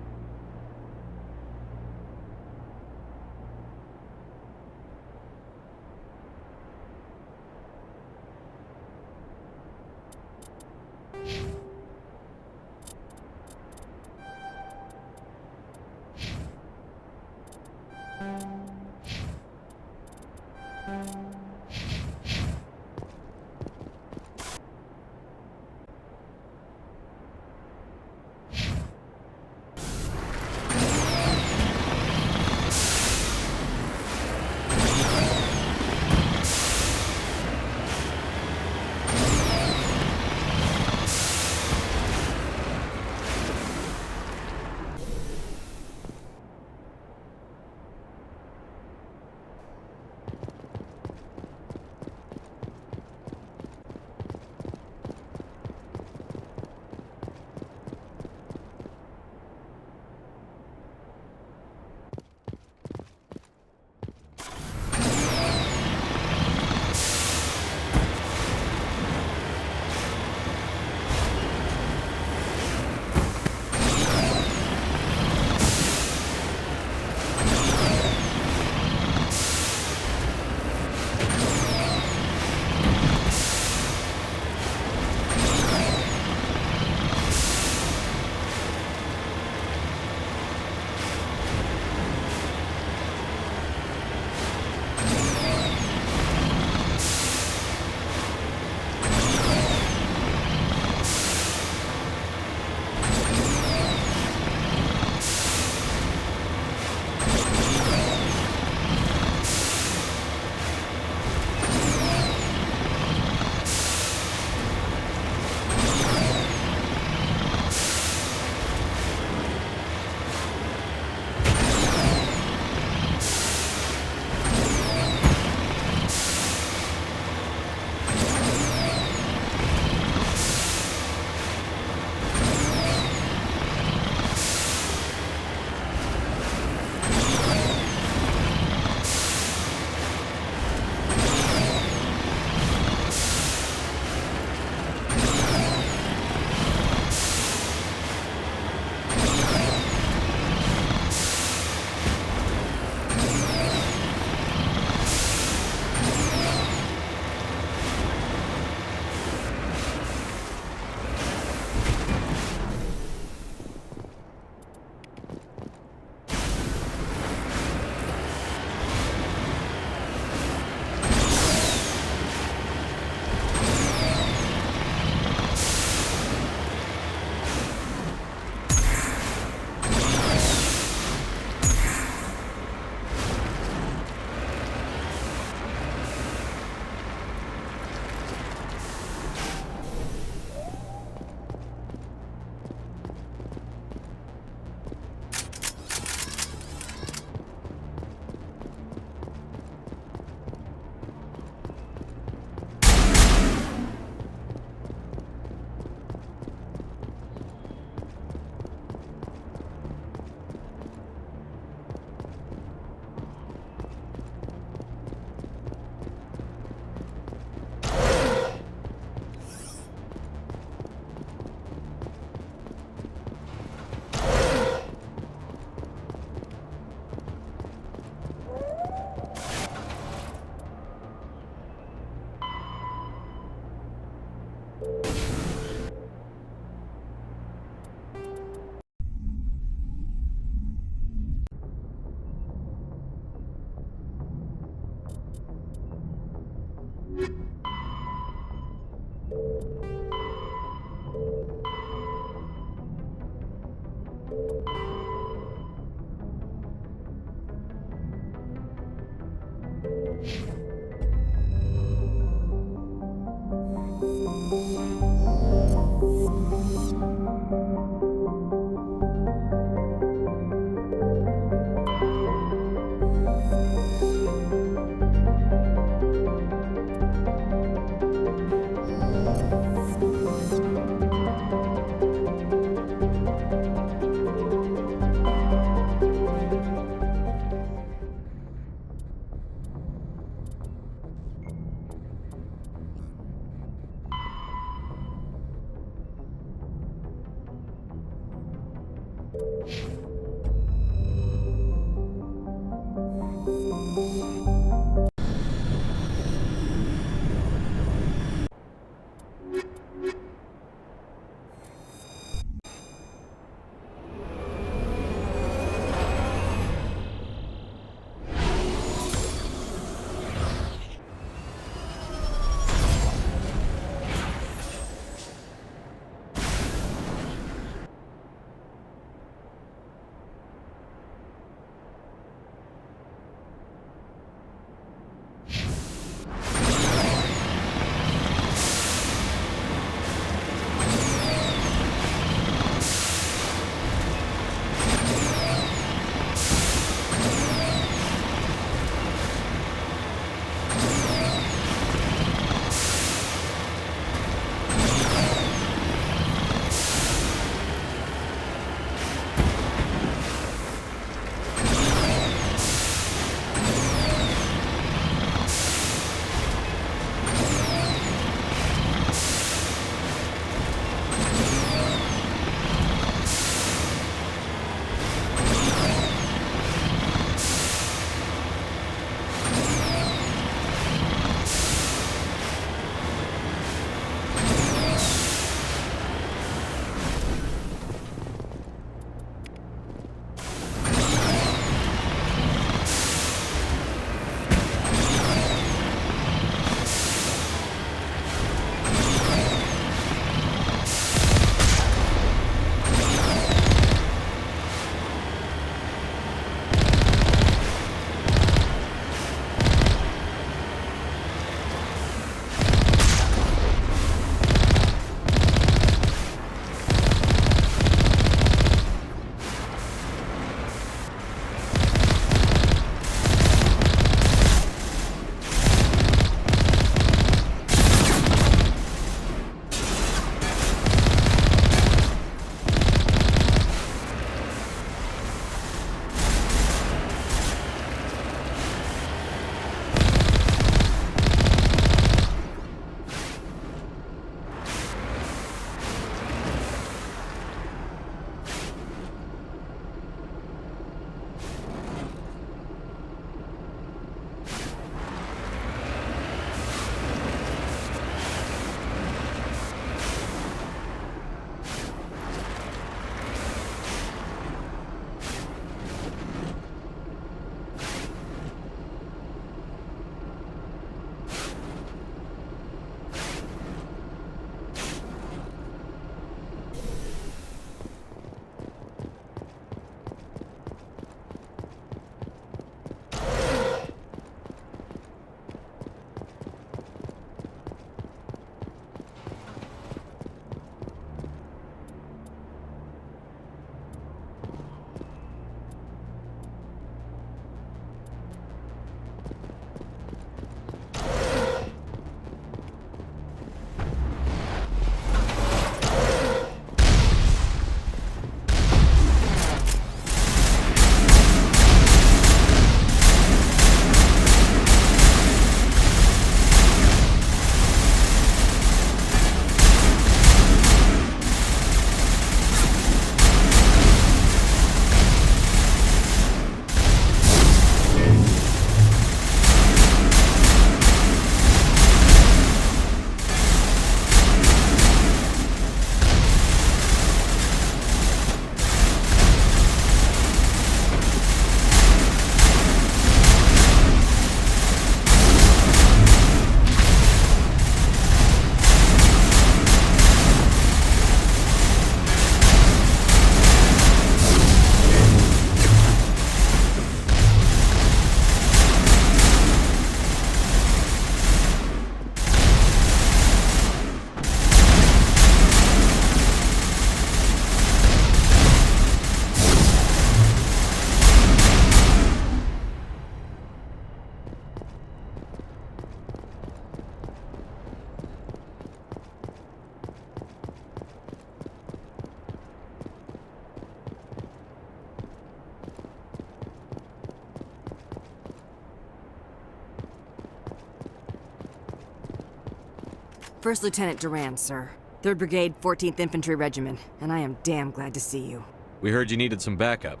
First Lieutenant Durand, sir. 3rd Brigade, 14th Infantry Regiment, and I am damn glad to see you. We heard you needed some backup.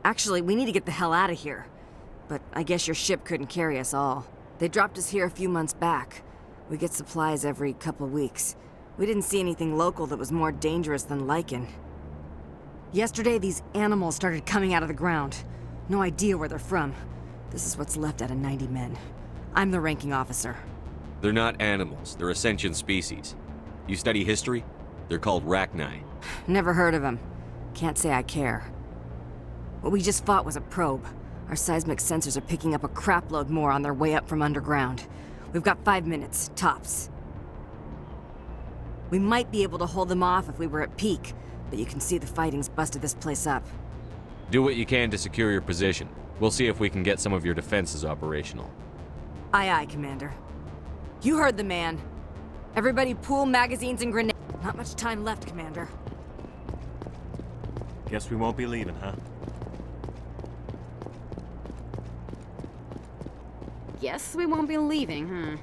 Actually, we need to get the hell out of here. But I guess your ship couldn't carry us all. They dropped us here a few months back. We get supplies every couple weeks. We didn't see anything local that was more dangerous than lichen. Yesterday, these animals started coming out of the ground. No idea where they're from. This is what's left out of 90 men. I'm the ranking officer. They're not animals, they're a sentient species. You study history? They're called Rachni. Never heard of them. Can't say I care. What we just fought was a probe. Our seismic sensors are picking up a crapload more on their way up from underground. We've got 5 minutes, tops. We might be able to hold them off if we were at peak, but you can see the fighting's busted this place up. Do what you can to secure your position. We'll see if we can get some of your defenses operational. Aye, aye, Commander. You heard the man. Everybody pool magazines and grenades. Not much time left, Commander. Guess we won't be leaving, huh? Yes, we won't be leaving,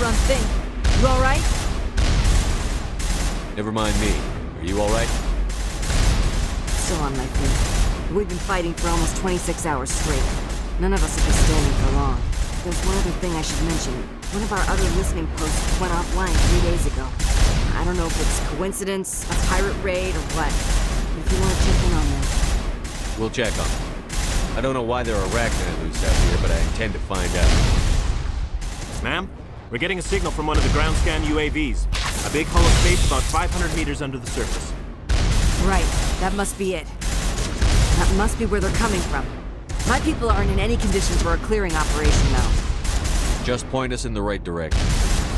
run thing. You alright? Never mind me. Are you alright? Still on my feet. We've been fighting for almost 26 hours straight. None of us have been standing for long. There's one other thing I should mention. One of our other listening posts went offline 3 days ago. I don't know if it's coincidence, a pirate raid, or what. If you want to check in on them. We'll check on them. I don't know why there are arachnids loose out here, but I intend to find out. Ma'am, we're getting a signal from one of the ground scan UAVs. A big hollow space about 500 meters under the surface. Right, that must be it. That must be where they're coming from. My people aren't in any condition for a clearing operation, though. Just point us in the right direction.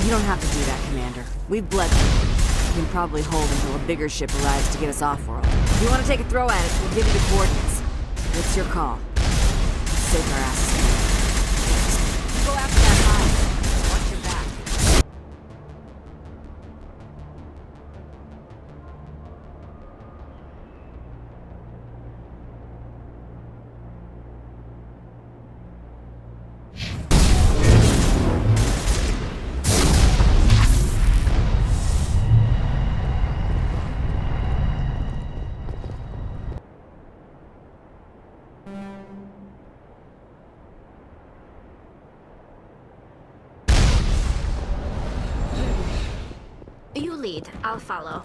You don't have to do that, Commander. We've bled them. We can probably hold until a bigger ship arrives to get us off-world. If you want to take a throw at it, we'll give you the coordinates. It's your call. Let's save our asses. Go after that hive. Watch your back. lead. I'll follow.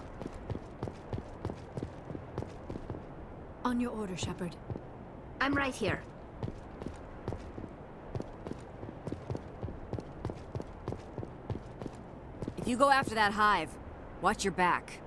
On your order, Shepard. I'm right here. If you go after that hive, watch your back.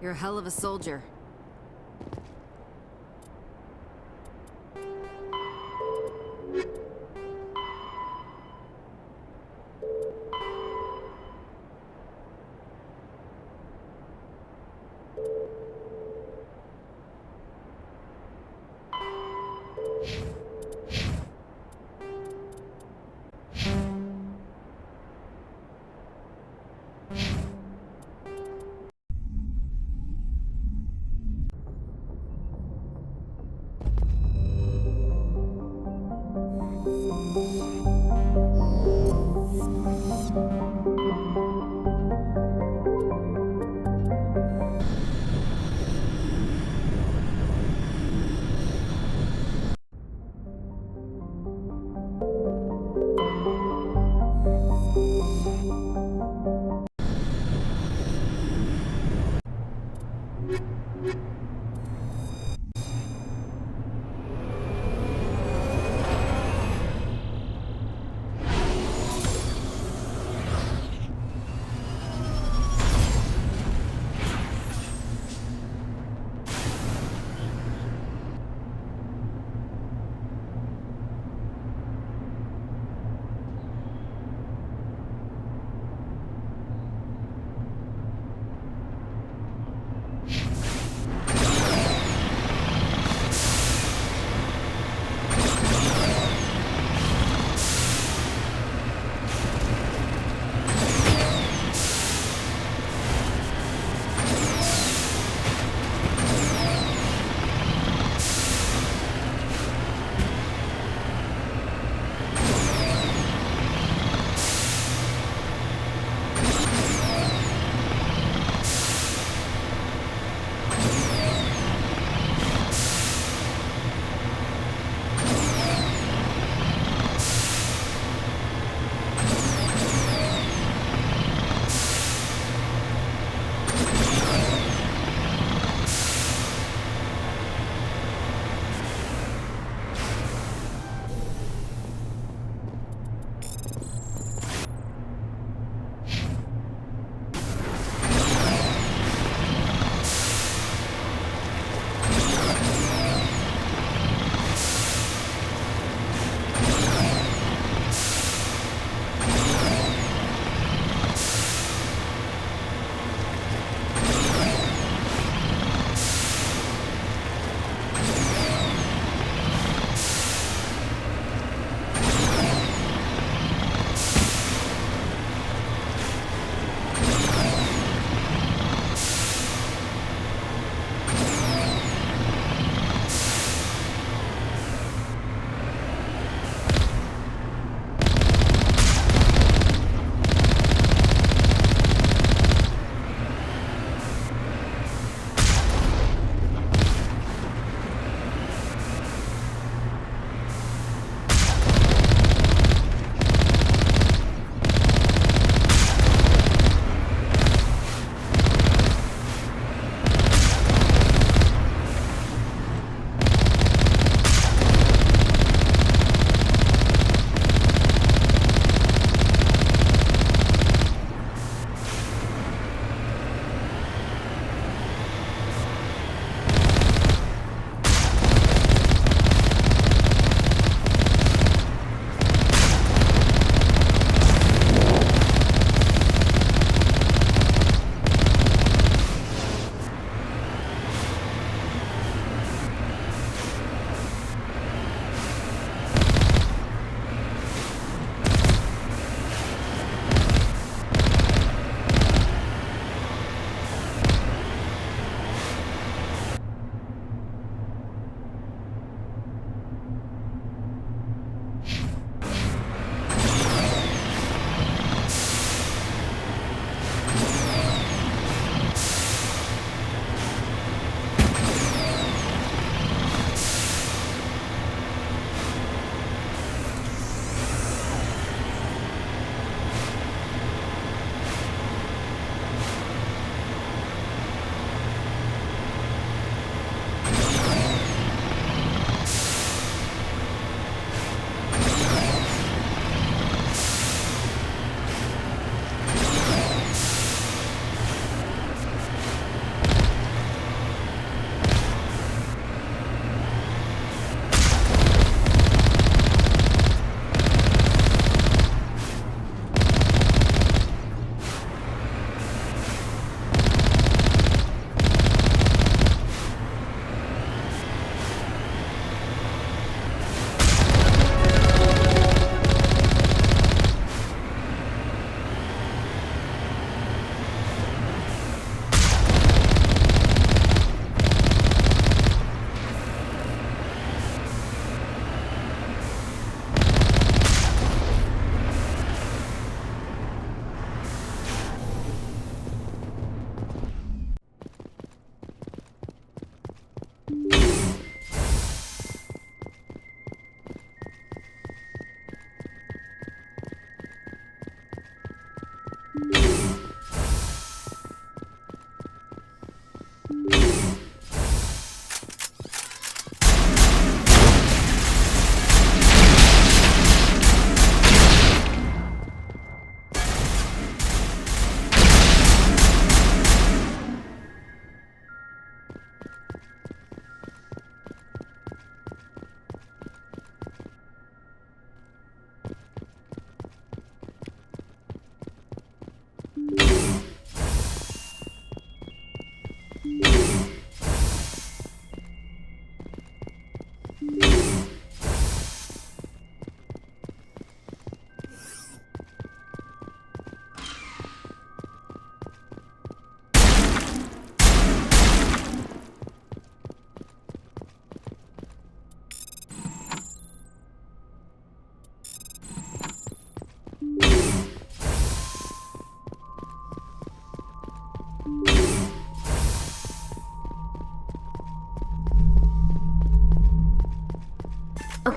You're a hell of a soldier.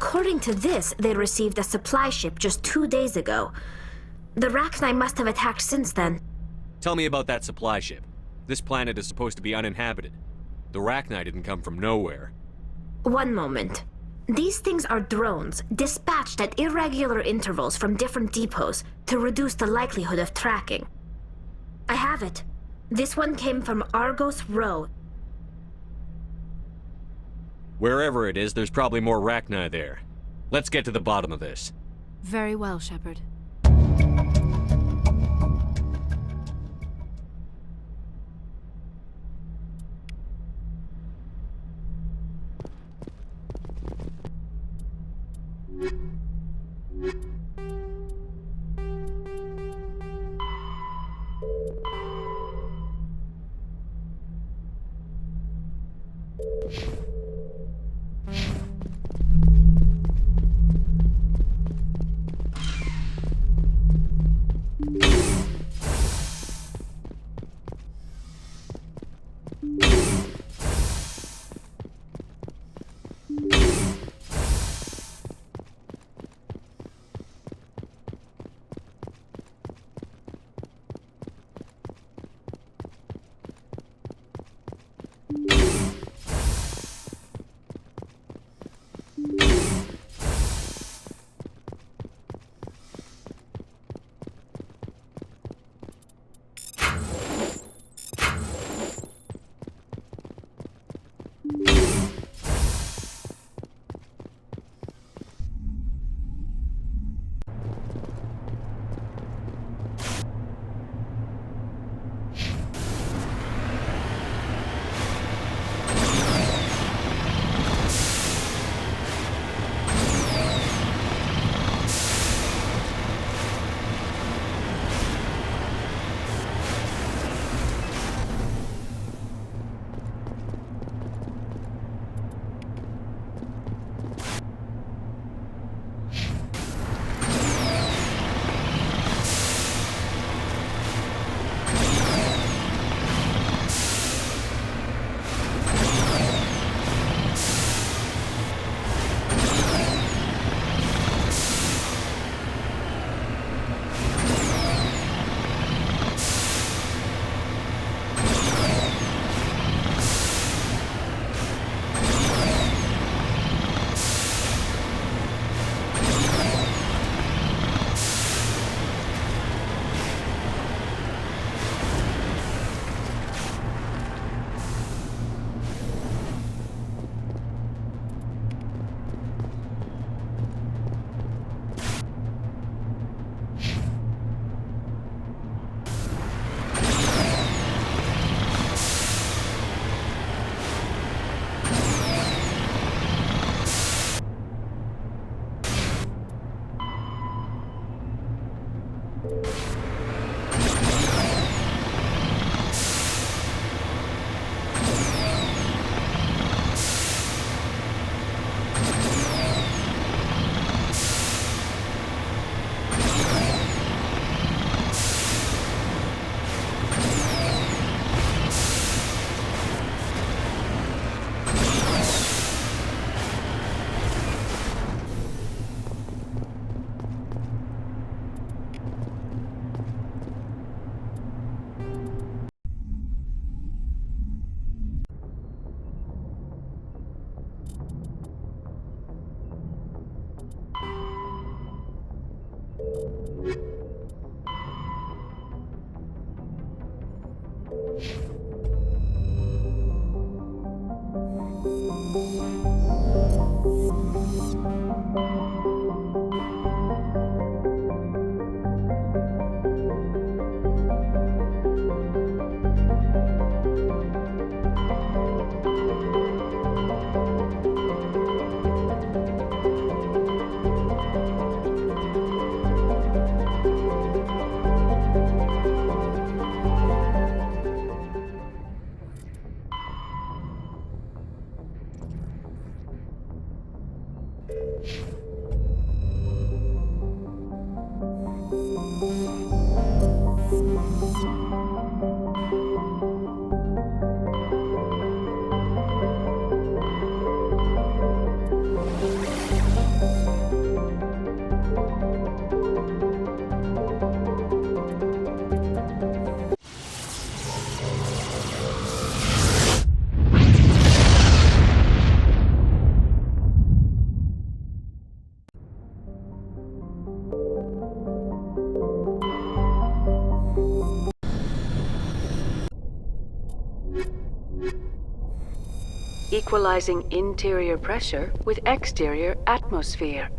According to this, they received a supply ship just 2 days ago. The Rachni must have attacked since then. Tell me about that supply ship. This planet is supposed to be uninhabited. The Rachni didn't come from nowhere. One moment. These things are drones, dispatched at irregular intervals from different depots to reduce the likelihood of tracking. I have it. This one came from Argos Row. Wherever it is, there's probably more Rachni there. Let's get to the bottom of this. Very well, Shepard. Equalizing interior pressure with exterior atmosphere.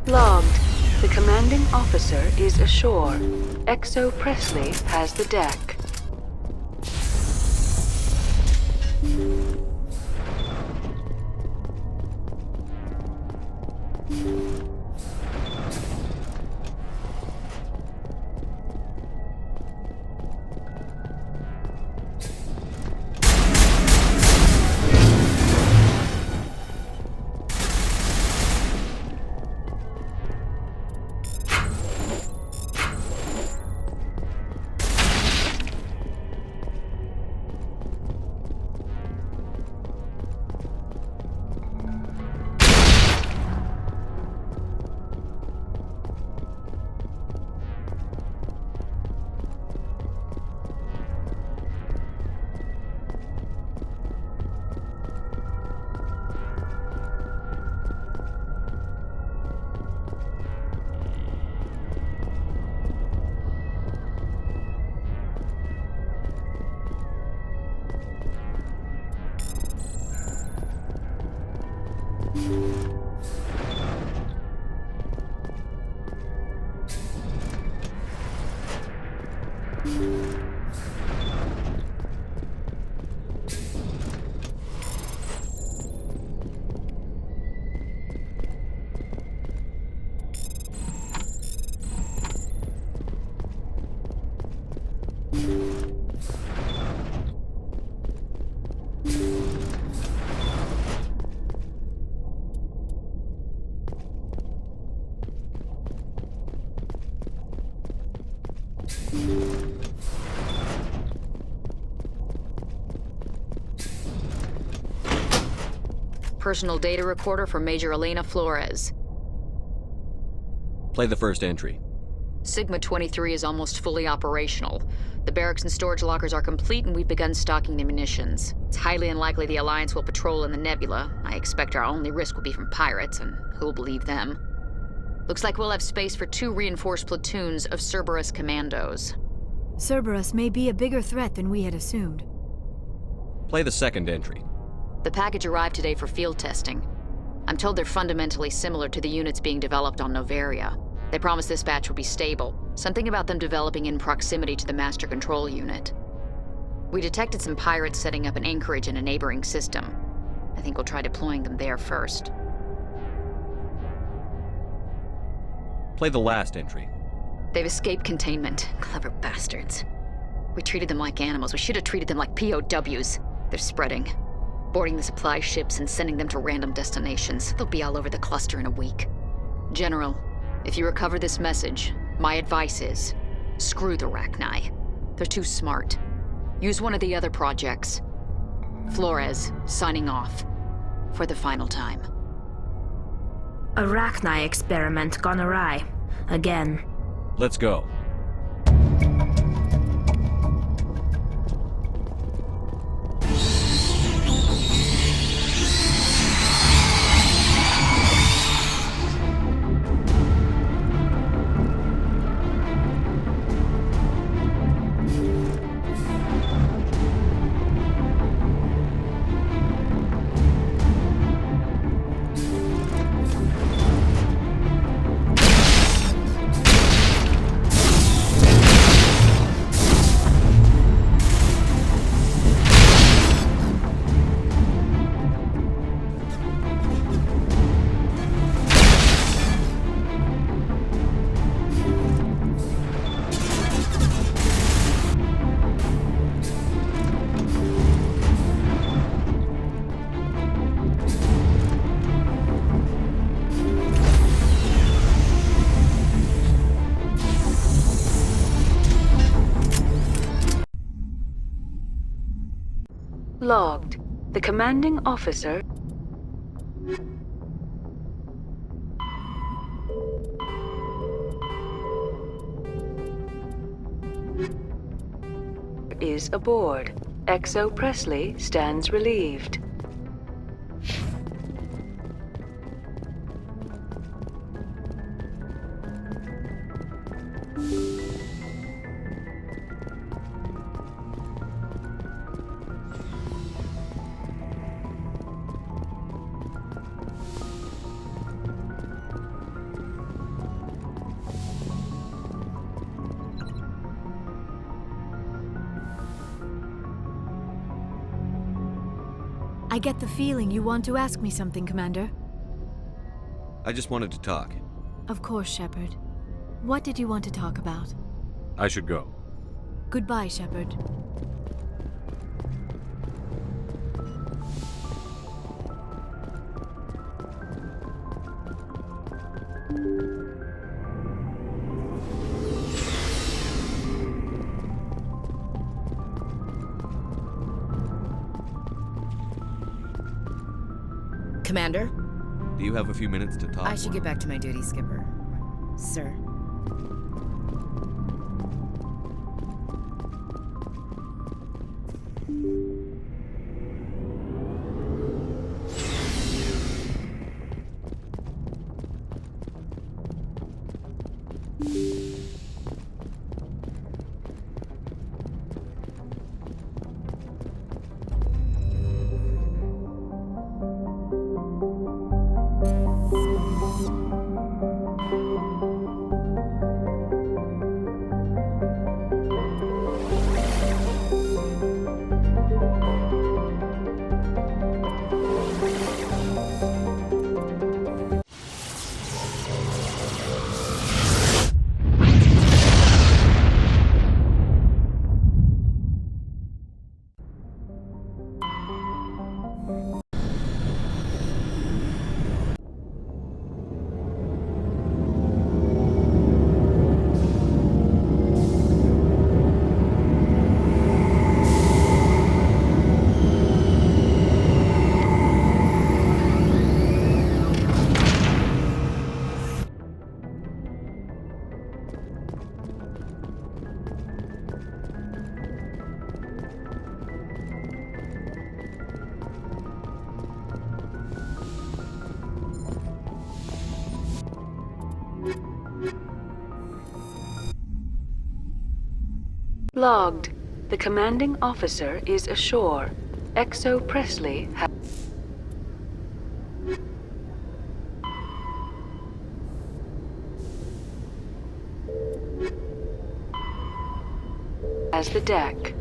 Logged. The commanding officer is ashore. Exo Presley has the deck. Personal data recorder for Major Elena Flores. Play the first entry. Sigma 23 is almost fully operational. The barracks and storage lockers are complete, and we've begun stocking the munitions. It's highly unlikely the Alliance will patrol in the nebula. I expect our only risk will be from pirates, and who'll believe them? Looks like we'll have space for 2 reinforced platoons of Cerberus commandos. Cerberus may be a bigger threat than we had assumed. Play the second entry. The package arrived today for field testing. I'm told they're fundamentally similar to the units being developed on Novaria. They promised this batch would be stable. Something about them developing in proximity to the master control unit. We detected some pirates setting up an anchorage in a neighboring system. I think we'll try deploying them there first. Play the last entry. They've escaped containment. Clever bastards. We treated them like animals. We should have treated them like POWs. They're spreading. Boarding the supply ships and sending them to random destinations. They'll be all over the cluster in a week. General, if you recover this message, my advice is, screw the Rachni. They're too smart. Use one of the other projects. Flores, signing off. For the final time. Arachni experiment gone awry. Again. Let's go. Logged. The commanding officer is aboard. XO Presley stands relieved. I get the feeling you want to ask me something, Commander. I just wanted to talk. Of course, Shepard. What did you want to talk about? I should go. Goodbye, Shepard. Commander? Do you have a few minutes to talk? I should get back to my duty, Skipper. Sir. Logged. The commanding officer is ashore. XO Presley has the deck.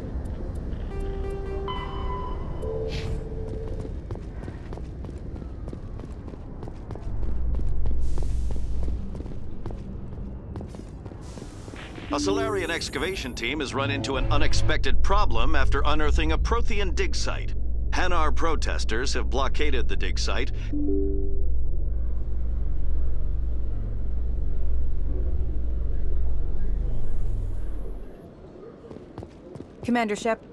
A Solarian excavation team has run into an unexpected problem after unearthing a Prothean dig site. Hanar protesters have blockaded the dig site. Commander Shepard?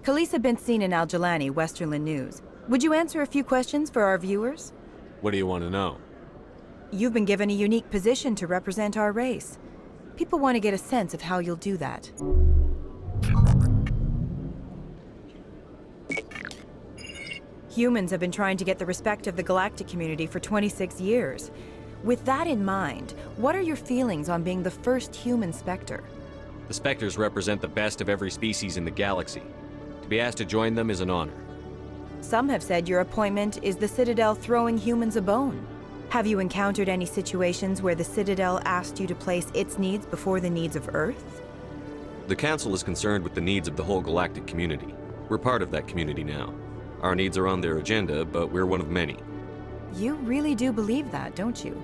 Khalees been seen in Al-Jalani, Westerland News. Would you answer a few questions for our viewers? What do you want to know? You've been given a unique position to represent our race. People want to get a sense of how you'll do that. Humans have been trying to get the respect of the galactic community for 26 years. With that in mind, what are your feelings on being the first human Spectre? The Spectres represent the best of every species in the galaxy. To be asked to join them is an honor. Some have said your appointment is the Citadel throwing humans a bone. Have you encountered any situations where the Citadel asked you to place its needs before the needs of Earth? The Council is concerned with the needs of the whole galactic community. We're part of that community now. Our needs are on their agenda, but we're one of many. You really do believe that, don't you?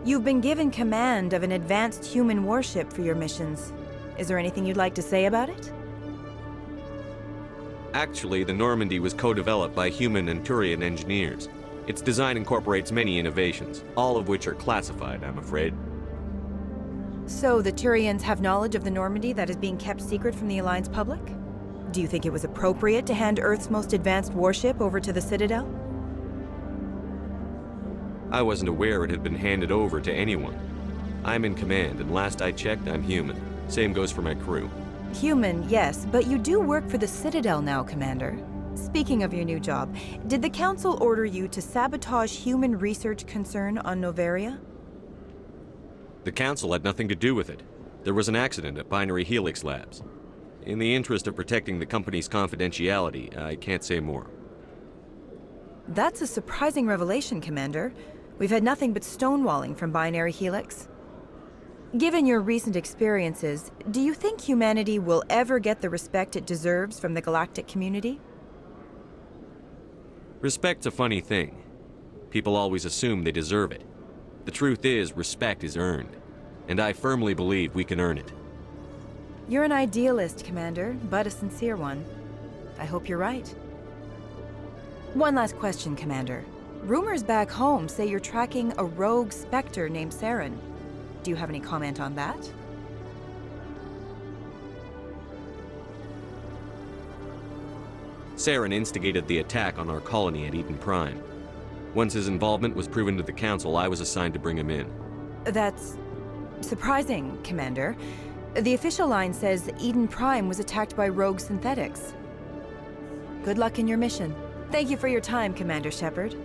You've been given command of an advanced human warship for your missions. Is there anything you'd like to say about it? Actually, the Normandy was co-developed by human and Turian engineers. Its design incorporates many innovations, all of which are classified, I'm afraid. So the Turians have knowledge of the Normandy that is being kept secret from the Alliance public? Do you think it was appropriate to hand Earth's most advanced warship over to the Citadel? I wasn't aware it had been handed over to anyone. I'm in command, and last I checked, I'm human. Same goes for my crew. Human, yes, but you do work for the Citadel now, Commander. Speaking of your new job, did the Council order you to sabotage human research concern on Noveria? The Council had nothing to do with it. There was an accident at Binary Helix Labs. In the interest of protecting the company's confidentiality, I can't say more. That's a surprising revelation, Commander. We've had nothing but stonewalling from Binary Helix. Given your recent experiences, do you think humanity will ever get the respect it deserves from the galactic community? Respect's a funny thing. People always assume they deserve it. The truth is, respect is earned, and I firmly believe we can earn it. You're an idealist, Commander, but a sincere one. I hope you're right. One last question, Commander. Rumors back home say you're tracking a rogue Spectre named Saren. Do you have any comment on that? Saren instigated the attack on our colony at Eden Prime. Once his involvement was proven to the Council, I was assigned to bring him in. That's surprising, Commander. The official line says Eden Prime was attacked by rogue synthetics. Good luck in your mission. Thank you for your time, Commander Shepard.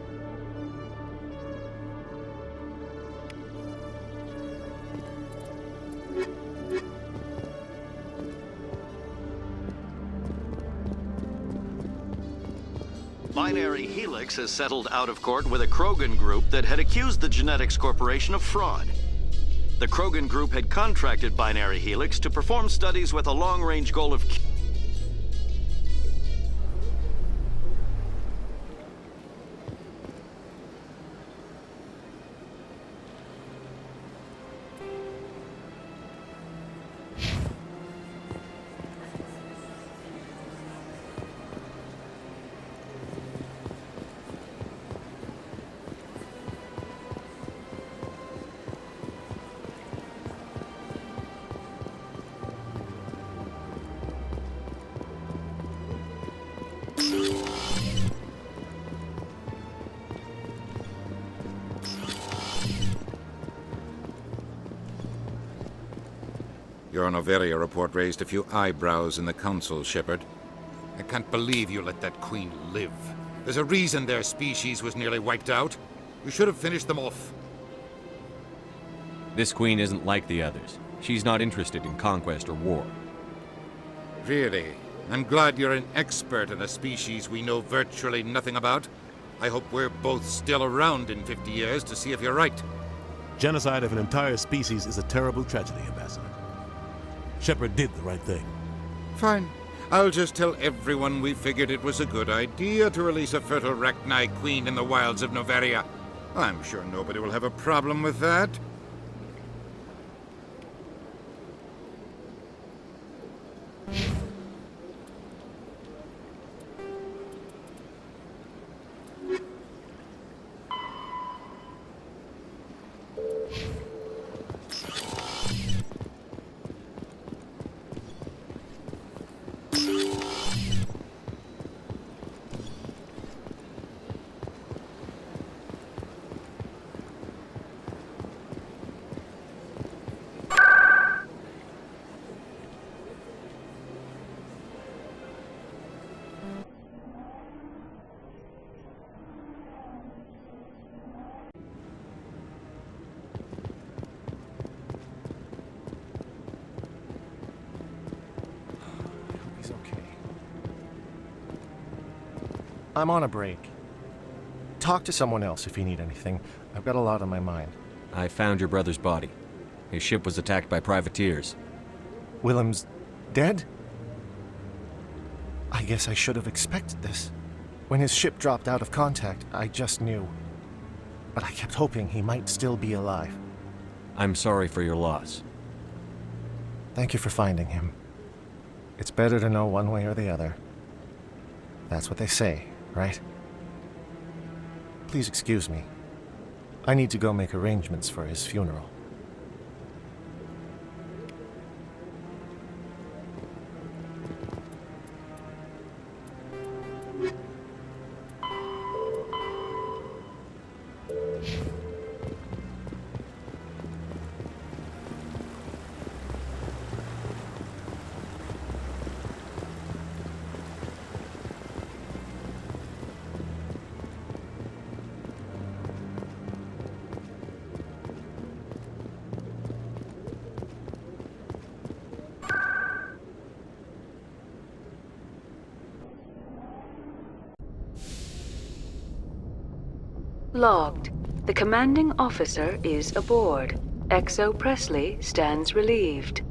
Binary Helix has settled out of court with a Krogan group that had accused the Genetics Corporation of fraud. The Krogan group had contracted Binary Helix to perform studies with a long-range goal of... Your Noveria report raised a few eyebrows in the Council, Shepard. I can't believe you let that Queen live. There's a reason their species was nearly wiped out. You should have finished them off. This Queen isn't like the others. She's not interested in conquest or war. Really? I'm glad you're an expert in a species we know virtually nothing about. I hope we're both still around in 50 years to see if you're right. Genocide of an entire species is a terrible tragedy, Ambassador. Shepard did the right thing. Fine. I'll just tell everyone we figured it was a good idea to release a fertile Rachni Queen in the wilds of Noveria. I'm sure nobody will have a problem with that. I'm on a break. Talk to someone else if you need anything. I've got a lot on my mind. I found your brother's body. His ship was attacked by privateers. Willem's dead? I guess I should have expected this. When his ship dropped out of contact, I just knew. But I kept hoping he might still be alive. I'm sorry for your loss. Thank you for finding him. It's better to know one way or the other. That's what they say, right? Please excuse me. I need to go make arrangements for his funeral. Logged. The commanding officer is aboard. XO Presley stands relieved.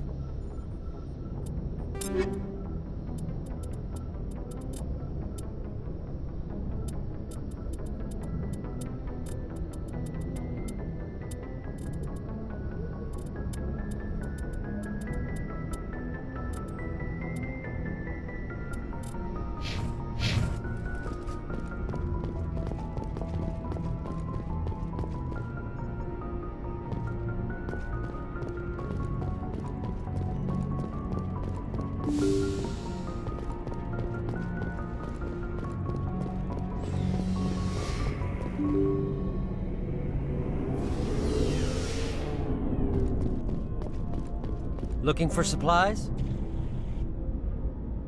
Looking for supplies?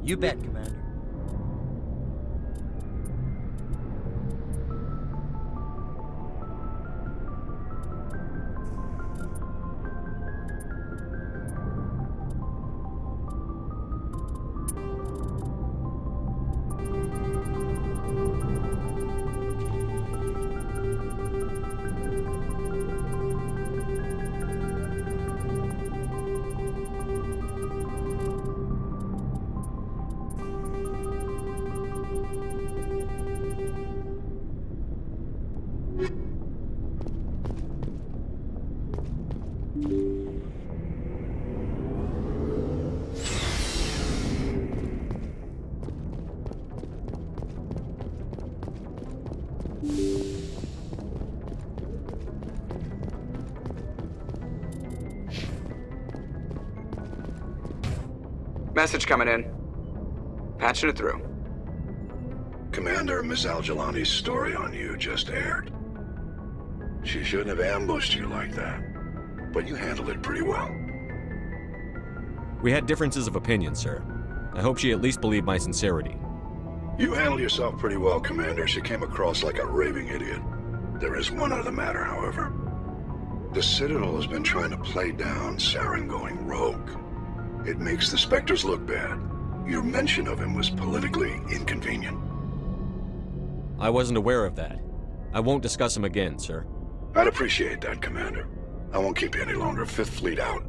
You bet, Commander. Message coming in. Patching it through. Commander, Ms. Al-Jalani's story on you just aired. She shouldn't have ambushed you like that, but you handled it pretty well. We had differences of opinion, sir. I hope she at least believed my sincerity. You handled yourself pretty well, Commander. She came across like a raving idiot. There is one other matter, however. The Citadel has been trying to play down Saren going rogue. It makes the Spectres look bad. Your mention of him was politically inconvenient. I wasn't aware of that. I won't discuss him again, sir. I'd appreciate that, Commander. I won't keep you any longer. Fifth Fleet out.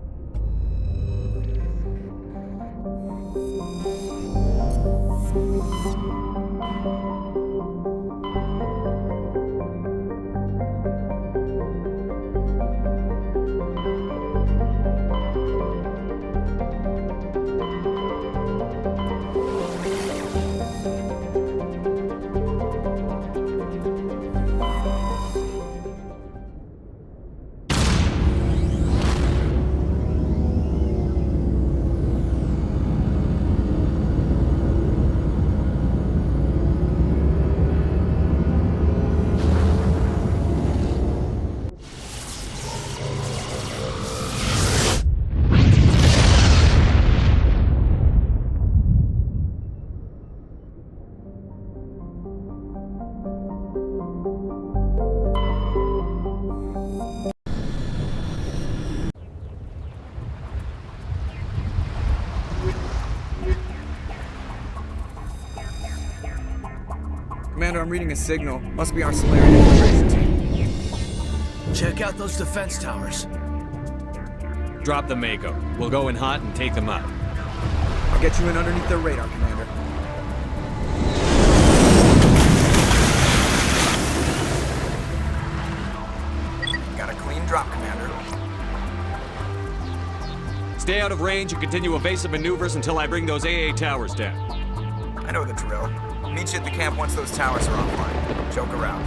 Commander, I'm reading a signal. Must be our Solarian infiltration team. Check out those defense towers. Drop the Mako. We'll go in hot and take them out. I'll get you in underneath their radar, Commander. Got a clean drop, Commander. Stay out of range and continue evasive maneuvers until I bring those AA towers down. I know the drill. Meet you at the camp once those towers are offline. Joke around.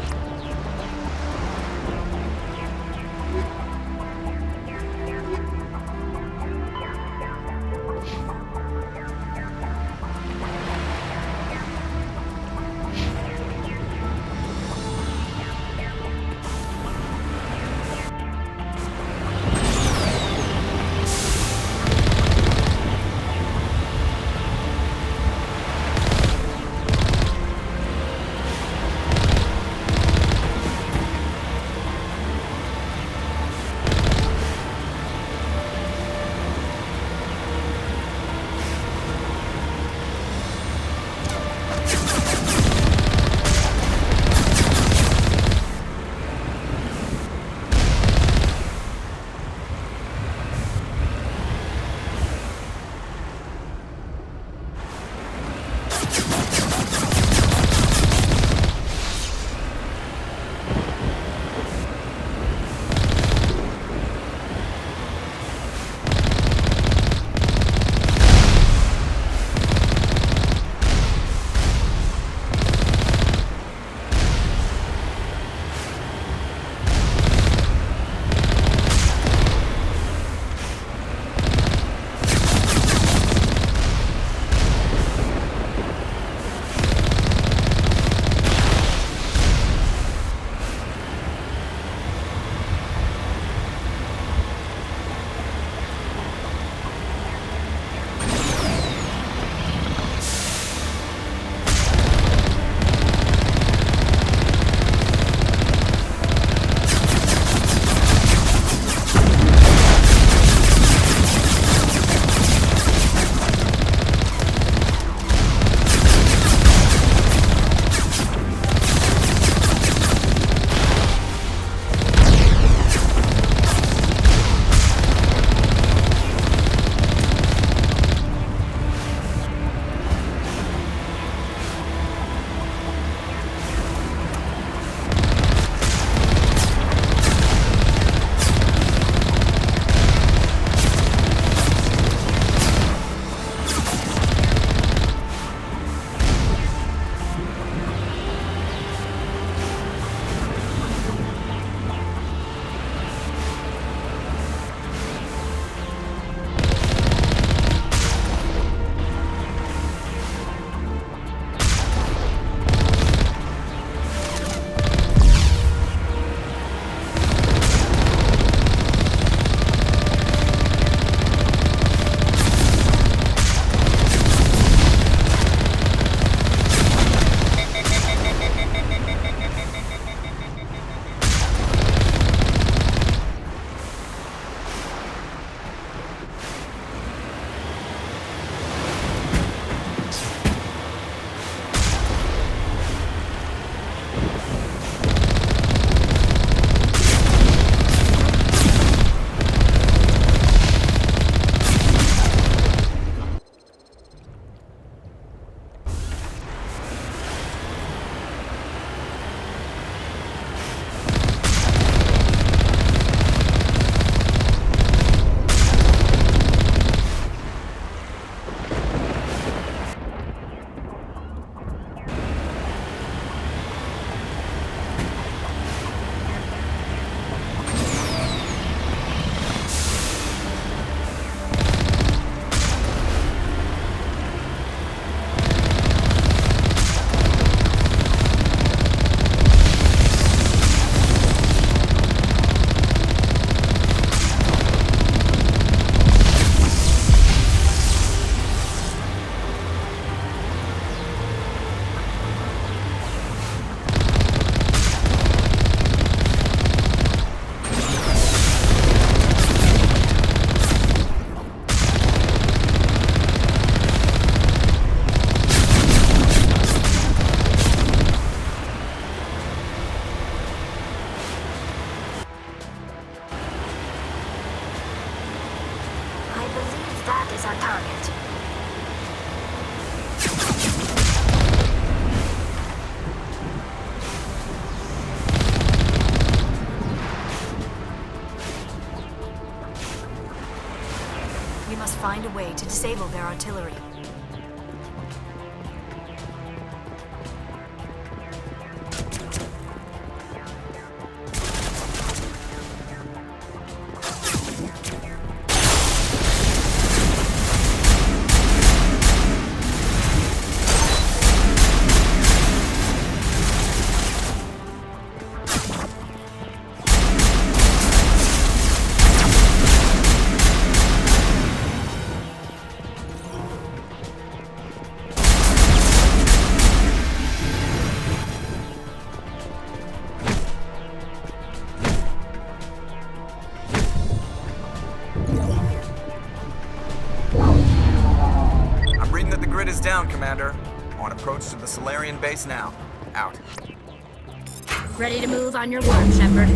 That is our target. We must find a way to disable their artillery. Down, Commander. On approach to the Solarian base now. Out. Ready to move on your word, Shepard.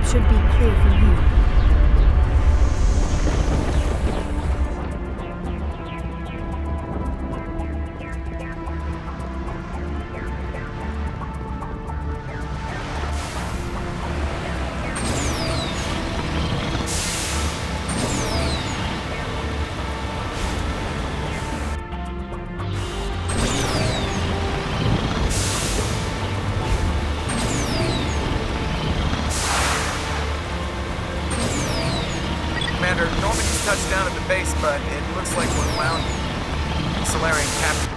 Should be clear from here. Touched down at the base, but it looks like we're wound. Solarian captain.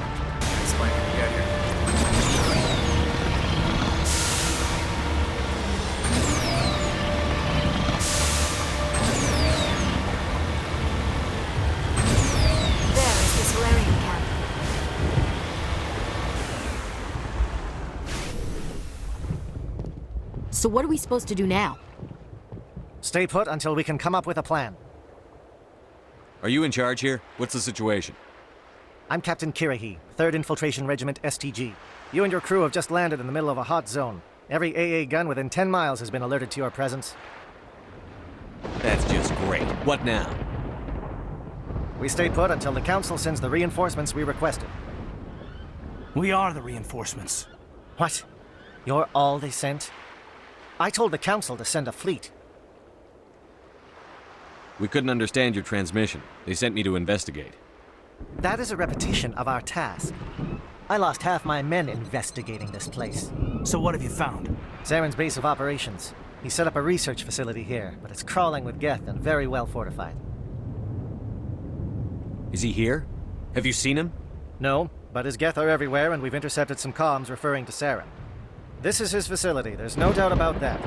Explain when we get here. There is the Solarian camp. So what are we supposed to do now? Stay put until we can come up with a plan. Are you in charge here? What's the situation? I'm Captain Kirahi, 3rd Infiltration Regiment STG. You and your crew have just landed in the middle of a hot zone. Every AA gun within 10 miles has been alerted to your presence. That's just great. What now? We stay put until the Council sends the reinforcements we requested. We are the reinforcements. What? You're all they sent? I told the Council to send a fleet. We couldn't understand your transmission. They sent me to investigate. That is a repetition of our task. I lost half my men investigating this place. So what have you found? Zaren's base of operations. He set up a research facility here, but it's crawling with Geth and very well fortified. Is he here? Have you seen him? No, but his Geth are everywhere, and we've intercepted some comms referring to Zaren. This is his facility, there's no doubt about that.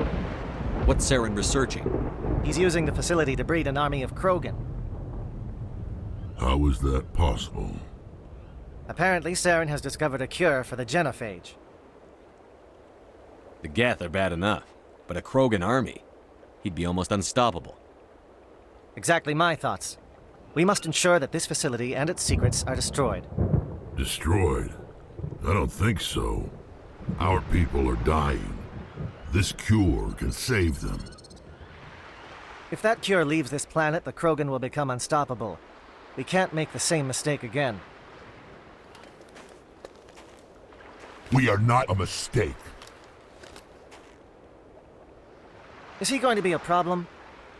What's Zaren researching? He's using the facility to breed an army of Krogan. How is that possible? Apparently, Zaren has discovered a cure for the genophage. The Geth are bad enough, but a Krogan army? He'd be almost unstoppable. Exactly my thoughts. We must ensure that this facility and its secrets are destroyed. Destroyed? I don't think so. Our people are dying. This cure can save them. If that cure leaves this planet, the Krogan will become unstoppable. We can't make the same mistake again. We are not a mistake. Is he going to be a problem?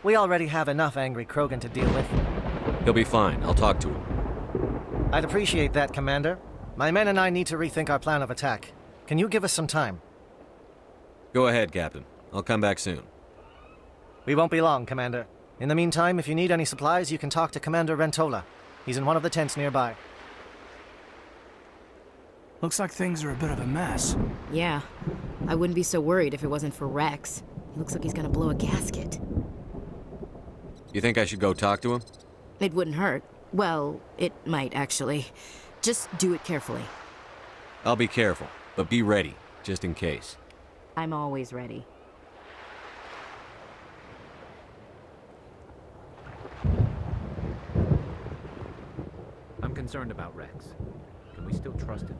We already have enough angry Krogan to deal with. He'll be fine. I'll talk to him. I'd appreciate that, Commander. My men and I need to rethink our plan of attack. Can you give us some time? Go ahead, Captain. I'll come back soon. We won't be long, Commander. In the meantime, if you need any supplies, you can talk to Commander Rentola. He's in one of the tents nearby. Looks like things are a bit of a mess. Yeah. I wouldn't be so worried if it wasn't for Rex. He looks like he's gonna blow a gasket. You think I should go talk to him? It wouldn't hurt. Well, it might, actually. Just do it carefully. I'll be careful, but be ready, just in case. I'm always ready. I'm concerned about Rex. Can we still trust him?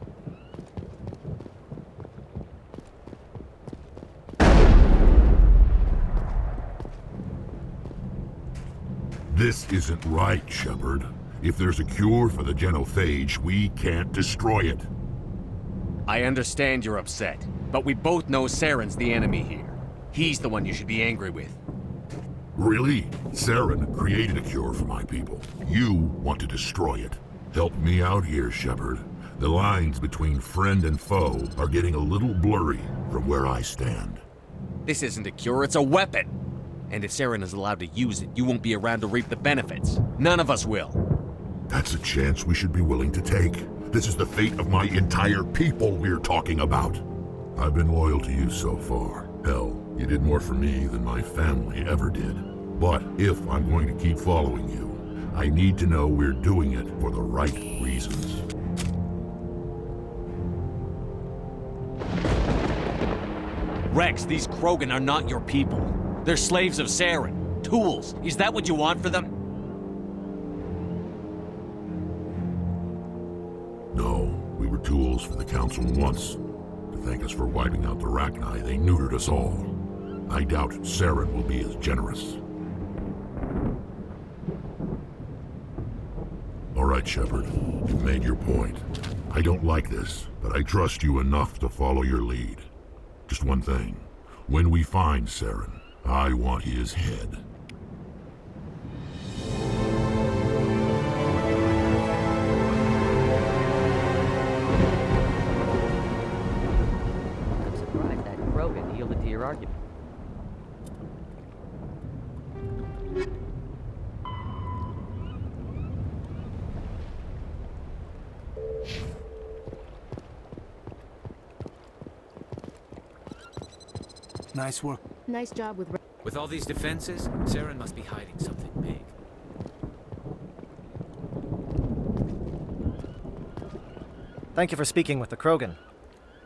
This isn't right, Shepard. If there's a cure for the genophage, we can't destroy it. I understand you're upset, but we both know Saren's the enemy here. He's the one you should be angry with. Really? Saren created a cure for my people. You want to destroy it. Help me out here, Shepard. The lines between friend and foe are getting a little blurry from where I stand. This isn't a cure, it's a weapon! And if Saren is allowed to use it, you won't be around to reap the benefits. None of us will. That's a chance we should be willing to take. This is the fate of my entire people we're talking about. I've been loyal to you so far. Hell, you did more for me than my family ever did. But if I'm going to keep following you, I need to know we're doing it for the right reasons. Rex, these Krogan are not your people. They're slaves of Saren. Tools. Is that what you want for them? No, we were tools for the Council once. To thank us for wiping out the Rachni, they neutered us all. I doubt Saren will be as generous. All right, Shepard. You've made your point. I don't like this, but I trust you enough to follow your lead. Just one thing. When we find Saren, I want his head. I'm surprised that Krogan yielded to your argument. Nice work. Nice job with... With all these defenses, Saren must be hiding something big. Thank you for speaking with the Krogan.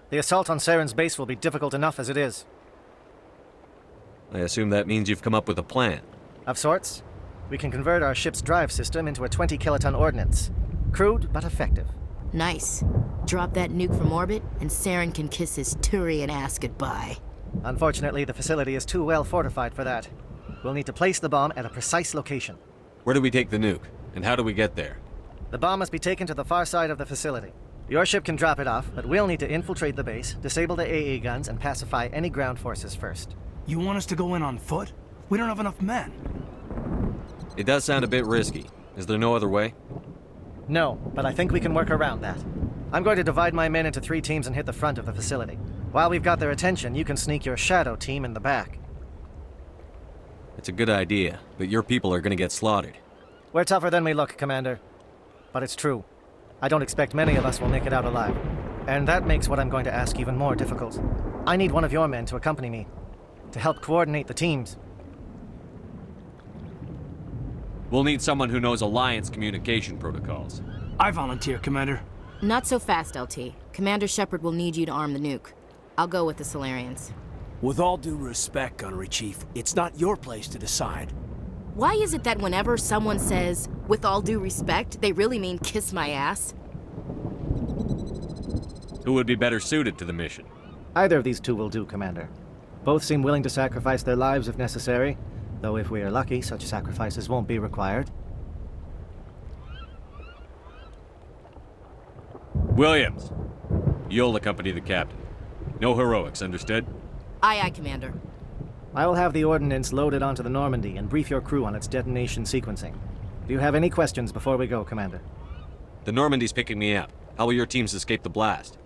The assault on Saren's base will be difficult enough as it is. I assume that means you've come up with a plan. Of sorts. We can convert our ship's drive system into a 20-kiloton ordnance. Crude, but effective. Nice. Drop that nuke from orbit, and Saren can kiss his Turian ass goodbye. Unfortunately, the facility is too well fortified for that. We'll need to place the bomb at a precise location. Where do we take the nuke? And how do we get there? The bomb must be taken to the far side of the facility. Your ship can drop it off, but we'll need to infiltrate the base, disable the AA guns, and pacify any ground forces first. You want us to go in on foot? We don't have enough men. It does sound a bit risky. Is there no other way? No, but I think we can work around that. I'm going to divide my men into 3 teams and hit the front of the facility. While we've got their attention, you can sneak your shadow team in the back. It's a good idea, but your people are going to get slaughtered. We're tougher than we look, Commander. But it's true. I don't expect many of us will make it out alive. And that makes what I'm going to ask even more difficult. I need one of your men to accompany me, to help coordinate the teams. We'll need someone who knows Alliance communication protocols. I volunteer, Commander. Not so fast, LT. Commander Shepard will need you to arm the nuke. I'll go with the Solarians. With all due respect, Gunnery Chief, it's not your place to decide. Why is it that whenever someone says, with all due respect, they really mean kiss my ass? Who would be better suited to the mission? Either of these two will do, Commander. Both seem willing to sacrifice their lives if necessary, though if we are lucky, such sacrifices won't be required. Williams, you'll accompany the captain. No heroics, understood? Aye, aye, Commander. I will have the ordnance loaded onto the Normandy and brief your crew on its detonation sequencing. Do you have any questions before we go, Commander? The Normandy's picking me up. How will your teams escape the blast?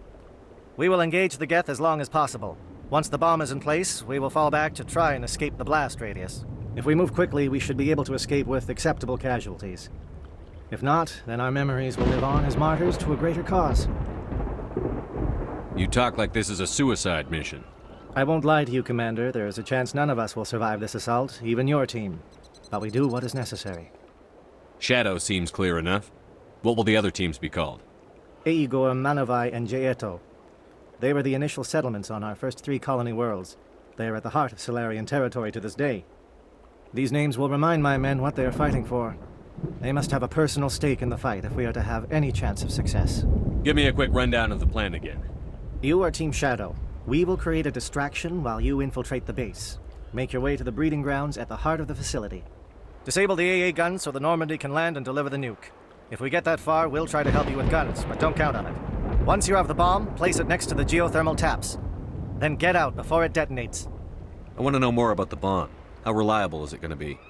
We will engage the Geth as long as possible. Once the bomb is in place, we will fall back to try and escape the blast radius. If we move quickly, we should be able to escape with acceptable casualties. If not, then our memories will live on as martyrs to a greater cause. You talk like this is a suicide mission. I won't lie to you, Commander. There is a chance none of us will survive this assault, even your team. But we do what is necessary. Shadow seems clear enough. What will the other teams be called? Eigor, Manavai, and Jaeto. They were the initial settlements on our first 3 colony worlds. They are at the heart of Solarian territory to this day. These names will remind my men what they are fighting for. They must have a personal stake in the fight if we are to have any chance of success. Give me a quick rundown of the plan again. You are Team Shadow. We will create a distraction while you infiltrate the base. Make your way to the breeding grounds at the heart of the facility. Disable the AA guns so the Normandy can land and deliver the nuke. If we get that far, we'll try to help you with guns, but don't count on it. Once you have the bomb, place it next to the geothermal taps. Then get out before it detonates. I want to know more about the bomb. How reliable is it going to be?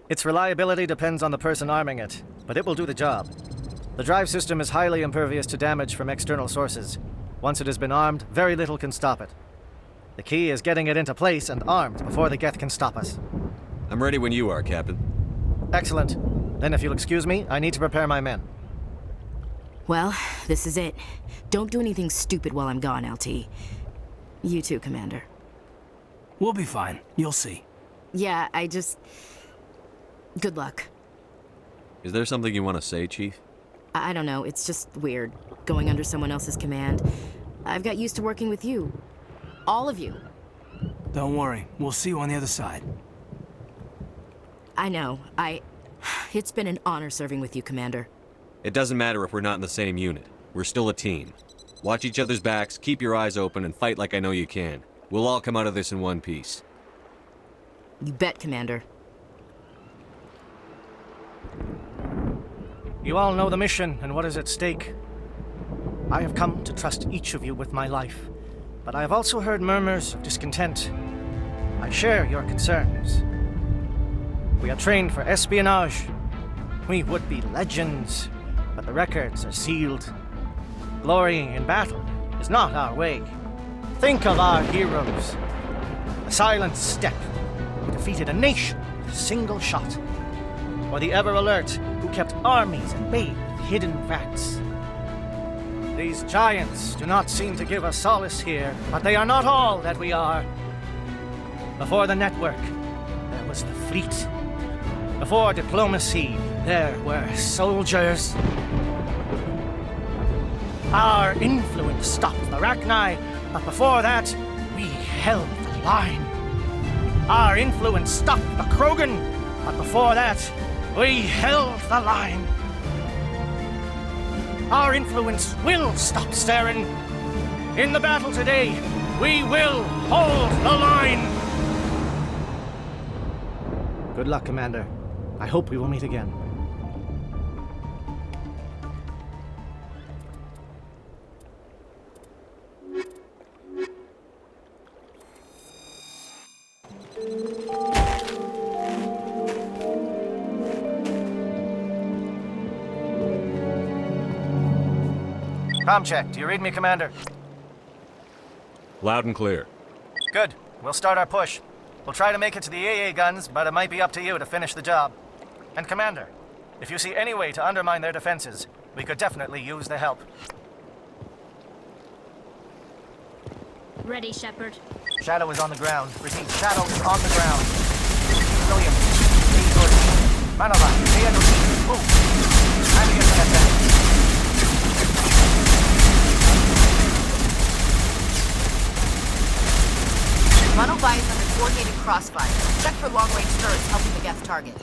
Its reliability depends on the person arming it, but it will do the job. The drive system is highly impervious to damage from external sources. Once it has been armed, very little can stop it. The key is getting it into place and armed before the Geth can stop us. I'm ready when you are, Captain. Excellent. Then if you'll excuse me, I need to prepare my men. Well, this is it. Don't do anything stupid while I'm gone, LT. You too, Commander. We'll be fine. You'll see. Yeah, Good luck. Is there something you want to say, Chief? I don't know, it's just weird, going under someone else's command. I've got used to working with you. All of you. Don't worry. We'll see you on the other side. I know. It's been an honor serving with you, Commander. It doesn't matter if we're not in the same unit. We're still a team. Watch each other's backs, keep your eyes open, and fight like I know you can. We'll all come out of this in one piece. You bet, Commander. You all know the mission and what is at stake. I have come to trust each of you with my life, but I have also heard murmurs of discontent. I share your concerns. We are trained for espionage. We would be legends, but the records are sealed. Glorying in battle is not our way. Think of our heroes. The Silent Step, who defeated a nation with a single shot. Or the Ever Alert, who kept armies at bay with hidden facts. These giants do not seem to give us solace here, but they are not all that we are. Before the network, there was the fleet. Before diplomacy, there were soldiers. Our influence stopped the Rachni, but before that, we held the line. Our influence stopped the Krogan, but before that, we held the line. Our influence will stop Saren. In the battle today, we will hold the line. Good luck, Commander. I hope we will meet again. Comm check. Do you read me, Commander? Loud and clear. Good. We'll start our push. We'll try to make it to the AA guns, but it might be up to you to finish the job. And Commander, if you see any way to undermine their defenses, we could definitely use the help. Ready, Shepard. Shadow is on the ground. Repeat, Shadow is on the ground. Williams, Igor, Manova, Jaeto, move. Time to get to that down. Manova is under coordinated crossfire. Check for long-range turrets helping the Geth target.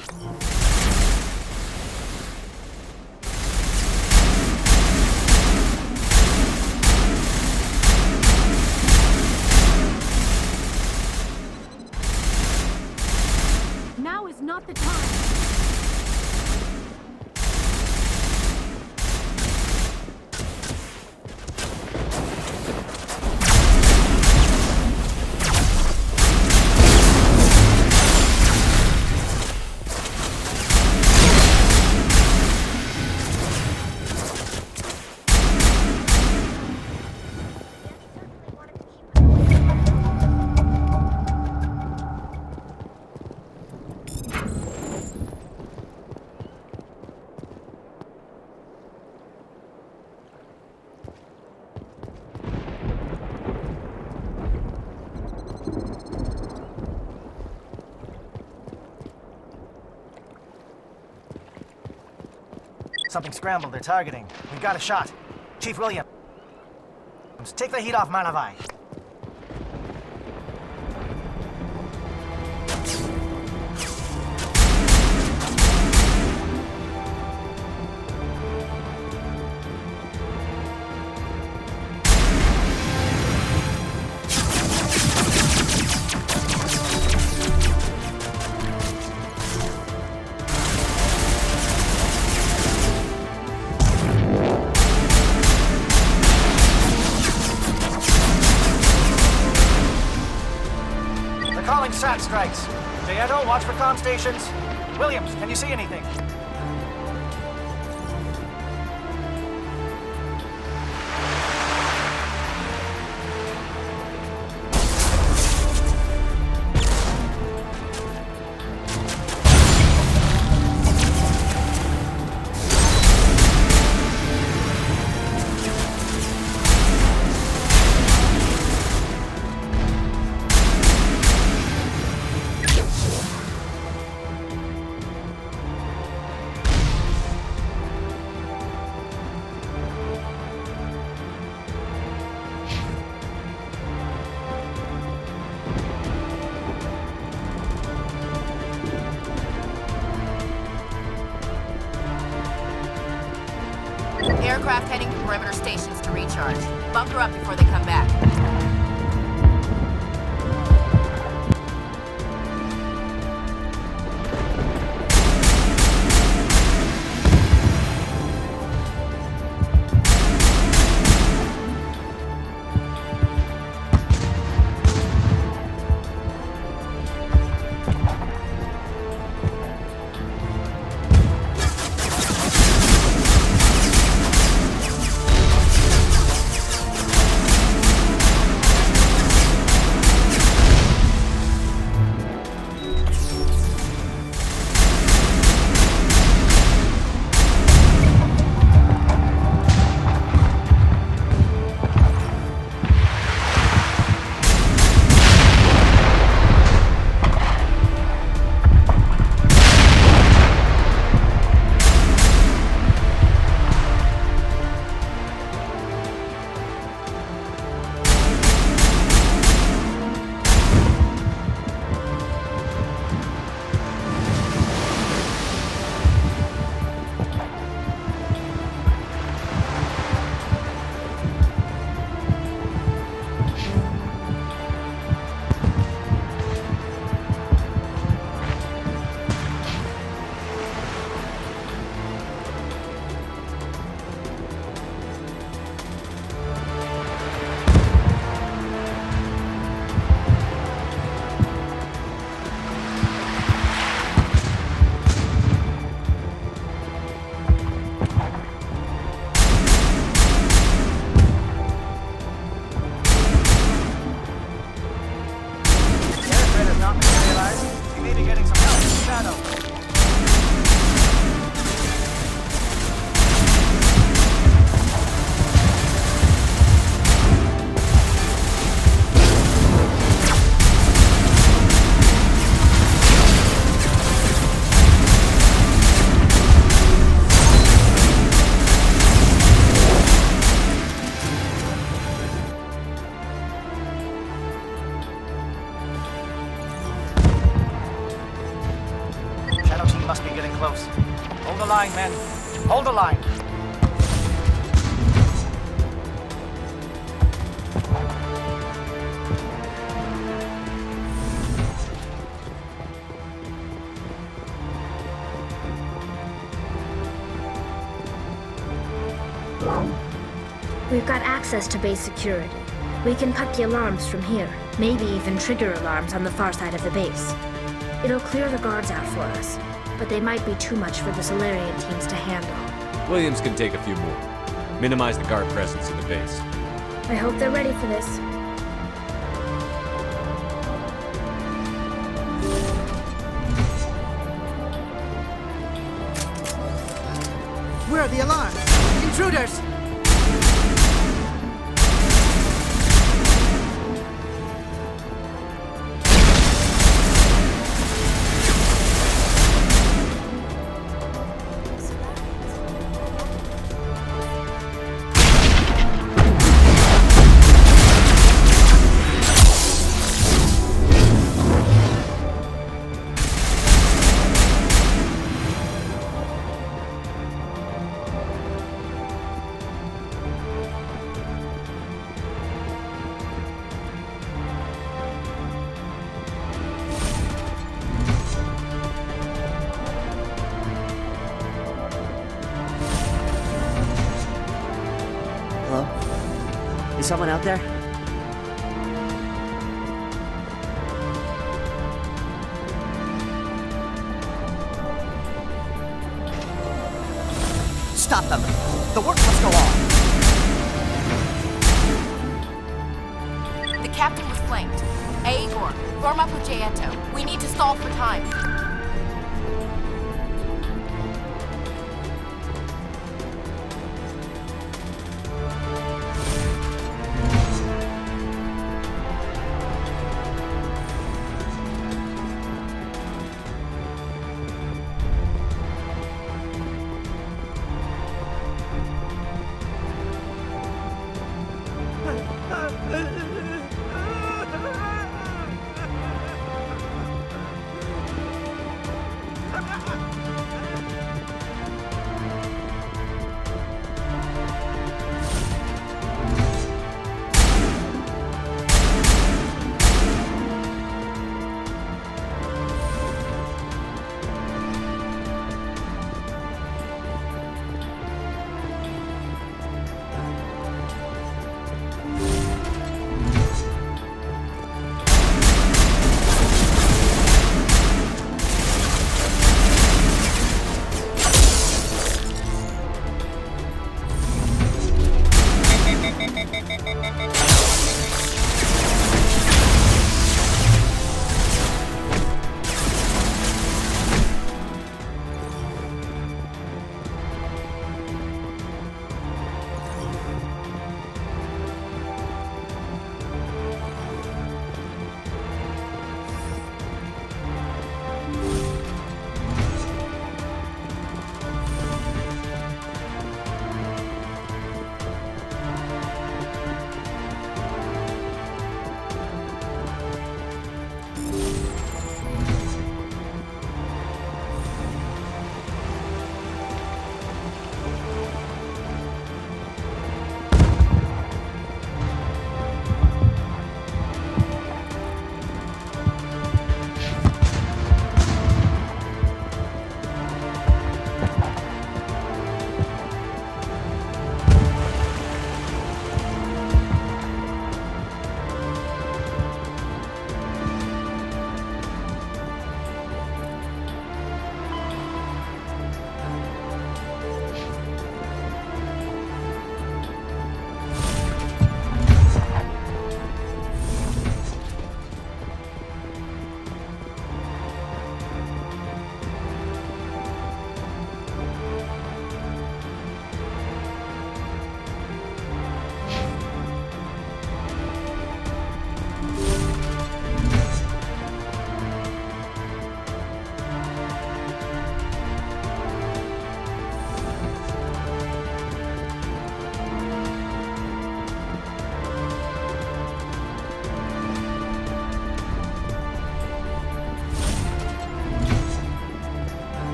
Something scrambled. They're targeting. We've got a shot. Chief Williams, take the heat off Manavai. SAT strikes. Jayeto, watch for comm stations. Williams, can you see anything? Aircraft heading to perimeter stations to recharge. Bunker up before they come back. Must be getting close. Hold the line, men. Hold the line. We've got access to base security. We can cut the alarms from here, maybe even trigger alarms on the far side of the base. It'll clear the guards out for us, but they might be too much for the Solarian teams to handle. Williams can take a few more. Minimize the guard presence in the base. I hope they're ready for this. Where are the alarms? Intruders! Is someone out there? Stop them! The work must go on! The captain was flanked. Aegor, form up with Jaeto. We need to stall for time.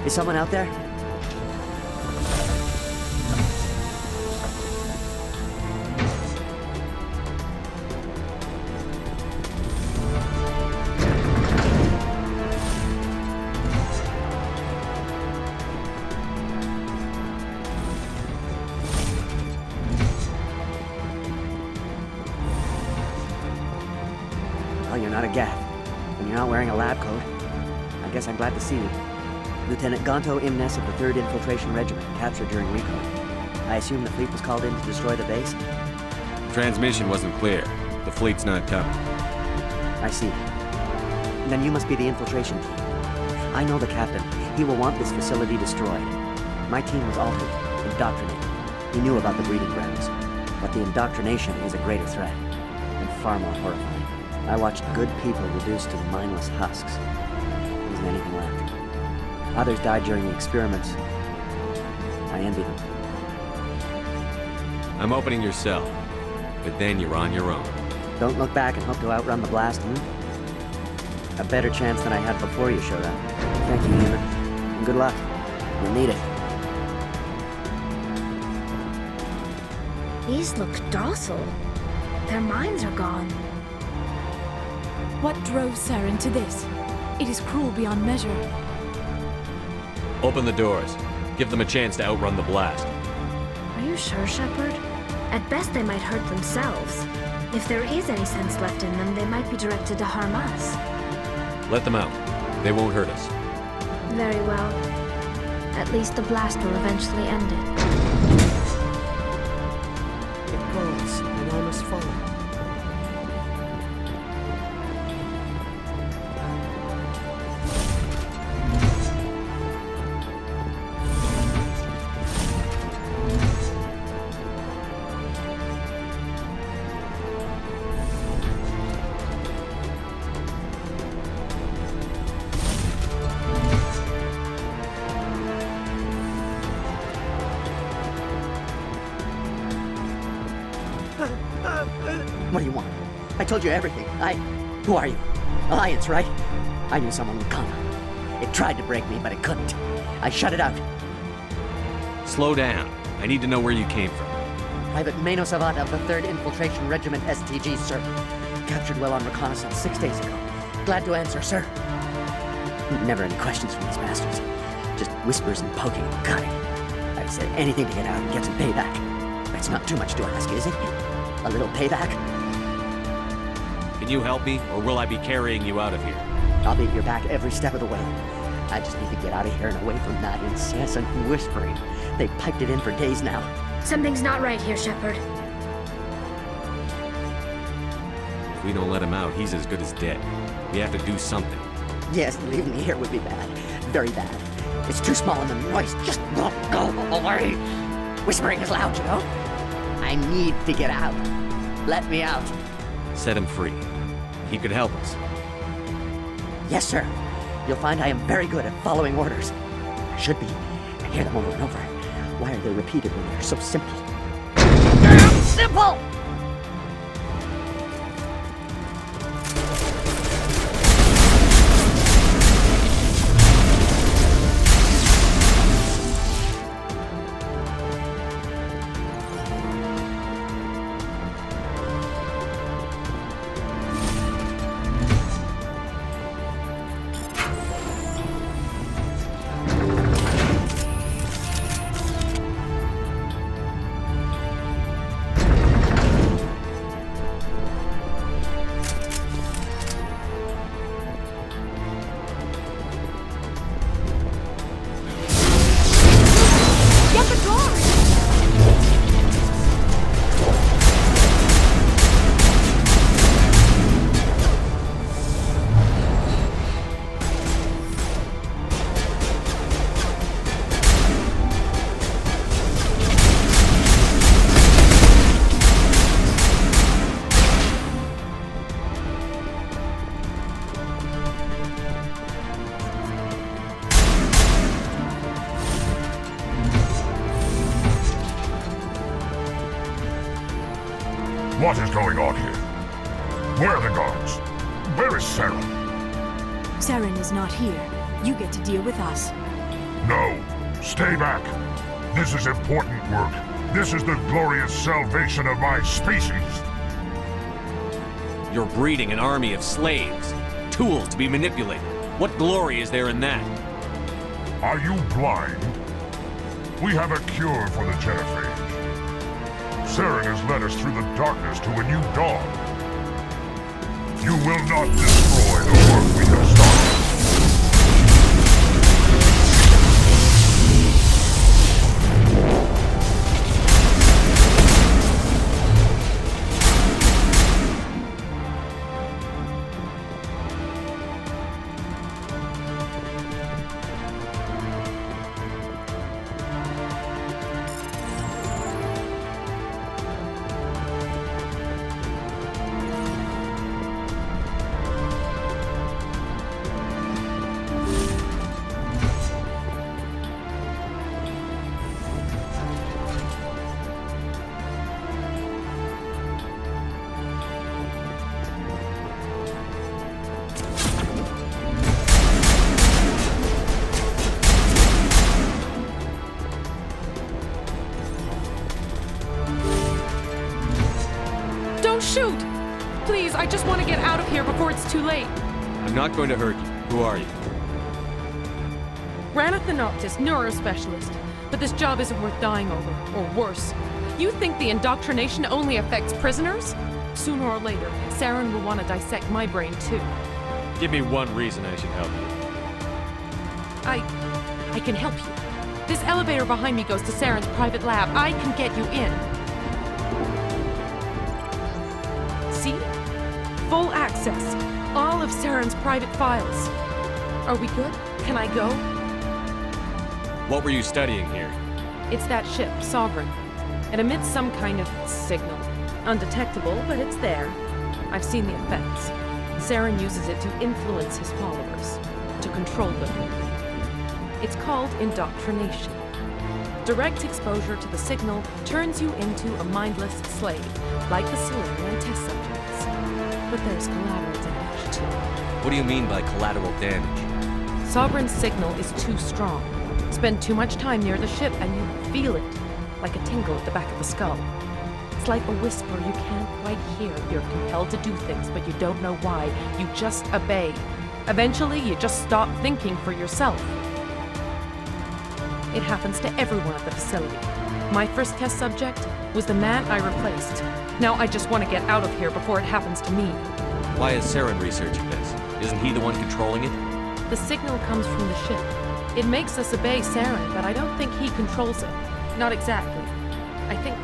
Is someone out there? Well, you're not a Gath, and you're not wearing a lab coat. I guess I'm glad to see you. Lieutenant Gonto Imnes of the 3rd Infiltration Regiment, captured during recon. I assume the fleet was called in to destroy the base? The transmission wasn't clear. The fleet's not coming. I see. Then you must be the infiltration team. I know the captain. He will want this facility destroyed. My team was altered, indoctrinated. He knew about the breeding grounds. But the indoctrination is a greater threat, and far more horrifying. I watched good people reduced to mindless husks. There wasn't anything left. Others died during the experiments. I envy them. I'm opening your cell, but then you're on your own. Don't look back and hope to outrun the blast, A better chance than I had before you showed up. Thank you, Human. And good luck. You'll need it. These look docile. Their minds are gone. What drove Saren to this? It is cruel beyond measure. Open the doors. Give them a chance to outrun the blast. Are you sure, Shepard? At best, they might hurt themselves. If there is any sense left in them, they might be directed to harm us. Let them out. They won't hurt us. Very well. At least the blast will eventually end it. It calls, and I must follow. What do you want? I told you everything. Who are you? Alliance, right? I knew someone would come. It tried to break me, but it couldn't. I shut it out. Slow down. I need to know where you came from. Private Mano Savat of the 3rd Infiltration Regiment STG, sir. Captured well on reconnaissance 6 days ago. Glad to answer, sir. Never any questions from these bastards. Just whispers and poking and cutting. I said anything to get out and get some payback. That's not too much to ask, is it? A little payback? Can you help me, or will I be carrying you out of here? I'll be at your back every step of the way. I just need to get out of here and away from that incessant whispering. They've piped it in for days now. Something's not right here, Shepard. If we don't let him out, he's as good as dead. We have to do something. Yes, leaving me here would be bad. Very bad. It's too small and the noise just won't go away. Whispering is loud, you know? I need to get out. Let me out. Set him free. He could help us. Yes, sir. You'll find I am very good at following orders. I should be. I hear them over and over. Why are they repeated when they're so simple? Damn simple! What is going on here? Where are the guards? Where is Sarah? Saren is not here. You get to deal with us. No. Stay back. This is important work. This is the glorious salvation of my species. You're breeding an army of slaves. Tools to be manipulated. What glory is there in that? Are you blind? We have a cure for the genophage. Saren has led us through the darkness to a new dawn. You will not destroy the work we have started. Don't shoot! Please, I just want to get out of here before it's too late. I'm not going to hurt you. Who are you? Ranathanopsis, neurospecialist. But this job isn't worth dying over, or worse. You think the indoctrination only affects prisoners? Sooner or later, Saren will want to dissect my brain too. Give me one reason I should help you. I can help you. This elevator behind me goes to Saren's private lab. I can get you in. See? Full access. All of Saren's private files. Are we good? Can I go? What were you studying here? It's that ship, Sovereign. It emits some kind of signal. Undetectable, but it's there. I've seen the effects. Saren uses it to influence his followers, to control them. It's called indoctrination. Direct exposure to the signal turns you into a mindless slave, like the Solarian test subjects. But there's collateral damage, too. What do you mean by collateral damage? Sovereign's signal is too strong. Spend too much time near the ship and you feel it, like a tingle at the back of the skull. It's like a whisper you can't quite hear. You're compelled to do things, but you don't know why. You just obey. Eventually, you just stop thinking for yourself. It happens to everyone at the facility. My first test subject was the man I replaced. Now I just want to get out of here before it happens to me. Why is Saren researching this? Isn't he the one controlling it? The signal comes from the ship. It makes us obey Saren, but I don't think he controls it. Not exactly. I think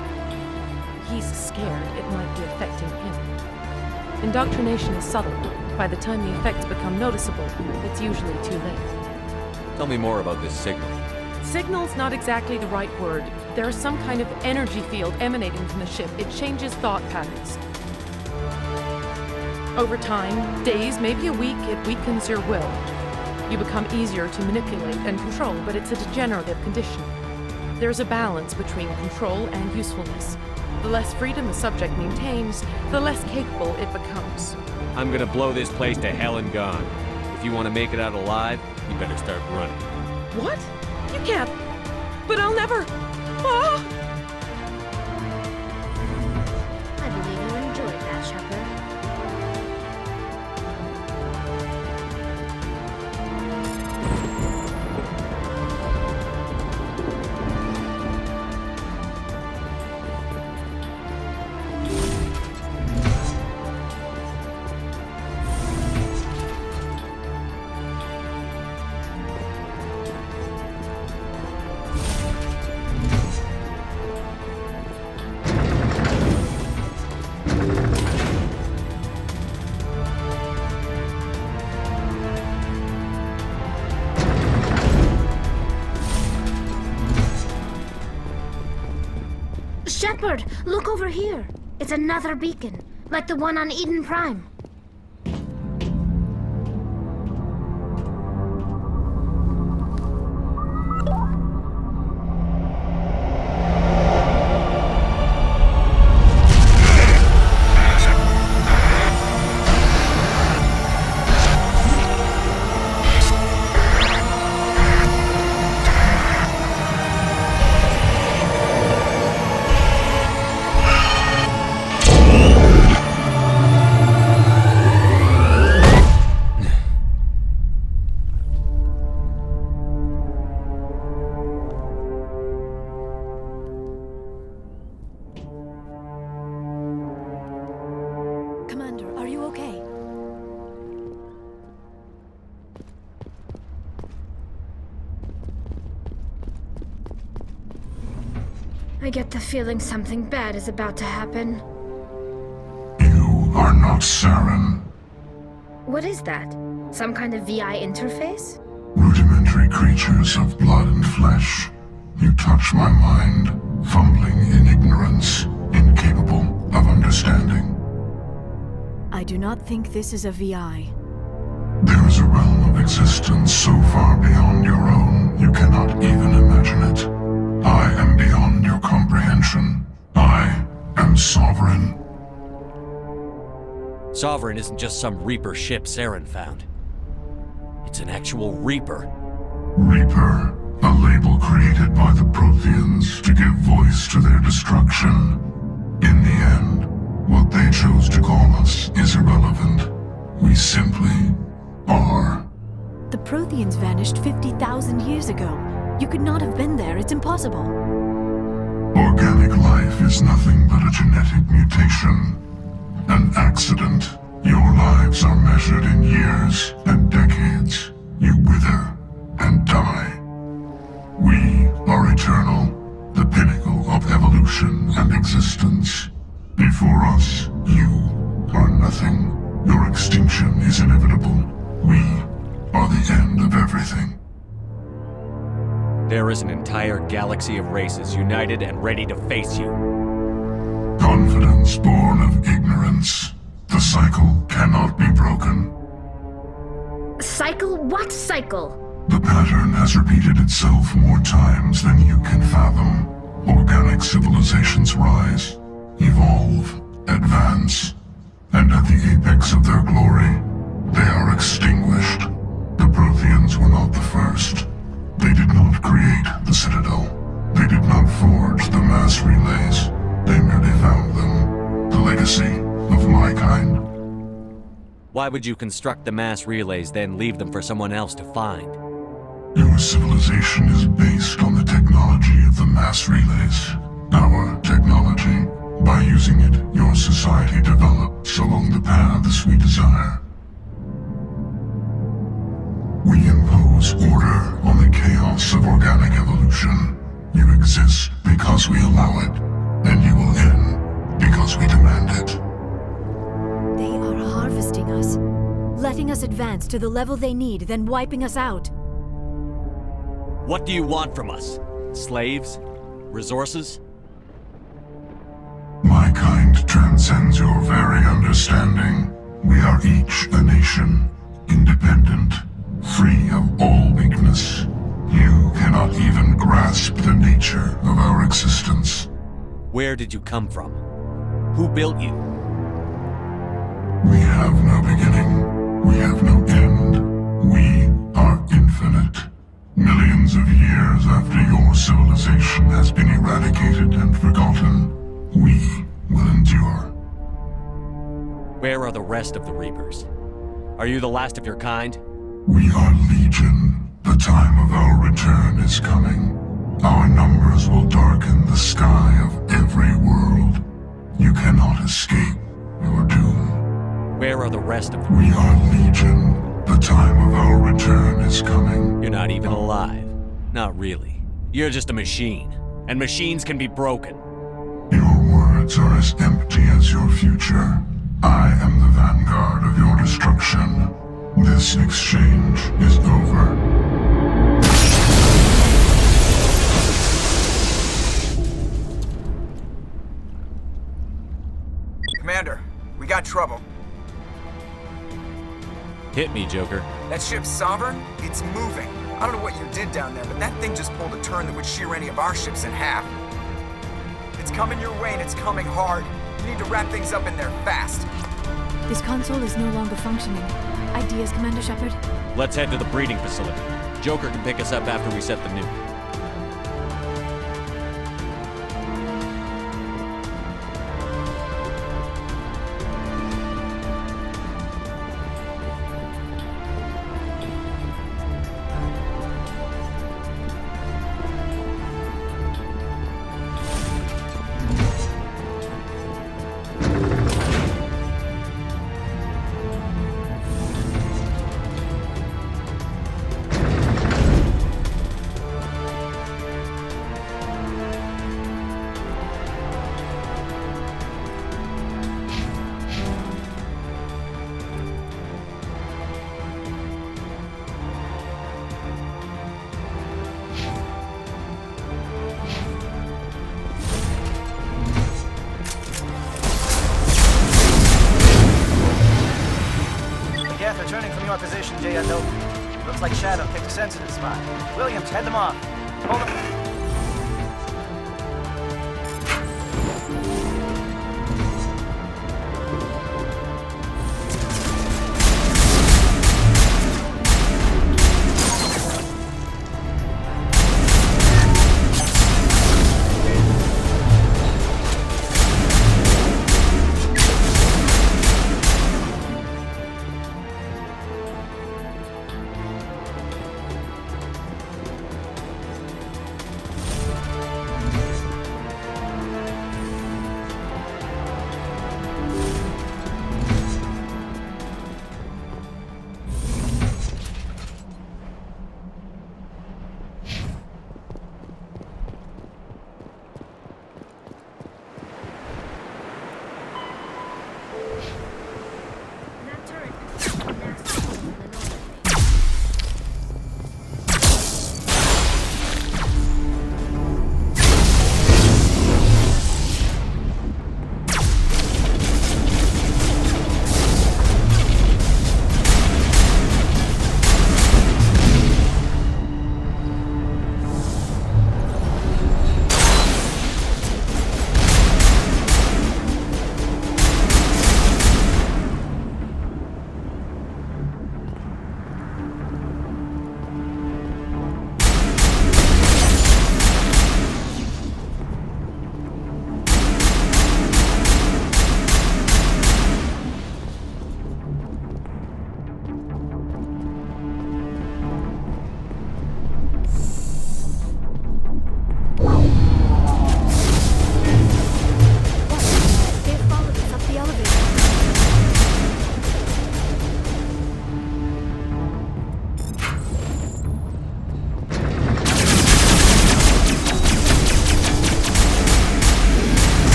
he's scared it might be affecting him. Indoctrination is subtle. By the time the effects become noticeable, it's usually too late. Tell me more about this signal. Signal's not exactly the right word. There is some kind of energy field emanating from the ship. It changes thought patterns. Over time, days, maybe a week, it weakens your will. You become easier to manipulate and control, but it's a degenerative condition. There's a balance between control and usefulness. The less freedom the subject maintains, the less capable it becomes. I'm gonna blow this place to hell and gone. If you want to make it out alive, you better start running. What? You can't. But I'll never. Ah! I believe you enjoyed that, Shepard. Shepard, look over here. It's another beacon, like the one on Eden Prime. Commander, are you okay? I get the feeling something bad is about to happen. You are not Saren. What is that? Some kind of VI interface? Rudimentary creatures of blood and flesh. You touch my mind, fumbling in ignorance, incapable of understanding. I do not think this is a VI. There is a realm of existence so far beyond your own, you cannot even imagine it. I am beyond your comprehension. I am Sovereign. Sovereign isn't just some Reaper ship Saren found. It's an actual Reaper. Reaper, a label created by the Protheans to give voice to their destruction. In the end, what they chose to call us is irrelevant. We simply are The Protheans vanished 50,000 years ago. You could not have been there. It's impossible. Organic life is nothing but a genetic mutation. An accident. Your lives are measured in years and decades. You wither and die. We are eternal, the pinnacle of evolution and existence. Before us, you are nothing. Your extinction is inevitable. We are the end of everything. There is an entire galaxy of races united and ready to face you. Confidence born of ignorance. The cycle cannot be broken. Cycle? What cycle? The pattern has repeated itself more times than you can fathom. Organic civilizations rise, evolve, advance, and at the apex of their glory, they are extinguished. The Protheans were not the first. They did not create the Citadel. They did not forge the mass relays. They merely found them. The legacy of my kind. Why would you construct the mass relays, then leave them for someone else to find? Your civilization is based on the technology of the mass relays. Our technology. By using it, your society develops along the paths we desire. We impose order on the chaos of organic evolution. You exist because we allow it, and you will end because we demand it. They are harvesting us, letting us advance to the level they need, then wiping us out. What do you want from us? Slaves? Resources? My kind transcends your very understanding. We are each a nation, independent, free of all weakness. You cannot even grasp the nature of our existence. Where did you come from? Who built you? We have no beginning. We have no end. We are infinite. Millions of years after your civilization has been eradicated and forgotten, we will endure. Where are the rest of the Reapers? Are you the last of your kind? We are Legion. The time of our return is coming. Our numbers will darken the sky of every world. You cannot escape your doom. Where are the rest of them? We are Legion. The time of our return is coming. You're not even alive. Not really. You're just a machine. And machines can be broken. Your words are as empty as your future. I am the vanguard of your destruction. This exchange is over. Commander, we got trouble. Hit me, Joker. That ship's Sovereign? It's moving. I don't know what you did down there, but that thing just pulled a turn that would shear any of our ships in half. It's coming your way, and it's coming hard. You need to wrap things up in there fast. This console is no longer functioning. Ideas, Commander Shepard? Let's head to the breeding facility. Joker can pick us up after we set the nuke. Returning from your position, JSO. Looks like Shadow picked a sensitive spot. Williams, head them off. Hold them.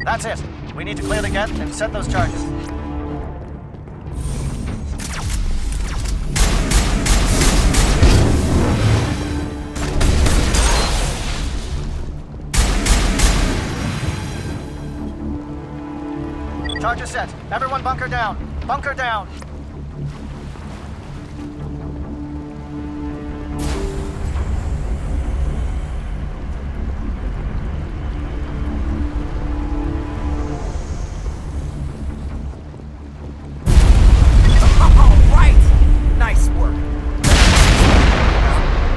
That's it. We need to clear the gate and set those charges. Charges set. Everyone bunker down. Bunker down. Nice work.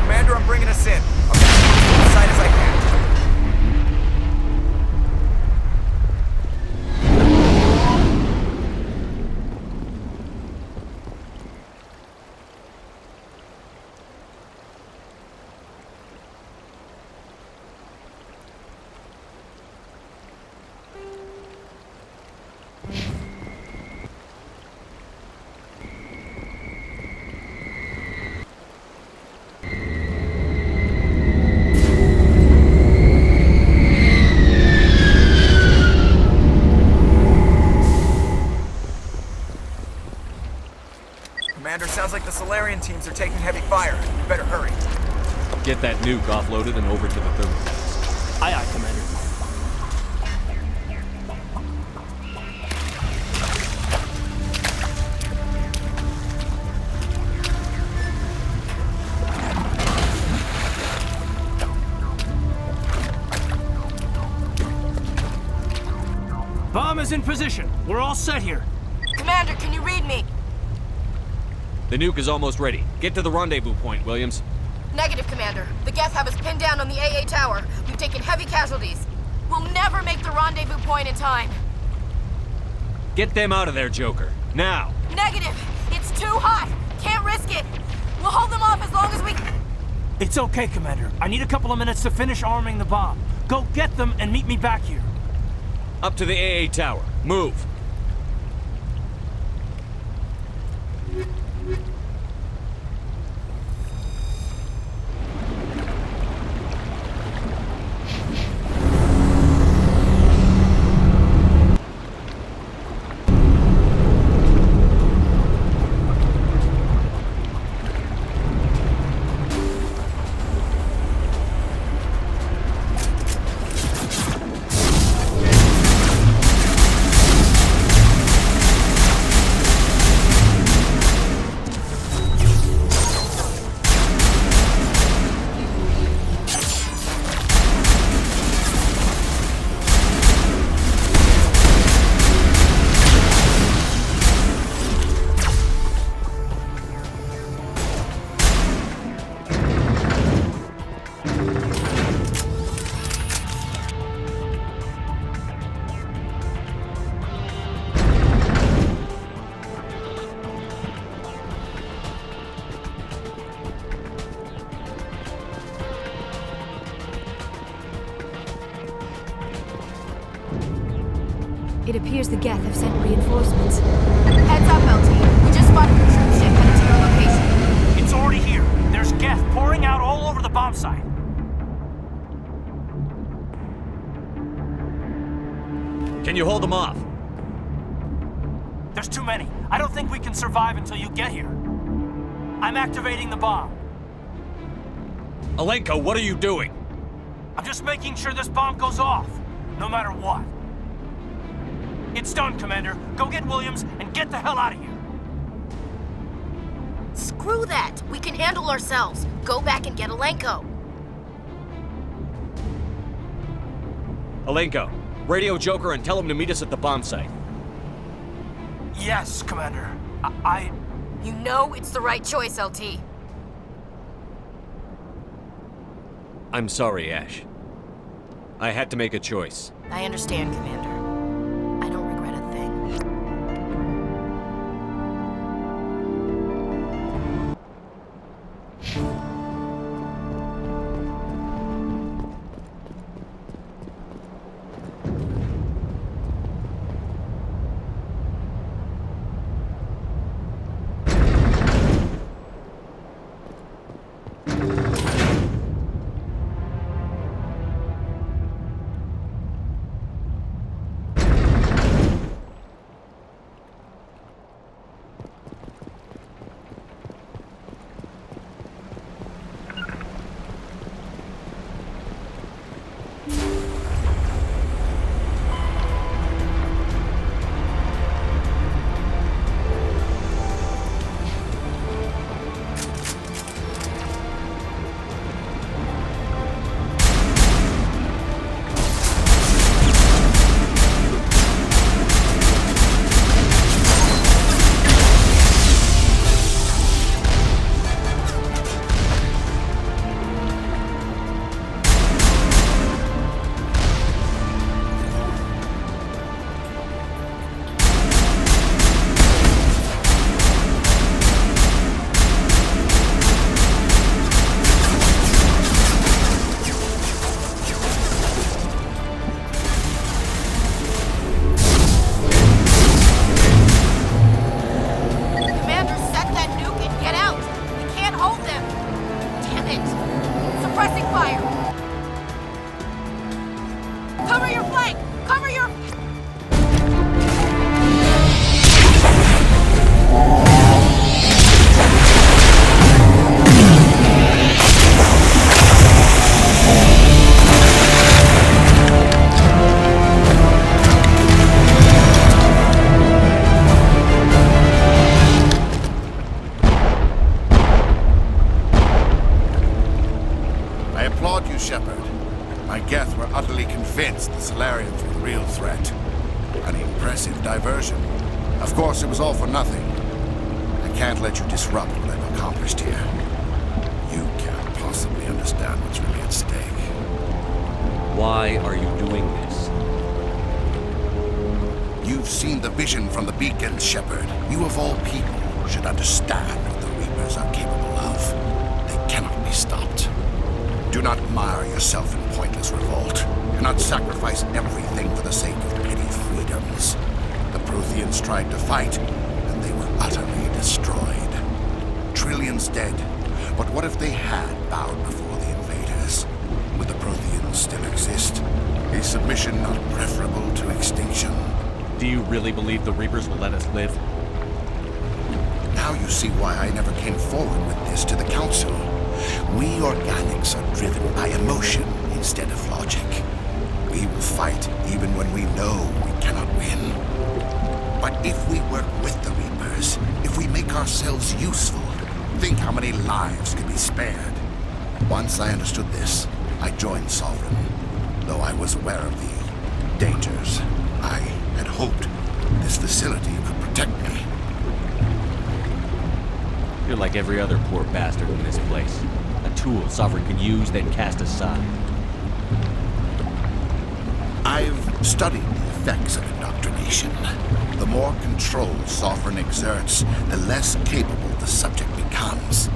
Commander, I'm bringing us in. I'll get as inside as I can. Commander, sounds like the Solarian teams are taking heavy fire. We better hurry. Get that nuke offloaded and over to the thermostats. Aye, aye, Commander. Bomb is in position. We're all set here. Commander, can you read me? The nuke is almost ready. Get to the rendezvous point, Williams. Negative, Commander. The Geth have us pinned down on the AA tower. We've taken heavy casualties. We'll never make the rendezvous point in time. Get them out of there, Joker. Now! Negative! It's too hot! Can't risk it! We'll hold them off as long as we... It's okay, Commander. I need a couple of minutes to finish arming the bomb. Go get them and meet me back here. Up to the AA tower. Move! It appears the Geth have sent reinforcements. Heads up, LT. We just spotted a troop ship headed to your location. It's already here. There's Geth pouring out all over the bomb site. Can you hold them off? There's too many. I don't think we can survive until you get here. I'm activating the bomb. Alenko, what are you doing? I'm just making sure this bomb goes off, no matter what. It's done, Commander. Go get Williams and get the hell out of here. Screw that! We can handle ourselves. Go back and get Alenko. Alenko, radio Joker and tell him to meet us at the bomb site. Yes, Commander. You know it's the right choice, LT. I'm sorry, Ash. I had to make a choice. I understand, Commander. I don't regret a thing. real threat. An impressive diversion. Of course, it was all for nothing. I can't let you disrupt what I've accomplished here. You can't possibly understand what's really at stake. Why are you doing this? You've seen the vision from the beacons, Shepard. You of all people should understand what the Reapers are capable of. They cannot be stopped. Do not mire yourself in pointless revolt. Do not sacrifice everything for the sake of petty freedoms. The Protheans tried to fight, and they were utterly destroyed. Trillions dead. But what if they had bowed before the invaders? Would the Protheans still exist? Is submission not preferable to extinction? Do you really believe the Reapers will let us live? Now you see why I never came forward with this to the Council. We organics are driven by emotion instead of logic. We will fight even when we know we cannot win. But if we work with the Reapers, if we make ourselves useful, think how many lives could be spared. Once I understood this, I joined Sovereign. Though I was aware of the dangers, I had hoped this facility could protect me. You're like every other poor bastard in this place. A tool Sovereign can use, then cast aside. I've studied the effects of indoctrination. The more control Sovereign exerts, the less capable the subject becomes.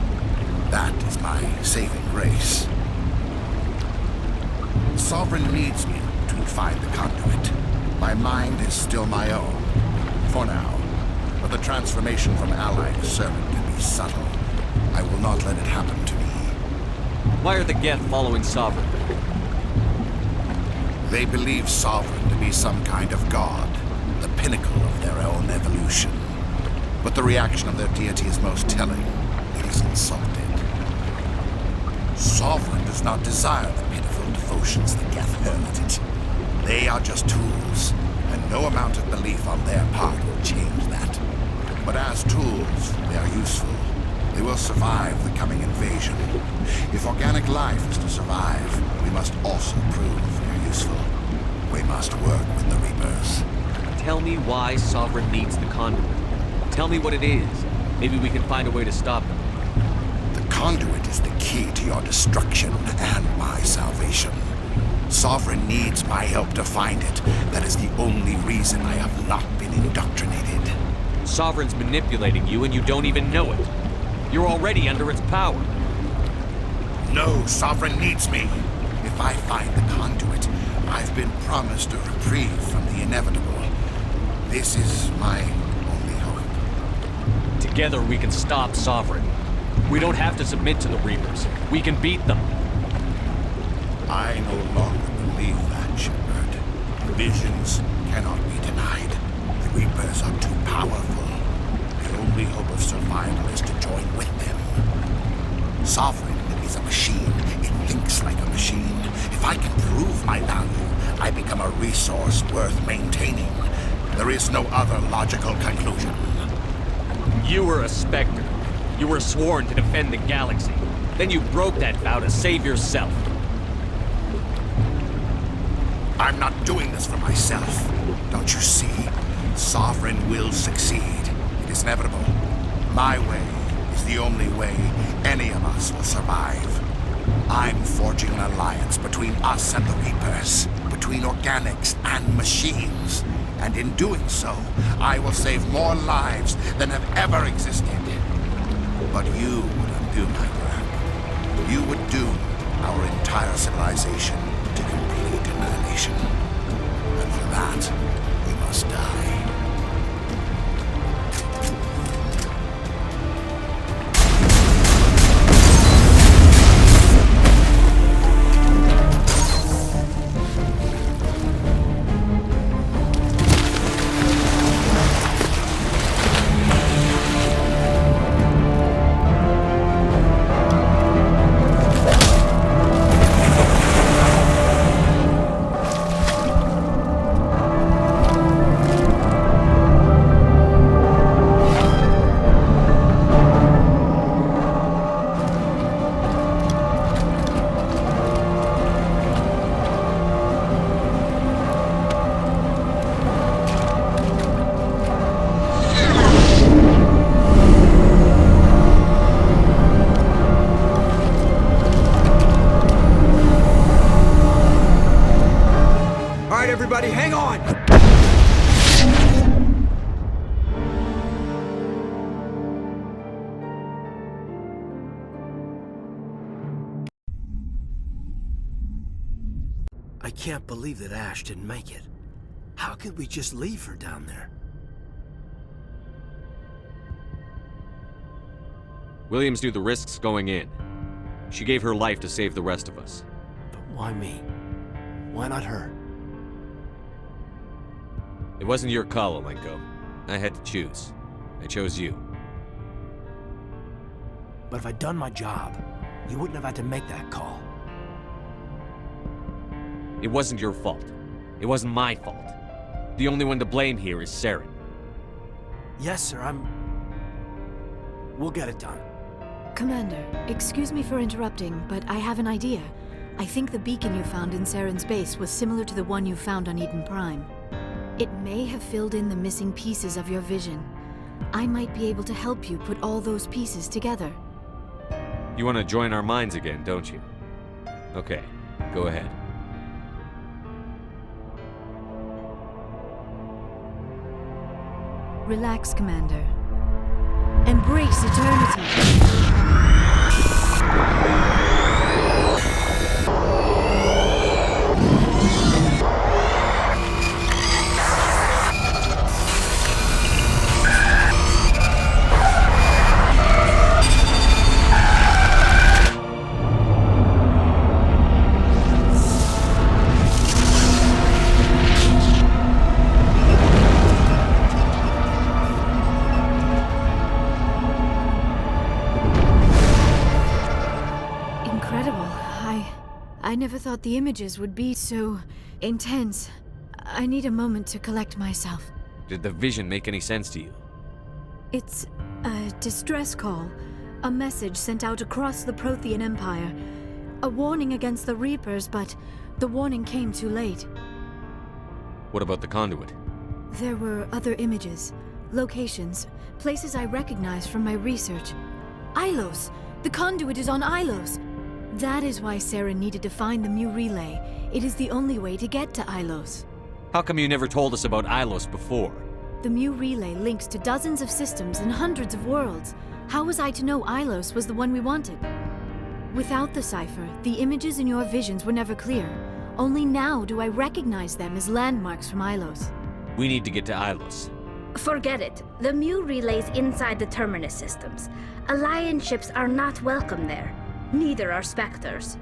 That is my saving grace. Sovereign needs me to find the conduit. My mind is still my own, for now. But the transformation from ally to servant can be subtle. I will not let it happen to me. Why are the Geth following Sovereign? They believe Sovereign to be some kind of god, the pinnacle of their own evolution. But the reaction of their deity is most telling. It is insulted. Sovereign does not desire the pitiful devotions the Geth hurl at it. They are just tools, and no amount of belief on their part will change that. But as tools, they are useful. They will survive the coming invasion. If organic life is to survive, we must also prove they're useful. We must work with the Reapers. Tell me why Sovereign needs the conduit. Tell me what it is. Maybe we can find a way to stop them. The conduit is the key to your destruction and my salvation. Sovereign needs my help to find it. That is the only reason I have not been indoctrinated. Sovereign's manipulating you and you don't even know it. You're already under its power. No, Sovereign needs me. If I find the conduit, I've been promised a reprieve from the inevitable. This is my only hope. Together we can stop Sovereign. We don't have to submit to the Reapers. We can beat them. I no longer believe that, Shepard. Visions cannot be denied. The Reapers are too powerful. The only hope of survival is to join with them. Sovereign is a machine. It thinks like a machine. If I can prove my value, I become a resource worth maintaining. There is no other logical conclusion. You were a Spectre. You were sworn to defend the galaxy. Then you broke that vow to save yourself. I'm not doing this for myself. Don't you see? Sovereign will succeed. It is inevitable. My way is the only way any of us will survive. I'm forging an alliance between us and the Reapers, between organics and machines. And in doing so, I will save more lives than have ever existed. But you would undo my work. You would doom our entire civilization to complete annihilation. And for that, we must die. can't believe that Ash didn't make it. How could we just leave her down there? Williams knew the risks going in. She gave her life to save the rest of us. But why me? Why not her? It wasn't your call, Alenko. I had to choose. I chose you. But if I'd done my job, you wouldn't have had to make that call. It wasn't your fault. It wasn't my fault. The only one to blame here is Saren. Yes, sir, We'll get it done. Commander, excuse me for interrupting, but I have an idea. I think the beacon you found in Saren's base was similar to the one you found on Eden Prime. It may have filled in the missing pieces of your vision. I might be able to help you put all those pieces together. You want to join our minds again, don't you? Okay, go ahead. Relax, Commander. Embrace eternity. I never thought the images would be so intense. I need a moment to collect myself. Did the vision make any sense to you? It's a distress call. A message sent out across the Prothean Empire. A warning against the Reapers, but the warning came too late. What about the conduit? There were other images, locations, places I recognized from my research. Ilos! The conduit is on Ilos! That is why Saren needed to find the Mu relay. It is the only way to get to Ilos. How come you never told us about Ilos before? The Mu relay links to dozens of systems and hundreds of worlds. How was I to know Ilos was the one we wanted? Without the cipher, the images in your visions were never clear. Only now do I recognize them as landmarks from Ilos. We need to get to Ilos. Forget it. The Mu relay's inside the Terminus systems. Alliance ships are not welcome there. Neither are Spectres.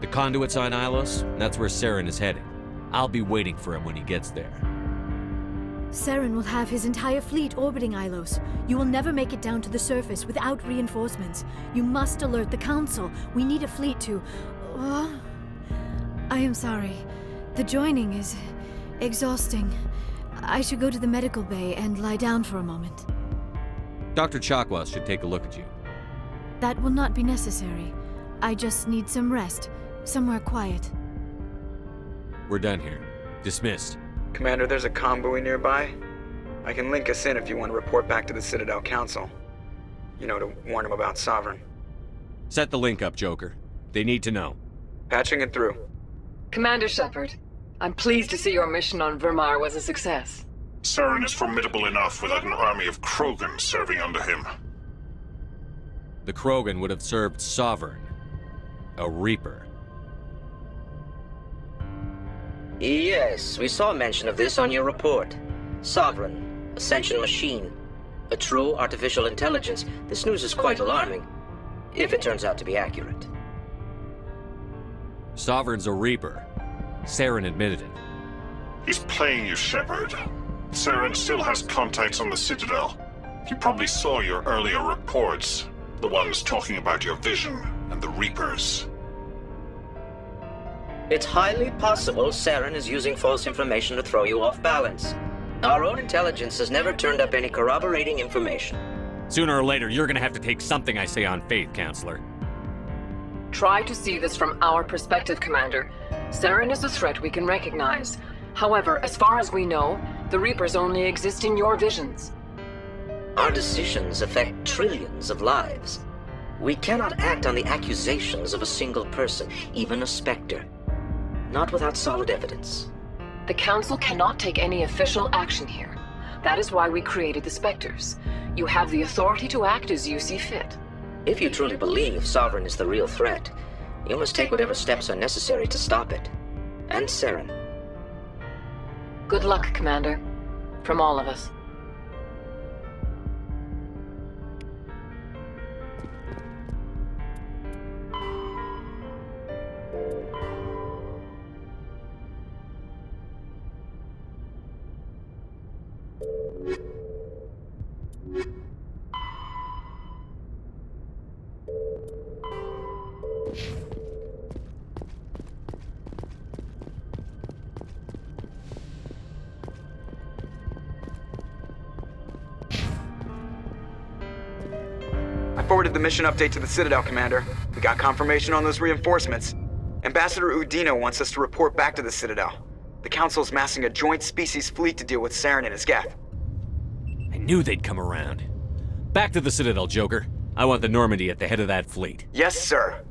The conduit's on Ilos. That's where Saren is heading. I'll be waiting for him when he gets there. Saren will have his entire fleet orbiting Ilos. You will never make it down to the surface without reinforcements. You must alert the Council. We need a fleet to... I am sorry. The joining is exhausting. I should go to the medical bay and lie down for a moment. Dr. Chakwas should take a look at you. That will not be necessary. I just need some rest, somewhere quiet. We're done here. Dismissed. Commander, there's a comm buoy nearby. I can link us in if you want to report back to the Citadel Council. You know, to warn them about Sovereign. Set the link up, Joker. They need to know. Patching it through. Commander Shepard, I'm pleased to see your mission on Vermar was a success. Saren is formidable enough without an army of Krogan serving under him. The Krogan would have served Sovereign. A Reaper. Yes, we saw mention of this on your report. Sovereign, Ascension machine, a true artificial intelligence. This news is quite alarming, if it turns out to be accurate. Sovereign's a Reaper. Saren admitted it. He's playing you, Shepard. Saren still has contacts on the Citadel. He probably saw your earlier reports. The ones talking about your vision and the Reapers. It's highly possible Saren is using false information to throw you off balance. Our own intelligence has never turned up any corroborating information. Sooner or later, you're gonna have to take something I say on faith, Counselor. Try to see this from our perspective, Commander. Saren is a threat we can recognize. However, as far as we know, the Reapers only exist in your visions. Our decisions affect trillions of lives. We cannot act on the accusations of a single person, even a Spectre. Not without solid evidence. The Council cannot take any official action here. That is why we created the Spectres. You have the authority to act as you see fit. If you truly believe Sovereign is the real threat, you must take whatever steps are necessary to stop it. and Saren. Good luck, Commander. From all of us. I forwarded the mission update to the Citadel, Commander. We got confirmation on those reinforcements. Ambassador Udina wants us to report back to the Citadel. The Council's massing a joint species fleet to deal with Saren and his Geth. I knew they'd come around. Back to the Citadel, Joker. I want the Normandy at the head of that fleet. Yes, sir.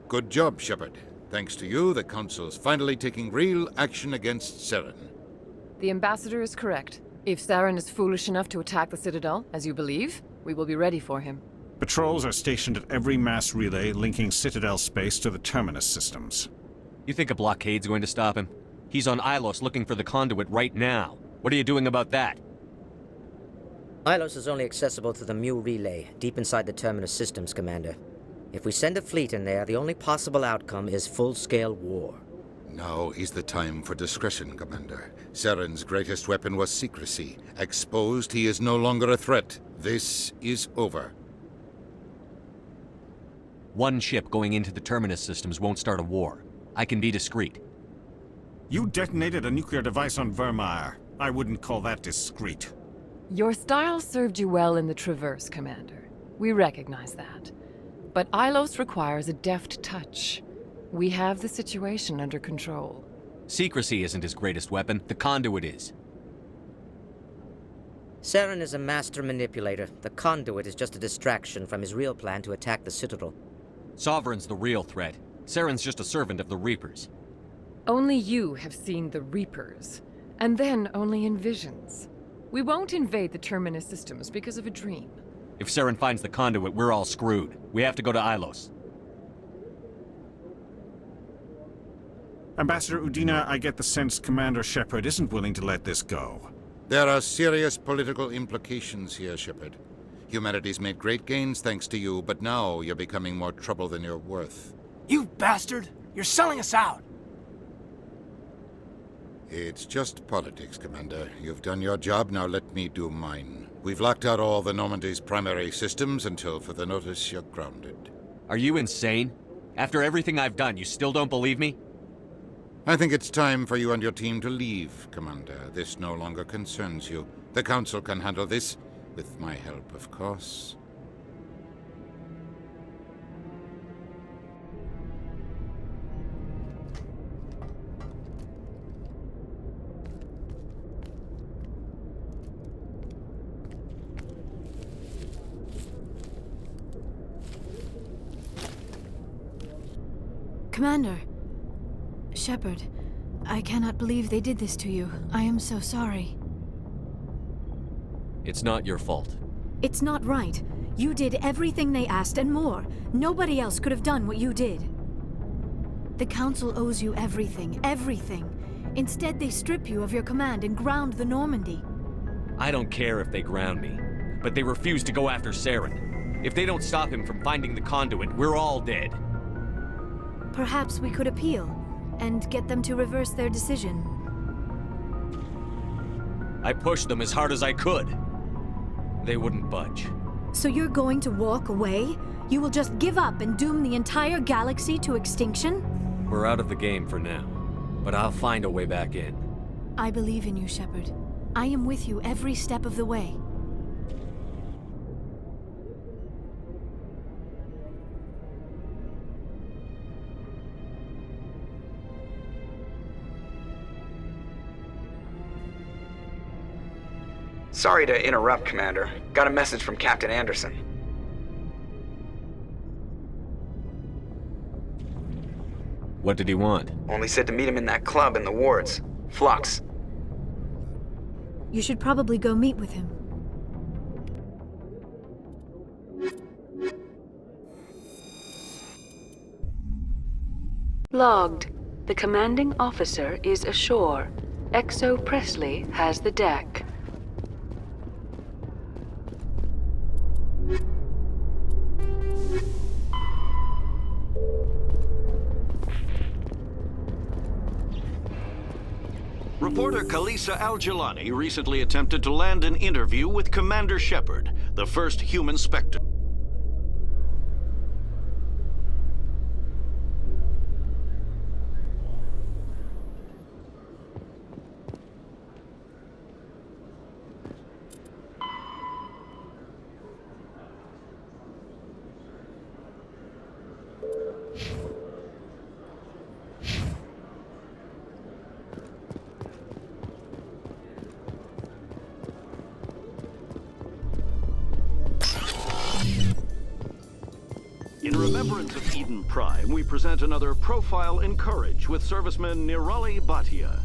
Good job, Shepard. Thanks to you, the Council's finally taking real action against Saren. The Ambassador is correct. If Saren is foolish enough to attack the Citadel, as you believe, we will be ready for him. Patrols are stationed at every mass relay linking Citadel space to the Terminus systems. You think a blockade's going to stop him? He's on Ilos looking for the conduit right now. What are you doing about that? Ilos is only accessible through the Mu relay, deep inside the Terminus systems, Commander. If we send a fleet in there, the only possible outcome is full-scale war. Now is the time for discretion, Commander. Saren's greatest weapon was secrecy. Exposed, he is no longer a threat. This is over. One ship going into the Terminus systems won't start a war. I can be discreet. You detonated a nuclear device on Vermeer. I wouldn't call that discreet. Your style served you well in the Traverse, Commander. We recognize that. But Ilos requires a deft touch. We have the situation under control. Secrecy isn't his greatest weapon. The conduit is. Saren is a master manipulator. The conduit is just a distraction from his real plan to attack the Citadel. Sovereign's the real threat. Saren's just a servant of the Reapers. Only you have seen the Reapers, and then only in visions. We won't invade the Terminus systems because of a dream. If Saren finds the conduit, we're all screwed. We have to go to Ilos. Ambassador Udina, I get the sense Commander Shepard isn't willing to let this go. There are serious political implications here, Shepard. Humanity's made great gains thanks to you, but now you're becoming more trouble than you're worth. You bastard! You're selling us out! It's just politics, Commander. You've done your job, now let me do mine. We've locked out all the Normandy's primary systems until further notice you're grounded. Are you insane? After everything I've done, you still don't believe me? I think it's time for you and your team to leave, Commander. This no longer concerns you. The Council can handle this, with my help, of course. Commander. Shepard, I cannot believe they did this to you. I am so sorry. It's not your fault. It's not right. You did everything they asked and more. Nobody else could have done what you did. The Council owes you everything, everything. Instead, they strip you of your command and ground the Normandy. I don't care if they ground me, but they refuse to go after Saren. If they don't stop him from finding the conduit, we're all dead. Perhaps we could appeal and get them to reverse their decision. I pushed them as hard as I could. They wouldn't budge. So you're going to walk away? You will just give up and doom the entire galaxy to extinction? We're out of the game for now, but I'll find a way back in. I believe in you, Shepard. I am with you every step of the way. Sorry to interrupt, Commander. Got a message from Captain Anderson. What did he want? Only said to meet him in that club in the wards. Flux. You should probably go meet with him. Logged. The commanding officer is ashore. Exo Presley has the deck. Reporter Kalisa Al-Jilani recently attempted to land an interview with Commander Shepard, the first human Spectre. In remembrance of Eden Prime, we present another Profile in Courage with serviceman Nirali Bhatia.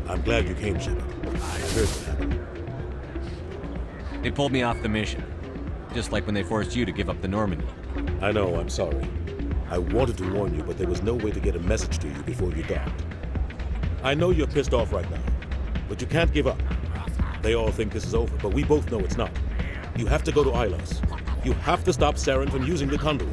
I'm glad you came, Shepard. I heard what happened. They pulled me off the mission. Just like when they forced you to give up the Normandy. I know, I'm sorry. I wanted to warn you, but there was no way to get a message to you before you docked. I know you're pissed off right now, but you can't give up. They all think this is over, but we both know it's not. You have to go to Ilos. You have to stop Saren from using the conduit.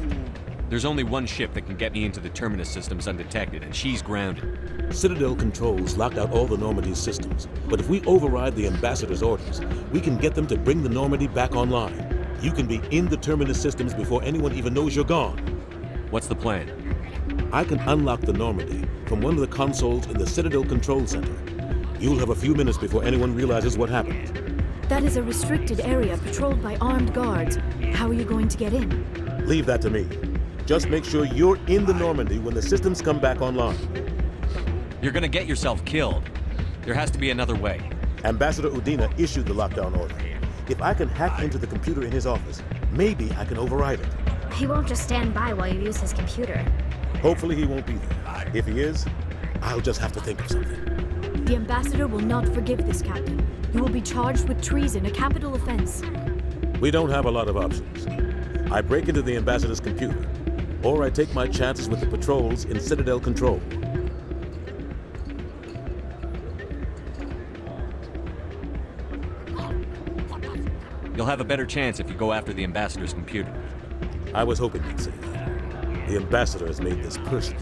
There's only one ship that can get me into the Terminus systems undetected, and she's grounded. Citadel controls locked out all the Normandy's systems, but if we override the Ambassador's orders, we can get them to bring the Normandy back online. You can be in the Terminus systems before anyone even knows you're gone. What's the plan? I can unlock the Normandy from one of the consoles in the Citadel Control Center. You'll have a few minutes before anyone realizes what happened. That is a restricted area patrolled by armed guards. How are you going to get in? Leave that to me. Just make sure you're in the Normandy when the systems come back online. You're gonna get yourself killed. There has to be another way. Ambassador Udina issued the lockdown order. If I can hack into the computer in his office, maybe I can override it. He won't just stand by while you use his computer. Hopefully he won't be there. If he is, I'll just have to think of something. The Ambassador will not forgive this, Captain. You will be charged with treason, a capital offense. We don't have a lot of options. I break into the Ambassador's computer, or I take my chances with the patrols in Citadel Control. You'll have a better chance if you go after the Ambassador's computer. I was hoping you'd say that. The Ambassador has made this personal.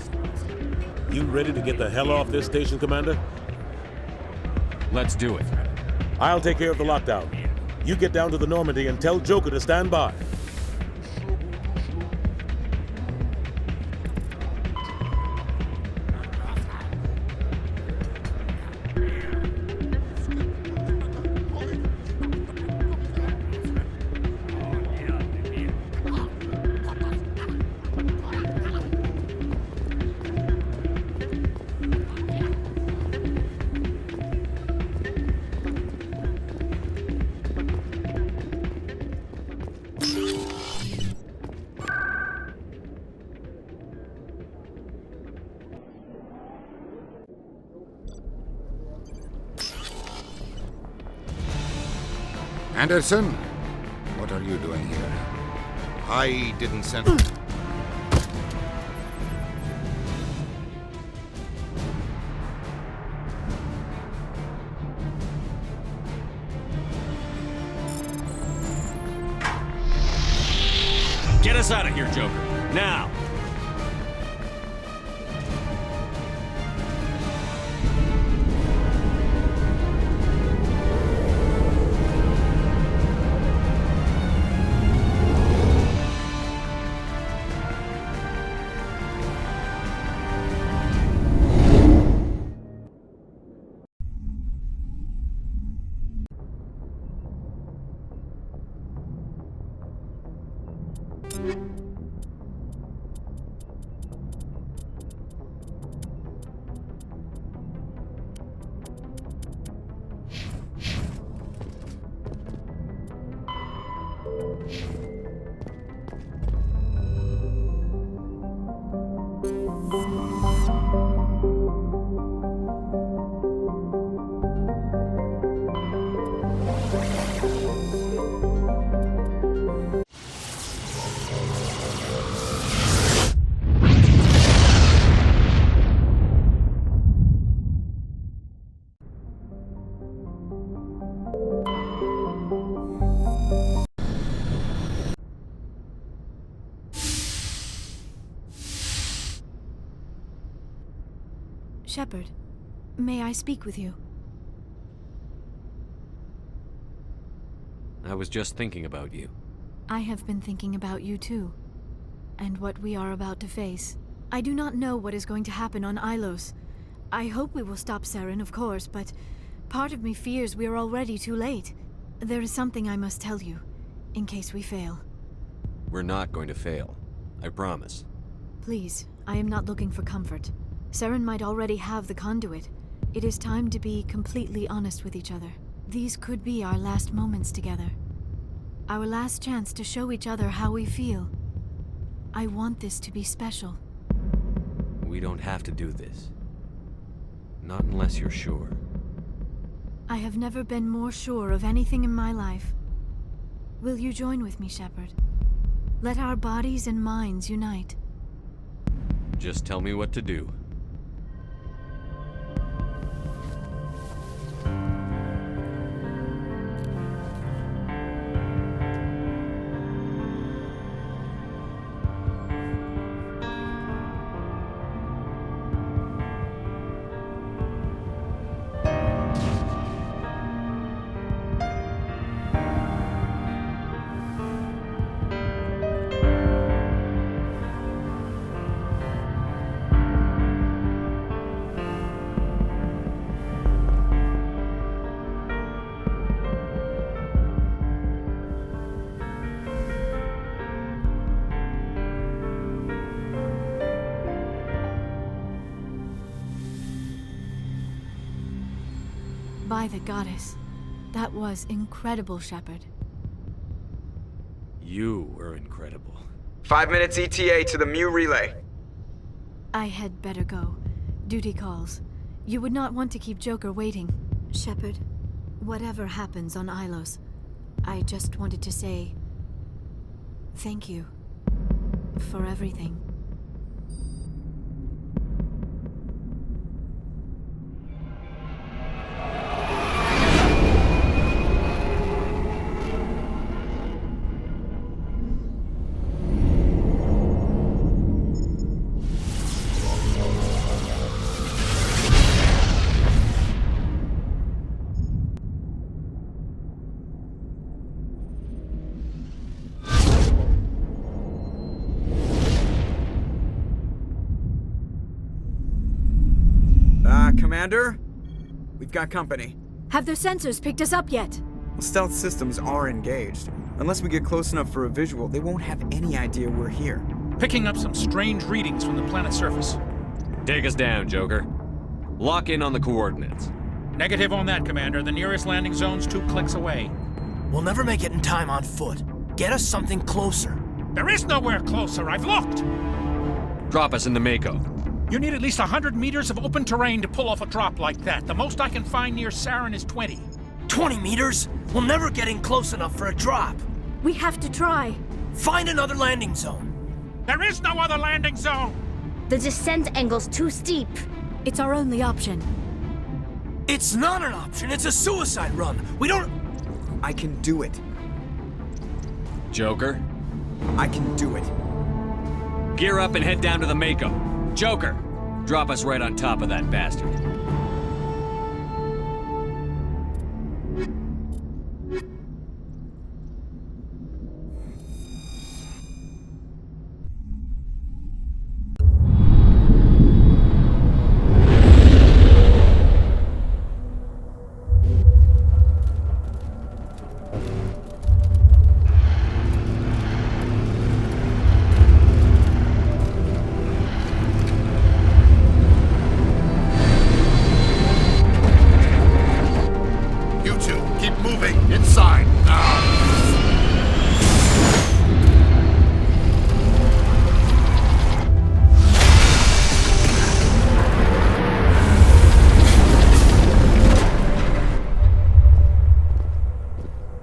You ready to get the hell off this station, Commander? Let's do it. I'll take care of the lockdown. You get down to the Normandy and tell Joker to stand by. Anderson, what are you doing here? I didn't send... Get us out of here, Joker. Now! Shepard, may I speak with you? I was just thinking about you. I have been thinking about you too, and what we are about to face. I do not know what is going to happen on Ilos. I hope we will stop Saren, of course, but part of me fears we are already too late. There is something I must tell you, in case we fail. We're not going to fail. I promise. Please, I am not looking for comfort. Saren might already have the conduit. It is time to be completely honest with each other. These could be our last moments together. Our last chance to show each other how we feel. I want this to be special. We don't have to do this. Not unless you're sure. I have never been more sure of anything in my life. Will you join with me, Shepard? Let our bodies and minds unite. Just tell me what to do. By the goddess. That was incredible, Shepard. You were incredible. 5 minutes ETA to the Mu relay. I had better go. Duty calls. You would not want to keep Joker waiting. Shepard, whatever happens on Ilos, I just wanted to say thank you for everything. Commander? We've got company. Have their sensors picked us up yet? Well, stealth systems are engaged. Unless we get close enough for a visual, they won't have any idea we're here. Picking up some strange readings from the planet's surface. Take us down, Joker. Lock in on the coordinates. Negative on that, Commander. The nearest landing zone's 2 clicks away. We'll never make it in time on foot. Get us something closer. There is nowhere closer. I've looked. Drop us in the Mako. You need at least 100 meters of open terrain to pull off a drop like that. The most I can find near Saren is 20. 20 meters? We'll never get in close enough for a drop. We have to try. Find another landing zone. There is no other landing zone! The descent angle's too steep. It's our only option. It's not an option, it's a suicide run. We don't... I can do it. Joker? I can do it. Gear up and head down to the Mako. Joker, drop us right on top of that bastard.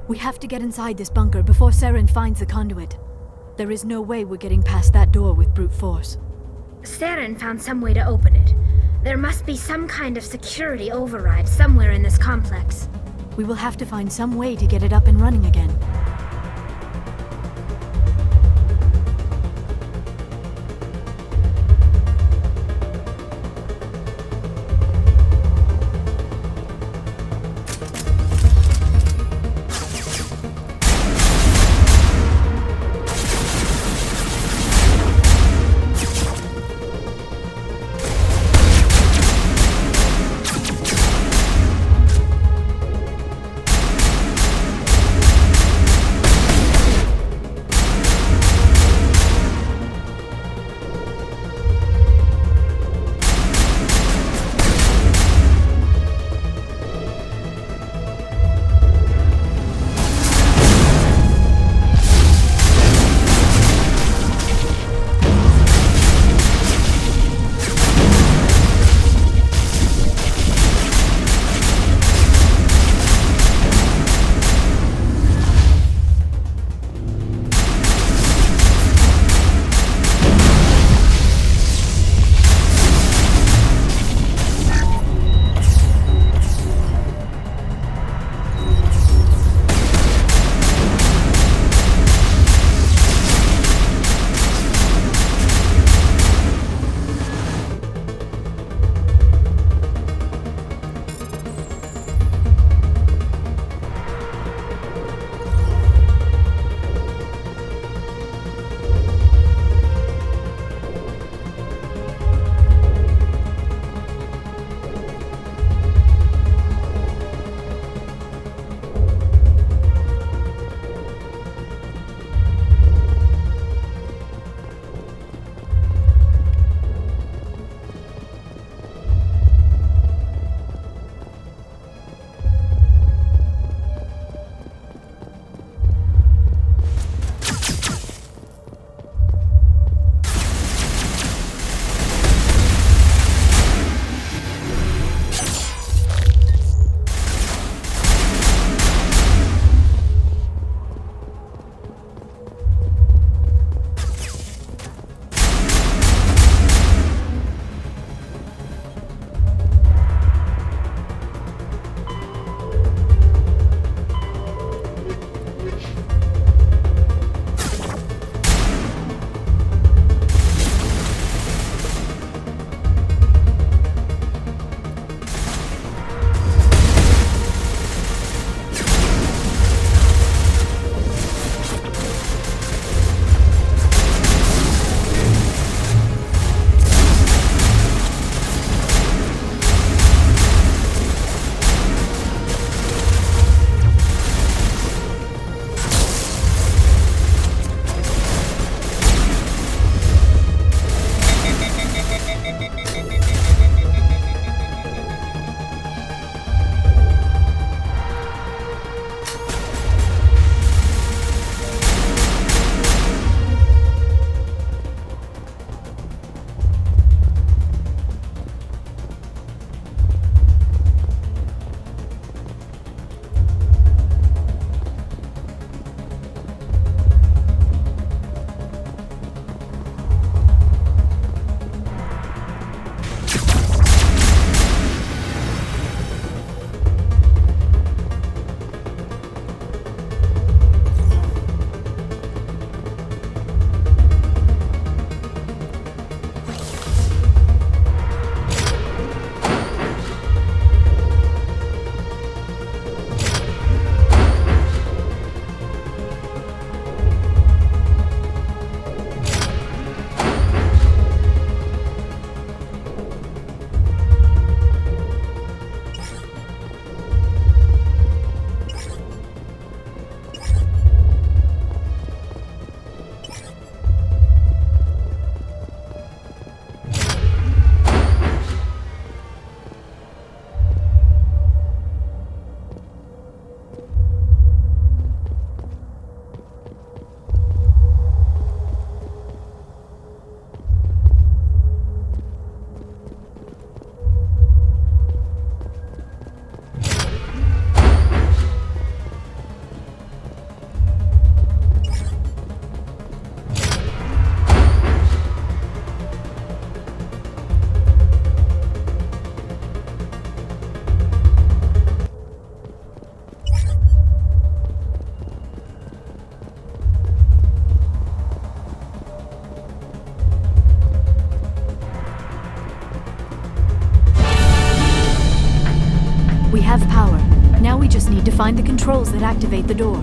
We have to get inside this bunker before Saren finds the conduit. There is no way we're getting past that door with brute force. Saren found some way to open it. There must be some kind of security override somewhere in this complex. We will have to find some way to get it up and running again. we just need to find the controls that activate the door.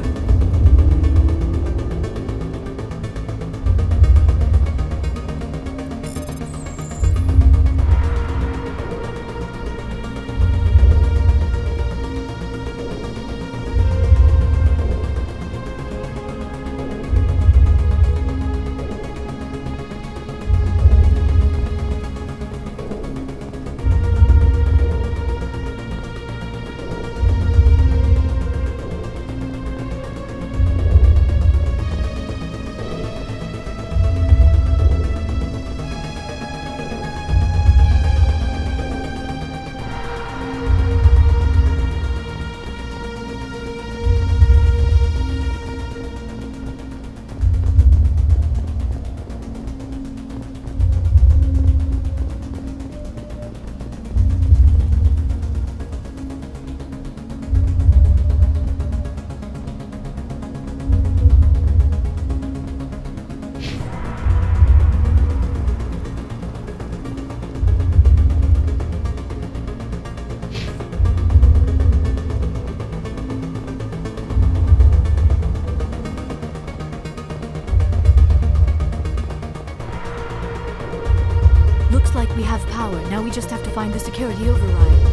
Looks like we have power. Now we just have to find the security override.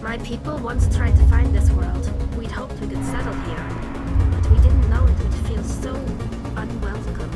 My people once tried to find this world. We'd hoped we could settle here, but we didn't know it would feel so unwelcome.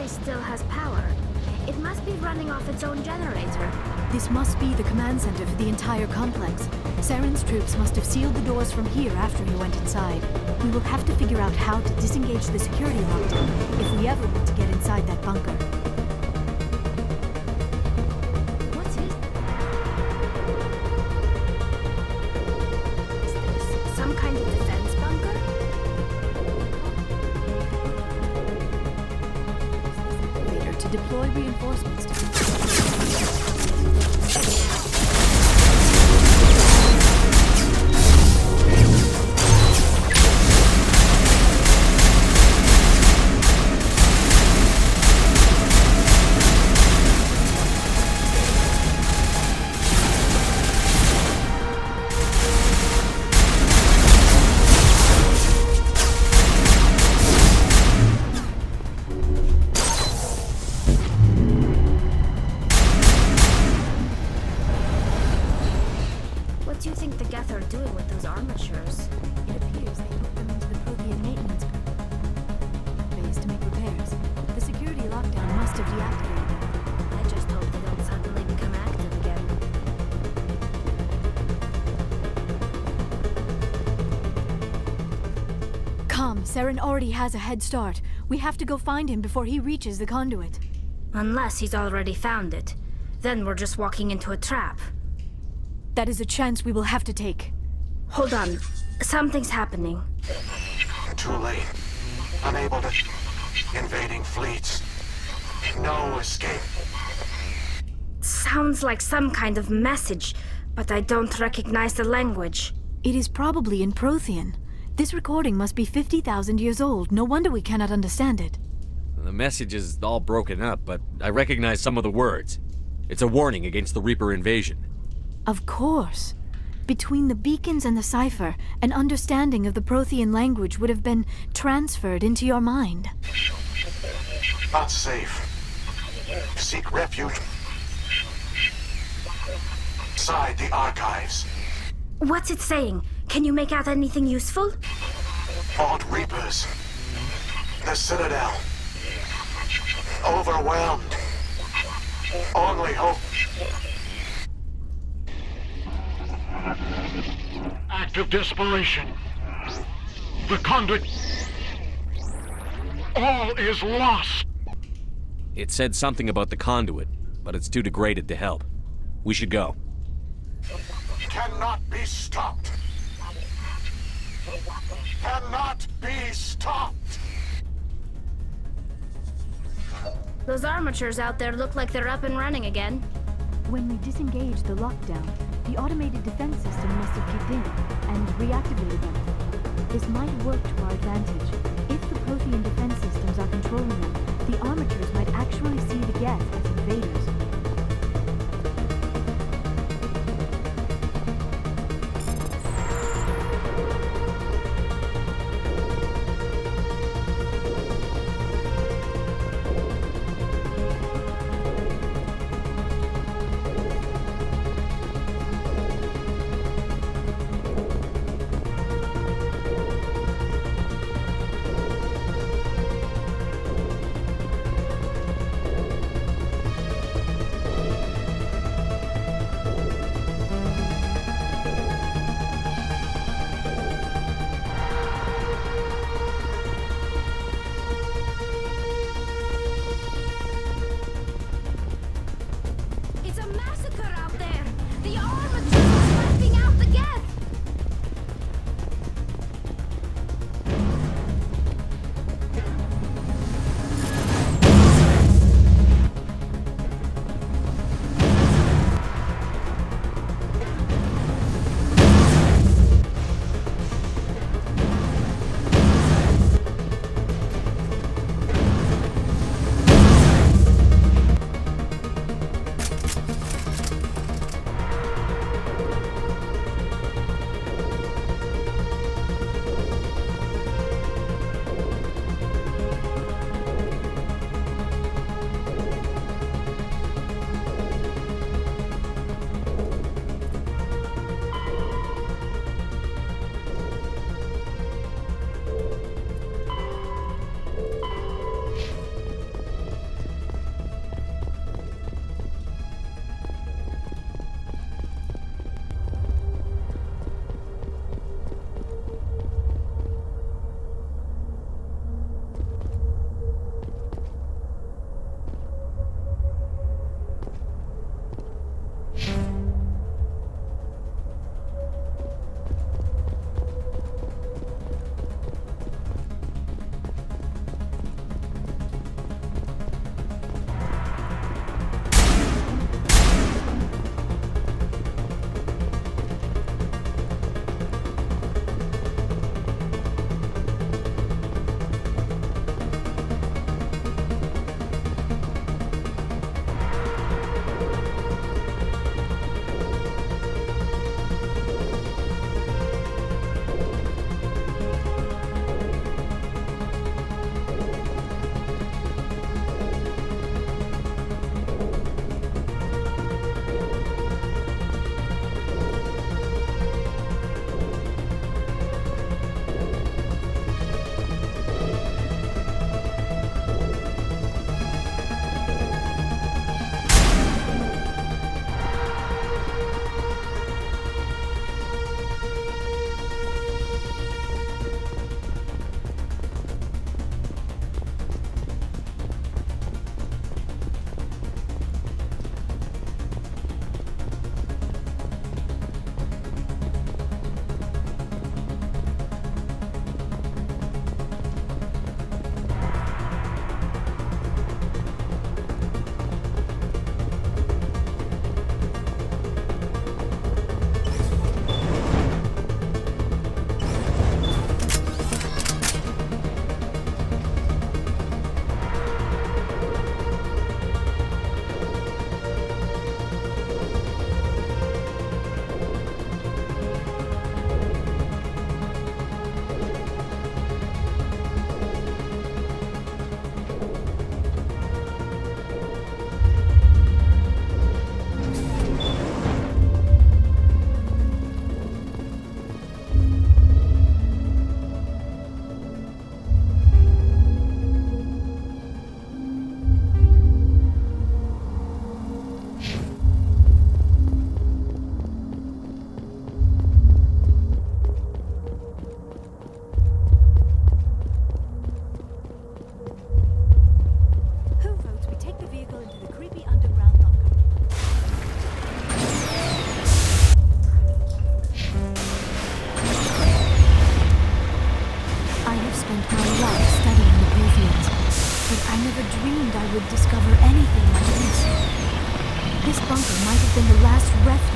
device still has power. It must be running off its own generator. This must be the command center for the entire complex. Saren's troops must have sealed the doors from here after he went inside. We will have to figure out how to disengage the security lockdown if we ever want to get inside that bunker. What's his... Is this some kind of defense bunker? Later to deploy reinforcements to... What do you think the Geth are doing with those armatures? It appears they put them into the Prothean maintenance base to make repairs. The security lockdown must have deactivated them. I just hope they don't suddenly become active again. Come, Saren already has a head start. We have to go find him before he reaches the conduit. Unless he's already found it. Then we're just walking into a trap. That is a chance we will have to take. Hold on. Something's happening. Too late. Unable to... Invading fleets. No escape. Sounds like some kind of message, but I don't recognize the language. It is probably in Prothean. This recording must be 50,000 years old. No wonder we cannot understand it. The message is all broken up, but I recognize some of the words. It's a warning against the Reaper invasion. Of course. Between the beacons and the cipher, an understanding of the Prothean language would have been transferred into your mind. Not safe. Seek refuge. Inside the archives. What's it saying? Can you make out anything useful? Fought Reapers. The Citadel. Overwhelmed. Only hope. Act of desperation. The conduit. All is lost. It said something about the conduit, but it's too degraded to help. We should go. Cannot be stopped. Cannot be stopped. Those armatures out there look like they're up and running again. When we disengaged the lockdown, the automated defense system must have kicked in and reactivated them. This might work to our advantage. If the Prothean defense systems are controlling them, the armatures might actually see the Geth as invaders.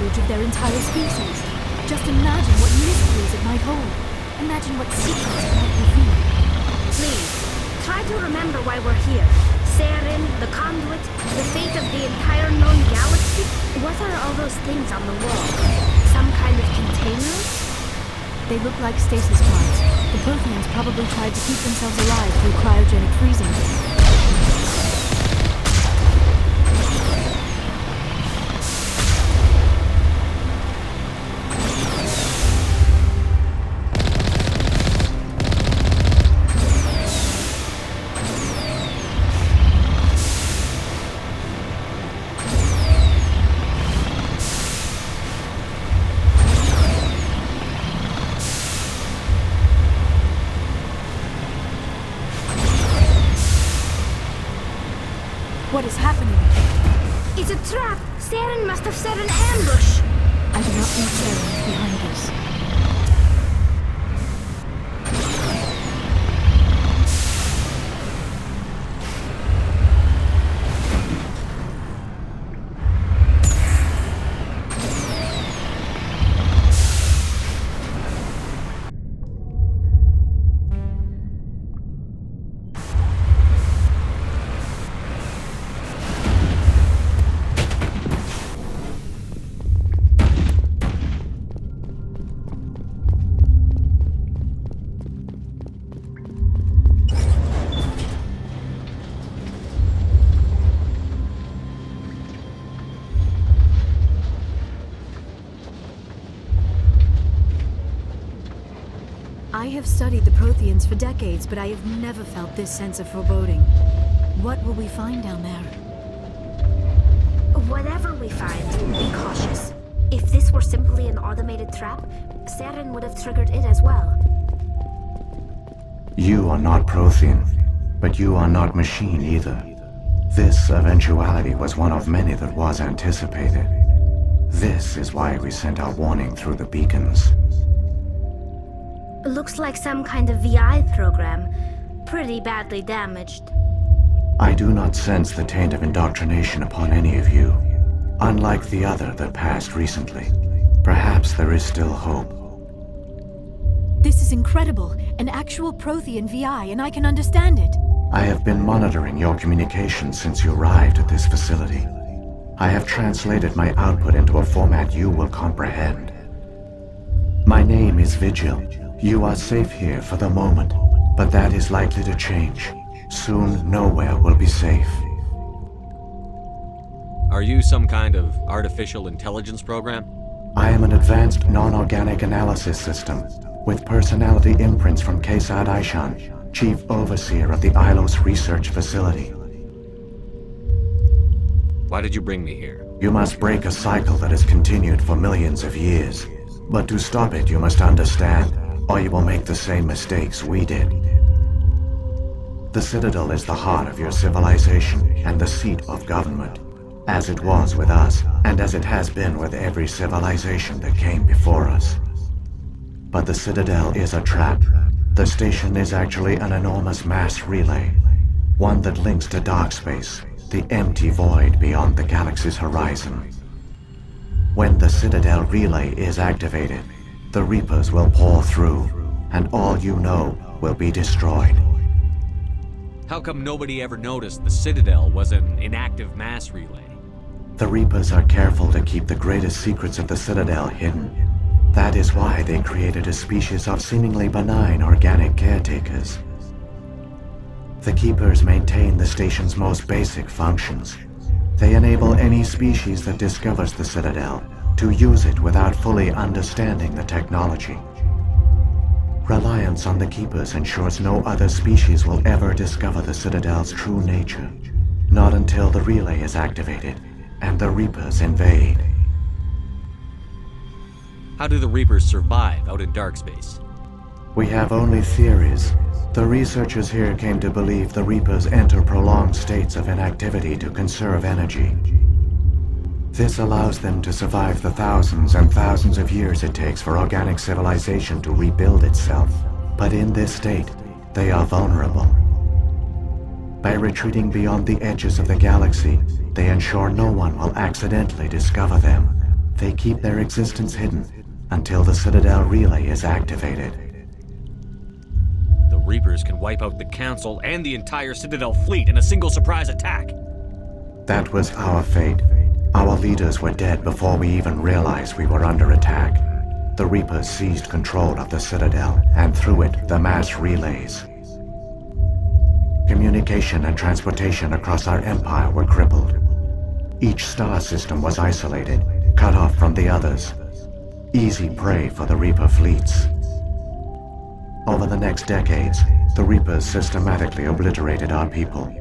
refuge of their entire species. Just imagine what mysteries it might hold. Imagine what secrets it might reveal. Please, try to remember why we're here. Saren, the conduit, the fate of the entire known galaxy. What are all those things on the wall? Some kind of containers? They look like stasis pods. The Protheans probably tried to keep themselves alive through cryogenic freezing. What is happening? It's a trap! Saren must have set an ambush! I do not think Saren is behind this. I have studied the Protheans for decades, but I have never felt this sense of foreboding. What will we find down there? Whatever we find, be cautious. If this were simply an automated trap, Saren would have triggered it as well. You are not Prothean, but you are not machine either. This eventuality was one of many that was anticipated. This is why we sent our warning through the beacons. Looks like some kind of VI program. Pretty badly damaged. I do not sense the taint of indoctrination upon any of you. Unlike the other that passed recently. Perhaps there is still hope. This is incredible. An actual Prothean VI, and I can understand it. I have been monitoring your communications since you arrived at this facility. I have translated my output into a format you will comprehend. My name is Vigil. You are safe here for the moment, but that is likely to change. Soon, nowhere will be safe. Are you some kind of artificial intelligence program? I am an advanced non-organic analysis system, with personality imprints from Kesad Aishan, Chief Overseer of the Ilos Research Facility. Why did you bring me here? You must break a cycle that has continued for millions of years. But to stop it, you must understand, or you will make the same mistakes we did. The Citadel is the heart of your civilization and the seat of government, as it was with us, and as it has been with every civilization that came before us. But the Citadel is a trap. The station is actually an enormous mass relay, one that links to dark space, the empty void beyond the galaxy's horizon. When the Citadel relay is activated, the Reapers will pour through, and all you know will be destroyed. How come nobody ever noticed the Citadel was an inactive mass relay? The Reapers are careful to keep the greatest secrets of the Citadel hidden. That is why they created a species of seemingly benign organic caretakers. The Keepers maintain the station's most basic functions. They enable any species that discovers the Citadel to use it without fully understanding the technology. Reliance on the Keepers ensures no other species will ever discover the Citadel's true nature. Not until the relay is activated and the Reapers invade. How do the Reapers survive out in dark space? We have only theories. The researchers here came to believe the Reapers enter prolonged states of inactivity to conserve energy. This allows them to survive the thousands and thousands of years it takes for organic civilization to rebuild itself. But in this state, they are vulnerable. By retreating beyond the edges of the galaxy, they ensure no one will accidentally discover them. They keep their existence hidden until the Citadel relay is activated. The Reapers can wipe out the Council and the entire Citadel fleet in a single surprise attack. That was our fate. Our leaders were dead before we even realized we were under attack. The Reapers seized control of the Citadel, and through it, the mass relays. Communication and transportation across our empire were crippled. Each star system was isolated, cut off from the others. Easy prey for the Reaper fleets. Over the next decades, the Reapers systematically obliterated our people.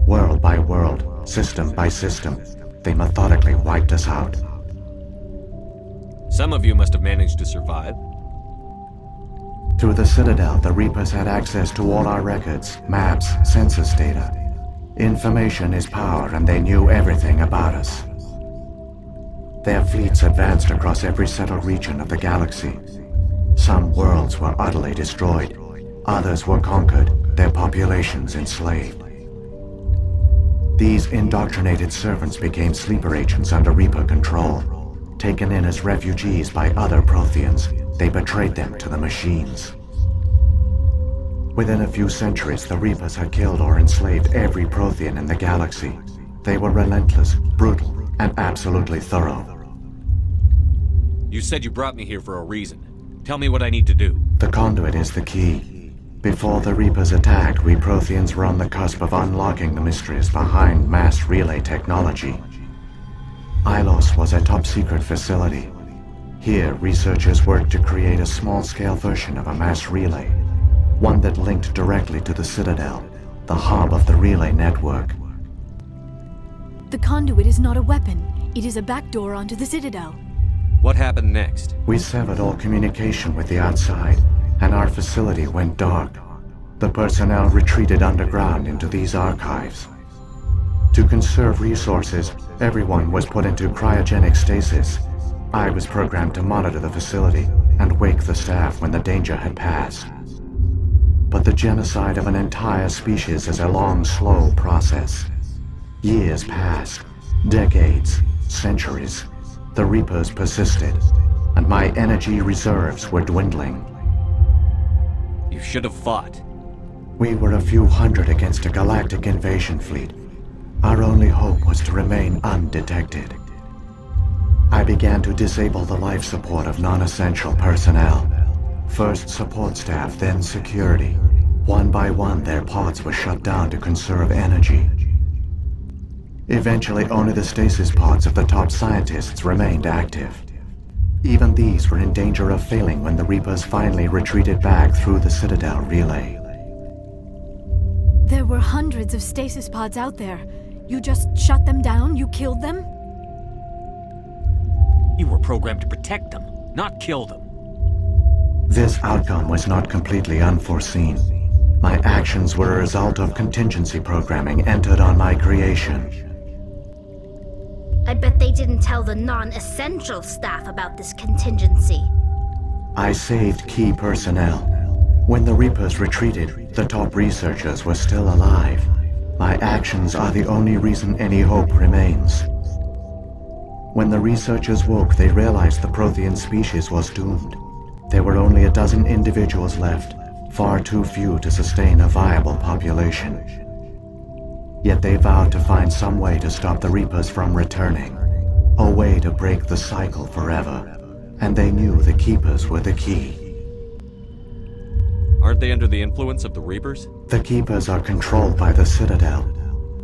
World by world, system by system, they methodically wiped us out. Some of you must have managed to survive. Through the Citadel, the Reapers had access to all our records, maps, census data. Information is power, and they knew everything about us. Their fleets advanced across every settled region of the galaxy. Some worlds were utterly destroyed. Others were conquered, their populations enslaved. These indoctrinated servants became sleeper agents under Reaper control. Taken in as refugees by other Protheans, they betrayed them to the machines. Within a few centuries, the Reapers had killed or enslaved every Prothean in the galaxy. They were relentless, brutal, and absolutely thorough. You said you brought me here for a reason. Tell me what I need to do. The conduit is the key. Before the Reapers attacked, we Protheans were on the cusp of unlocking the mysteries behind mass relay technology. Ilos was a top-secret facility. Here, researchers worked to create a small-scale version of a mass relay, one that linked directly to the Citadel, the hub of the relay network. The conduit is not a weapon. It is a backdoor onto the Citadel. What happened next? We severed all communication with the outside, and our facility went dark. The personnel retreated underground into these archives. To conserve resources, everyone was put into cryogenic stasis. I was programmed to monitor the facility and wake the staff when the danger had passed. But the genocide of an entire species is a long, slow process. Years passed, decades, centuries. The Reapers persisted, and my energy reserves were dwindling. You should have fought. We were a few hundred against a galactic invasion fleet. Our only hope was to remain undetected. I began to disable the life support of non-essential personnel. First support staff, then security. One by one, their pods were shut down to conserve energy. Eventually, only the stasis pods of the top scientists remained active. Even these were in danger of failing when the Reapers finally retreated back through the Citadel relay. There were hundreds of stasis pods out there. You just shut them down? You killed them? You were programmed to protect them, not kill them. This outcome was not completely unforeseen. My actions were a result of contingency programming entered on my creation. I bet they didn't tell the non-essential staff about this contingency. I saved key personnel. When the Reapers retreated, the top researchers were still alive. My actions are the only reason any hope remains. When the researchers woke, they realized the Prothean species was doomed. There were only a dozen individuals left, far too few to sustain a viable population. Yet they vowed to find some way to stop the Reapers from returning, a way to break the cycle forever, and they knew the Keepers were the key. Aren't they under the influence of the Reapers? The Keepers are controlled by the Citadel.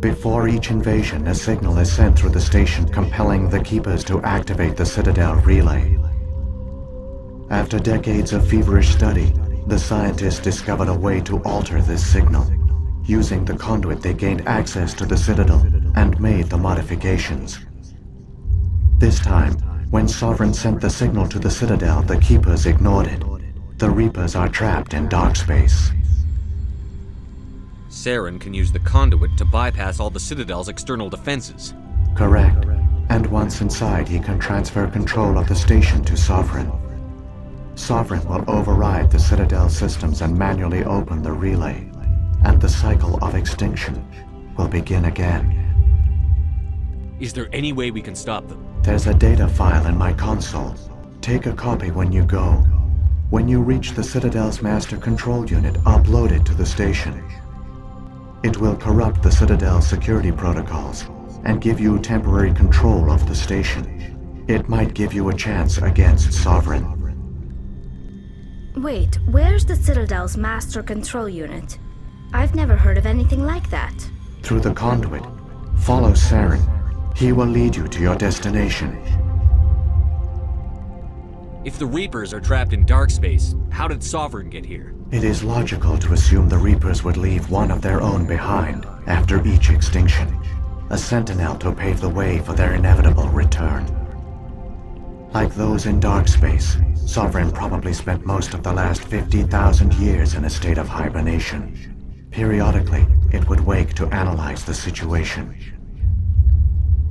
Before each invasion, a signal is sent through the station compelling the Keepers to activate the Citadel relay. After decades of feverish study, the scientists discovered a way to alter this signal. Using the conduit, they gained access to the Citadel and made the modifications. This time, when Sovereign sent the signal to the Citadel, the Keepers ignored it. The Reapers are trapped in dark space. Saren can use the conduit to bypass all the Citadel's external defenses. Correct. And once inside, he can transfer control of the station to Sovereign. Sovereign will override the Citadel systems and manually open the relay, and the cycle of extinction will begin again. Is there any way we can stop them? There's a data file in my console. Take a copy when you go. When you reach the Citadel's master control unit, upload it to the station. It will corrupt the Citadel's security protocols and give you temporary control of the station. It might give you a chance against Sovereign. Wait, where's the Citadel's master control unit? I've never heard of anything like that. Through the conduit, follow Saren. He will lead you to your destination. If the Reapers are trapped in dark space, how did Sovereign get here? It is logical to assume the Reapers would leave one of their own behind after each extinction. A sentinel to pave the way for their inevitable return. Like those in dark space, Sovereign probably spent most of the last 50,000 years in a state of hibernation. Periodically, it would wake to analyze the situation.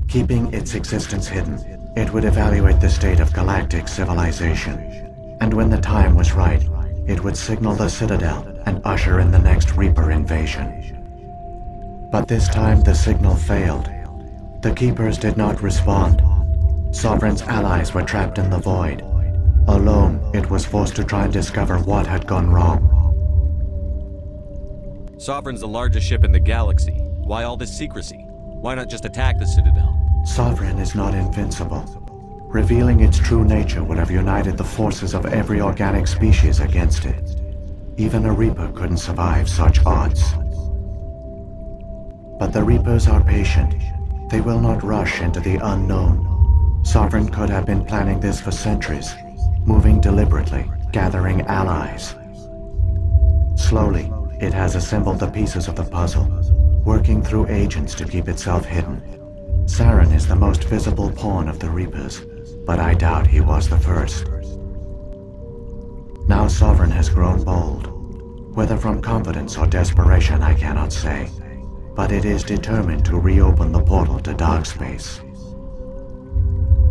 Keeping its existence hidden, it would evaluate the state of galactic civilization. And when the time was right, it would signal the Citadel and usher in the next Reaper invasion. But this time the signal failed. The Keepers did not respond. Sovereign's allies were trapped in the void. Alone, it was forced to try and discover what had gone wrong. Sovereign's the largest ship in the galaxy. Why all this secrecy? Why not just attack the Citadel? Sovereign is not invincible. Revealing its true nature would have united the forces of every organic species against it. Even a Reaper couldn't survive such odds. But the Reapers are patient. They will not rush into the unknown. Sovereign could have been planning this for centuries, moving deliberately, gathering allies. Slowly, it has assembled the pieces of the puzzle, working through agents to keep itself hidden. Saren is the most visible pawn of the Reapers, but I doubt he was the first. Now Sovereign has grown bold. Whether from confidence or desperation, I cannot say. But it is determined to reopen the portal to dark space.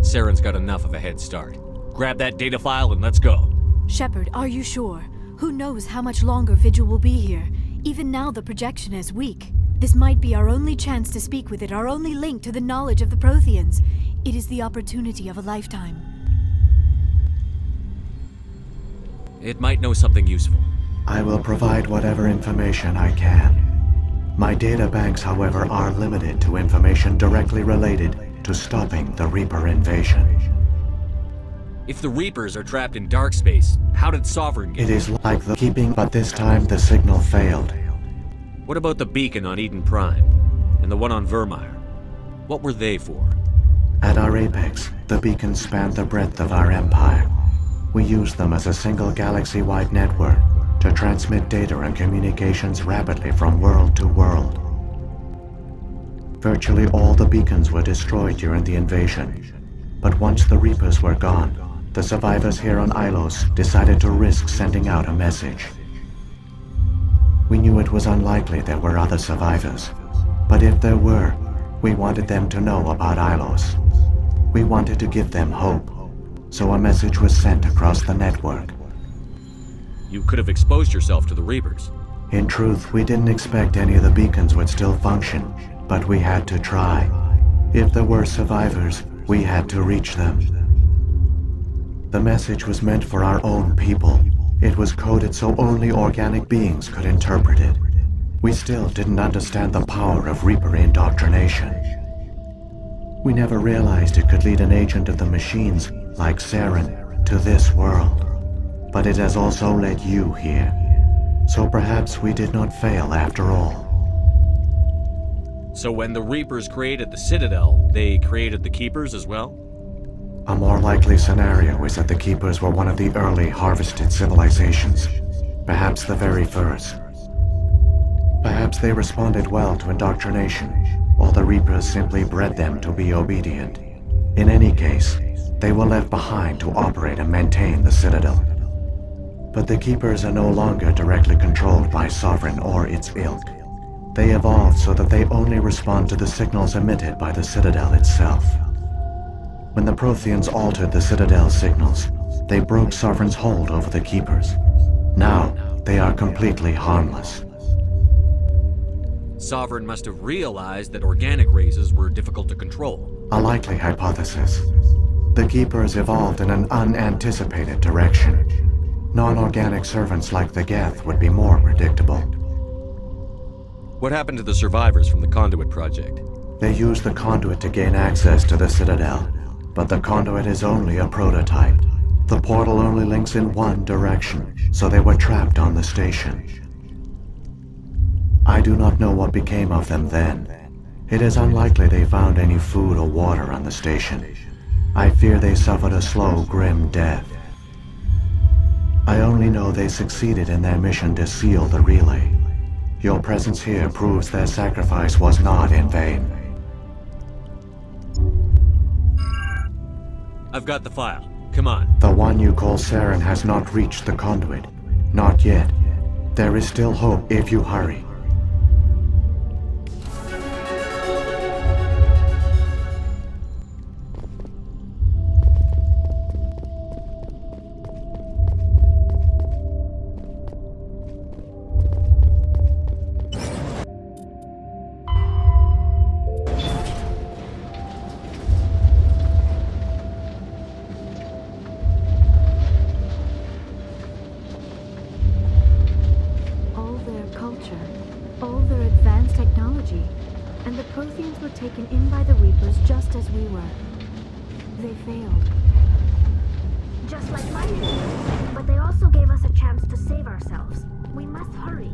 Saren's got enough of a head start. Grab that data file and let's go. Shepard, are you sure? Who knows how much longer Vigil will be here? Even now the projection is weak. This might be our only chance to speak with it, our only link to the knowledge of the Protheans. It is the opportunity of a lifetime. It might know something useful. I will provide whatever information I can. My data banks, however, are limited to information directly related to stopping the Reaper invasion. If the Reapers are trapped in dark space, how did Sovereign get It is like the keeping, but this time the signal failed. What about the beacon on Eden Prime? And the one on Vermeer? What were they for? At our apex, the beacons spanned the breadth of our empire. We used them as a single galaxy-wide network to transmit data and communications rapidly from world to world. Virtually all the beacons were destroyed during the invasion. But once the Reapers were gone, the survivors here on Ilos decided to risk sending out a message. We knew it was unlikely there were other survivors, but if there were, we wanted them to know about Ilos. We wanted to give them hope, so a message was sent across the network. You could have exposed yourself to the Reapers. In truth, we didn't expect any of the beacons would still function, but we had to try. If there were survivors, we had to reach them. The message was meant for our own people. It was coded so only organic beings could interpret it. We still didn't understand the power of Reaper indoctrination. We never realized it could lead an agent of the machines, like Saren, to this world. But it has also led you here. So perhaps we did not fail after all. So when the Reapers created the Citadel, they created the Keepers as well? A more likely scenario is that the Keepers were one of the early harvested civilizations. Perhaps the very first. Perhaps they responded well to indoctrination, or the Reapers simply bred them to be obedient. In any case, they were left behind to operate and maintain the Citadel. But the Keepers are no longer directly controlled by Sovereign or its ilk. They evolved so that they only respond to the signals emitted by the Citadel itself. When the Protheans altered the Citadel's signals, they broke Sovereign's hold over the Keepers. Now, they are completely harmless. Sovereign must have realized that organic races were difficult to control. A likely hypothesis. The Keepers evolved in an unanticipated direction. Non-organic servants like the Geth would be more predictable. What happened to the survivors from the Conduit project? They used the conduit to gain access to the Citadel, but the conduit is only a prototype. The portal only links in one direction, so they were trapped on the station. I do not know what became of them then. It is unlikely they found any food or water on the station. I fear they suffered a slow, grim death. I only know they succeeded in their mission to seal the relay. Your presence here proves their sacrifice was not in vain. I've got the file. Come on. The one you call Saren has not reached the conduit. Not yet. There is still hope if you hurry. All their advanced technology, and the Protheans were taken in by the Reapers just as we were. They failed. Just like mine did. But they also gave us a chance to save ourselves. We must hurry.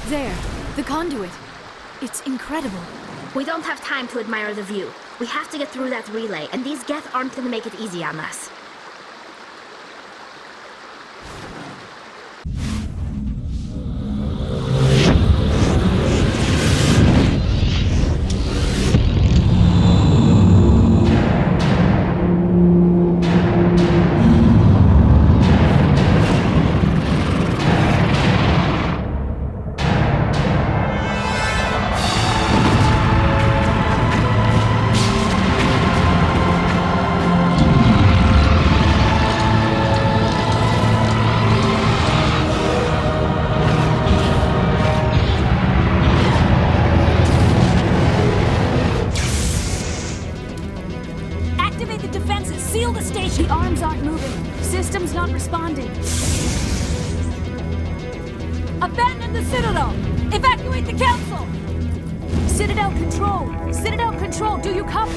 There, the conduit. It's incredible. We don't have time to admire the view. We have to get through that relay, and these Geth aren't gonna make it easy on us. Seal the station! The arms aren't moving. System's not responding. Abandon the Citadel! Evacuate the Council! Citadel Control! Citadel Control, do you copy?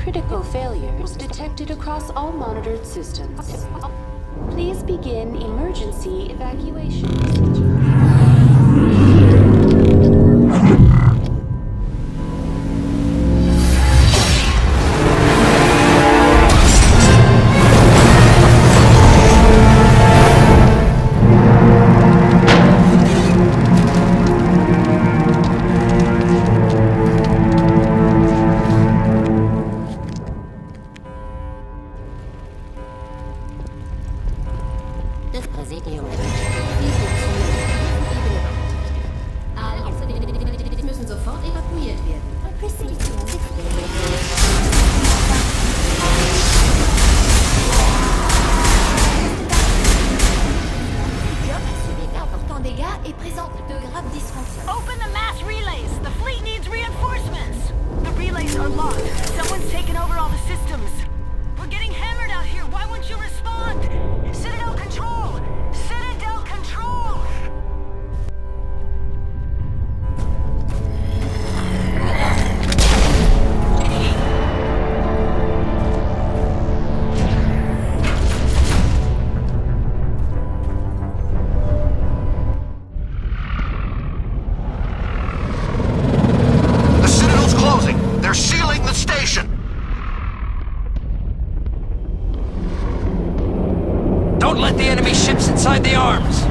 Critical failures detected across all monitored systems. Please begin emergency evacuation. Das Präsidium. Sie müssen sofort evakuiert werden. Important dégâts et présente de graves dysfonctions. Open the mass relays! The fleet needs reinforcements! The relays are locked. Someone's taken over all the systems. We're getting hammered out here. Why won't you respond? Citadel Control! Citadel Control! The Citadel's closing. They're sealing the station. Don't let the enemy ships inside the arms!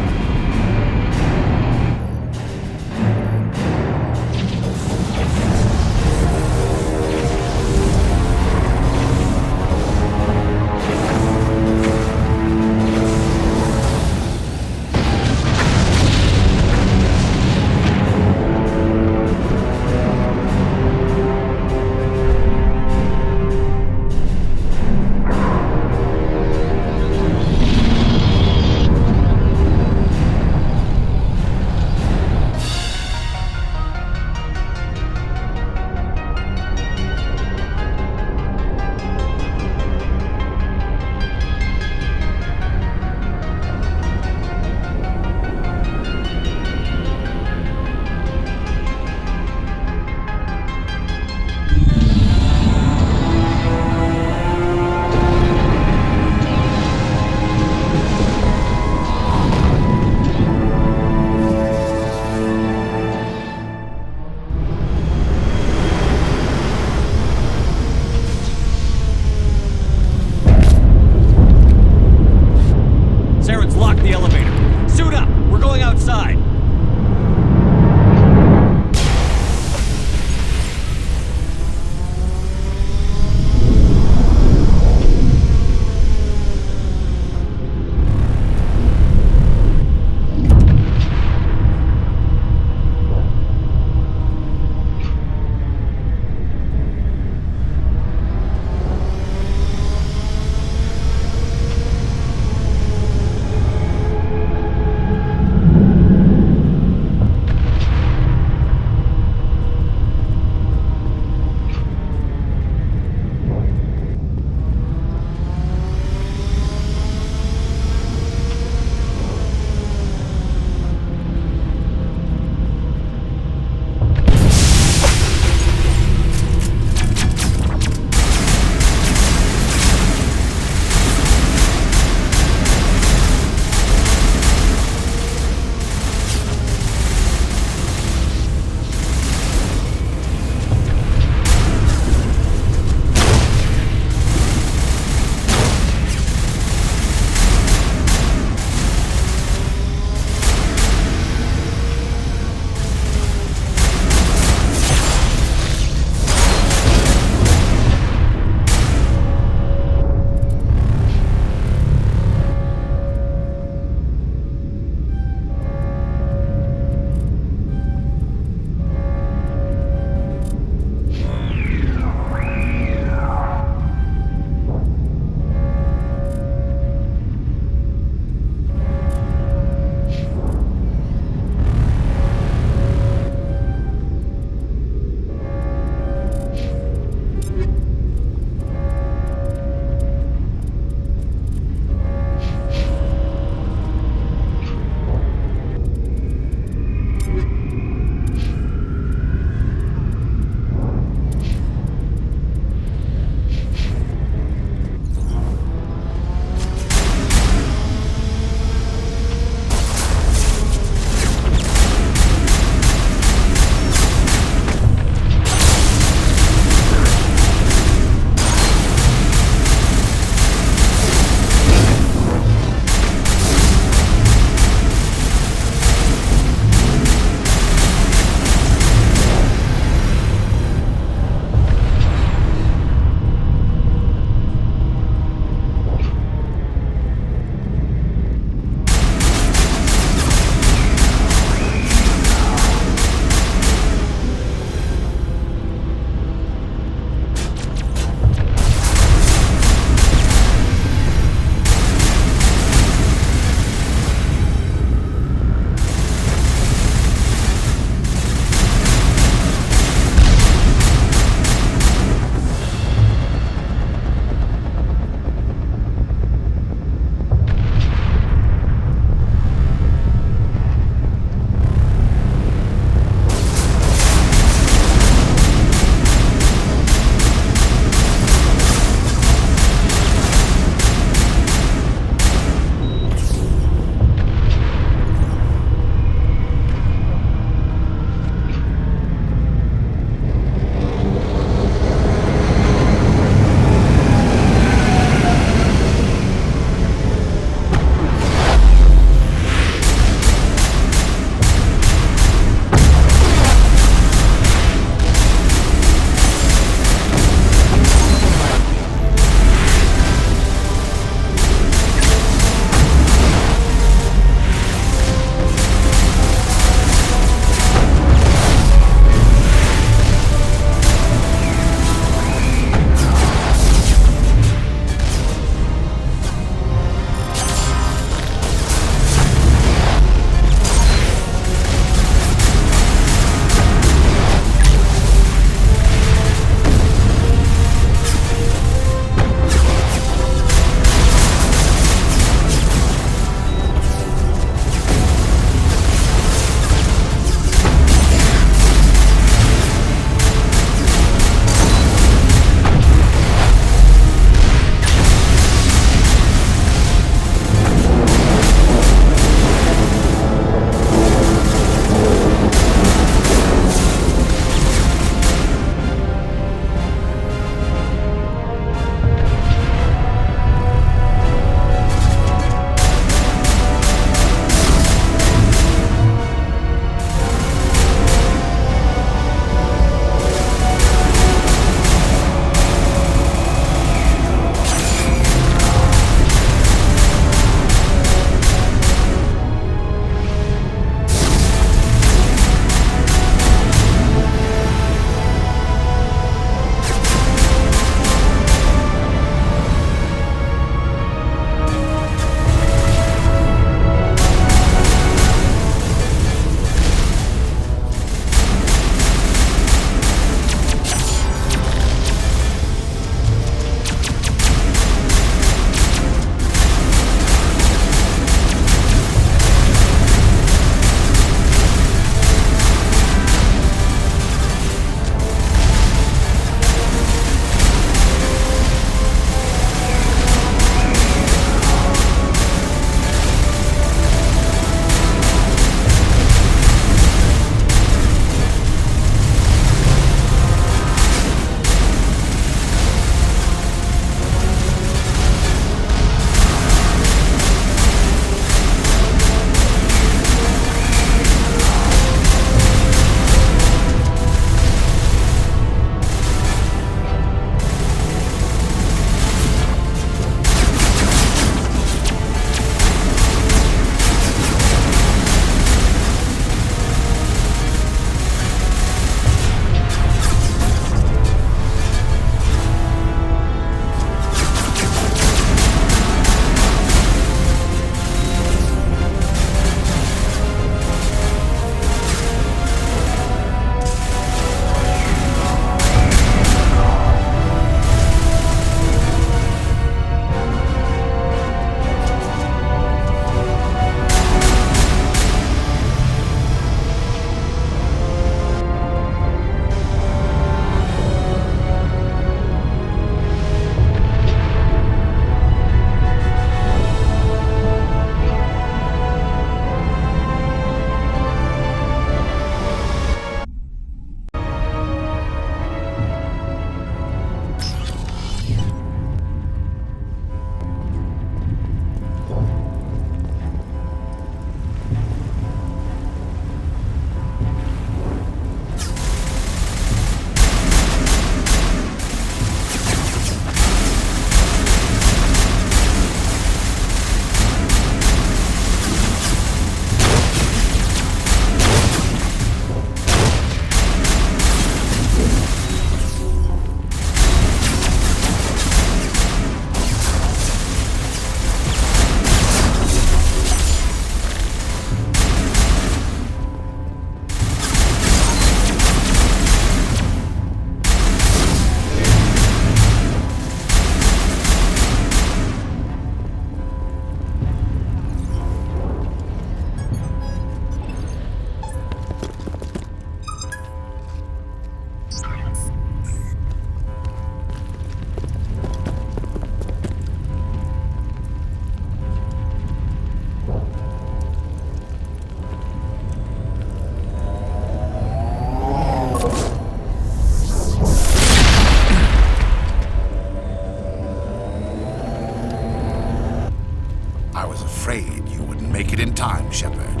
afraid you wouldn't make it in time, Shepard.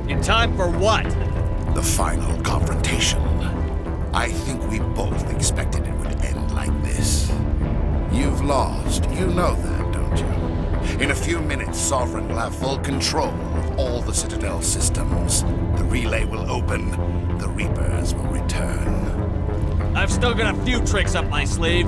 In time for what? The final confrontation. I think we both expected it would end like this. You've lost. You know that, don't you? In a few minutes, Sovereign will have full control of all the Citadel systems. The relay will open. The Reapers will return. I've still got a few tricks up my sleeve.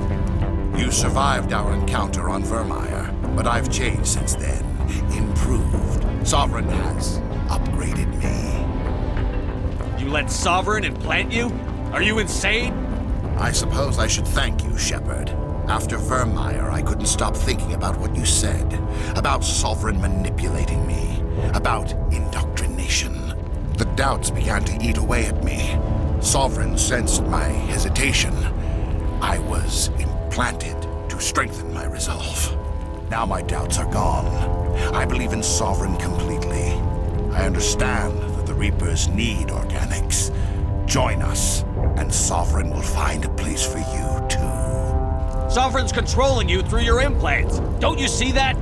You survived our encounter on Vermeer, but I've changed since then. Improved. Sovereign has upgraded me. You let Sovereign implant you? Are you insane? I suppose I should thank you, Shepard. After Vermeer, I couldn't stop thinking about what you said. About Sovereign manipulating me. About indoctrination. The doubts began to eat away at me. Sovereign sensed my hesitation. I was implanted to strengthen my resolve. Now my doubts are gone. I believe in Sovereign completely. I understand that the Reapers need organics. Join us, and Sovereign will find a place for you, too. Sovereign's controlling you through your implants. Don't you see that?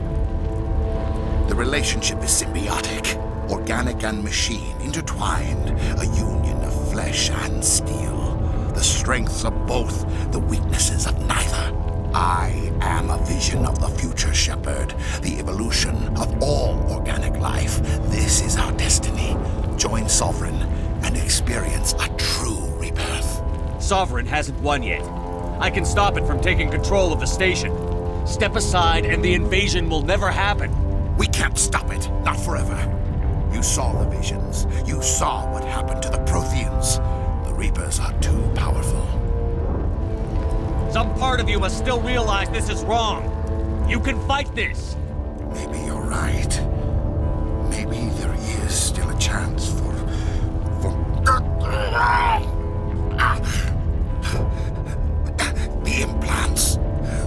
The relationship is symbiotic. Organic and machine intertwined. A union of flesh and steel. The strengths of both, the weaknesses of neither. I am a vision of the future, Shepard. The evolution of all organic life. This is our destiny. Join Sovereign and experience a true rebirth. Sovereign hasn't won yet. I can stop it from taking control of the station. Step aside and the invasion will never happen. We can't stop it. Not forever. You saw the visions. You saw what happened to the Protheans. The Reapers are too powerful. Some part of you must still realize this is wrong. You can fight this. Maybe you're right. Maybe there is still a chance for... The implants.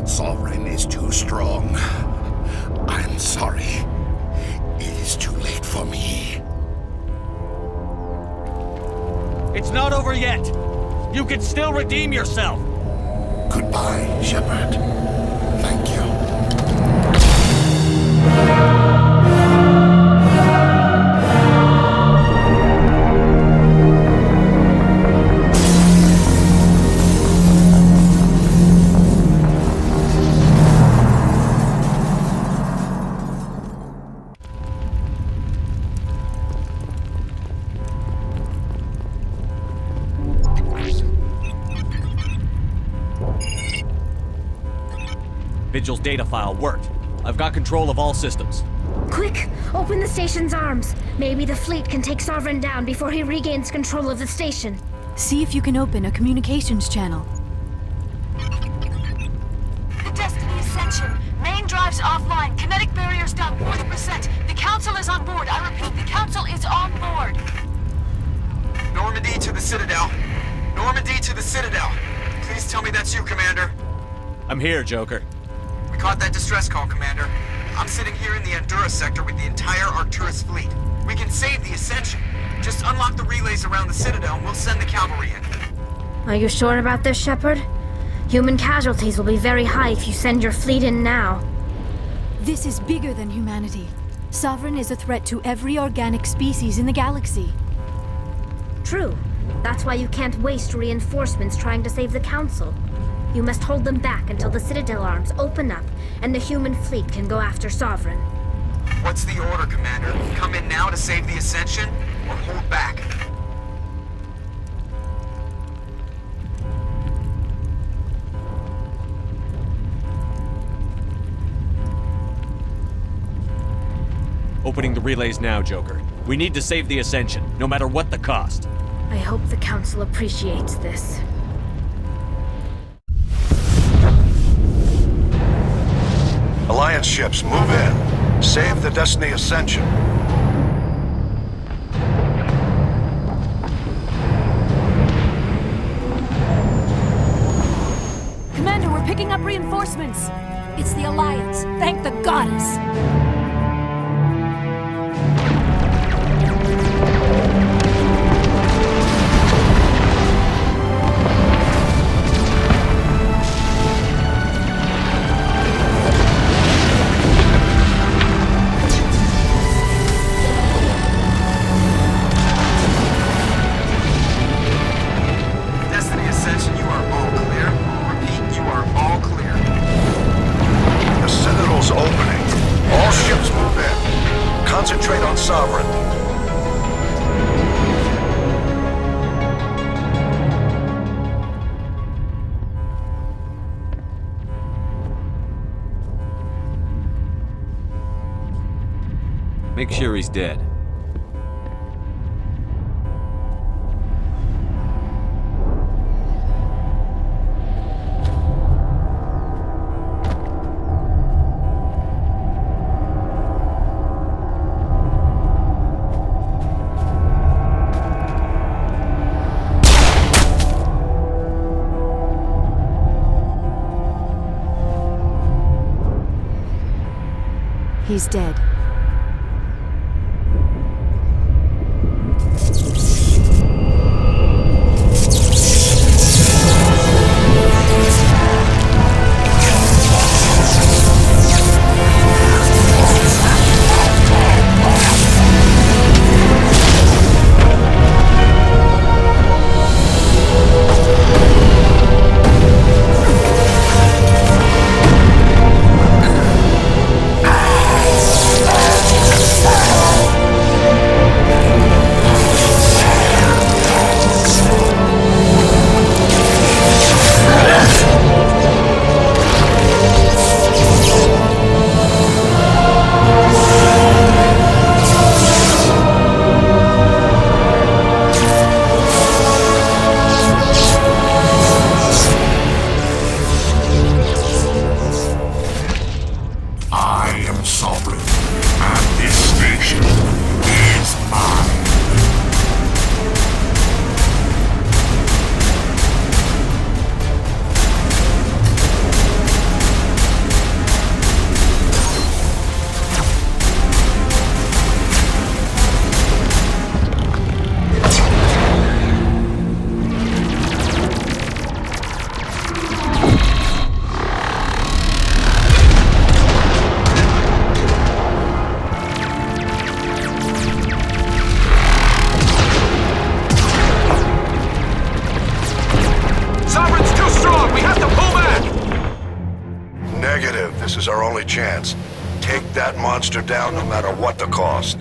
Sovereign is too strong. I'm sorry. It is too late for me. It's not over yet. You can still redeem yourself. Goodbye, Shepard. Thank you. Vigil's data file worked. I've got control of all systems. Quick! Open the station's arms. Maybe the fleet can take Sovereign down before he regains control of the station. See if you can open a communications channel. The Destiny Ascension. Main drives offline. Kinetic barriers down 40%. The Council is on board. I repeat, the Council is on board. Normandy to the Citadel. Normandy to the Citadel. Please tell me that's you, Commander. I'm here, Joker. We caught that distress call, Commander. I'm sitting here in the Endura sector with the entire Arcturus fleet. We can save the Ascension. Just unlock the relays around the Citadel and we'll send the cavalry in. Are you sure about this, Shepard? Human casualties will be very high if you send your fleet in now. This is bigger than humanity. Sovereign is a threat to every organic species in the galaxy. True. That's why you can't waste reinforcements trying to save the Council. You must hold them back until the Citadel arms open up and the human fleet can go after Sovereign. What's the order, Commander? Come in now to save the Ascension, or hold back? Opening the relays now, Joker. We need to save the Ascension, no matter what the cost. I hope the Council appreciates this. Alliance ships, move in. Save the Destiny Ascension. Commander, we're picking up reinforcements. It's the Alliance. Thank the goddess. Sovereign. Make sure he's dead. He's dead. This is our only chance. Take that monster down no matter what the cost.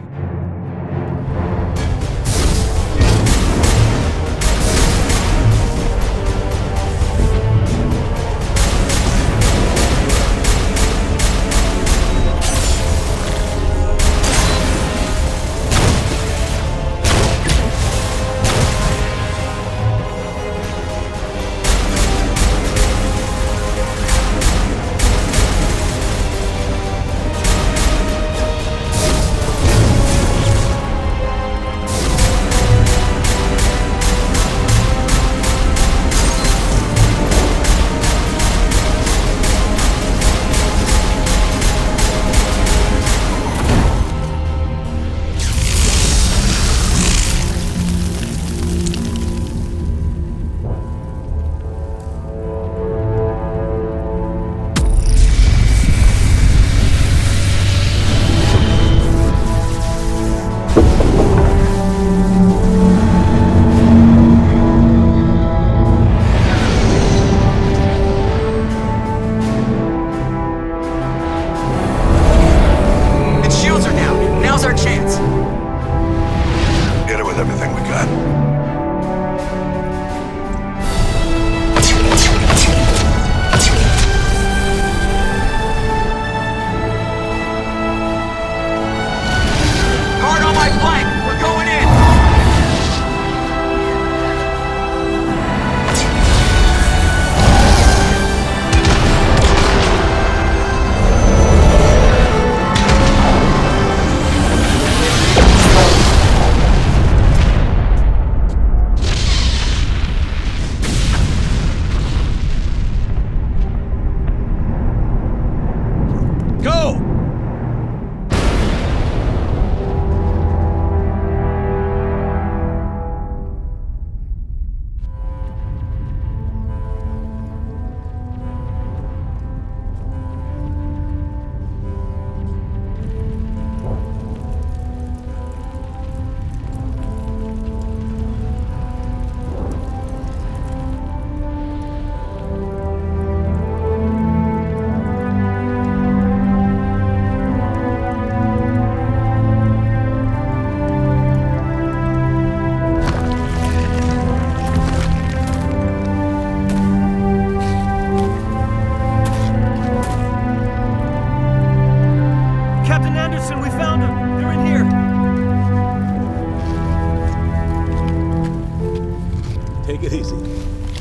Take it easy.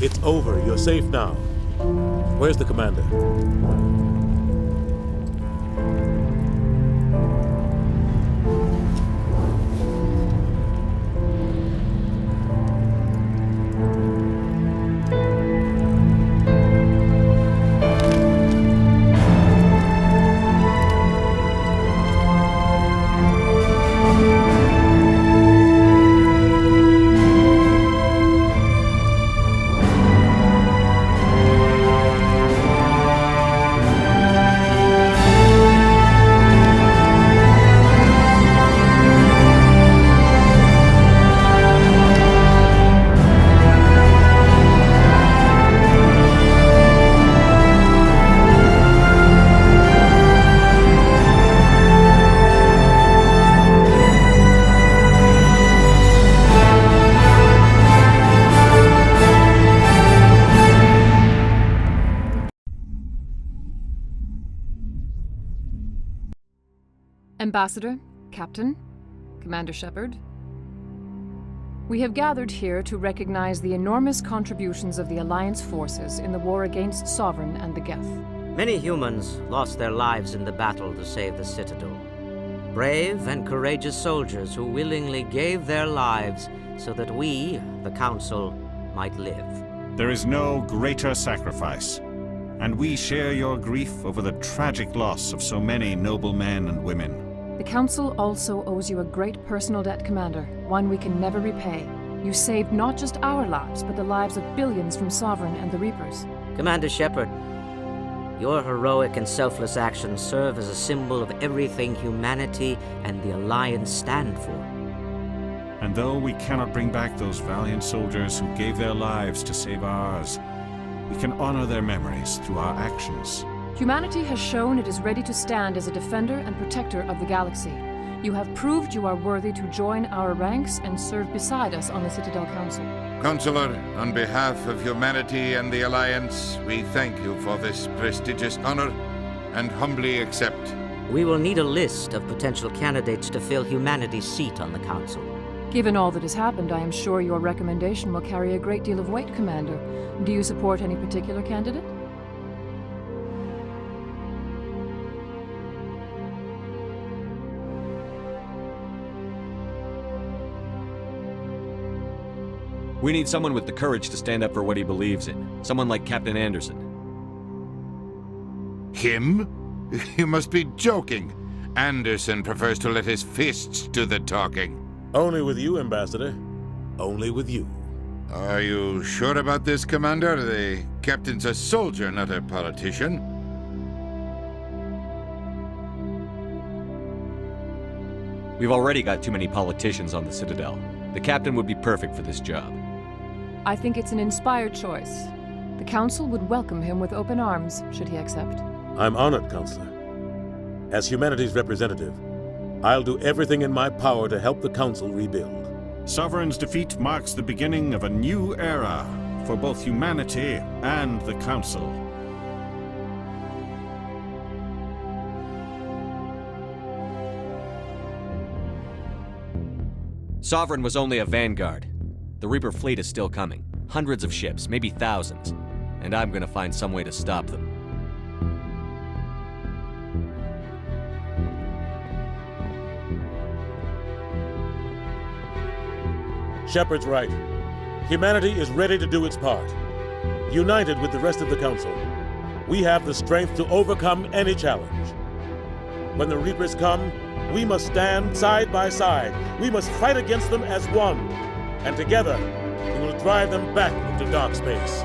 It's over. You're safe now. Where's the commander? Ambassador, Captain, Commander Shepard, we have gathered here to recognize the enormous contributions of the Alliance forces in the war against Sovereign and the Geth. Many humans lost their lives in the battle to save the Citadel. Brave and courageous soldiers who willingly gave their lives so that we, the Council, might live. There is no greater sacrifice, and we share your grief over the tragic loss of so many noble men and women. The Council also owes you a great personal debt, Commander, one we can never repay. You saved not just our lives, but the lives of billions from Sovereign and the Reapers. Commander Shepard, your heroic and selfless actions serve as a symbol of everything humanity and the Alliance stand for. And though we cannot bring back those valiant soldiers who gave their lives to save ours, we can honor their memories through our actions. Humanity has shown it is ready to stand as a defender and protector of the galaxy. You have proved you are worthy to join our ranks and serve beside us on the Citadel Council. Counselor, on behalf of humanity and the Alliance, we thank you for this prestigious honor and humbly accept. We will need a list of potential candidates to fill humanity's seat on the Council. Given all that has happened, I am sure your recommendation will carry a great deal of weight, Commander. Do you support any particular candidate? We need someone with the courage to stand up for what he believes in. Someone like Captain Anderson. Him? You must be joking. Anderson prefers to let his fists do the talking. Only with you, Ambassador. Only with you. Are you sure about this, Commander? The captain's a soldier, not a politician. We've already got too many politicians on the Citadel. The captain would be perfect for this job. I think it's an inspired choice. The Council would welcome him with open arms, should he accept. I'm honored, Counselor. As humanity's representative, I'll do everything in my power to help the Council rebuild. Sovereign's defeat marks the beginning of a new era for both humanity and the Council. Sovereign was only a vanguard. The Reaper fleet is still coming. Hundreds of ships, maybe thousands. And I'm gonna find some way to stop them. Shepard's right. Humanity is ready to do its part. United with the rest of the Council, we have the strength to overcome any challenge. When the Reapers come, we must stand side by side. We must fight against them as one. And together, we will drive them back into dark space.